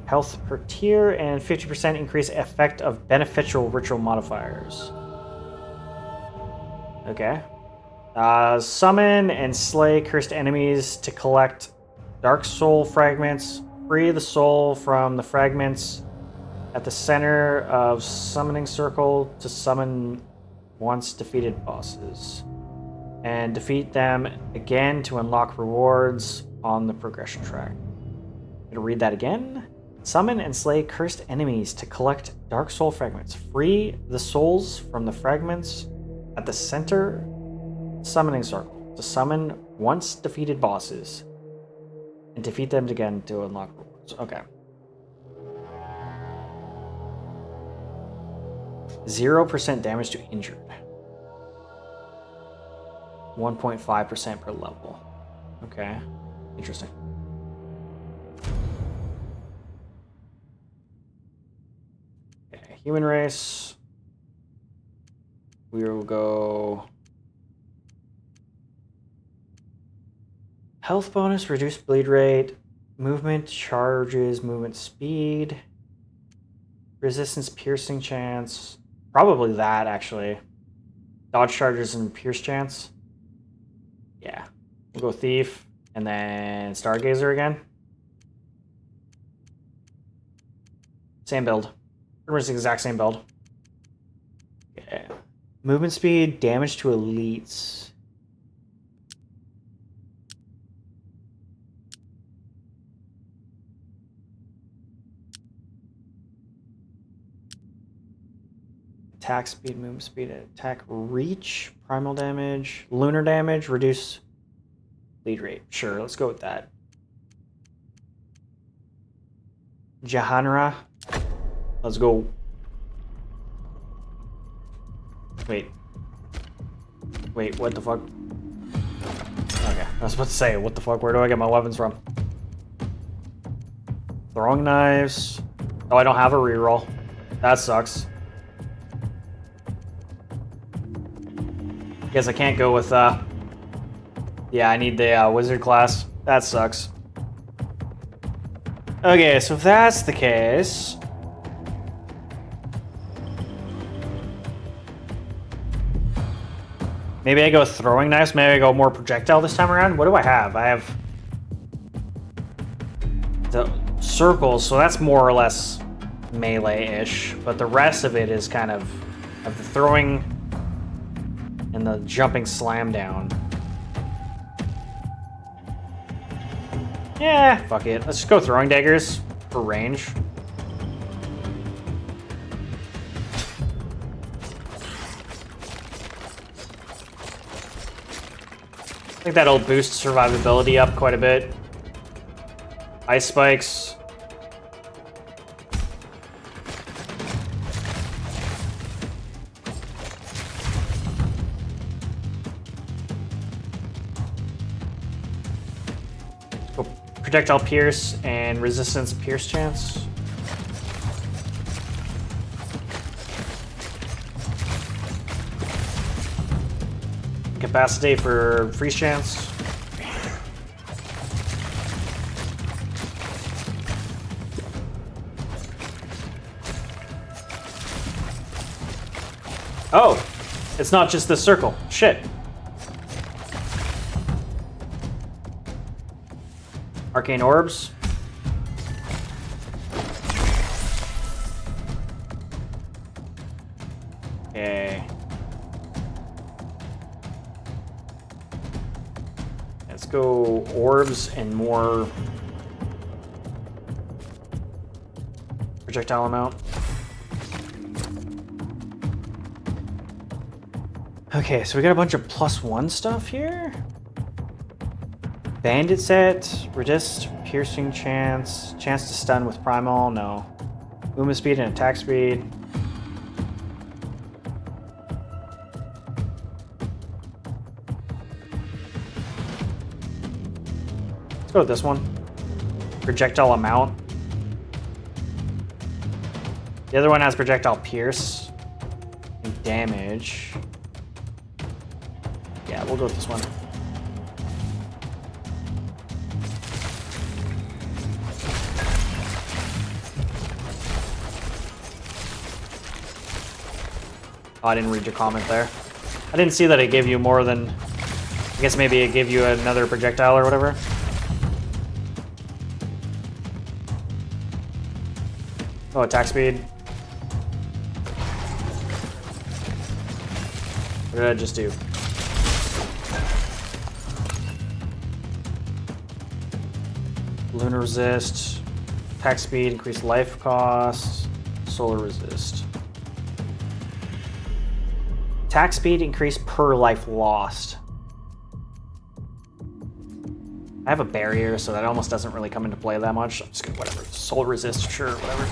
health per tier, and 50% increased effect of beneficial ritual modifiers. Okay. Summon and slay cursed enemies to collect dark soul fragments. Free the soul from the fragments at the center of summoning circle to summon once defeated bosses. And defeat them again to unlock rewards on the progression track. I'm gonna read that again. Summon and slay cursed enemies to collect dark soul fragments. Free the souls from the fragments at the center summoning circle to summon once defeated bosses and defeat them again to unlock rewards. Okay. 0% damage to injured. 1.5% per level. Okay. Interesting. Okay, human race. We will go health bonus, reduced bleed rate, movement charges, movement speed, resistance piercing chance. Probably that, actually. Dodge charges and pierce chance. Yeah. We'll go thief and then stargazer again. Same build. Pretty much the exact same build. Okay. Movement speed, damage to elites. Attack speed, movement speed, attack reach, primal damage, lunar damage, reduce bleed rate. Sure, let's go with that. Jahanra. Let's go. Wait, what the fuck? Okay, I was about to say, what the fuck? Where do I get my weapons from? Throwing knives. Oh, I don't have a reroll. That sucks. Guess I can't go with, yeah, I need the wizard class. That sucks. Okay, so if that's the case... maybe I go throwing knives, maybe I go more projectile this time around. What do I have? I have... the circles, so that's more or less melee-ish, but the rest of it is kind of the throwing... and the jumping slam down. Yeah, fuck it. Let's just go throwing daggers for range. I think that'll boost survivability up quite a bit. Ice spikes. Projectile pierce and resistance pierce chance. Capacity for freeze chance. Oh, it's not just this circle. Shit. Arcane orbs. Okay. Let's go orbs and more projectile amount. Okay, so we got a bunch of +1 stuff here. Bandit set, resist, piercing chance, chance to stun with primal, no. Movement speed and attack speed. Let's go with this one. Projectile amount. The other one has projectile pierce and damage. Yeah, we'll go with this one. Oh, I didn't read your comment there. I didn't see that it gave you more than... I guess maybe it gave you another projectile or whatever. Oh, attack speed. What did I just do? Lunar resist. Attack speed, increase life cost, solar resist. Attack speed increase per life lost. I have a barrier, so that almost doesn't really come into play that much. I'm just gonna, whatever. Solar resist, sure, whatever.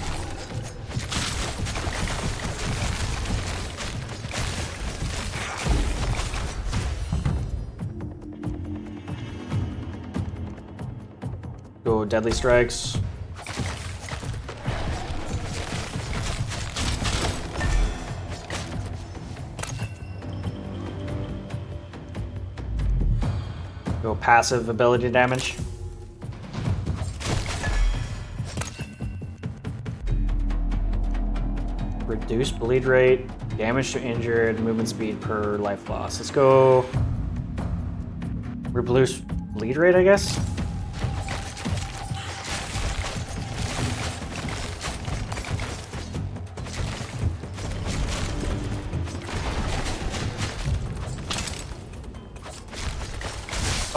Go deadly strikes. Go passive ability damage. Reduce bleed rate, damage to injured, movement speed per life loss. Let's go reduce bleed rate, I guess.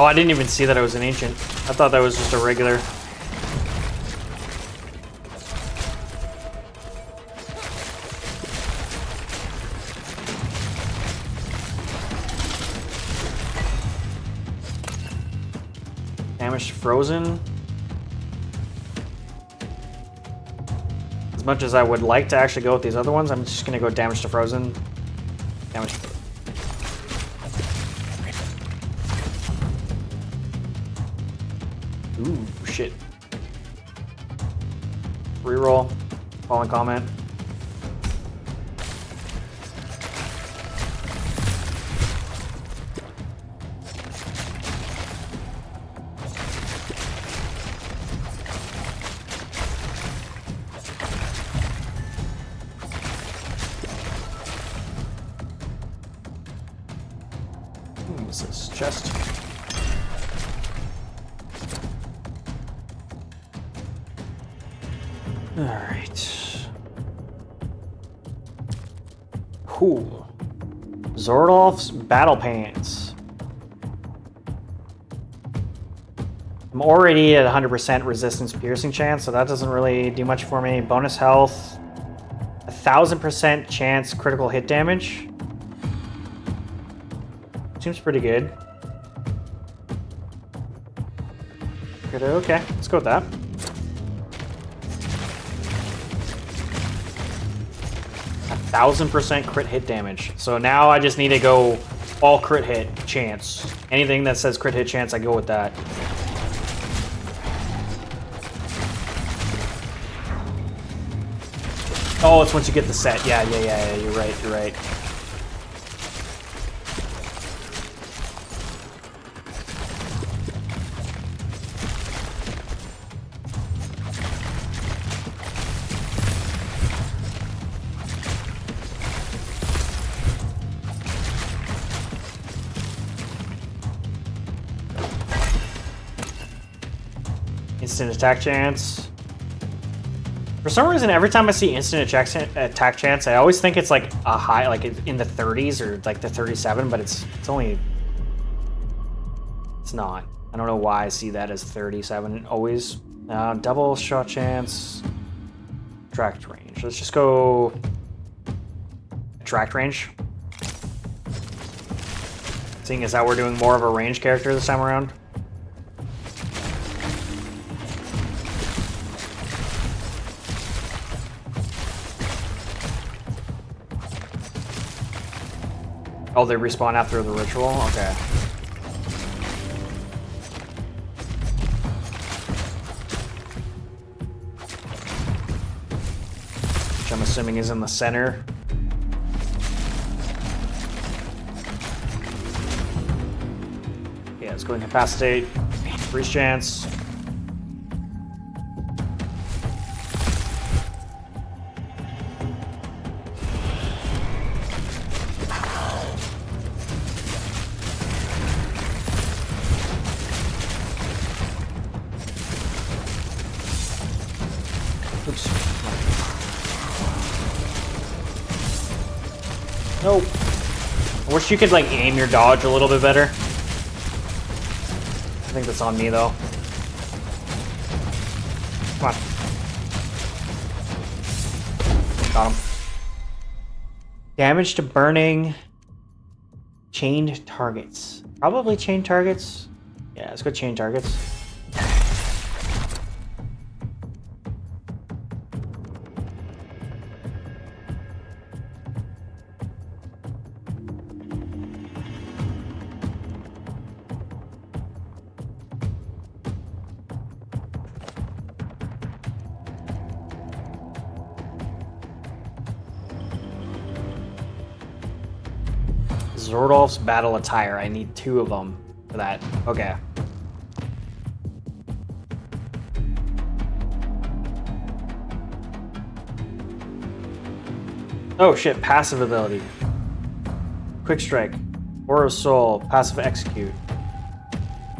Oh, I didn't even see that it was an ancient. I thought that was just a regular. Damage to frozen. As much as I would like to actually go with these other ones, I'm just gonna go damage to frozen. Damage to ooh, shit. Reroll. Fallen comment. What's this? Chest. Alright. Cool. Zordolf's Battle Pants. I'm already at 100% resistance piercing chance, so that doesn't really do much for me. Bonus health. 1000% chance critical hit damage. Seems pretty good. Okay, let's go with that. 1000% crit hit damage. So now I just need to go all crit hit chance. Anything that says crit hit chance, I go with that. Oh, it's once you get the set. Yeah, you're right. Instant attack chance. For some reason, every time I see instant attack chance, I always think it's like a high, like in the 30s or like the 37, but it's not. I don't know why I see that as 37 always. Double shot chance. Attract range. Let's just go attract range. Seeing as how we're doing more of a range character this time around. Oh, they respawn after the ritual? Okay. Which I'm assuming is in the center. Yeah, let's go and incapacitate. Freeze chance. Oops. Nope. I wish you could like aim your dodge a little bit better. I think that's on me though. Come on. Got him. Damage to burning chained targets. Probably chained targets. Yeah, let's go chained targets. Zordolf's battle attire. I need 2 of them for that. Okay. Oh shit, passive ability. Quick strike. Aura of Soul. Passive execute.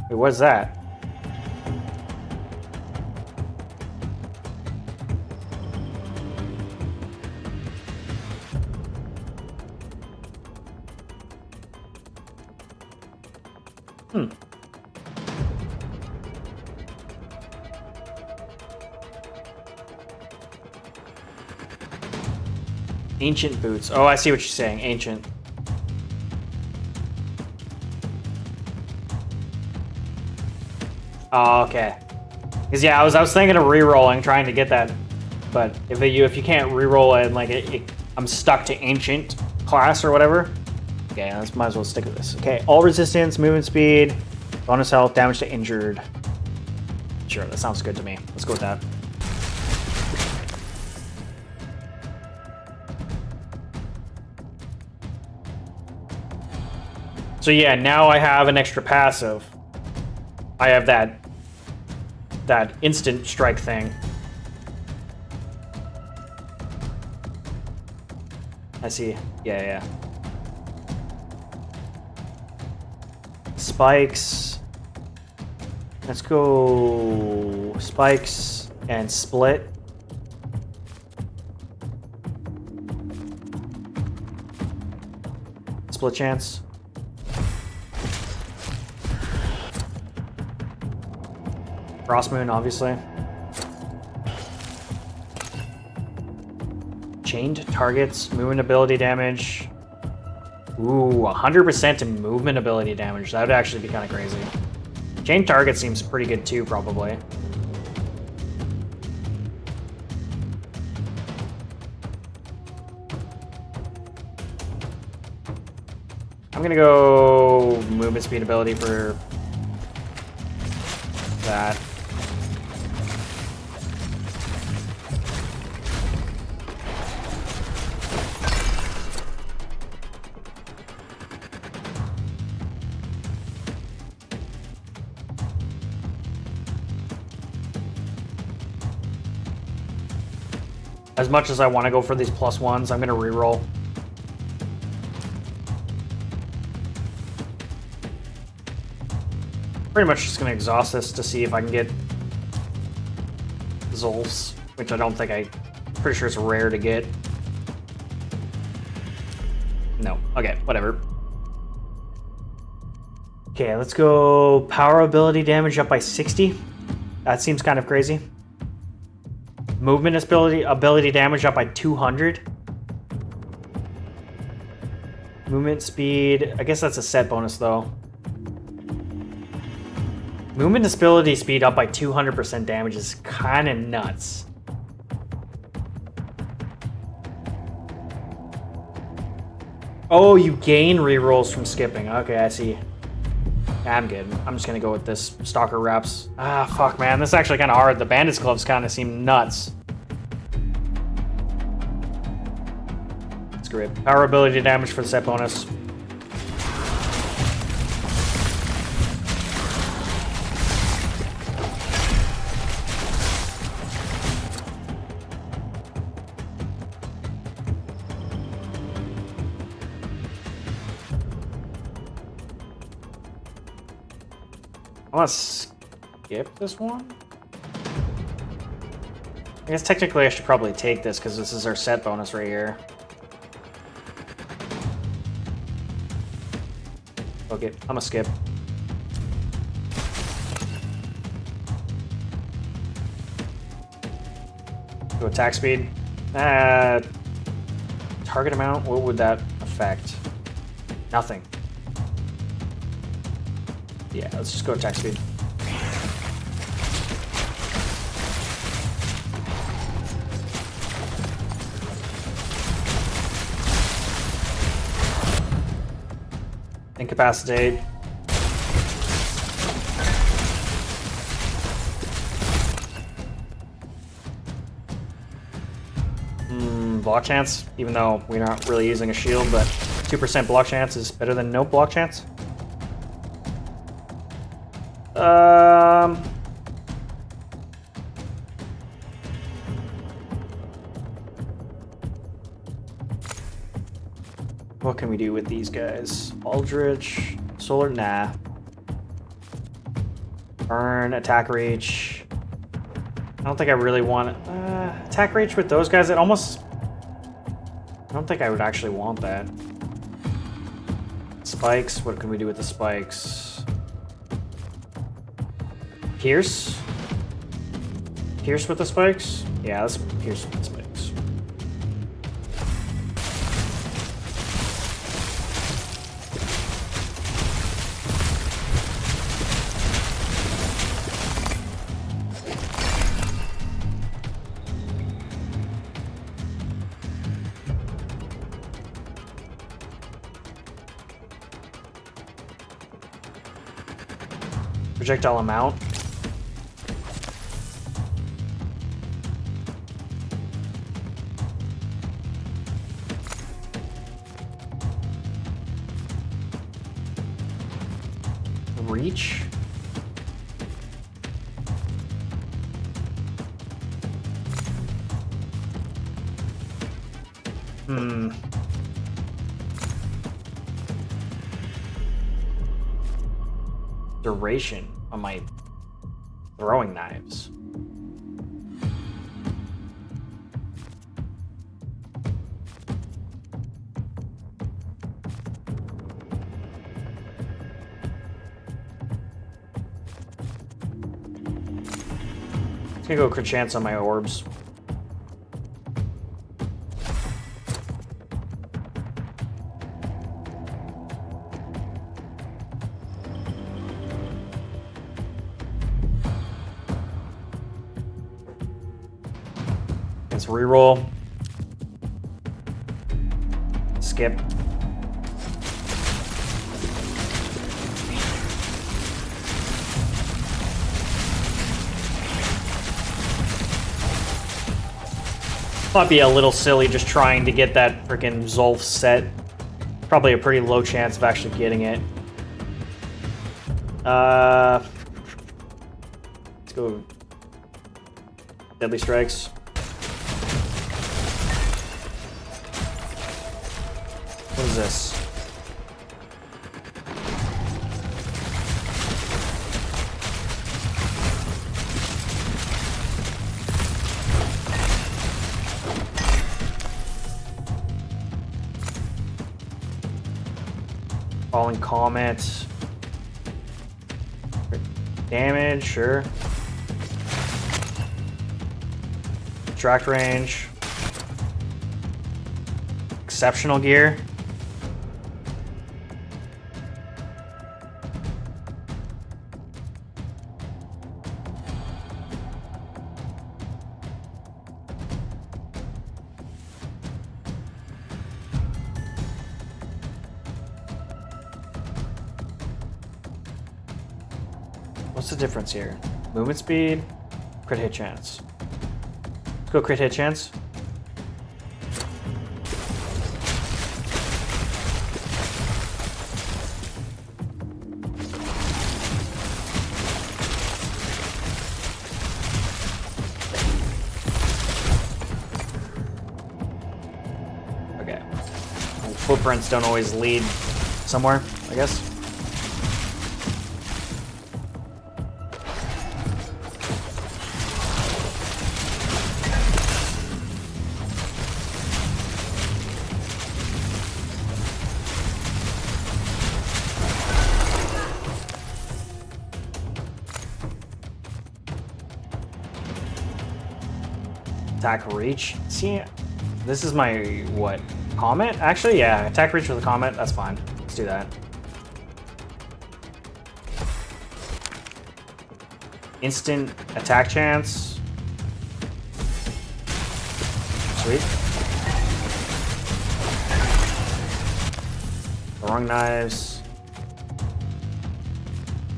Wait, what is that? Ancient boots. Oh, I see what you're saying. Ancient. Oh, okay. Because yeah, I was thinking of re-rolling, trying to get that, but if you can't re-roll it, like I'm stuck to ancient class or whatever. Okay, let's might as well stick with this. Okay, all resistance, movement speed, bonus health, damage to injured. Sure, that sounds good to me. Let's go with that. So yeah, now I have an extra passive. I have that instant strike thing. I see. Yeah. Spikes. Let's go spikes and split. Split chance. Frost Moon, obviously. Chained targets, movement ability damage. Ooh, 100% to movement ability damage. That would actually be kind of crazy. Chained target seems pretty good too, probably. I'm gonna go movement speed ability for that. As much as I want to go for these +1s, I'm going to reroll. Pretty much just going to exhaust this to see if I can get Zolfs, which I don't think pretty sure it's rare to get. No. Okay, whatever. Okay, let's go power ability damage up by 60. That seems kind of crazy. Movement ability damage up by 200. Movement speed, I guess that's a set bonus though. Movement ability speed up by 200% damage is kind of nuts. Oh, you gain rerolls from skipping. Okay, I see. I'm good. I'm just gonna go with this Stalker Wraps. Ah, fuck, man. This is actually kind of hard. The Bandit's Gloves kind of seem nuts. Screw it. Power ability damage for the set bonus. I want to skip this one. I guess technically I should probably take this because this is our set bonus right here. Okay, I'm gonna skip. Go attack speed. Target amount, what would that affect? Nothing. Yeah, let's just go attack speed. Incapacitate. Block chance, even though we're not really using a shield, but 2% block chance is better than no block chance. What can we do with these guys? Aldrich, Solar, nah. Burn, attack reach. I don't think I really want attack reach with those guys. It almost... I don't think I would actually want that. Spikes, what can we do with the spikes? Pierce? Pierce with the spikes? Yeah, let's pierce with the spikes. Projectile amount. Reach. Duration on my throwing knives. I'm gonna go crit chance on my orbs. Let's reroll. Skip. Might be a little silly just trying to get that freaking Zolf set. Probably a pretty low chance of actually getting it. Let's go. Deadly Strikes. What is this? Falling Comet. Damage, sure. Track range. Exceptional gear. What's the difference here? Movement speed, crit hit chance. Let's go crit hit chance. Okay. Well, footprints don't always lead somewhere, I guess. Attack reach. See, this is my, what, Comet? Actually, yeah. Attack reach with a comet. That's fine. Let's do that. Instant attack chance. Sweet. Throwing knives.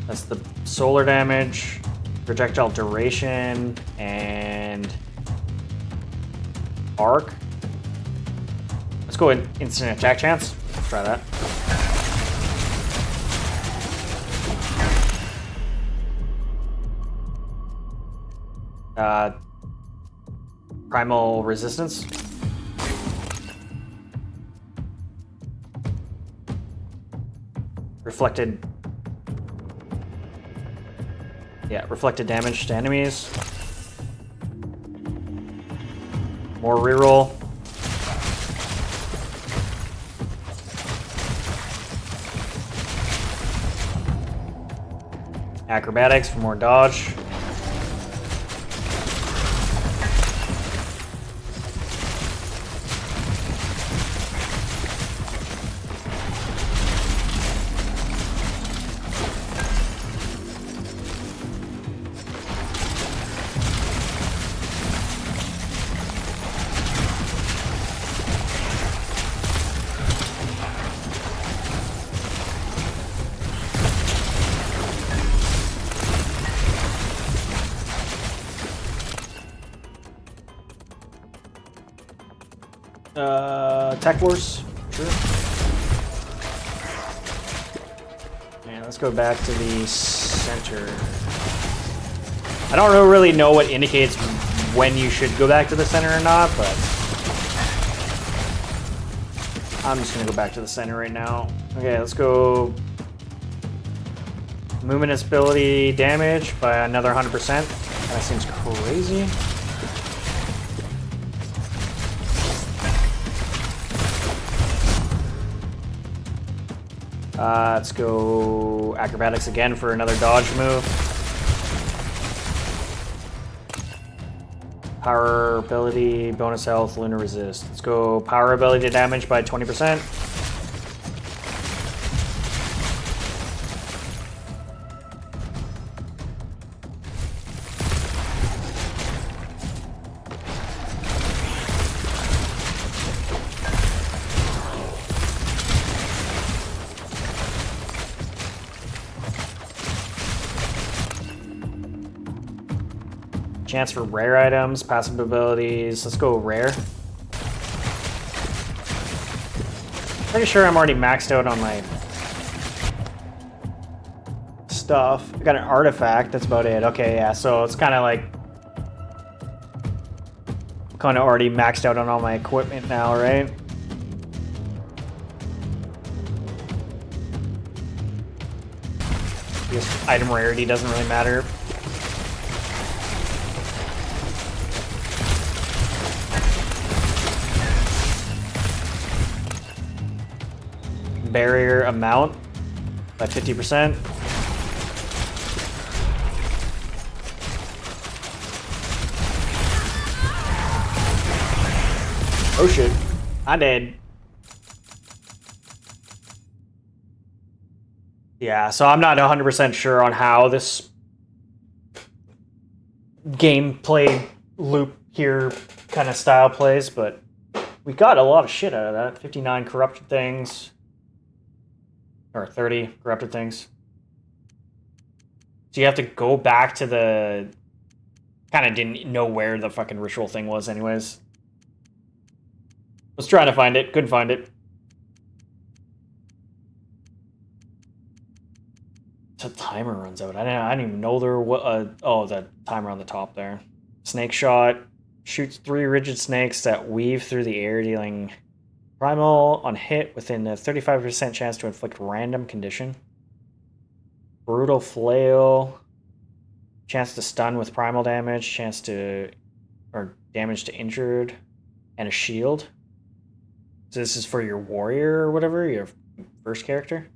That's the solar damage, projectile duration, and arc. Let's go in instant attack chance. Let's try that. Primal resistance. Reflected. Yeah, reflected damage to enemies. More reroll. Acrobatics for more dodge. Attack Force, sure. And let's go back to the center. I don't really know what indicates when you should go back to the center or not, but I'm just gonna go back to the center right now. Okay, let's go. Movement ability damage by another 100%. That seems crazy. Let's go acrobatics again for another dodge move. Power ability, bonus health, lunar resist. Let's go power ability damage by 20%. Chance for rare items, passive abilities. Let's go rare. Pretty sure I'm already maxed out on my stuff. I got an artifact, that's about it. Okay, yeah, so it's kind of like kind of already maxed out on all my equipment now, right? I guess item rarity doesn't really matter. Barrier amount by 50%. Oh shit, I did. Yeah, so I'm not 100% sure on how this gameplay loop here kind of style plays, but we got a lot of shit out of that. 59 corrupted things. Or 30 corrupted things. So you have to go back to the... Kind of didn't know where the fucking ritual thing was anyways. Was trying to find it. Couldn't find it. The timer runs out. I didn't even know there was... oh, the timer on the top there. Snake shot. Shoots 3 rigid snakes that weave through the air, dealing... Primal on hit within a 35% chance to inflict random condition. Brutal flail. Chance to stun with primal damage. Chance to... or damage to injured. And a shield. So this is for your warrior or whatever, your first character.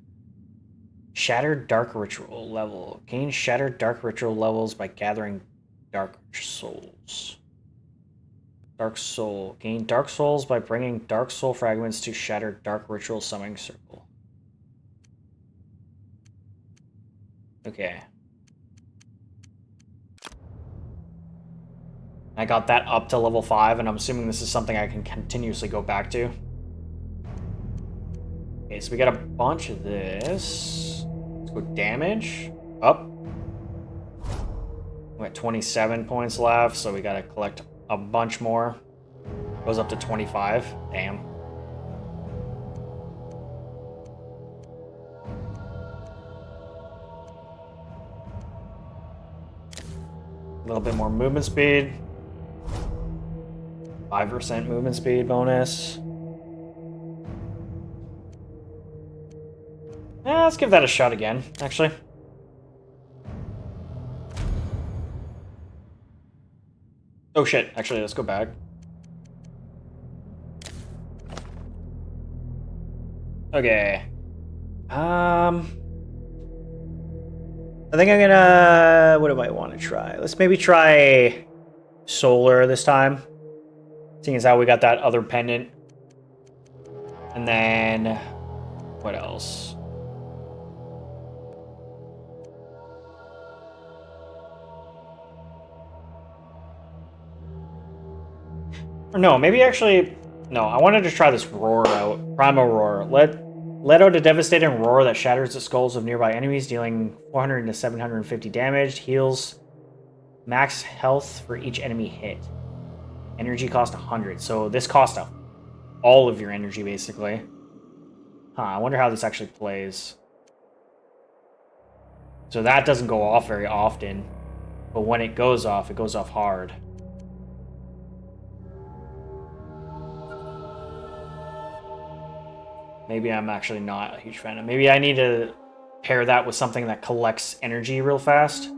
Shattered Dark Ritual level. Gain Shattered Dark Ritual levels by gathering Dark Souls. Dark Soul. Gain Dark Souls by bringing Dark Soul fragments to Shattered Dark Ritual Summoning Circle. Okay. I got that up to level 5, and I'm assuming this is something I can continuously go back to. Okay, so we got a bunch of this. Let's go damage. Up. We're at 27 points left, so we gotta collect a bunch more. Goes up to 25. Damn. A little bit more movement speed. 5% movement speed bonus. Let's give that a shot again, actually. Oh shit, actually, let's go back. Okay. I think I'm gonna... What do I want to try? Let's maybe try solar this time. Seeing as how we got that other pendant. And then... What else? Or no, maybe actually... No, I wanted to try this roar out. Primal Roar. Let out a devastating roar that shatters the skulls of nearby enemies, dealing 400 to 750 damage. Heals max health for each enemy hit. Energy cost 100. So this cost all of your energy, basically. Huh, I wonder how this actually plays. So that doesn't go off very often. But when it goes off hard. Maybe I'm actually not a huge fan of. Maybe I need to pair that with something that collects energy real fast.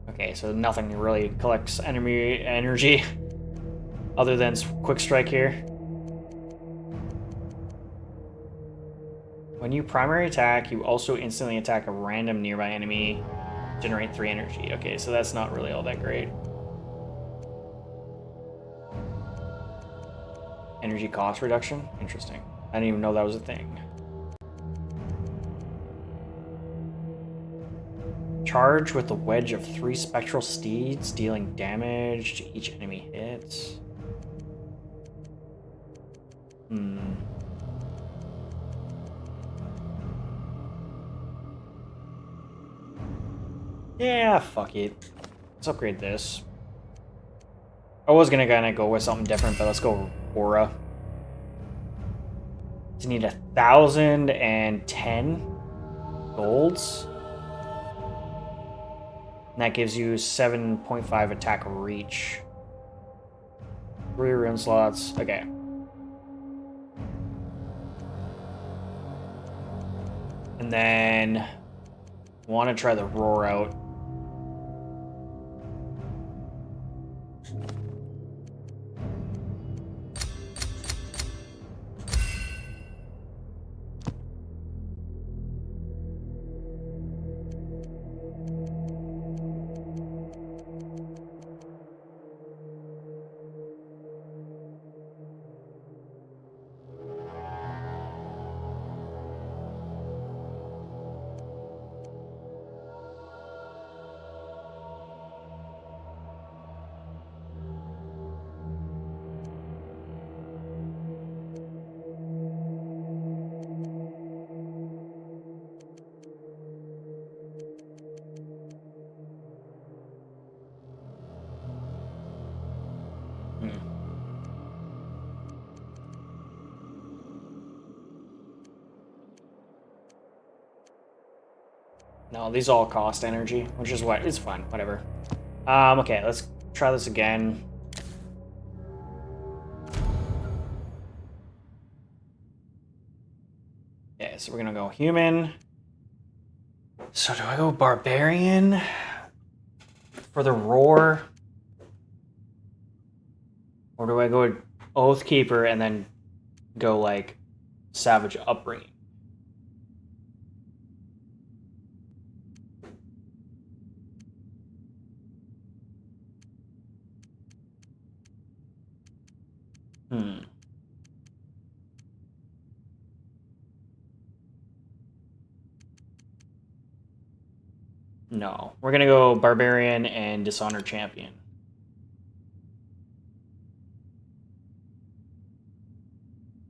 Okay, so nothing really collects enemy energy other than quick strike here. When you primary attack, you also instantly attack a random nearby enemy, generate 3 energy. Okay, so that's not really all that great. Energy cost reduction? Interesting. I didn't even know that was a thing. Charge with the wedge of 3 spectral steeds, dealing damage to each enemy hit. Yeah, fuck it. Let's upgrade this. I was gonna kinda go with something different, but let's go Aura. You need 1,010 golds. And that gives you 7.5 attack reach. 3 rune slots. Okay. And then want to try the roar out. No, these all cost energy, which is what it's fine, whatever. Okay, let's try this again. Okay, so we're gonna go human. So do I go barbarian? for the roar, or do I go Oathkeeper and then go like Savage Upbringing? No, we're gonna go Barbarian and Dishonored Champion.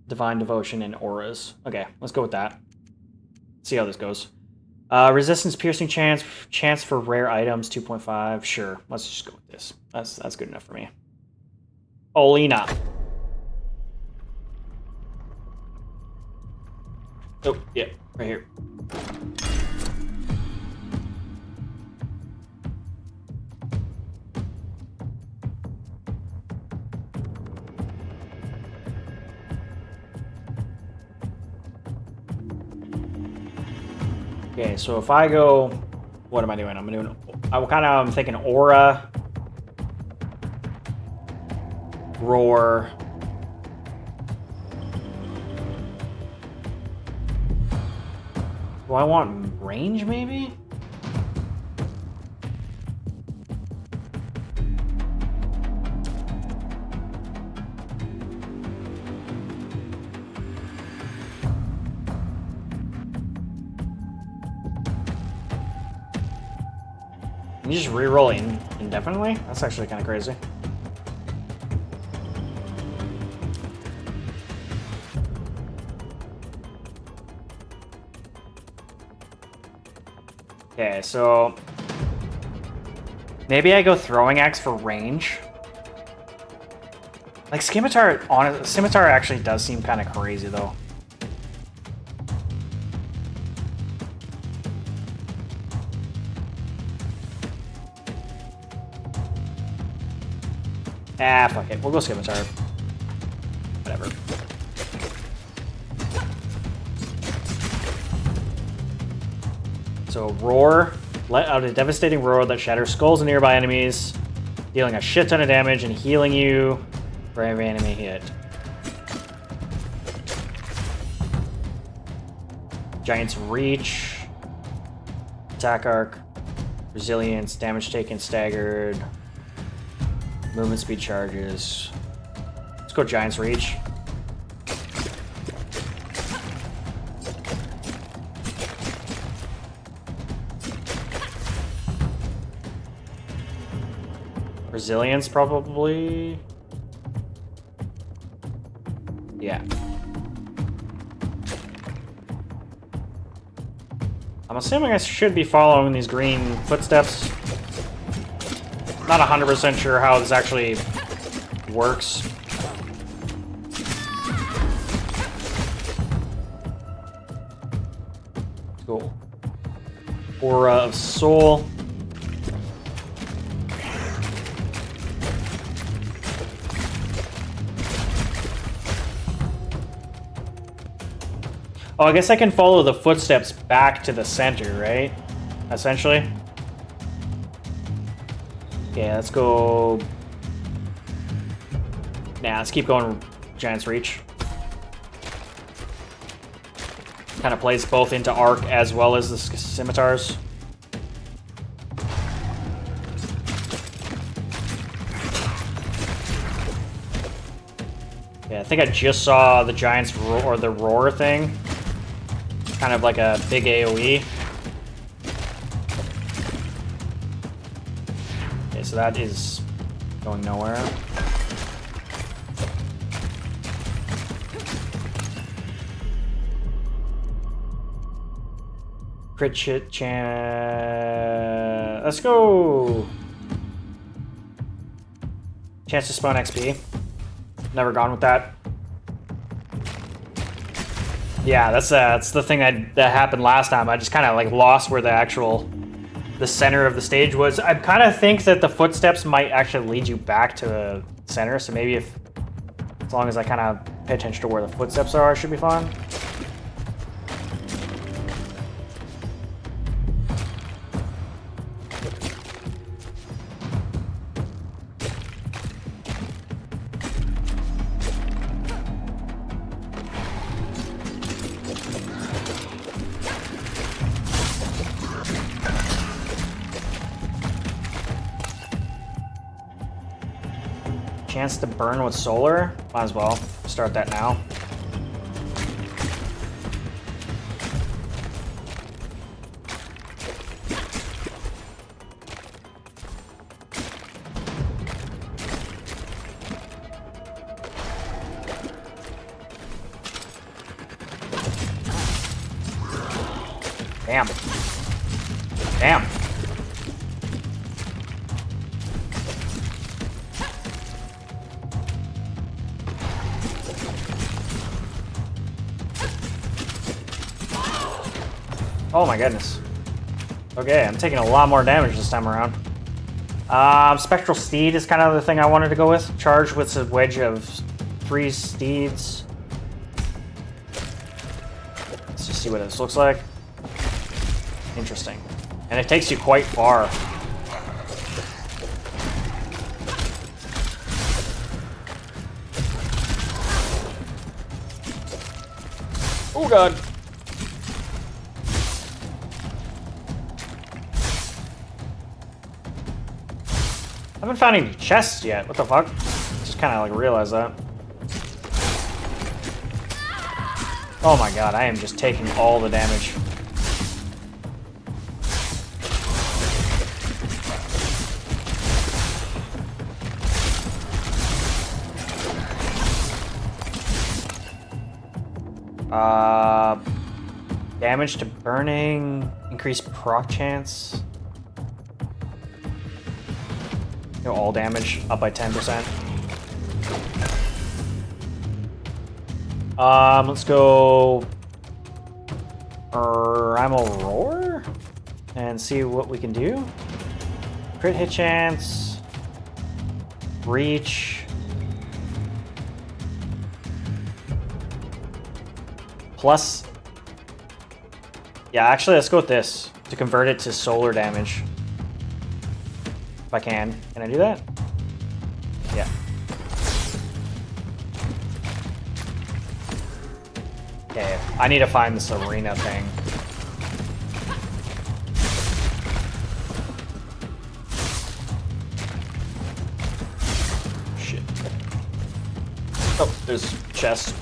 Divine Devotion and Auras. Okay, let's go with that. See how this goes. Resistance, Piercing Chance, Chance for rare items, 2.5. Sure, let's just go with this. That's good enough for me. Olina. Oh, yeah, right here. Okay, so if I go, what am I doing? I'm thinking Aura, Roar, do I want range maybe? Can you just reroll indefinitely? That's actually kind of crazy. Okay, so maybe I go Throwing Axe for range. Like Scimitar actually does seem kind of crazy though. Ah, fuck it. We'll go Scimitar. Whatever. So Roar. Let out a devastating roar that shatters skulls of nearby enemies, dealing a shit ton of damage and healing you for every enemy hit. Giant's Reach. Attack Arc. Resilience. Damage taken staggered. Movement speed charges. Let's go Giant's Reach. Resilience, probably. Yeah. I'm assuming I should be following these green footsteps. Not 100% sure how this actually works. Cool. Aura of Soul. Oh, I guess I can follow the footsteps back to the center, right? Essentially. Okay, let's go. Nah, let's keep going Giant's Reach. Kind of plays both into Arc as well as the Scimitars. Yeah, I think I just saw the Giant's Roar, or the Roar thing. Kind of like a big AoE. Okay, so that is going nowhere. Crit shit chance. Let's go. Chance to spawn XP. Never gone with that. Yeah, that's the thing that happened last time. I just kind of like lost where the center of the stage was. I kind of think that the footsteps might actually lead you back to the center. So maybe as long as I kind of pay attention to where the footsteps are, I should be fine. Chance to burn with solar. Might as well start that now. Damn. Damn. Oh my goodness. Okay, I'm taking a lot more damage this time around. Spectral Steed is kind of the thing I wanted to go with. Charged with a wedge of 3 steeds. Let's just see what this looks like. Interesting. And it takes you quite far. Oh god. I haven't found any chests yet. What the fuck? Just kind of like realized that. Oh my god, I am just taking all the damage. Damage to burning, increased proc chance. You know, all damage up by 10%. Let's go Primal Roar and see what we can do. Crit hit chance, reach, plus. Yeah, actually, let's go with this to convert it to solar damage. If I can. Can I do that? Yeah. Okay, I need to find this arena thing. Shit. Oh, there's a chest.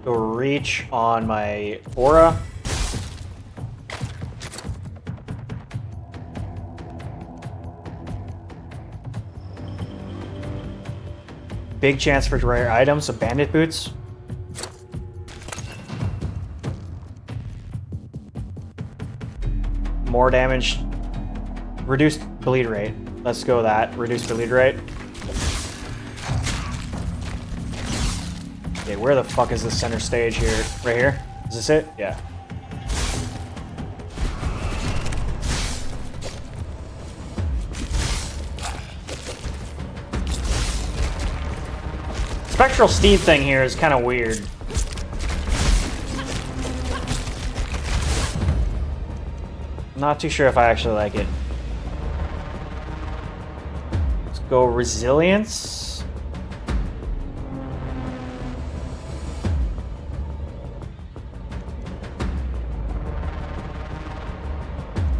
Go reach on my aura. Big chance for rare items, so bandit boots. More damage. Reduced bleed rate. Let's go with that. Reduced bleed rate. Okay, where the fuck is the center stage here? Right here? Is this it? Yeah. Spectral Steed thing here is kind of weird. Not too sure if I actually like it. Let's go Resilience.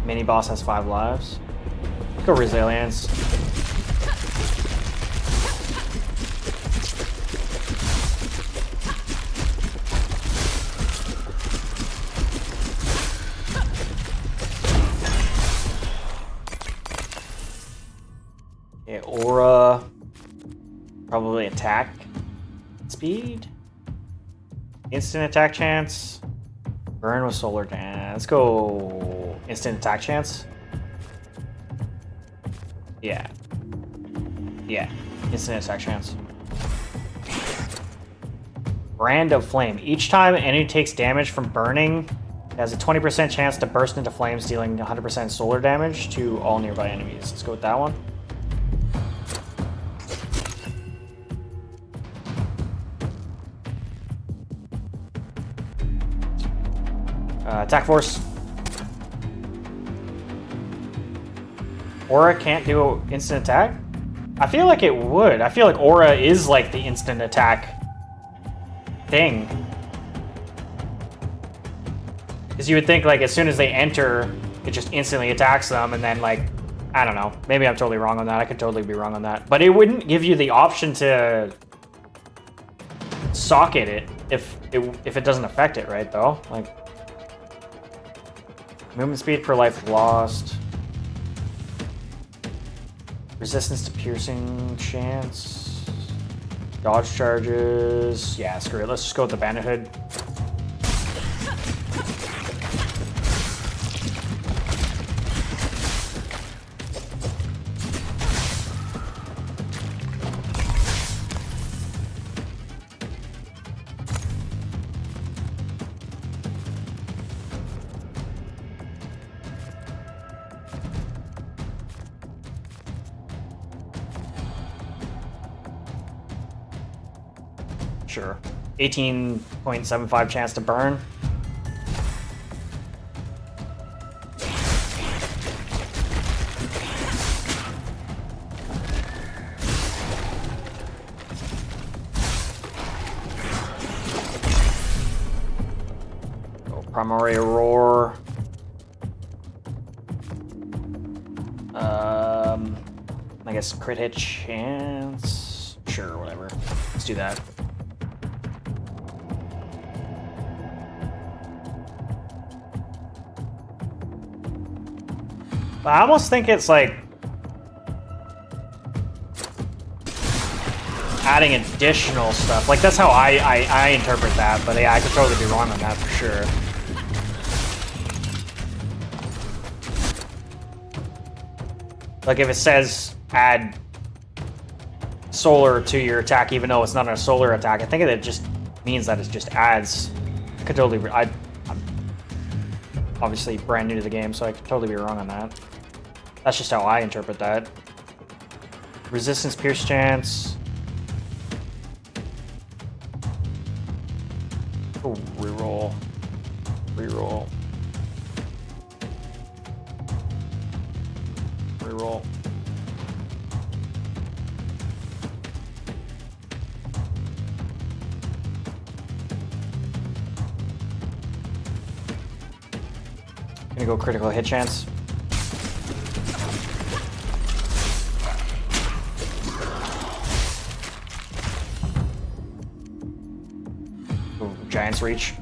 Mini boss has 5 lives. Let's go Resilience. Okay, aura. Probably attack speed. Instant attack chance. Burn with solar dance. Let's go instant attack chance. Yeah. Yeah. Instant attack chance. Brand of Flame. Each time enemy takes damage from burning, it has a 20% chance to burst into flames, dealing 100% solar damage to all nearby enemies. Let's go with that one. Attack force. Aura can't do instant attack? I feel like it would. I feel like Aura is like the instant attack thing. Because you would think like as soon as they enter, it just instantly attacks them, and then like, I don't know. Maybe I'm totally wrong on that. I could totally be wrong on that. But it wouldn't give you the option to socket it if it doesn't affect it, right, though? Like, movement speed per life lost. Resistance to piercing chance. Dodge charges. Yeah, screw it. Let's just go with the Bandit Hood. Sure. 18.75 chance to burn. Oh, Primary Roar. I guess crit hit chance. Sure, whatever. Let's do that. I almost think it's like adding additional stuff. Like that's how I interpret that, but yeah, I could totally be wrong on that for sure. Like if it says add solar to your attack, even though it's not a solar attack, I think it just means that it just adds. I could totally. I'm obviously brand new to the game, so I could totally be wrong on that. That's just how I interpret that. Resistance pierce chance. Oh, reroll. Reroll. Reroll. Gonna go critical hit chance. Ooh, Giant's Reach.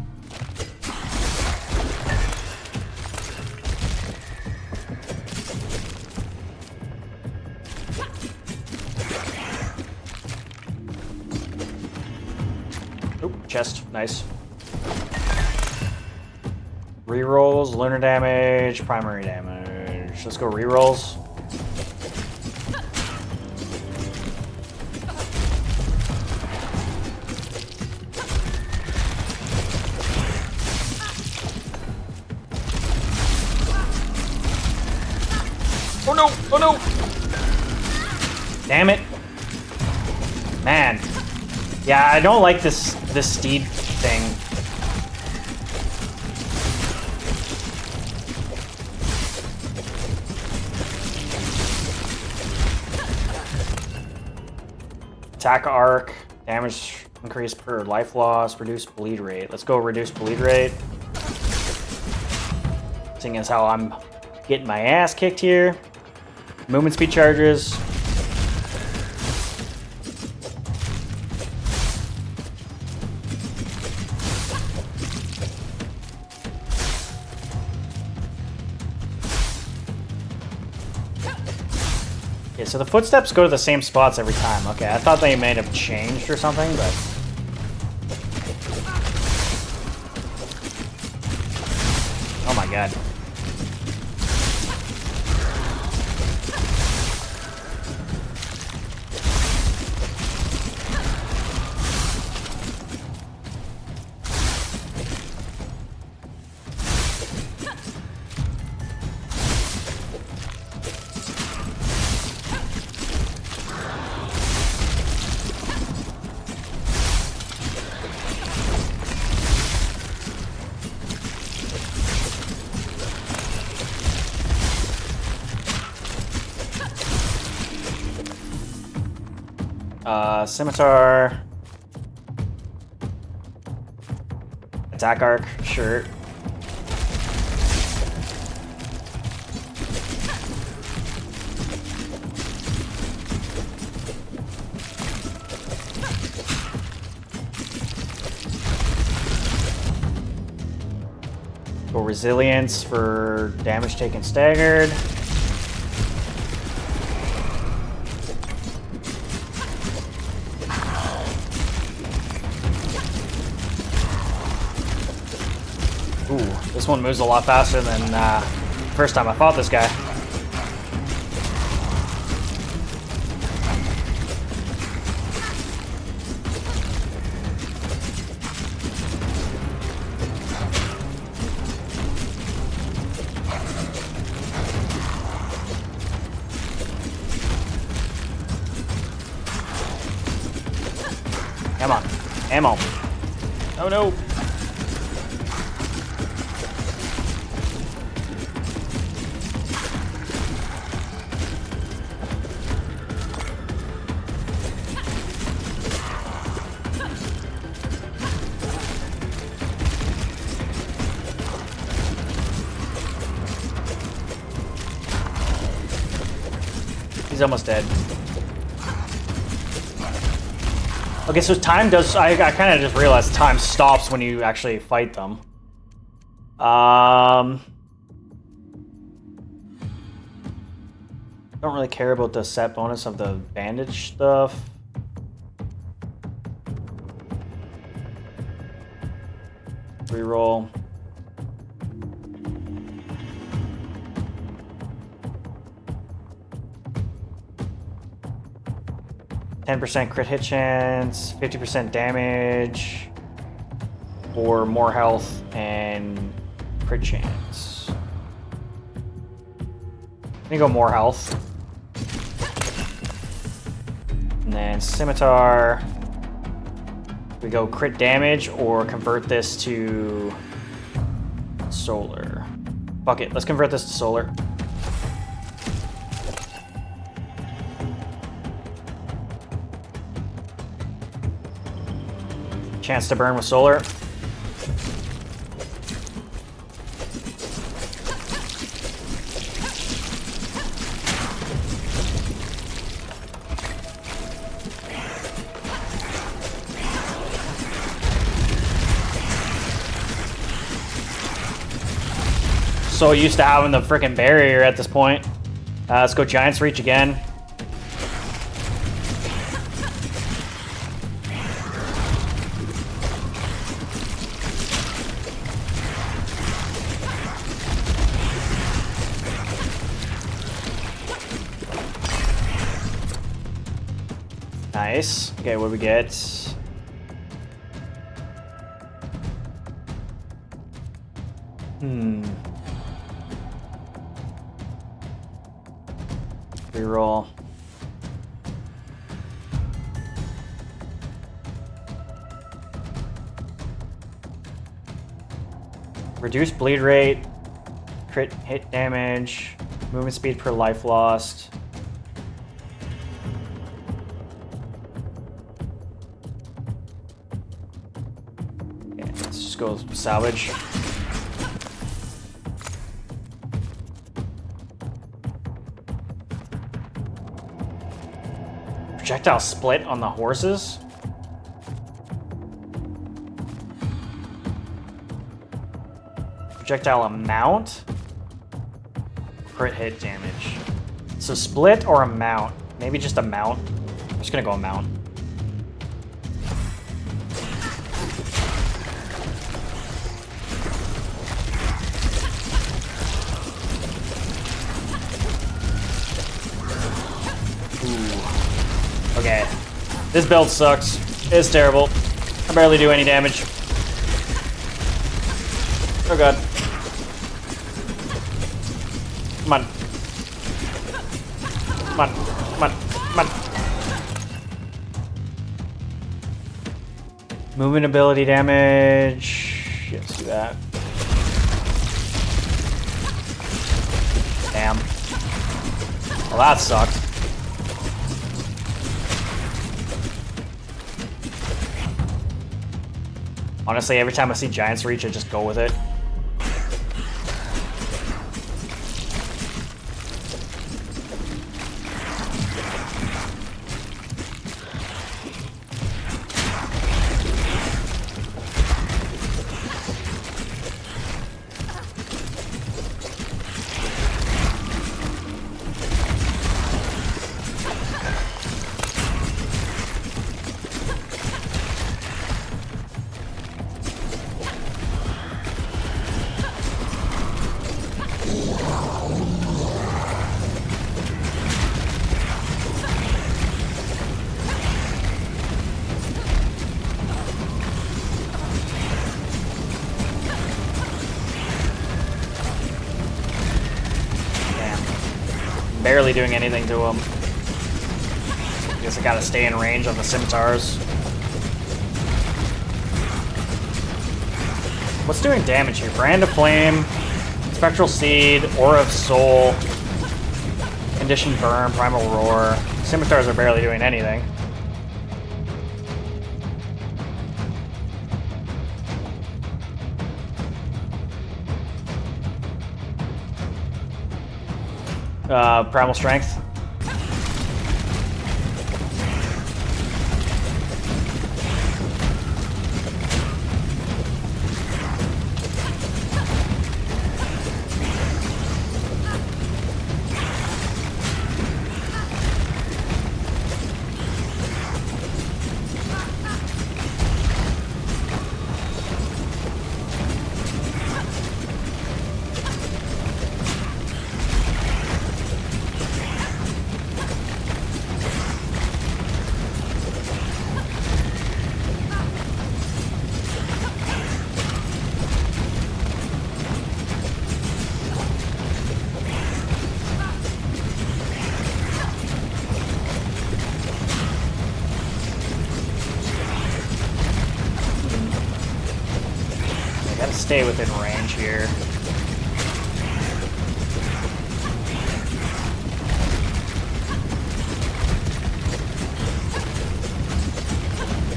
Oop, chest, nice. Rerolls, lunar damage, primary damage. Let's go rerolls. Oh no! Oh no! Damn it! Man. Yeah, I don't like this steed thing. Attack arc, damage increase per life loss, reduce bleed rate. Let's go reduce bleed rate. Seeing as how I'm getting my ass kicked here. Movement speed charges. Okay, so the footsteps go to the same spots every time. Okay, I thought they may have changed or something, but... Oh my god. Scimitar. Attack arc, sure. Go resilience for damage taken staggered. Ooh, this one moves a lot faster than first time I fought this guy. Come on. Ammo. Oh no. He's almost dead. Okay, so time does... I kind of just realized time stops when you actually fight them. Don't really care about the set bonus of the bandage stuff. Reroll. %10 crit hit chance, 50% damage, or more health and crit chance. I'm gonna go more health. And then Scimitar. We go crit damage or convert this to solar. Fuck it, let's convert this to solar. Chance to burn with solar. So used to having the freaking barrier at this point. Let's go Giant's Reach again. Nice. Okay, what do we get? Reroll. Reduce bleed rate, crit hit damage, movement speed per life lost. Go salvage. Projectile split on the horses. Projectile amount. Crit hit damage. So split or amount? Maybe just amount. I'm just gonna go amount. Okay, this build sucks. It's terrible. I barely do any damage. Oh god. Come on. Come on, come on, come on. Movement ability damage. Let's do that. Damn. Well, that sucked. Honestly, every time I see Giant's Reach, I just go with it. Barely doing anything to him. I guess I gotta stay in range on the scimitars. What's doing damage here? Brand of Flame, Spectral Seed, Aura of Soul, Conditioned Burn, Primal Roar. Scimitars are barely doing anything. Primal Strength. Stay within range here.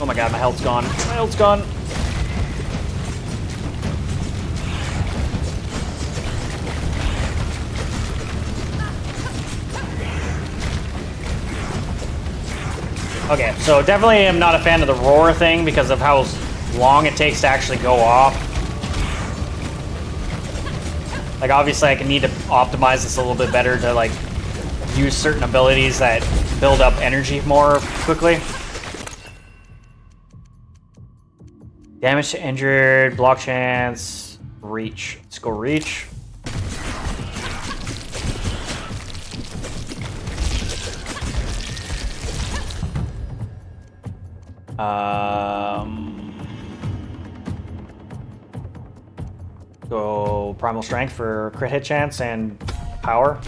Oh my god, my health's gone. My health's gone. Okay, so definitely am not a fan of the roar thing because of how long it takes to actually go off. Like, obviously I can need to optimize this a little bit better to, like, use certain abilities that build up energy more quickly. Damage to injured, block chance, reach. Let's go reach. Go Primal Strength for crit hit chance and power.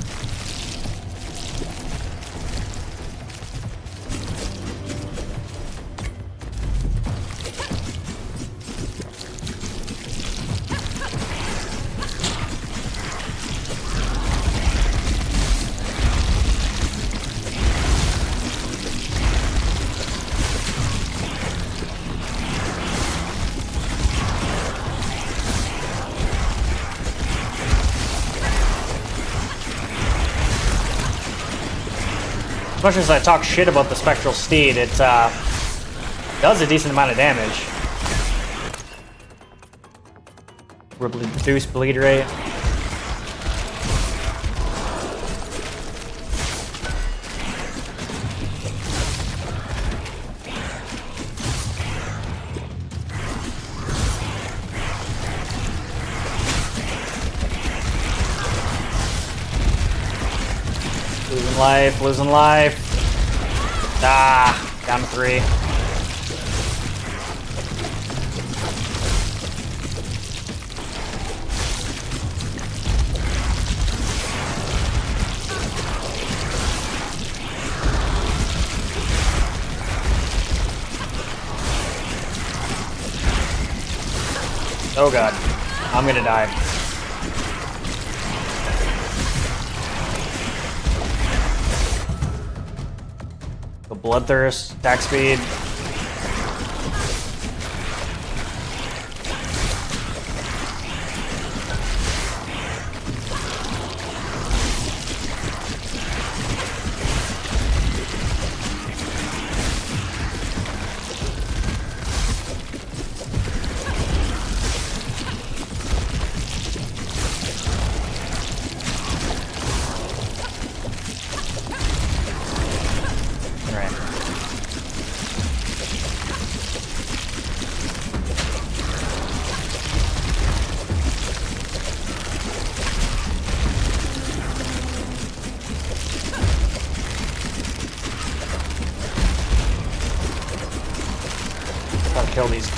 As much as I talk shit about the Spectral Steed, it does a decent amount of damage. Reduce bleed rate. Losing life. Ah, down to 3. Oh god, I'm gonna die. The Bloodthirst, attack speed. kill these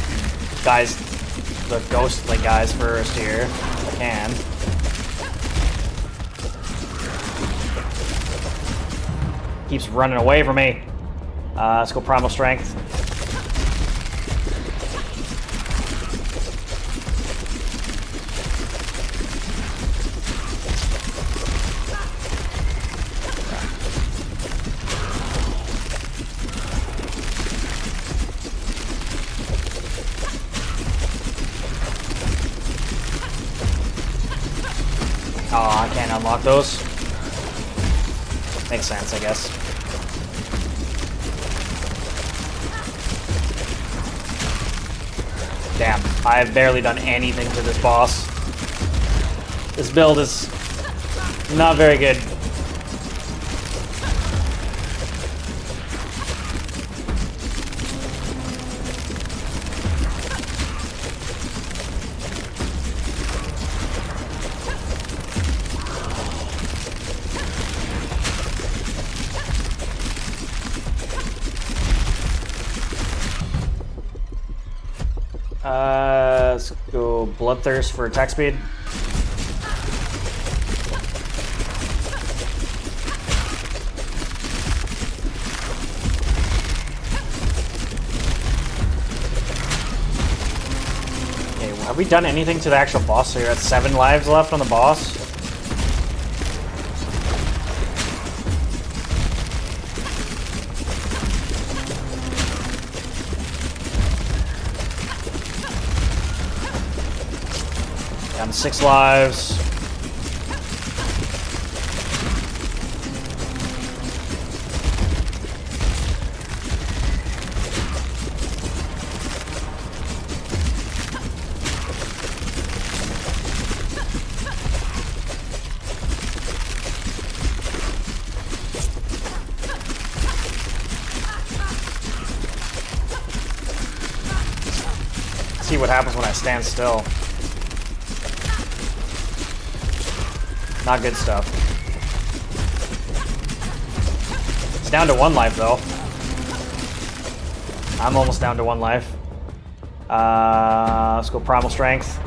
guys, the ghostly guys first here, if I can. Keeps running away from me. Let's go Primal Strength. Oh, I can't unlock those. Makes sense, I guess. Damn, I've barely done anything to this boss. This build is not very good. Let's go Bloodthirst for attack speed. Okay, well, have we done anything to the actual boss? So you're at 7 lives left on the boss. Down to 6 lives. See what happens when I stand still. Not good stuff. It's down to 1 life though. I'm almost down to 1 life. Let's go Primal Strength.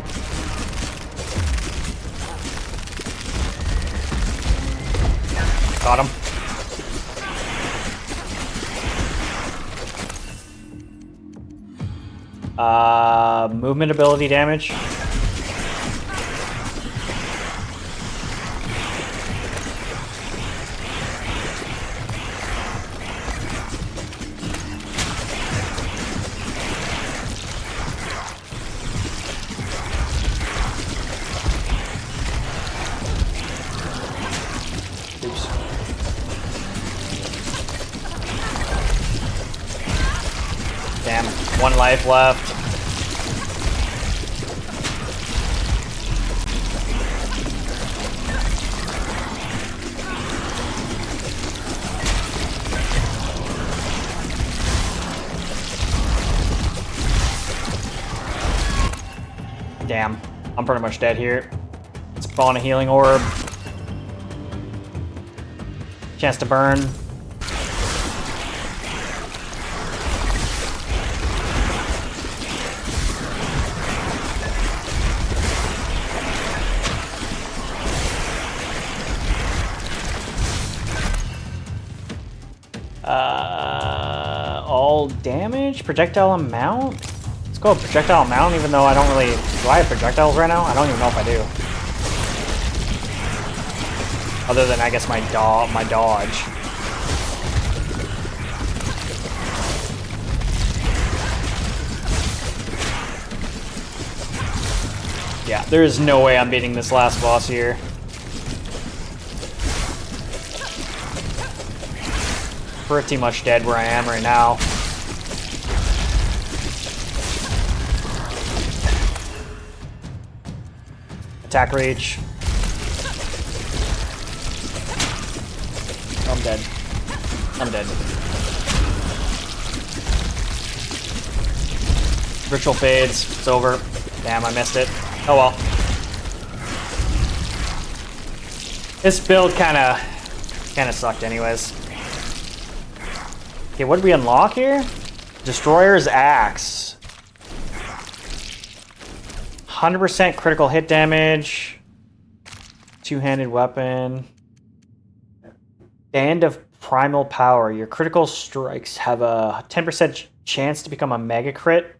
Got him. Movement ability damage. Oops. Damn, 1 life left. Damn, I'm pretty much dead here. Spawn a healing orb. Chance to burn. All damage? Projectile amount? Let's go with projectile amount, even though I don't really... Do I have projectiles right now? I don't even know if I do. Other than, I guess, my dodge. Yeah, there is no way I'm beating this last boss here. Pretty much dead where I am right now. Attack reach. I'm dead. I'm dead. Ritual fades. It's over. Damn, I missed it. Oh well. This build kind of sucked anyways. Okay, what did we unlock here? Destroyer's Axe. 100% critical hit damage. Two-handed weapon. Band of Primal Power. Your critical strikes have a 10% chance to become a mega crit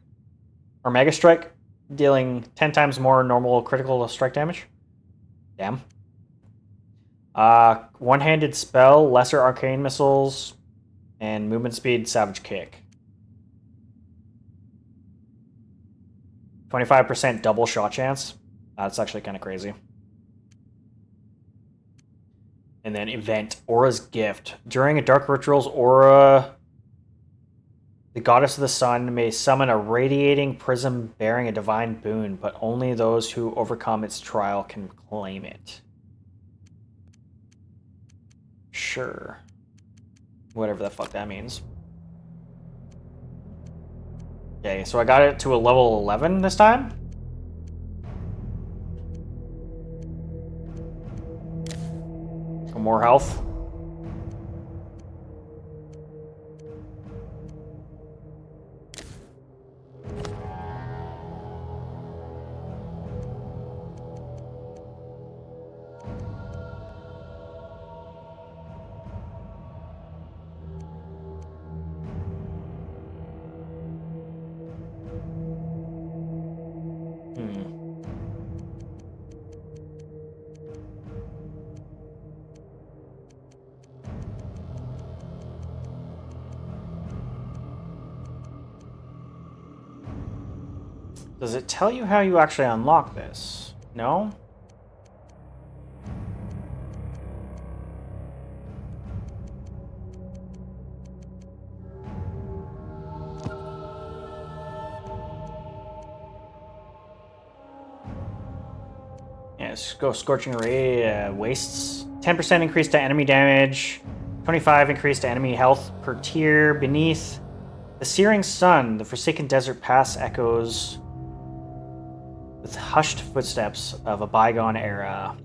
or mega strike, dealing 10 times more normal critical strike damage. Damn. One-handed spell, lesser arcane missiles, and movement speed, savage kick. 25% double shot chance. That's actually kind of crazy. And then event, Aura's Gift. During a Dark Ritual's Aura, the Goddess of the Sun may summon a radiating prism bearing a divine boon, but only those who overcome its trial can claim it. Sure. Whatever the fuck that means. Okay, so I got it to a level 11 this time. More health. Does it tell you how you actually unlock this? No? Yeah, let's go Scorching Ray, wastes. 10% increase to enemy damage. 25 increase to enemy health per tier. Beneath the Searing Sun, the Forsaken Desert Pass echoes with hushed footsteps of a bygone era,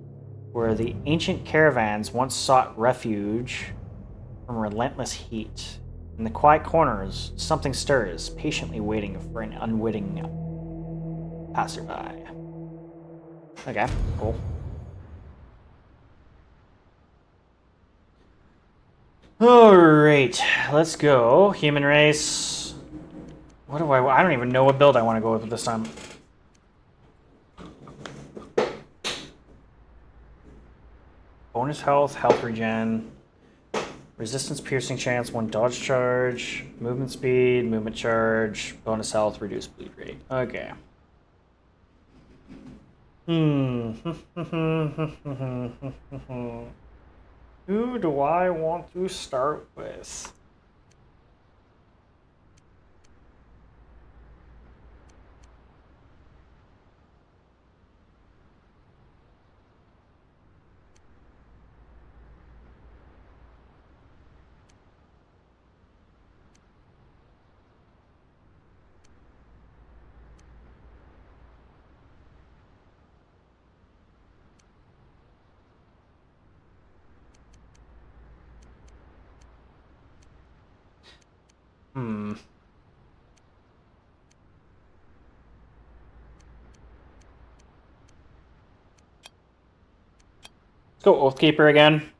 where the ancient caravans once sought refuge from relentless heat. In the quiet corners, something stirs, patiently waiting for an unwitting passerby. Okay, cool. Alright, let's go. Human race. What do I don't even know what build I want to go with this time. Bonus health, health regen, resistance piercing chance, 1 dodge charge, movement speed, movement charge, bonus health, reduced bleed rate. Okay. Who do I want to start with? Let's go Oathkeeper again.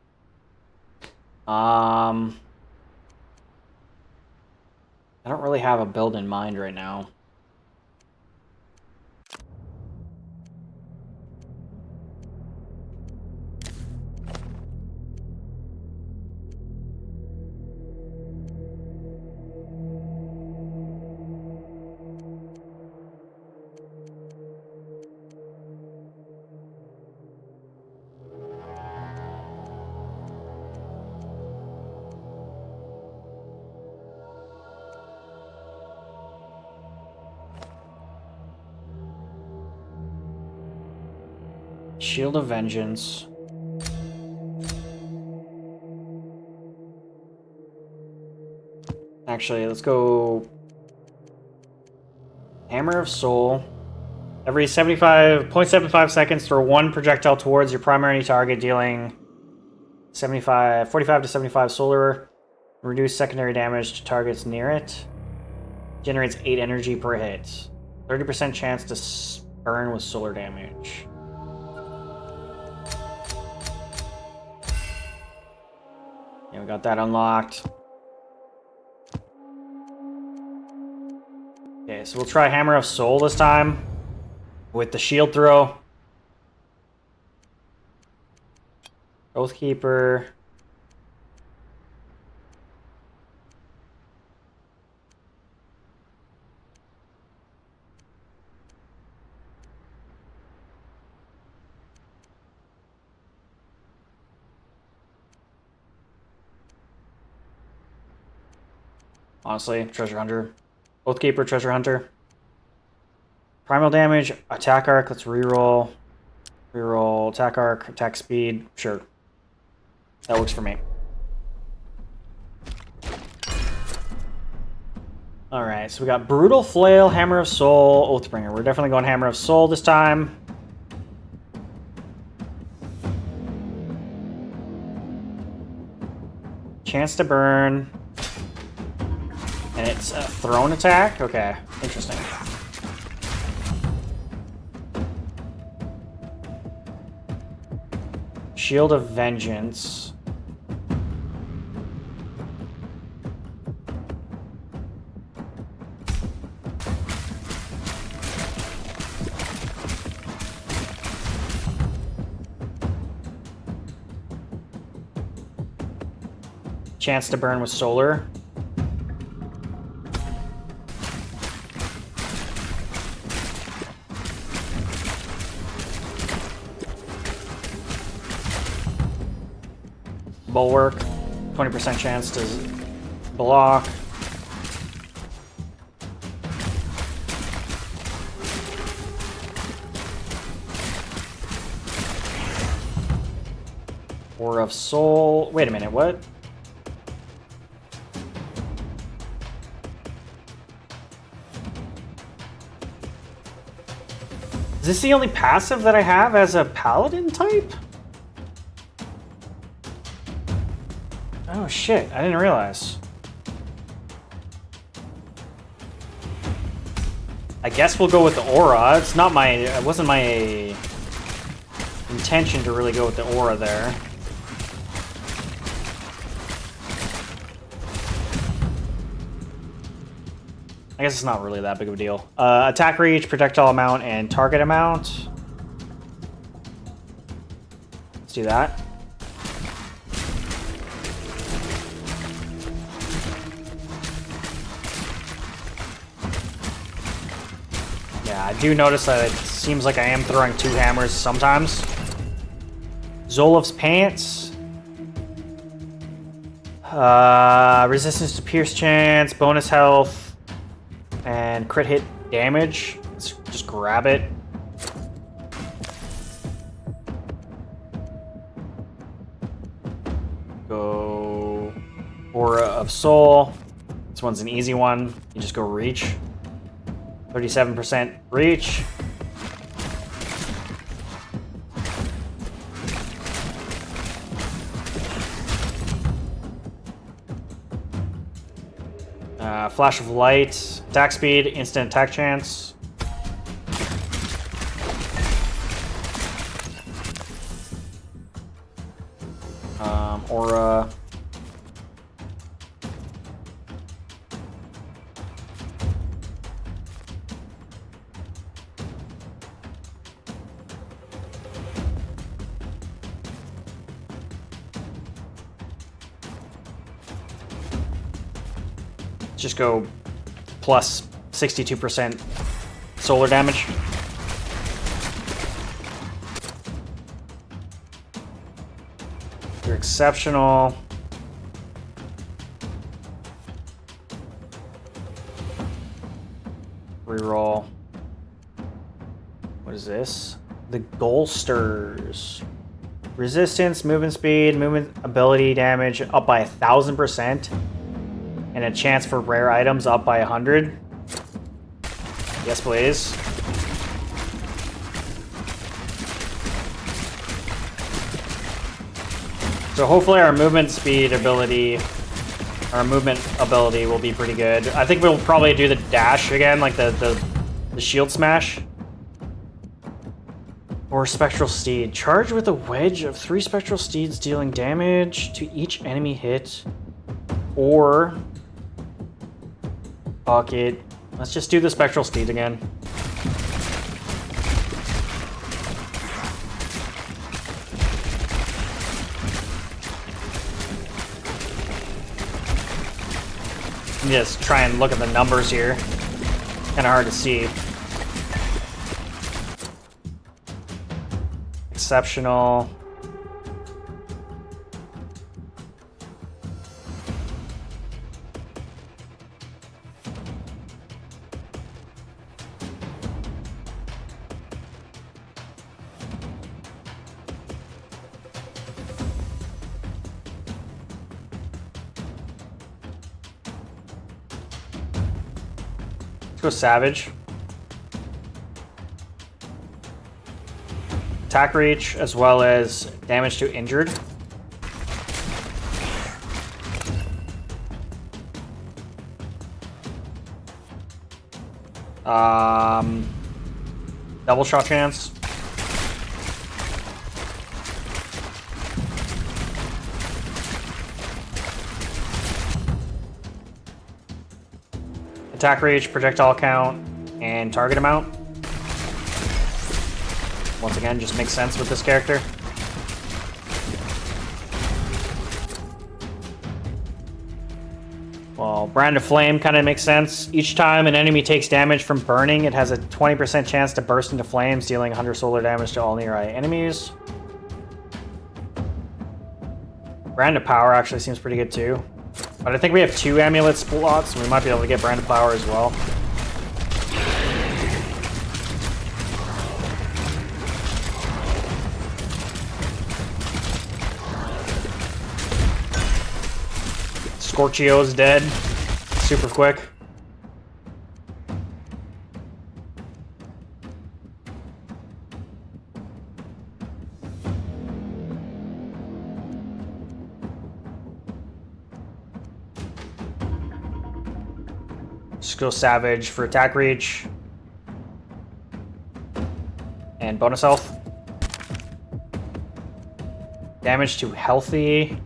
I don't really have a build in mind right now. Shield of Vengeance. Actually, let's go Hammer of Soul. Every 0.75 seconds, throw 1 projectile towards your primary target, dealing 45 to 75 solar. Reduce secondary damage to targets near it. Generates 8 energy per hit. 30% chance to Burn with solar damage. Yeah, we got that unlocked. Okay, so we'll try Hammer of Soul this time with the shield throw. Oathkeeper. Honestly, Treasure Hunter. Oathkeeper, Treasure Hunter. Primal damage, attack arc, let's reroll. Reroll, attack arc, attack speed, sure. That works for me. Alright, so we got Brutal Flail, Hammer of Soul, Oathbringer. We're definitely going Hammer of Soul this time. Chance to burn. And it's a thrown attack? Okay, interesting. Shield of Vengeance. Chance to burn with solar. Bulwark, 20% chance to block. War of Soul. Wait a minute, what? Is this the only passive that I have as a paladin type? Oh shit, I didn't realize. I guess we'll go with the aura. It's not my, it wasn't my intention to really go with the aura there. I guess it's not really that big of a deal. Attack reach, projectile amount, and target amount. Let's do that. Yeah, I do notice that it seems like I am throwing two hammers sometimes. Zolof's Pants. Resistance to pierce chance, bonus health. And crit hit damage. Let's just grab it. Go Aura of Soul. This one's an easy one. You just go reach. 37% reach. Flash of Light, attack speed, instant attack chance. Aura. Just go plus 62% solar damage. You're exceptional. Reroll. What is this? The Golsters. Resistance, movement speed, movement ability damage up by 1,000%. And a chance for rare items up by 100. Yes, please. So hopefully our movement speed ability, our movement ability will be pretty good. I think we'll probably do the dash again, like the shield smash. Or Spectral Steed. Charge with a wedge of 3 Spectral Steeds dealing damage to each enemy hit. Or... Fuck it. Let's just do the Spectral Steed again. Just try and look at the numbers here. Kind of hard to see. Exceptional. Let's go Savage. Attack reach, as well as damage to injured. Double shot chance. Attack reach, projectile count, and target amount. Once again, just makes sense with this character. Well, Brand of Flame kind of makes sense. Each time an enemy takes damage from burning, it has a 20% chance to burst into flames, dealing 100 solar damage to all nearby enemies. Brand of Power actually seems pretty good too. But I think we have 2 amulet slots, so we might be able to get Brand of Power as well. Scorchio's dead. Super quick. Just go Savage for attack reach. And bonus health. Damage to healthy.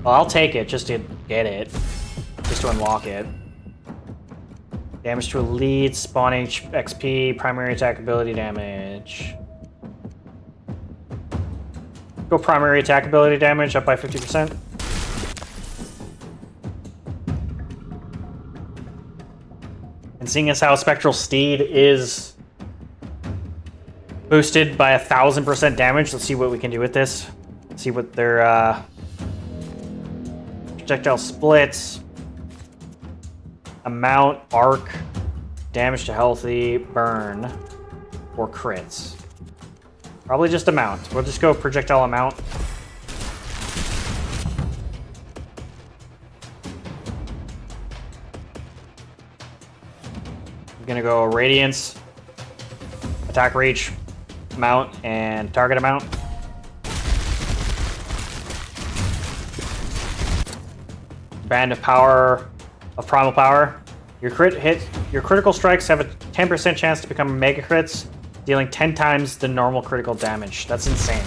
Well, I'll take it just to get it. Just to unlock it. Damage to elite, spawn XP, primary attack ability damage. Go primary attack ability damage up by 50%. And seeing as how Spectral Steed is boosted by 1000% damage, let's see what we can do with this. See what their projectile splits, amount, arc, damage to healthy, burn, or crits. Probably just amount. We'll just go projectile amount. I'm gonna go Radiance, attack reach, amount, and target amount. Band of Power of Primal Power. Your critical strikes have a 10% chance to become mega crits, dealing 10 times the normal critical damage. That's insane.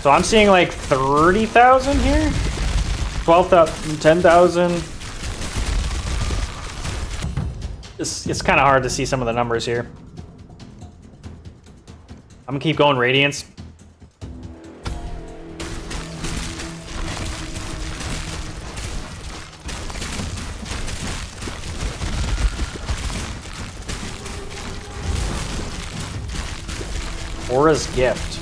So I'm seeing like 30,000 here? 12,000, 10,000. It's kind of hard to see some of the numbers here. I'm gonna keep going Radiance. Aura's Gift.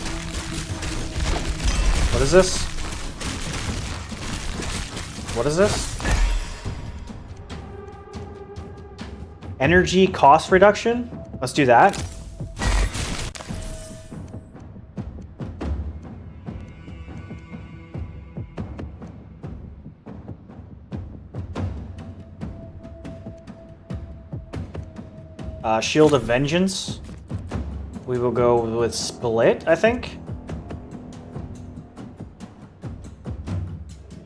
What is this? What is this? Energy cost reduction? Let's do that. Shield of Vengeance. We will go with Split, I think.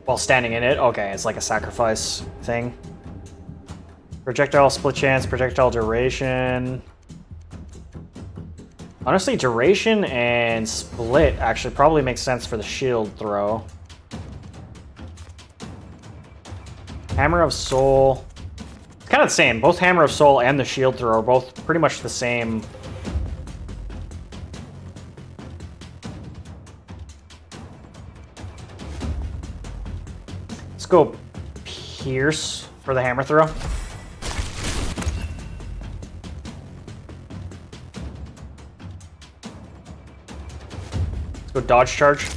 While standing in it. Okay, it's like a sacrifice thing. Projectile split chance, projectile duration. Honestly, duration and split actually probably makes sense for the shield throw. Hammer of Soul. It's kind of the same. Both Hammer of Soul and the shield throw are both pretty much the same. Let's go Pierce for the hammer throw. Let's go Dodge Charge.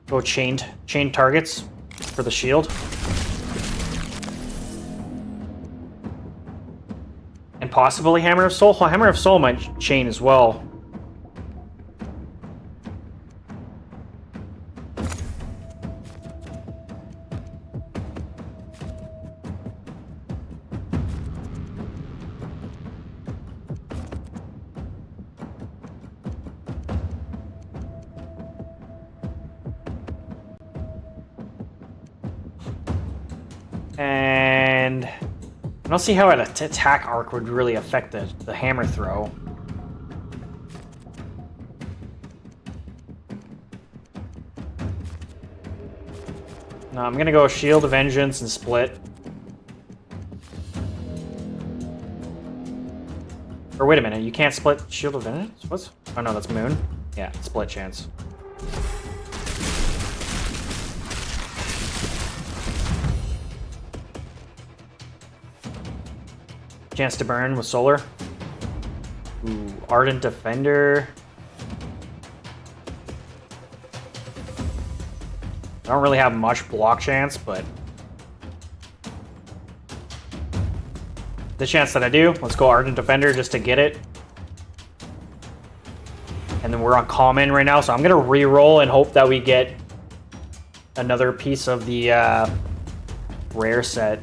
Go chained targets for the shield. And possibly Hammer of Soul. Well, Hammer of Soul might chain as well. And I don't see how an attack arc would really affect the hammer throw. No, I'm gonna go Shield of Vengeance and Split. Or wait a minute, you can't split Shield of Vengeance? What? Oh no, that's Moon. Yeah, split chance. Chance to burn with Solar. Ooh, Ardent Defender. I don't really have much block chance, but the chance that I do, let's go Ardent Defender just to get it. And then we're on common right now, so I'm gonna re-roll and hope that we get another piece of the rare set.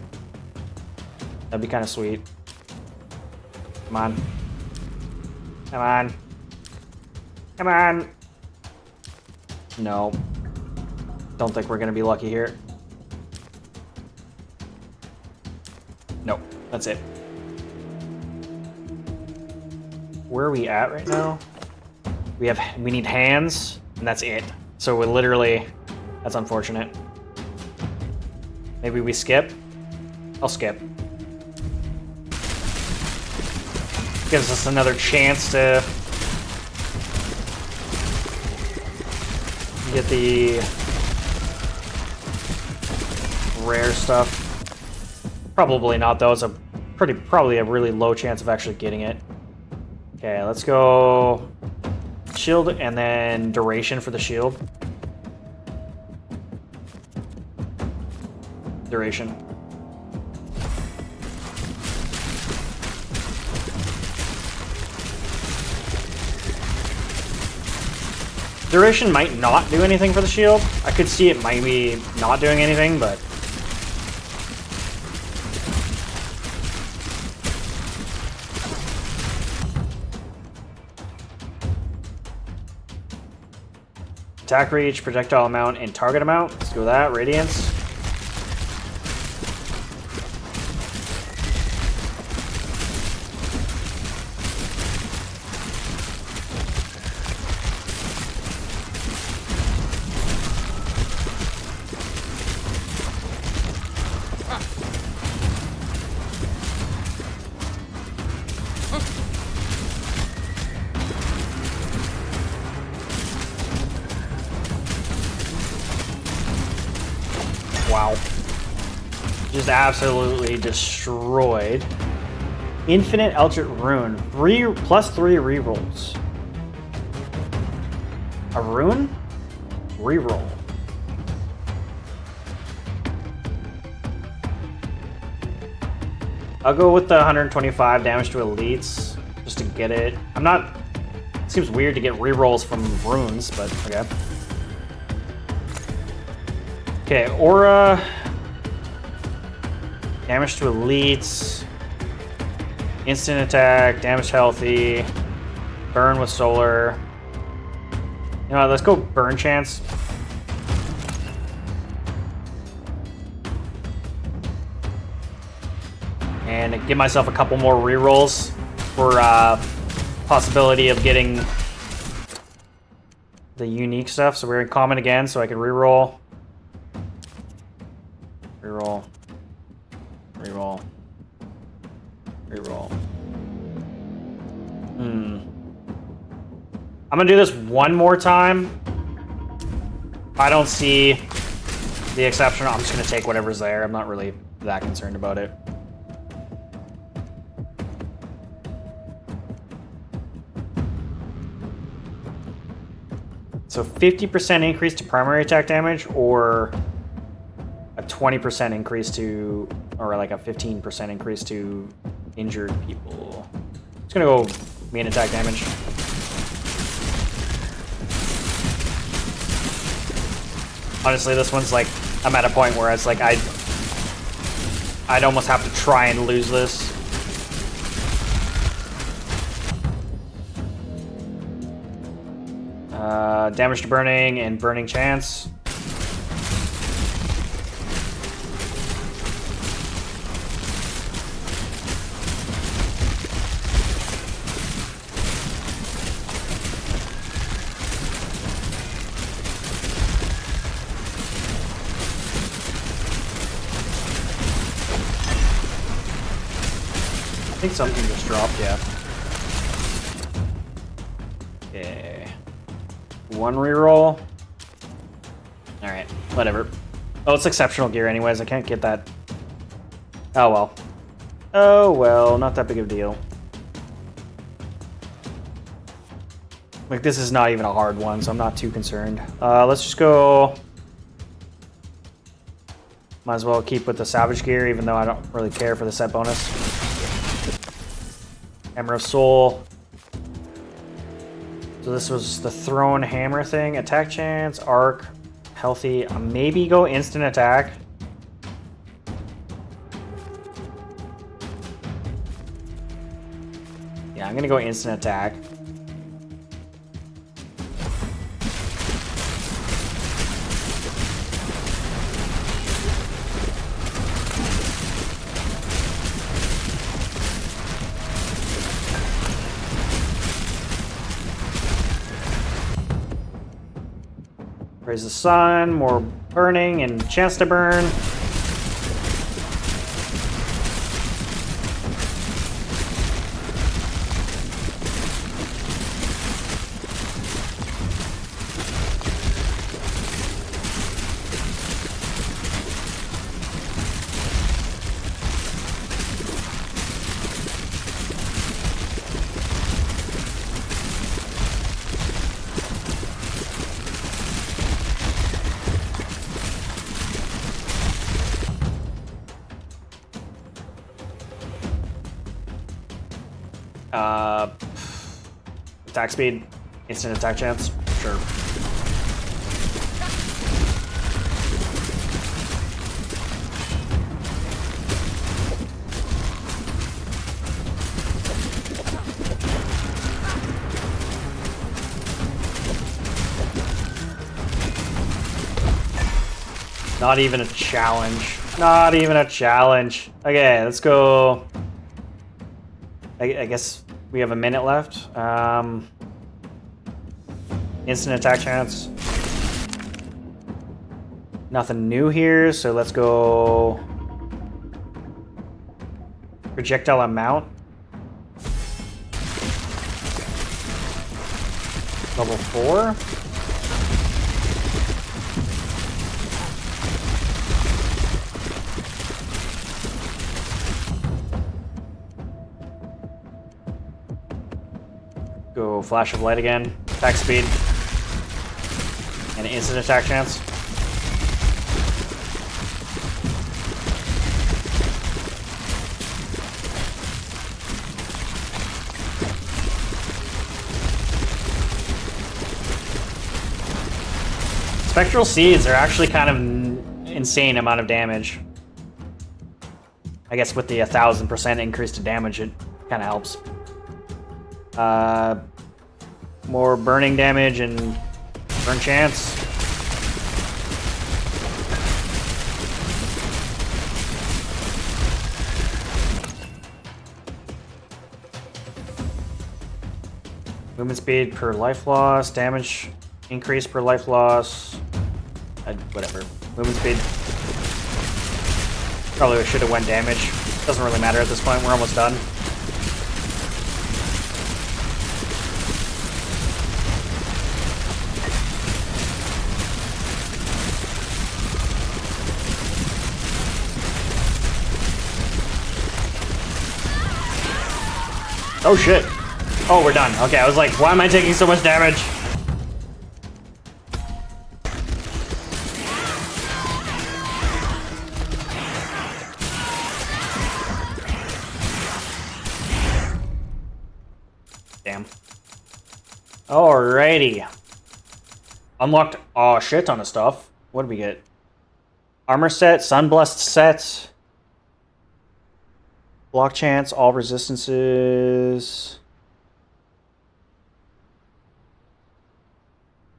That'd be kind of sweet. Come on. Come on. Come on. No. Don't think we're gonna be lucky here. Nope. That's it. Where are we at right now? We need hands, and that's it. So we're literally, that's unfortunate. Maybe we skip? I'll skip. Gives us another chance to get the rare stuff. Probably not though, it's a probably a really low chance of actually getting it. Okay, let's go shield and then duration for the shield. Duration. Duration might not do anything for the shield. I could see it might be not doing anything, but attack reach, projectile amount, and target amount. Let's go with that. Radiance. Wow. Just absolutely destroyed. Infinite Eldritch Rune. +3 rerolls. A rune? Reroll. I'll go with the 125 damage to elites just to get it. I'm not... It seems weird to get rerolls from runes, but okay. Okay, Aura. Damage to elites. Instant attack, damage healthy. Burn with solar. You know what, let's go burn chance. And give myself a couple more rerolls for possibility of getting the unique stuff. So we're in common again, so I can reroll. Reroll. Reroll. Reroll. I'm gonna do this one more time. If I don't see the exception, I'm just gonna take whatever's there. I'm not really that concerned about it. So 50% increase to primary attack damage, or a 20% increase to, or like a 15% increase to injured people. Just gonna go main attack damage. Honestly, this one's like, I'm at a point where it's like I'd almost have to try and lose this. Damage to burning and burning chance. I think something just dropped, yeah. Okay. One reroll. Alright, whatever. Oh, it's exceptional gear anyways, I can't get that. Oh well. Oh well, not that big of a deal. Like, this is not even a hard one, so I'm not too concerned. Let's just go... Might as well keep with the Savage gear, even though I don't really care for the set bonus. Hammer of Soul. So this was the thrown hammer thing. Attack chance, arc, healthy. Maybe go instant attack. Yeah, I'm gonna go instant attack. Raise the sun, more burning and chance to burn. Attack speed, instant attack chance, sure. Not even a challenge. Not even a challenge. Okay, let's go. I guess we have a minute left. Instant attack chance. Nothing new here, so let's go projectile amount. Level 4. Go flash of light again. Attack speed. And instant attack chance. Spectral Seeds are actually kind of insane amount of damage. I guess with the 1000% increase to damage, it kind of helps. More burning damage and Turn chance. Movement speed per life loss, damage increase per life loss. Whatever. Movement speed. Probably should have went damage. Doesn't really matter at this point. We're almost done. Oh shit. Oh, we're done. Okay, I was like, why am I taking so much damage? Damn. Alrighty. Unlocked a shit ton of stuff. What did we get? Armor set, Sunblessed set. Block chance, all resistances.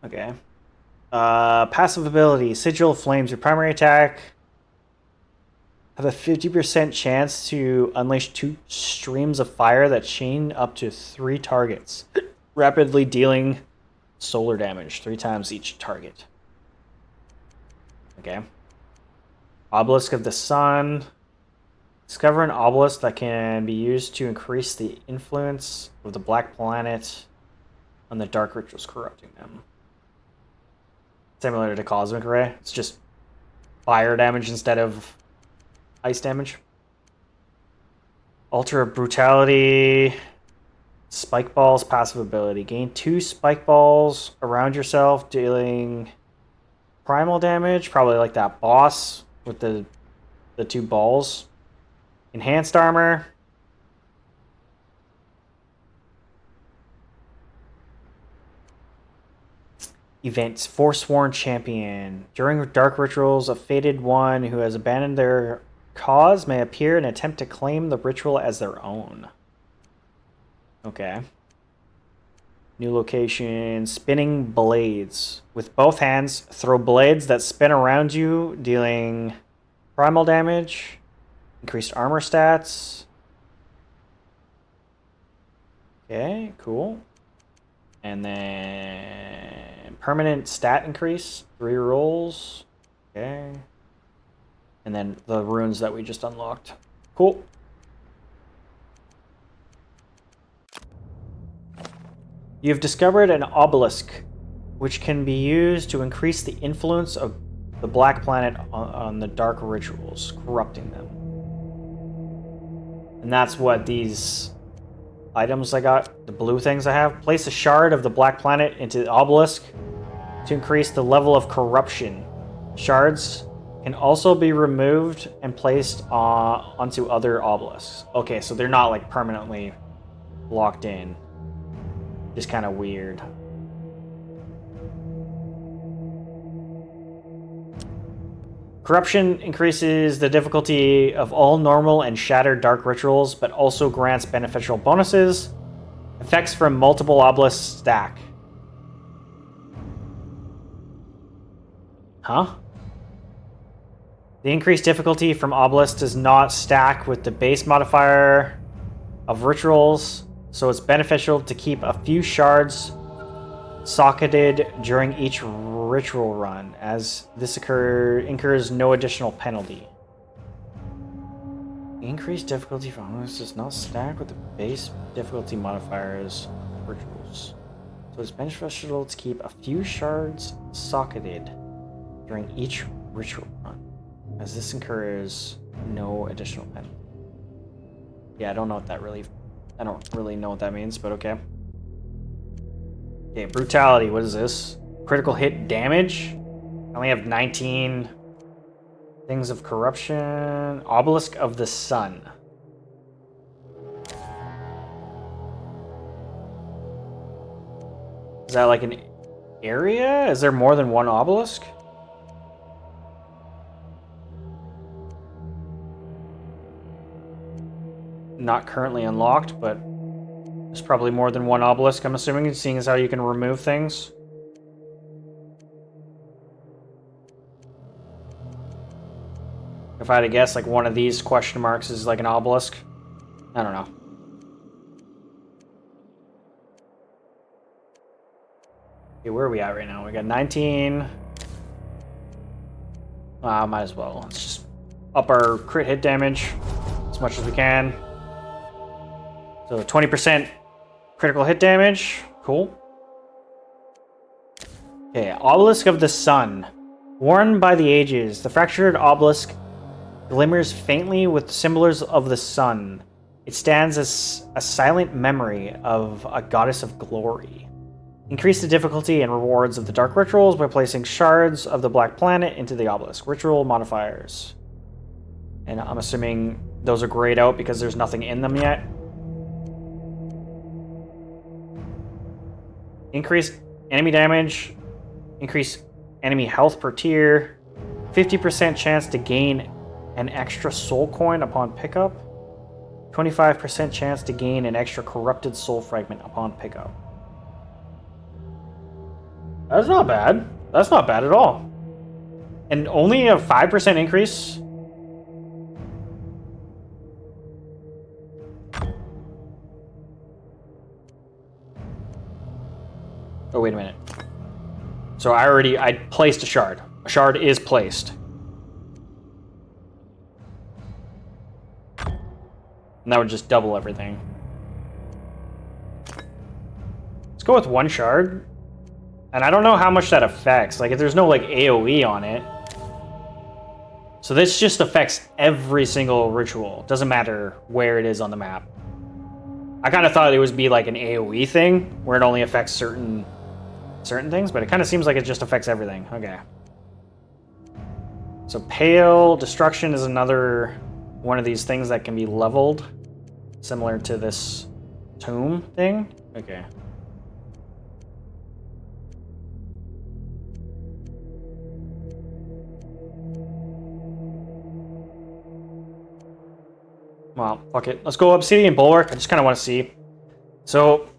Okay. Passive ability, Sigil of Flames. Your primary attack have a 50% chance to unleash 2 streams of fire that chain up to 3 targets, rapidly dealing solar damage 3 times each target. Okay. Obelisk of the Sun. Discover an obelisk that can be used to increase the influence of the Black Planet on the dark rituals corrupting them. Similar to Cosmic Ray. It's just fire damage instead of ice damage. Altar of Brutality. Spike Balls, passive ability. Gain 2 spike balls around yourself, dealing primal damage. Probably like that boss with the 2 balls. Enhanced armor. Events. Forsworn Champion. During dark rituals, a fated one who has abandoned their cause may appear and attempt to claim the ritual as their own. Okay. New location. Spinning Blades. With both hands, throw blades that spin around you, dealing primal damage. Increased armor stats. Okay, cool. And then permanent stat increase, 3 rolls. Okay. And then the runes that we just unlocked. Cool. You've discovered an obelisk, which can be used to increase the influence of the Black Planet on the dark rituals, corrupting them. And that's what these items I got, the blue things I have. Place a shard of the Black Planet into the obelisk to increase the level of corruption. Shards can also be removed and placed onto other obelisks. Okay, so they're not like permanently locked in. Just kind of weird. Corruption increases the difficulty of all normal and shattered dark rituals, but also grants beneficial bonuses. Effects from multiple obelisks stack. Huh? The increased difficulty from obelisks does not stack with the base modifier of rituals, so it's beneficial to keep a few shards socketed during each ritual run, as this incurs no additional penalty. Increased difficulty for obelisks does not stack with the base difficulty modifiers of rituals, so it's beneficial to keep a few shards socketed during each ritual run, as this incurs no additional penalty. Yeah, I don't really know what that means, but okay. Okay, brutality, what is this? Critical hit damage? I only have 19 things of corruption. Obelisk of the Sun. Is that like an area? Is there more than one obelisk? Not currently unlocked, but there's probably more than one obelisk, I'm assuming, seeing as how you can remove things. If I had to guess, like one of these question marks is like an obelisk. I don't know. Okay, where are we at right now? We got 19. Might as well. Let's just up our crit hit damage as much as we can. So 20% critical hit damage. Cool. Okay, Obelisk of the Sun. Worn by the ages, the fractured obelisk glimmers faintly with symbols of the sun. It stands as a silent memory of a goddess of glory. Increase the difficulty and rewards of the dark rituals by placing shards of the black planet into the obelisk. Ritual modifiers. And I'm assuming those are grayed out because there's nothing in them yet. Increase enemy damage. Increase enemy health per tier. 50% chance to gain an extra soul coin upon pickup. 25% chance to gain an extra corrupted soul fragment upon pickup. That's not bad. That's not bad at all. And only a 5% increase. Oh, wait a minute. So I placed a shard. A shard is placed. And that would just double everything. Let's go with one shard. And I don't know how much that affects. Like, if there's no, like, AoE on it. So this just affects every single ritual. Doesn't matter where it is on the map. I kind of thought it would be like an AoE thing, where it only affects certain things, but it kind of seems like it just affects everything. Okay. So Pale Destruction is another one of these things that can be leveled, similar to this tomb thing. Okay. Well, fuck it. Let's go Obsidian Bulwark. I just kind of want to see. So,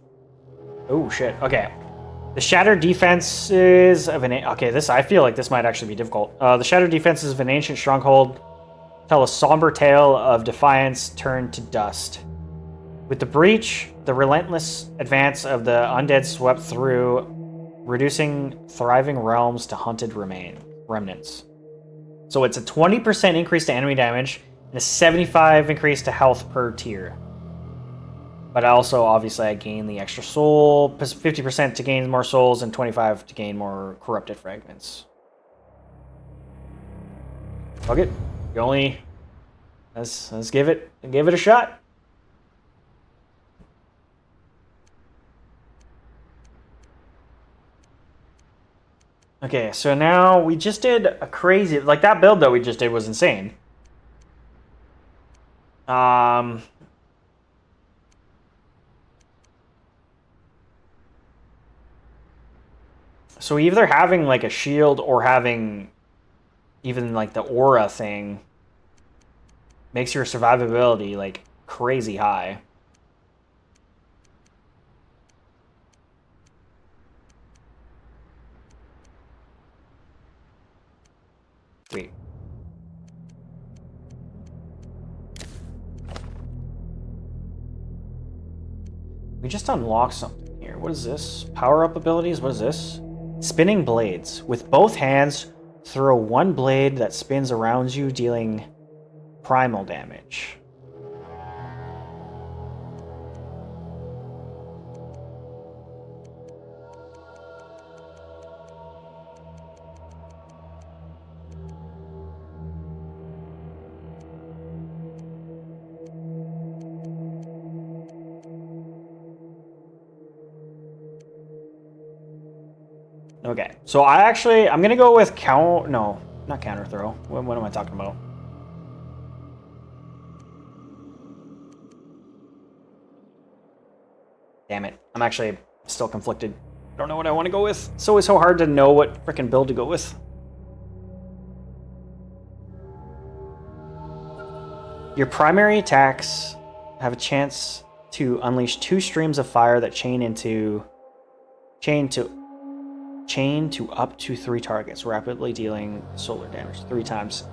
oh shit. Okay. The Shattered Defenses of an... Okay, I feel like this might actually be difficult. The Shattered Defenses of an ancient stronghold tell a somber tale of defiance turned to dust. With the breach, the relentless advance of the undead swept through, reducing thriving realms to hunted remnants. So it's a 20% increase to enemy damage and a 75 increase to health per tier. But also, obviously, I gain the extra soul, 50% to gain more souls, and 25 to gain more corrupted fragments. Fuck it. Let's give it a shot. Okay, so now we just did a crazy... Like, that build that we just did was insane. So either having, like, a shield or having even, like, the aura thing makes your survivability, like, crazy high. Wait. We just unlocked something here. What is this? Power-up abilities? What is this? Spinning blades. With both hands, throw one blade that spins around you, dealing primal damage. Okay, so I'm gonna go with not counter throw. What am I talking about? Damn it, I'm actually still conflicted. I don't know what I want to go with. It's always so hard to know what frickin' build to go with. Your primary attacks have a chance to unleash 2 streams of fire that chain to up to 3 targets, rapidly dealing solar damage 3 times.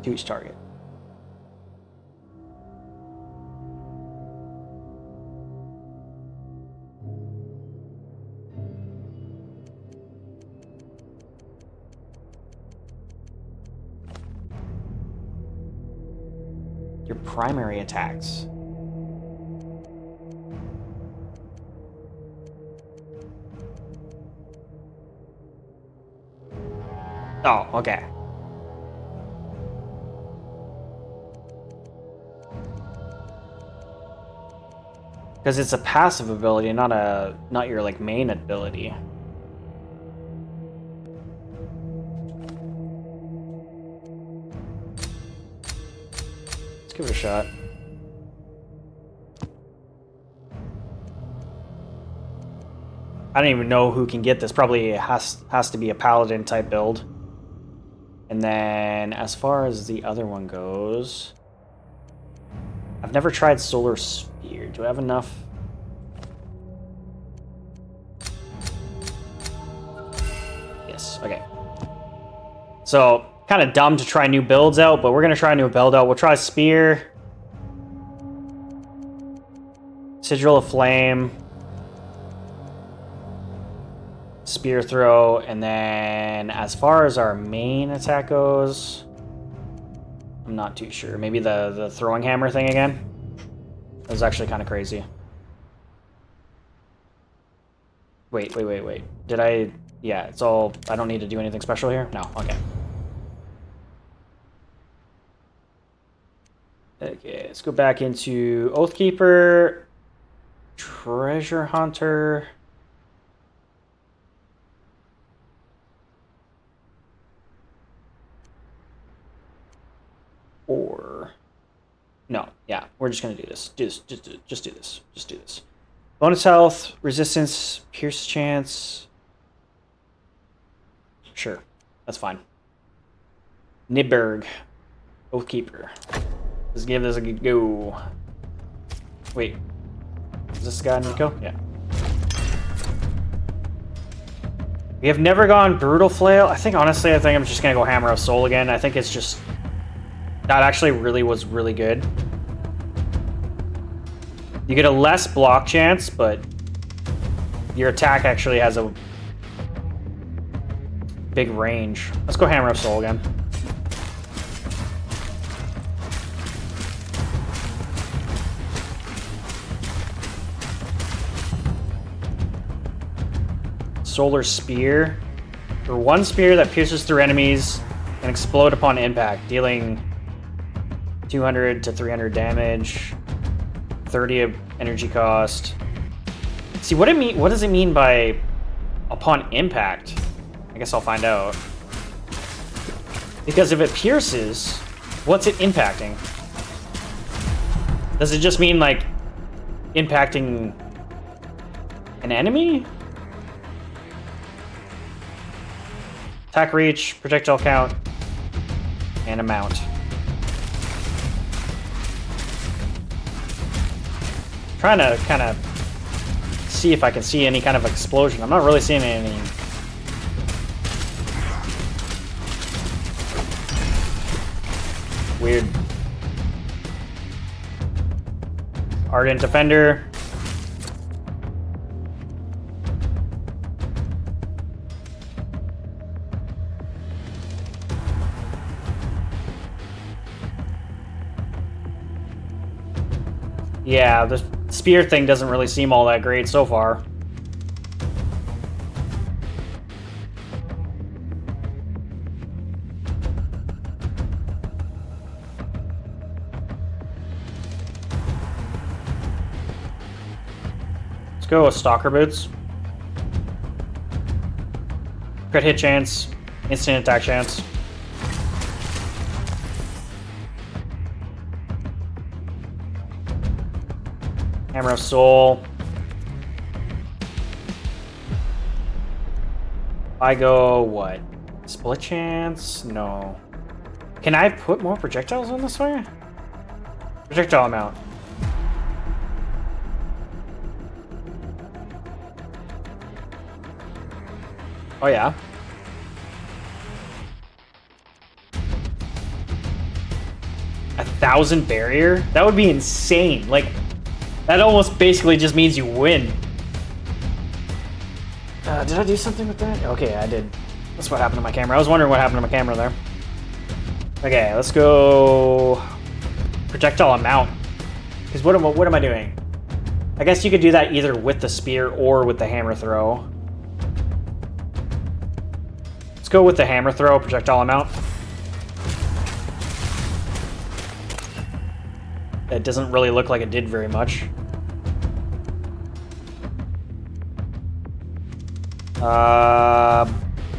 to each target. Your primary attacks. Oh, okay. Because it's a passive ability, not your like main ability. Let's give it a shot. I don't even know who can get this. Probably has to be a paladin type build. And then as far as the other one goes, I've never tried Solar Sphere. Do I have enough? Yes, okay. So, kind of dumb to try new builds out, but we're going to try a new build out. We'll try Spear. Sigil of Flame. Spear Throw, and then as far as our main attack goes, I'm not too sure. Maybe the throwing hammer thing again? That was actually kind of crazy. Wait. Did I... Yeah, it's all... I don't need to do anything special here? No, okay. Okay, let's go back into Oathkeeper, Treasure Hunter... Or no, yeah, we're just gonna do this. Just do this. Bonus health, resistance, pierce chance. Sure, that's fine. Nibberg, Oathkeeper. Let's give this a go. Wait, is this guy need to go? Yeah. We have never gone Brutal Flail. I think honestly, I'm just gonna go Hammer of Soul again. I think it's just. That actually was really good. You get a less block chance, but your attack actually has a big range. Let's go Hammer of Soul again. Solar Spear. For one spear that pierces through enemies and explode upon impact, dealing 200 to 300 damage, 30 of energy cost. See, what does it mean by upon impact? I guess I'll find out. Because if it pierces, what's it impacting? Does it just mean like impacting an enemy? Attack reach, projectile count, and amount. Trying to kind of see if I can see any kind of explosion. I'm not really seeing any. Weird. Ardent Defender. Yeah, the spear thing doesn't really seem all that great so far. Let's go with Stalker Boots. Crit hit chance, instant attack chance. Hammer of Soul. I go, what? Split chance? No. Can I put more projectiles on this way? Projectile amount. Oh yeah. 1,000 barrier? That would be insane. Like, that almost basically just means you win. Did I do something with that? Okay, I did. That's what happened to my camera. I was wondering what happened to my camera there. Okay, let's go projectile amount. Because what am I doing? I guess you could do that either with the spear or with the hammer throw. Let's go with the hammer throw, projectile amount. It doesn't really look like it did very much.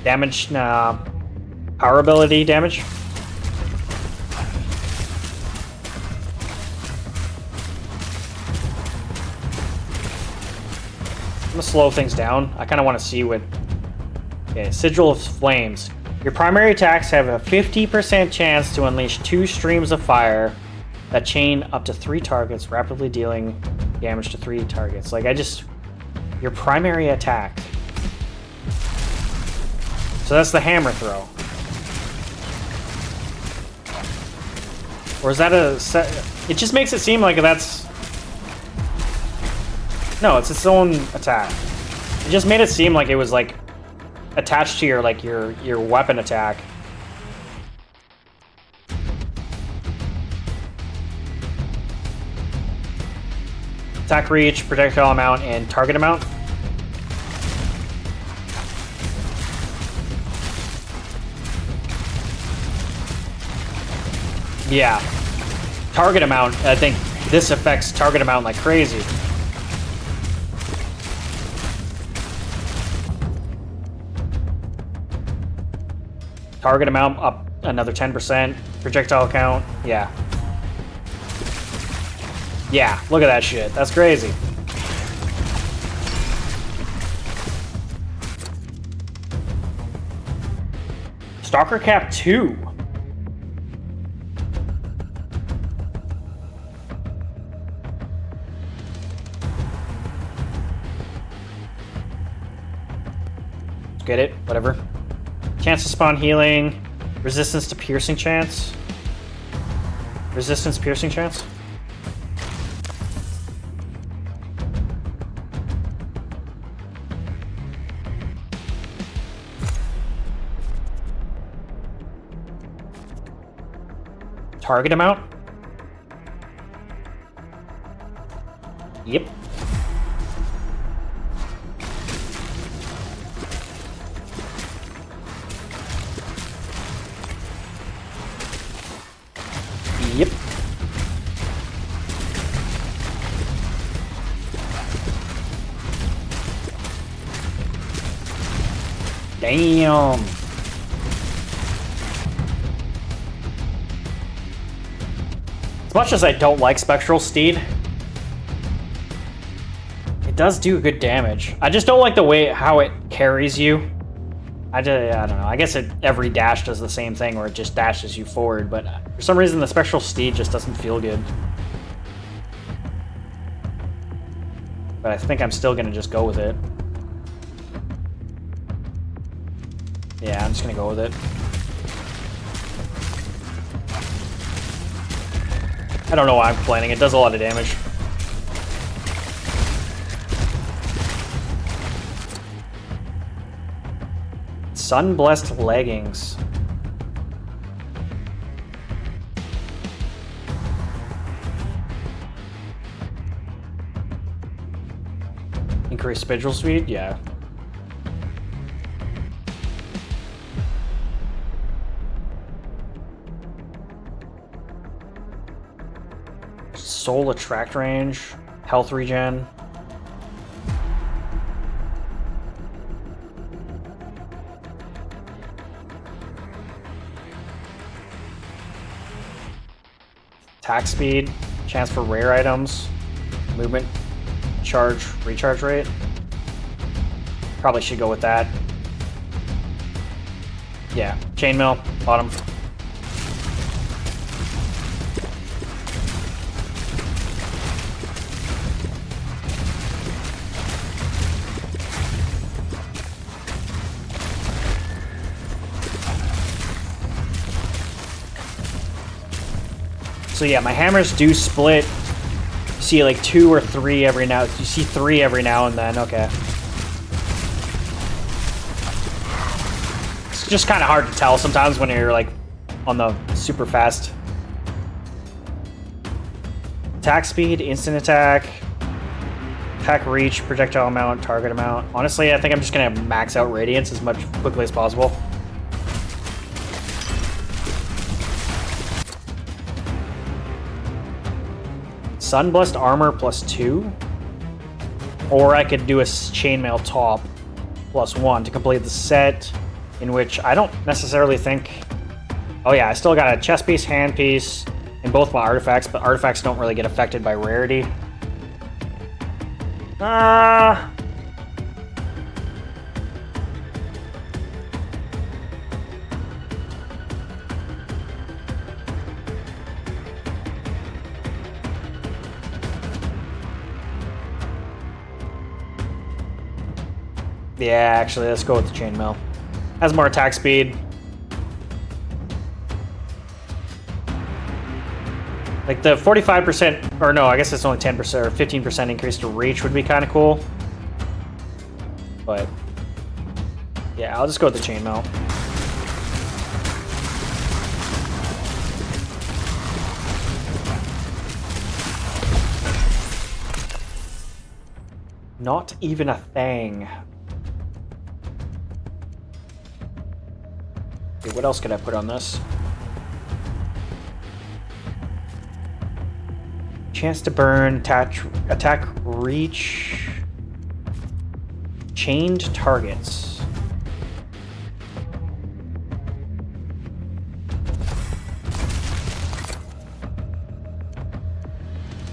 Damage, nah. Power ability damage. I'm gonna slow things down. I kind of want to see what... Okay, Sigil of Flames. Your primary attacks have a 50% chance to unleash 2 streams of fire that chain up to 3 targets, rapidly dealing damage to 3 targets. Like, your primary attack. So that's the hammer throw. Or is that a set? It just makes it seem like that's... No, it's its own attack. It just made it seem like it was like attached to your weapon attack. Attack reach, projectile amount, and target amount. Yeah. Target amount, I think this affects target amount like crazy. Target amount up another 10%. Projectile count, yeah. Yeah, look at that shit. That's crazy. Stalker Cap 2. Get it? Whatever. Chance to spawn healing. Resistance to piercing chance. Resistance piercing chance. Target amount. Yep. Yep. Damn. As much as I don't like Spectral Steed, it does do good damage. I just don't like the way how it carries you. I don't know. I guess every dash does the same thing, or it just dashes you forward, but for some reason the Spectral Steed just doesn't feel good. But I think I'm still gonna just go with it. Yeah, I'm just gonna go with it. I don't know why I'm complaining. It does a lot of damage. Sun-blessed leggings. Increase spiritual speed? Yeah. Soul attract range. Health regen. Attack speed, chance for rare items, movement, charge, recharge rate. Probably should go with that. Yeah, chainmail, bottom. So yeah, my hammers do split. You see like 2 or 3 every now. You see 3 every now and then. Okay. It's just kind of hard to tell sometimes when you're like on the super fast. Attack speed, instant attack, attack reach, projectile amount, target amount. Honestly, I think I'm just gonna max out radiance as much quickly as possible. Sunblessed armor +2, or I could do a chainmail top +1 to complete the set, in which I don't necessarily think. Oh yeah, I still got a chest piece, hand piece, and both my artifacts, but artifacts don't really get affected by rarity. Yeah, actually, let's go with the chainmail. Has more attack speed. Like the 45%, or no, I guess it's only 10% or 15% increase to reach would be kind of cool. But yeah, I'll just go with the chainmail. Not even a thing. Okay, what else could I put on this? Chance to burn, attack reach, chained targets.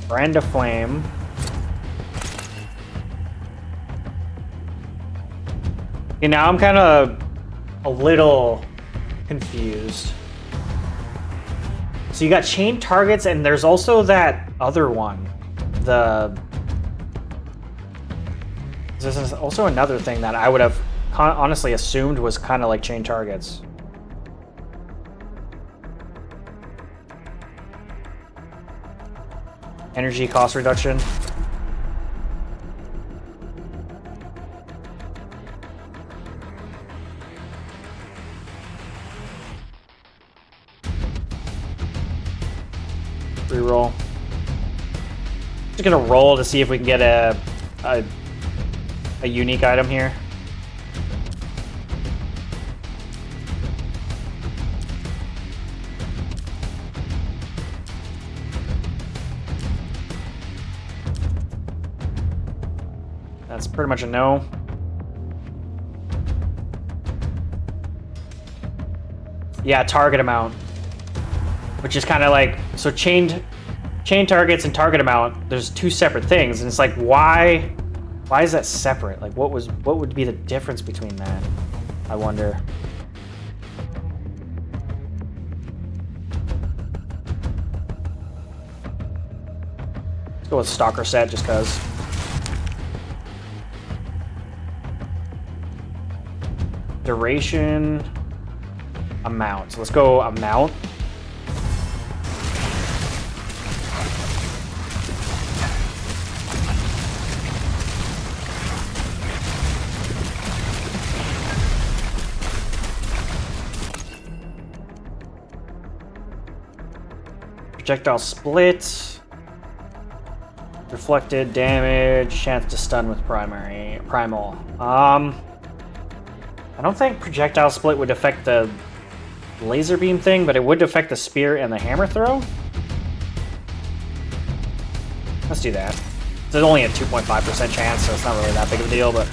Brand of flame. Okay, now I'm kind of a little confused. So you got chained targets, and there's also that other one. This is also another thing that I would have honestly assumed was kind of like chained targets. Energy cost reduction. Reroll. Just gonna roll to see if we can get a unique item here. That's pretty much a no. Yeah, target amount. Which is kind of like, so chain targets and target amount, there's two separate things, and it's like, why is that separate? Like, what would be the difference between that? I wonder. Let's go with Stalker set just because. Duration, amount. So let's go amount. Projectile split, reflected damage, chance to stun with primal. I don't think projectile split would affect the laser beam thing, but it would affect the spear and the hammer throw. Let's do that. There's only a 2.5% chance, so it's not really that big of a deal, but.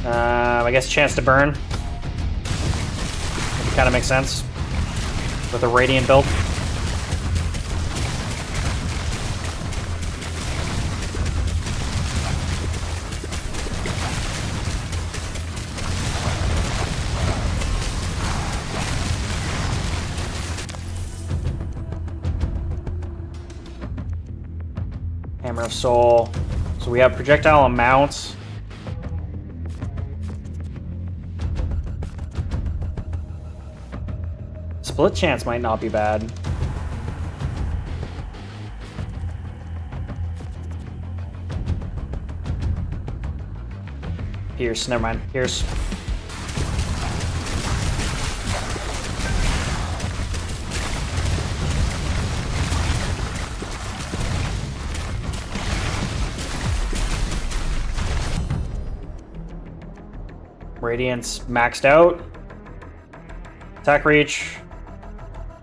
I guess chance to burn. Kind of makes sense with a radiant build. Hammer of Soul. So we have projectile amounts. split chance might not be bad. Pierce, never mind. Pierce. Radiance maxed out. Attack reach.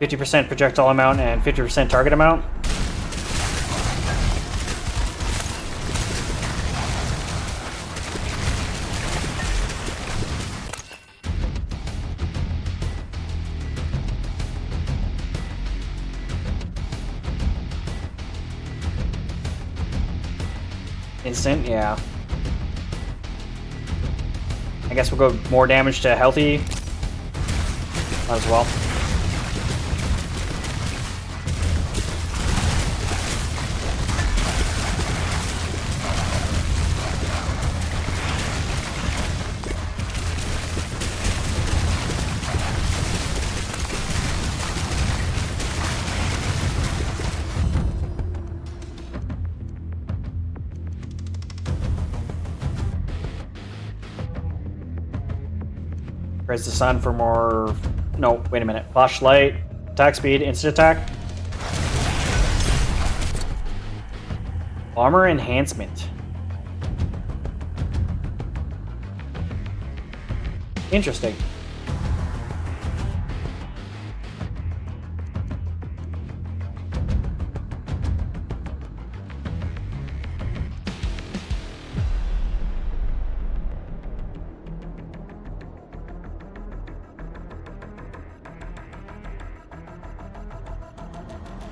50% projectile amount and 50% target amount. Instant, yeah. I guess we'll go more damage to healthy as well. Raise the sun for more... No, wait a minute. Flashlight, attack speed, instant attack. Armor enhancement. Interesting.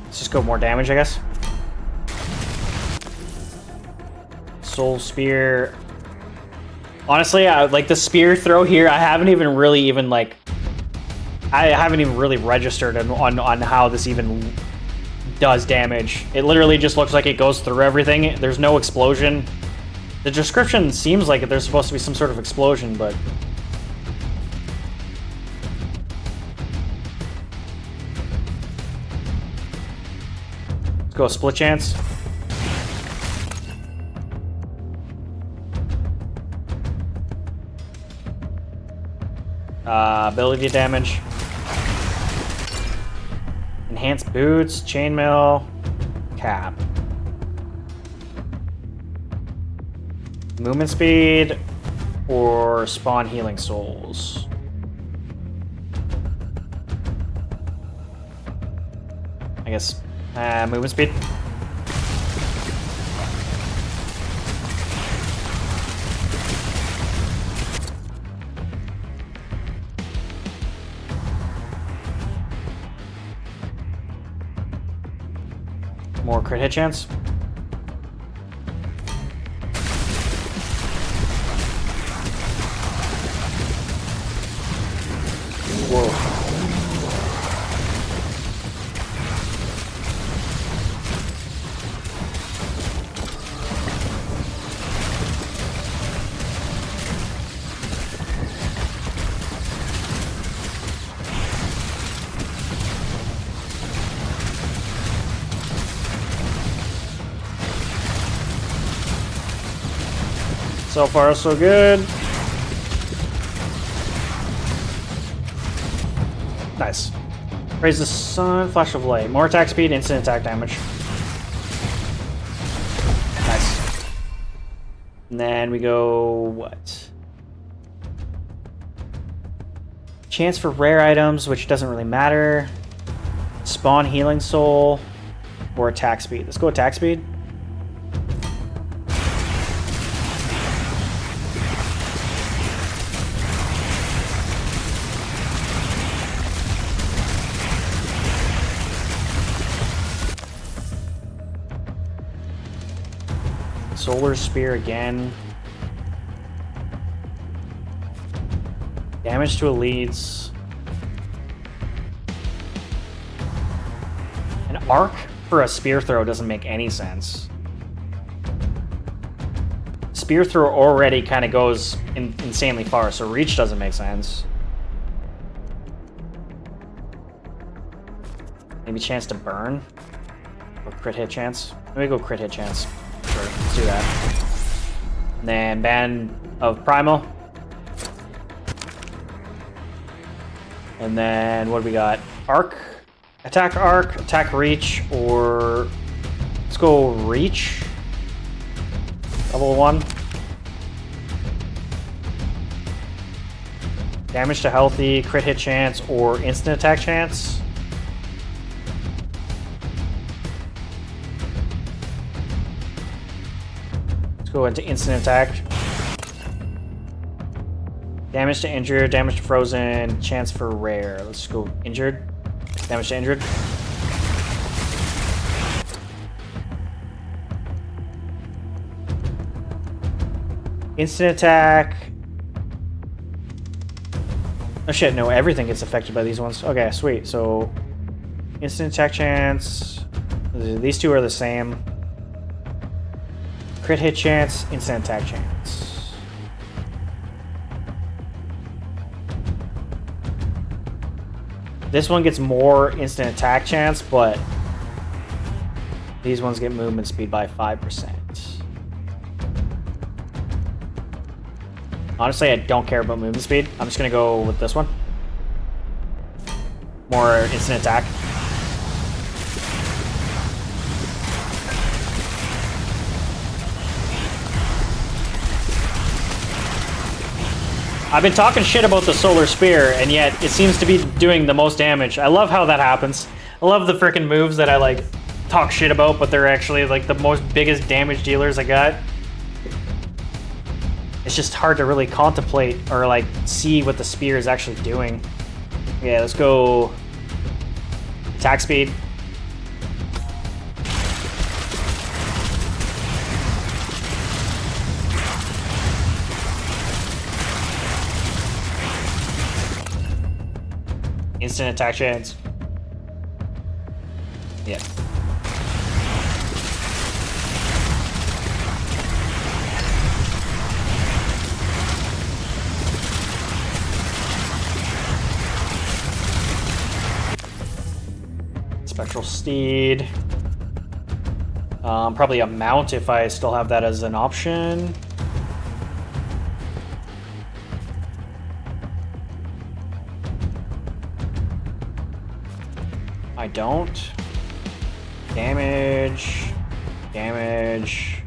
Let's just go more damage, I guess. Soul Spear. Honestly, I like the spear throw here. I haven't even really registered on how this even does damage. It literally just looks like it goes through everything. There's no explosion. The description seems like there's supposed to be some sort of explosion, but... Let's go split chance. Ability damage. Enhanced boots, chainmail, cap. Movement speed or spawn healing souls. I guess movement speed. More crit hit chance. Whoa. So far, so good. Nice. Raise the sun, flash of light. More attack speed, instant attack damage. Nice. And then we go, what? Chance for rare items, which doesn't really matter. Spawn healing soul or attack speed. Let's go attack speed. Solar Spear again. Damage to elites. An arc for a spear throw doesn't make any sense. Spear throw already kind of goes insanely far, so reach doesn't make sense. Maybe chance to burn? Or crit hit chance? Maybe go crit hit chance. Sure, let's do that. And then Band of Primal. And then what do we got? Arc? Arc, attack reach, or let's go reach. Level 1. Damage to healthy, crit hit chance, or instant attack chance. Let's go into instant attack. Damage to injured, damage to frozen, chance for rare. Let's go injured. Damage to injured. Instant attack. Oh shit, no, everything gets affected by these ones. Okay, sweet. So, instant attack chance. These two are the same. Crit hit chance, instant attack chance. This one gets more instant attack chance, but these ones get movement speed by 5%. Honestly, I don't care about movement speed. I'm just gonna go with this one. More instant attack. I've been talking shit about the Solar Spear, and yet it seems to be doing the most damage. I love how that happens. I love the freaking moves that I like talk shit about, but they're actually like the most biggest damage dealers I got. It's just hard to really contemplate or like see what the spear is actually doing. Yeah, let's go attack speed. Instant attack chance. Yeah. Spectral Steed. Probably a mount if I still have that as an option. I don't. Damage. Damage.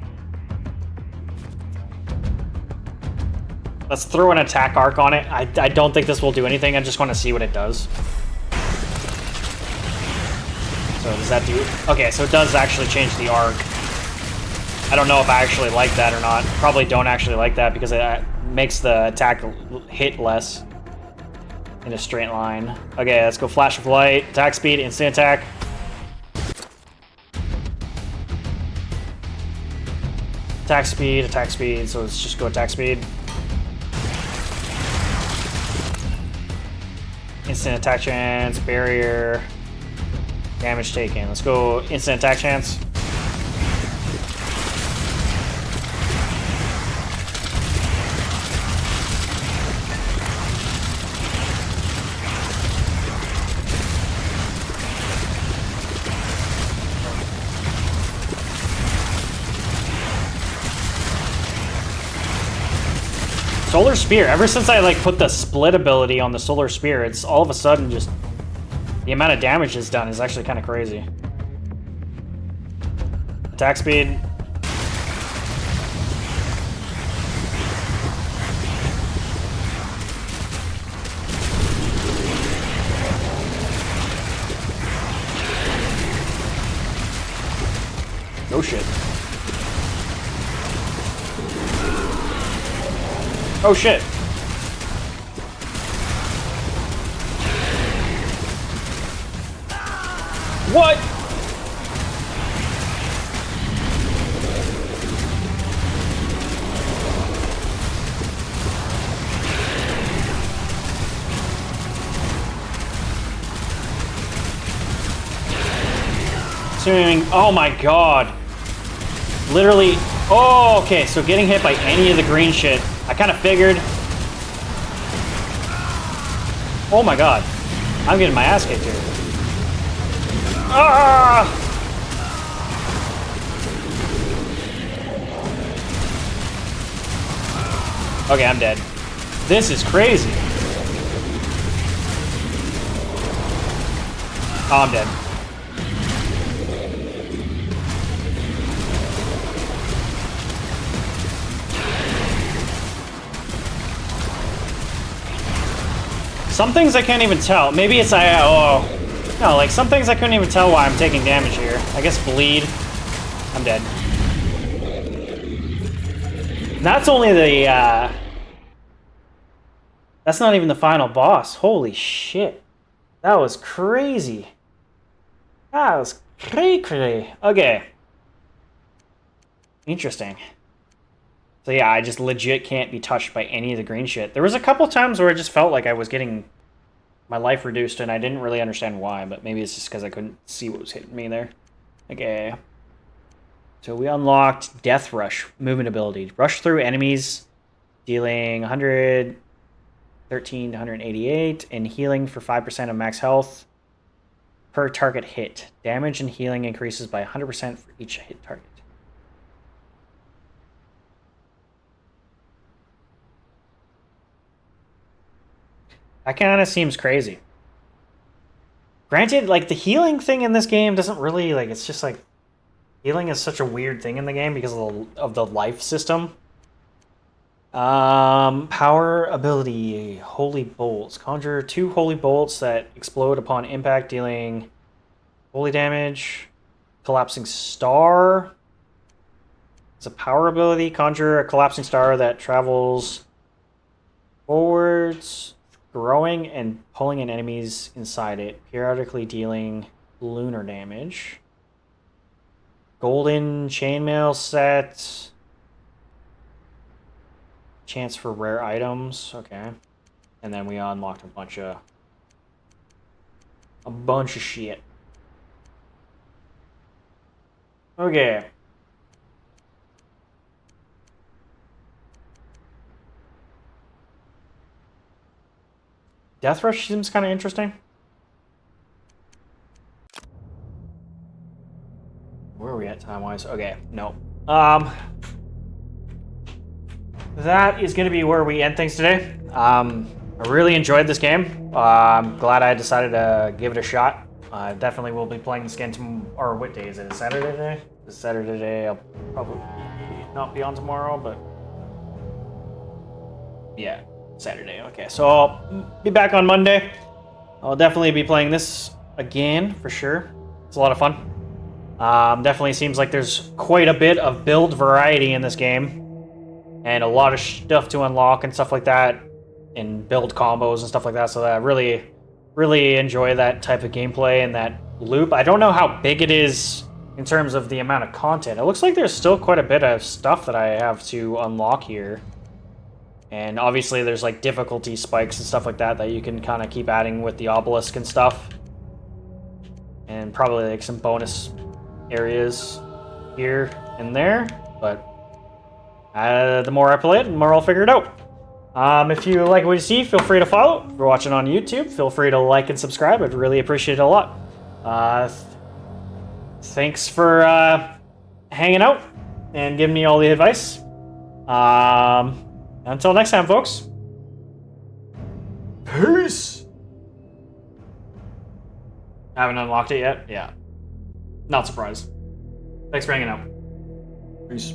Let's throw an attack arc on it. I don't think this will do anything. I just want to see what it does. So does that do... Okay, so it does actually change the arc. I don't know if I actually like that or not. Probably don't actually like that because it makes the attack hit less in a straight line. Okay, let's go Flash of Light, attack speed, instant attack. Attack speed, so let's just go attack speed. Instant attack chance, barrier, damage taken. Let's go instant attack chance. Solar Spear, ever since I like put the split ability on the Solar Spear, it's all of a sudden just the amount of damage it's done is actually kind of crazy. Attack speed. Oh shit. Oh shit. What? Assuming, oh my god. Literally, oh, okay, so getting hit by any of the green shit, I kind of figured. Oh my god. I'm getting my ass kicked here. Ah! Okay, I'm dead. This is crazy. Oh, I'm dead. Some things I can't even tell. Maybe it's no, like some things I couldn't even tell why I'm taking damage here. I guess bleed. I'm dead. That's only the that's not even the final boss. Holy shit. That was crazy. That was crazy. Okay. Interesting. So yeah, I just legit can't be touched by any of the green shit. There was a couple times where I just felt like I was getting my life reduced and I didn't really understand why, but maybe it's just because I couldn't see what was hitting me there. Okay. So we unlocked Death Rush movement ability. Rush through enemies, dealing 113 to 188, and healing for 5% of max health per target hit. Damage and healing increases by 100% for each hit target. That kind of seems crazy. Granted, like, the healing thing in this game doesn't really, like, it's just, like, healing is such a weird thing in the game because of the life system. Power ability, Holy Bolts. Conjure 2 Holy Bolts that explode upon impact, dealing holy damage. Collapsing Star. It's a power ability. Conjure a Collapsing Star that travels forwards, growing and pulling in enemies inside it, periodically dealing lunar damage. Golden chainmail set. Chance for rare items. Okay. And then we unlocked a bunch of shit. Okay. Death Rush seems kind of interesting. Where are we at time-wise? Okay, no. That is going to be where we end things today. I really enjoyed this game. I'm glad I decided to give it a shot. I definitely will be playing this game or what day is it? Saturday today? It's Saturday today. I'll probably not be on tomorrow, but yeah, Saturday. Okay, so I'll be back on Monday. I'll definitely be playing this again for sure. It's a lot of fun. Definitely seems like there's quite a bit of build variety in this game, and a lot of stuff to unlock and stuff like that, and build combos and stuff like that. So I really, really enjoy that type of gameplay and that loop. I don't know how big it is in terms of the amount of content. It looks like there's still quite a bit of stuff that I have to unlock here. And obviously there's like difficulty spikes and stuff like that that you can kind of keep adding with the obelisk and stuff. And probably like some bonus areas here and there. But the more I play it, the more I'll figure it out. If you like what you see, feel free to follow. If you're watching on YouTube, feel free to like and subscribe. I'd really appreciate it a lot. Thanks for hanging out and giving me all the advice. Until next time, folks. Peace! I haven't unlocked it yet? Yeah. Not surprised. Thanks for hanging out. Peace.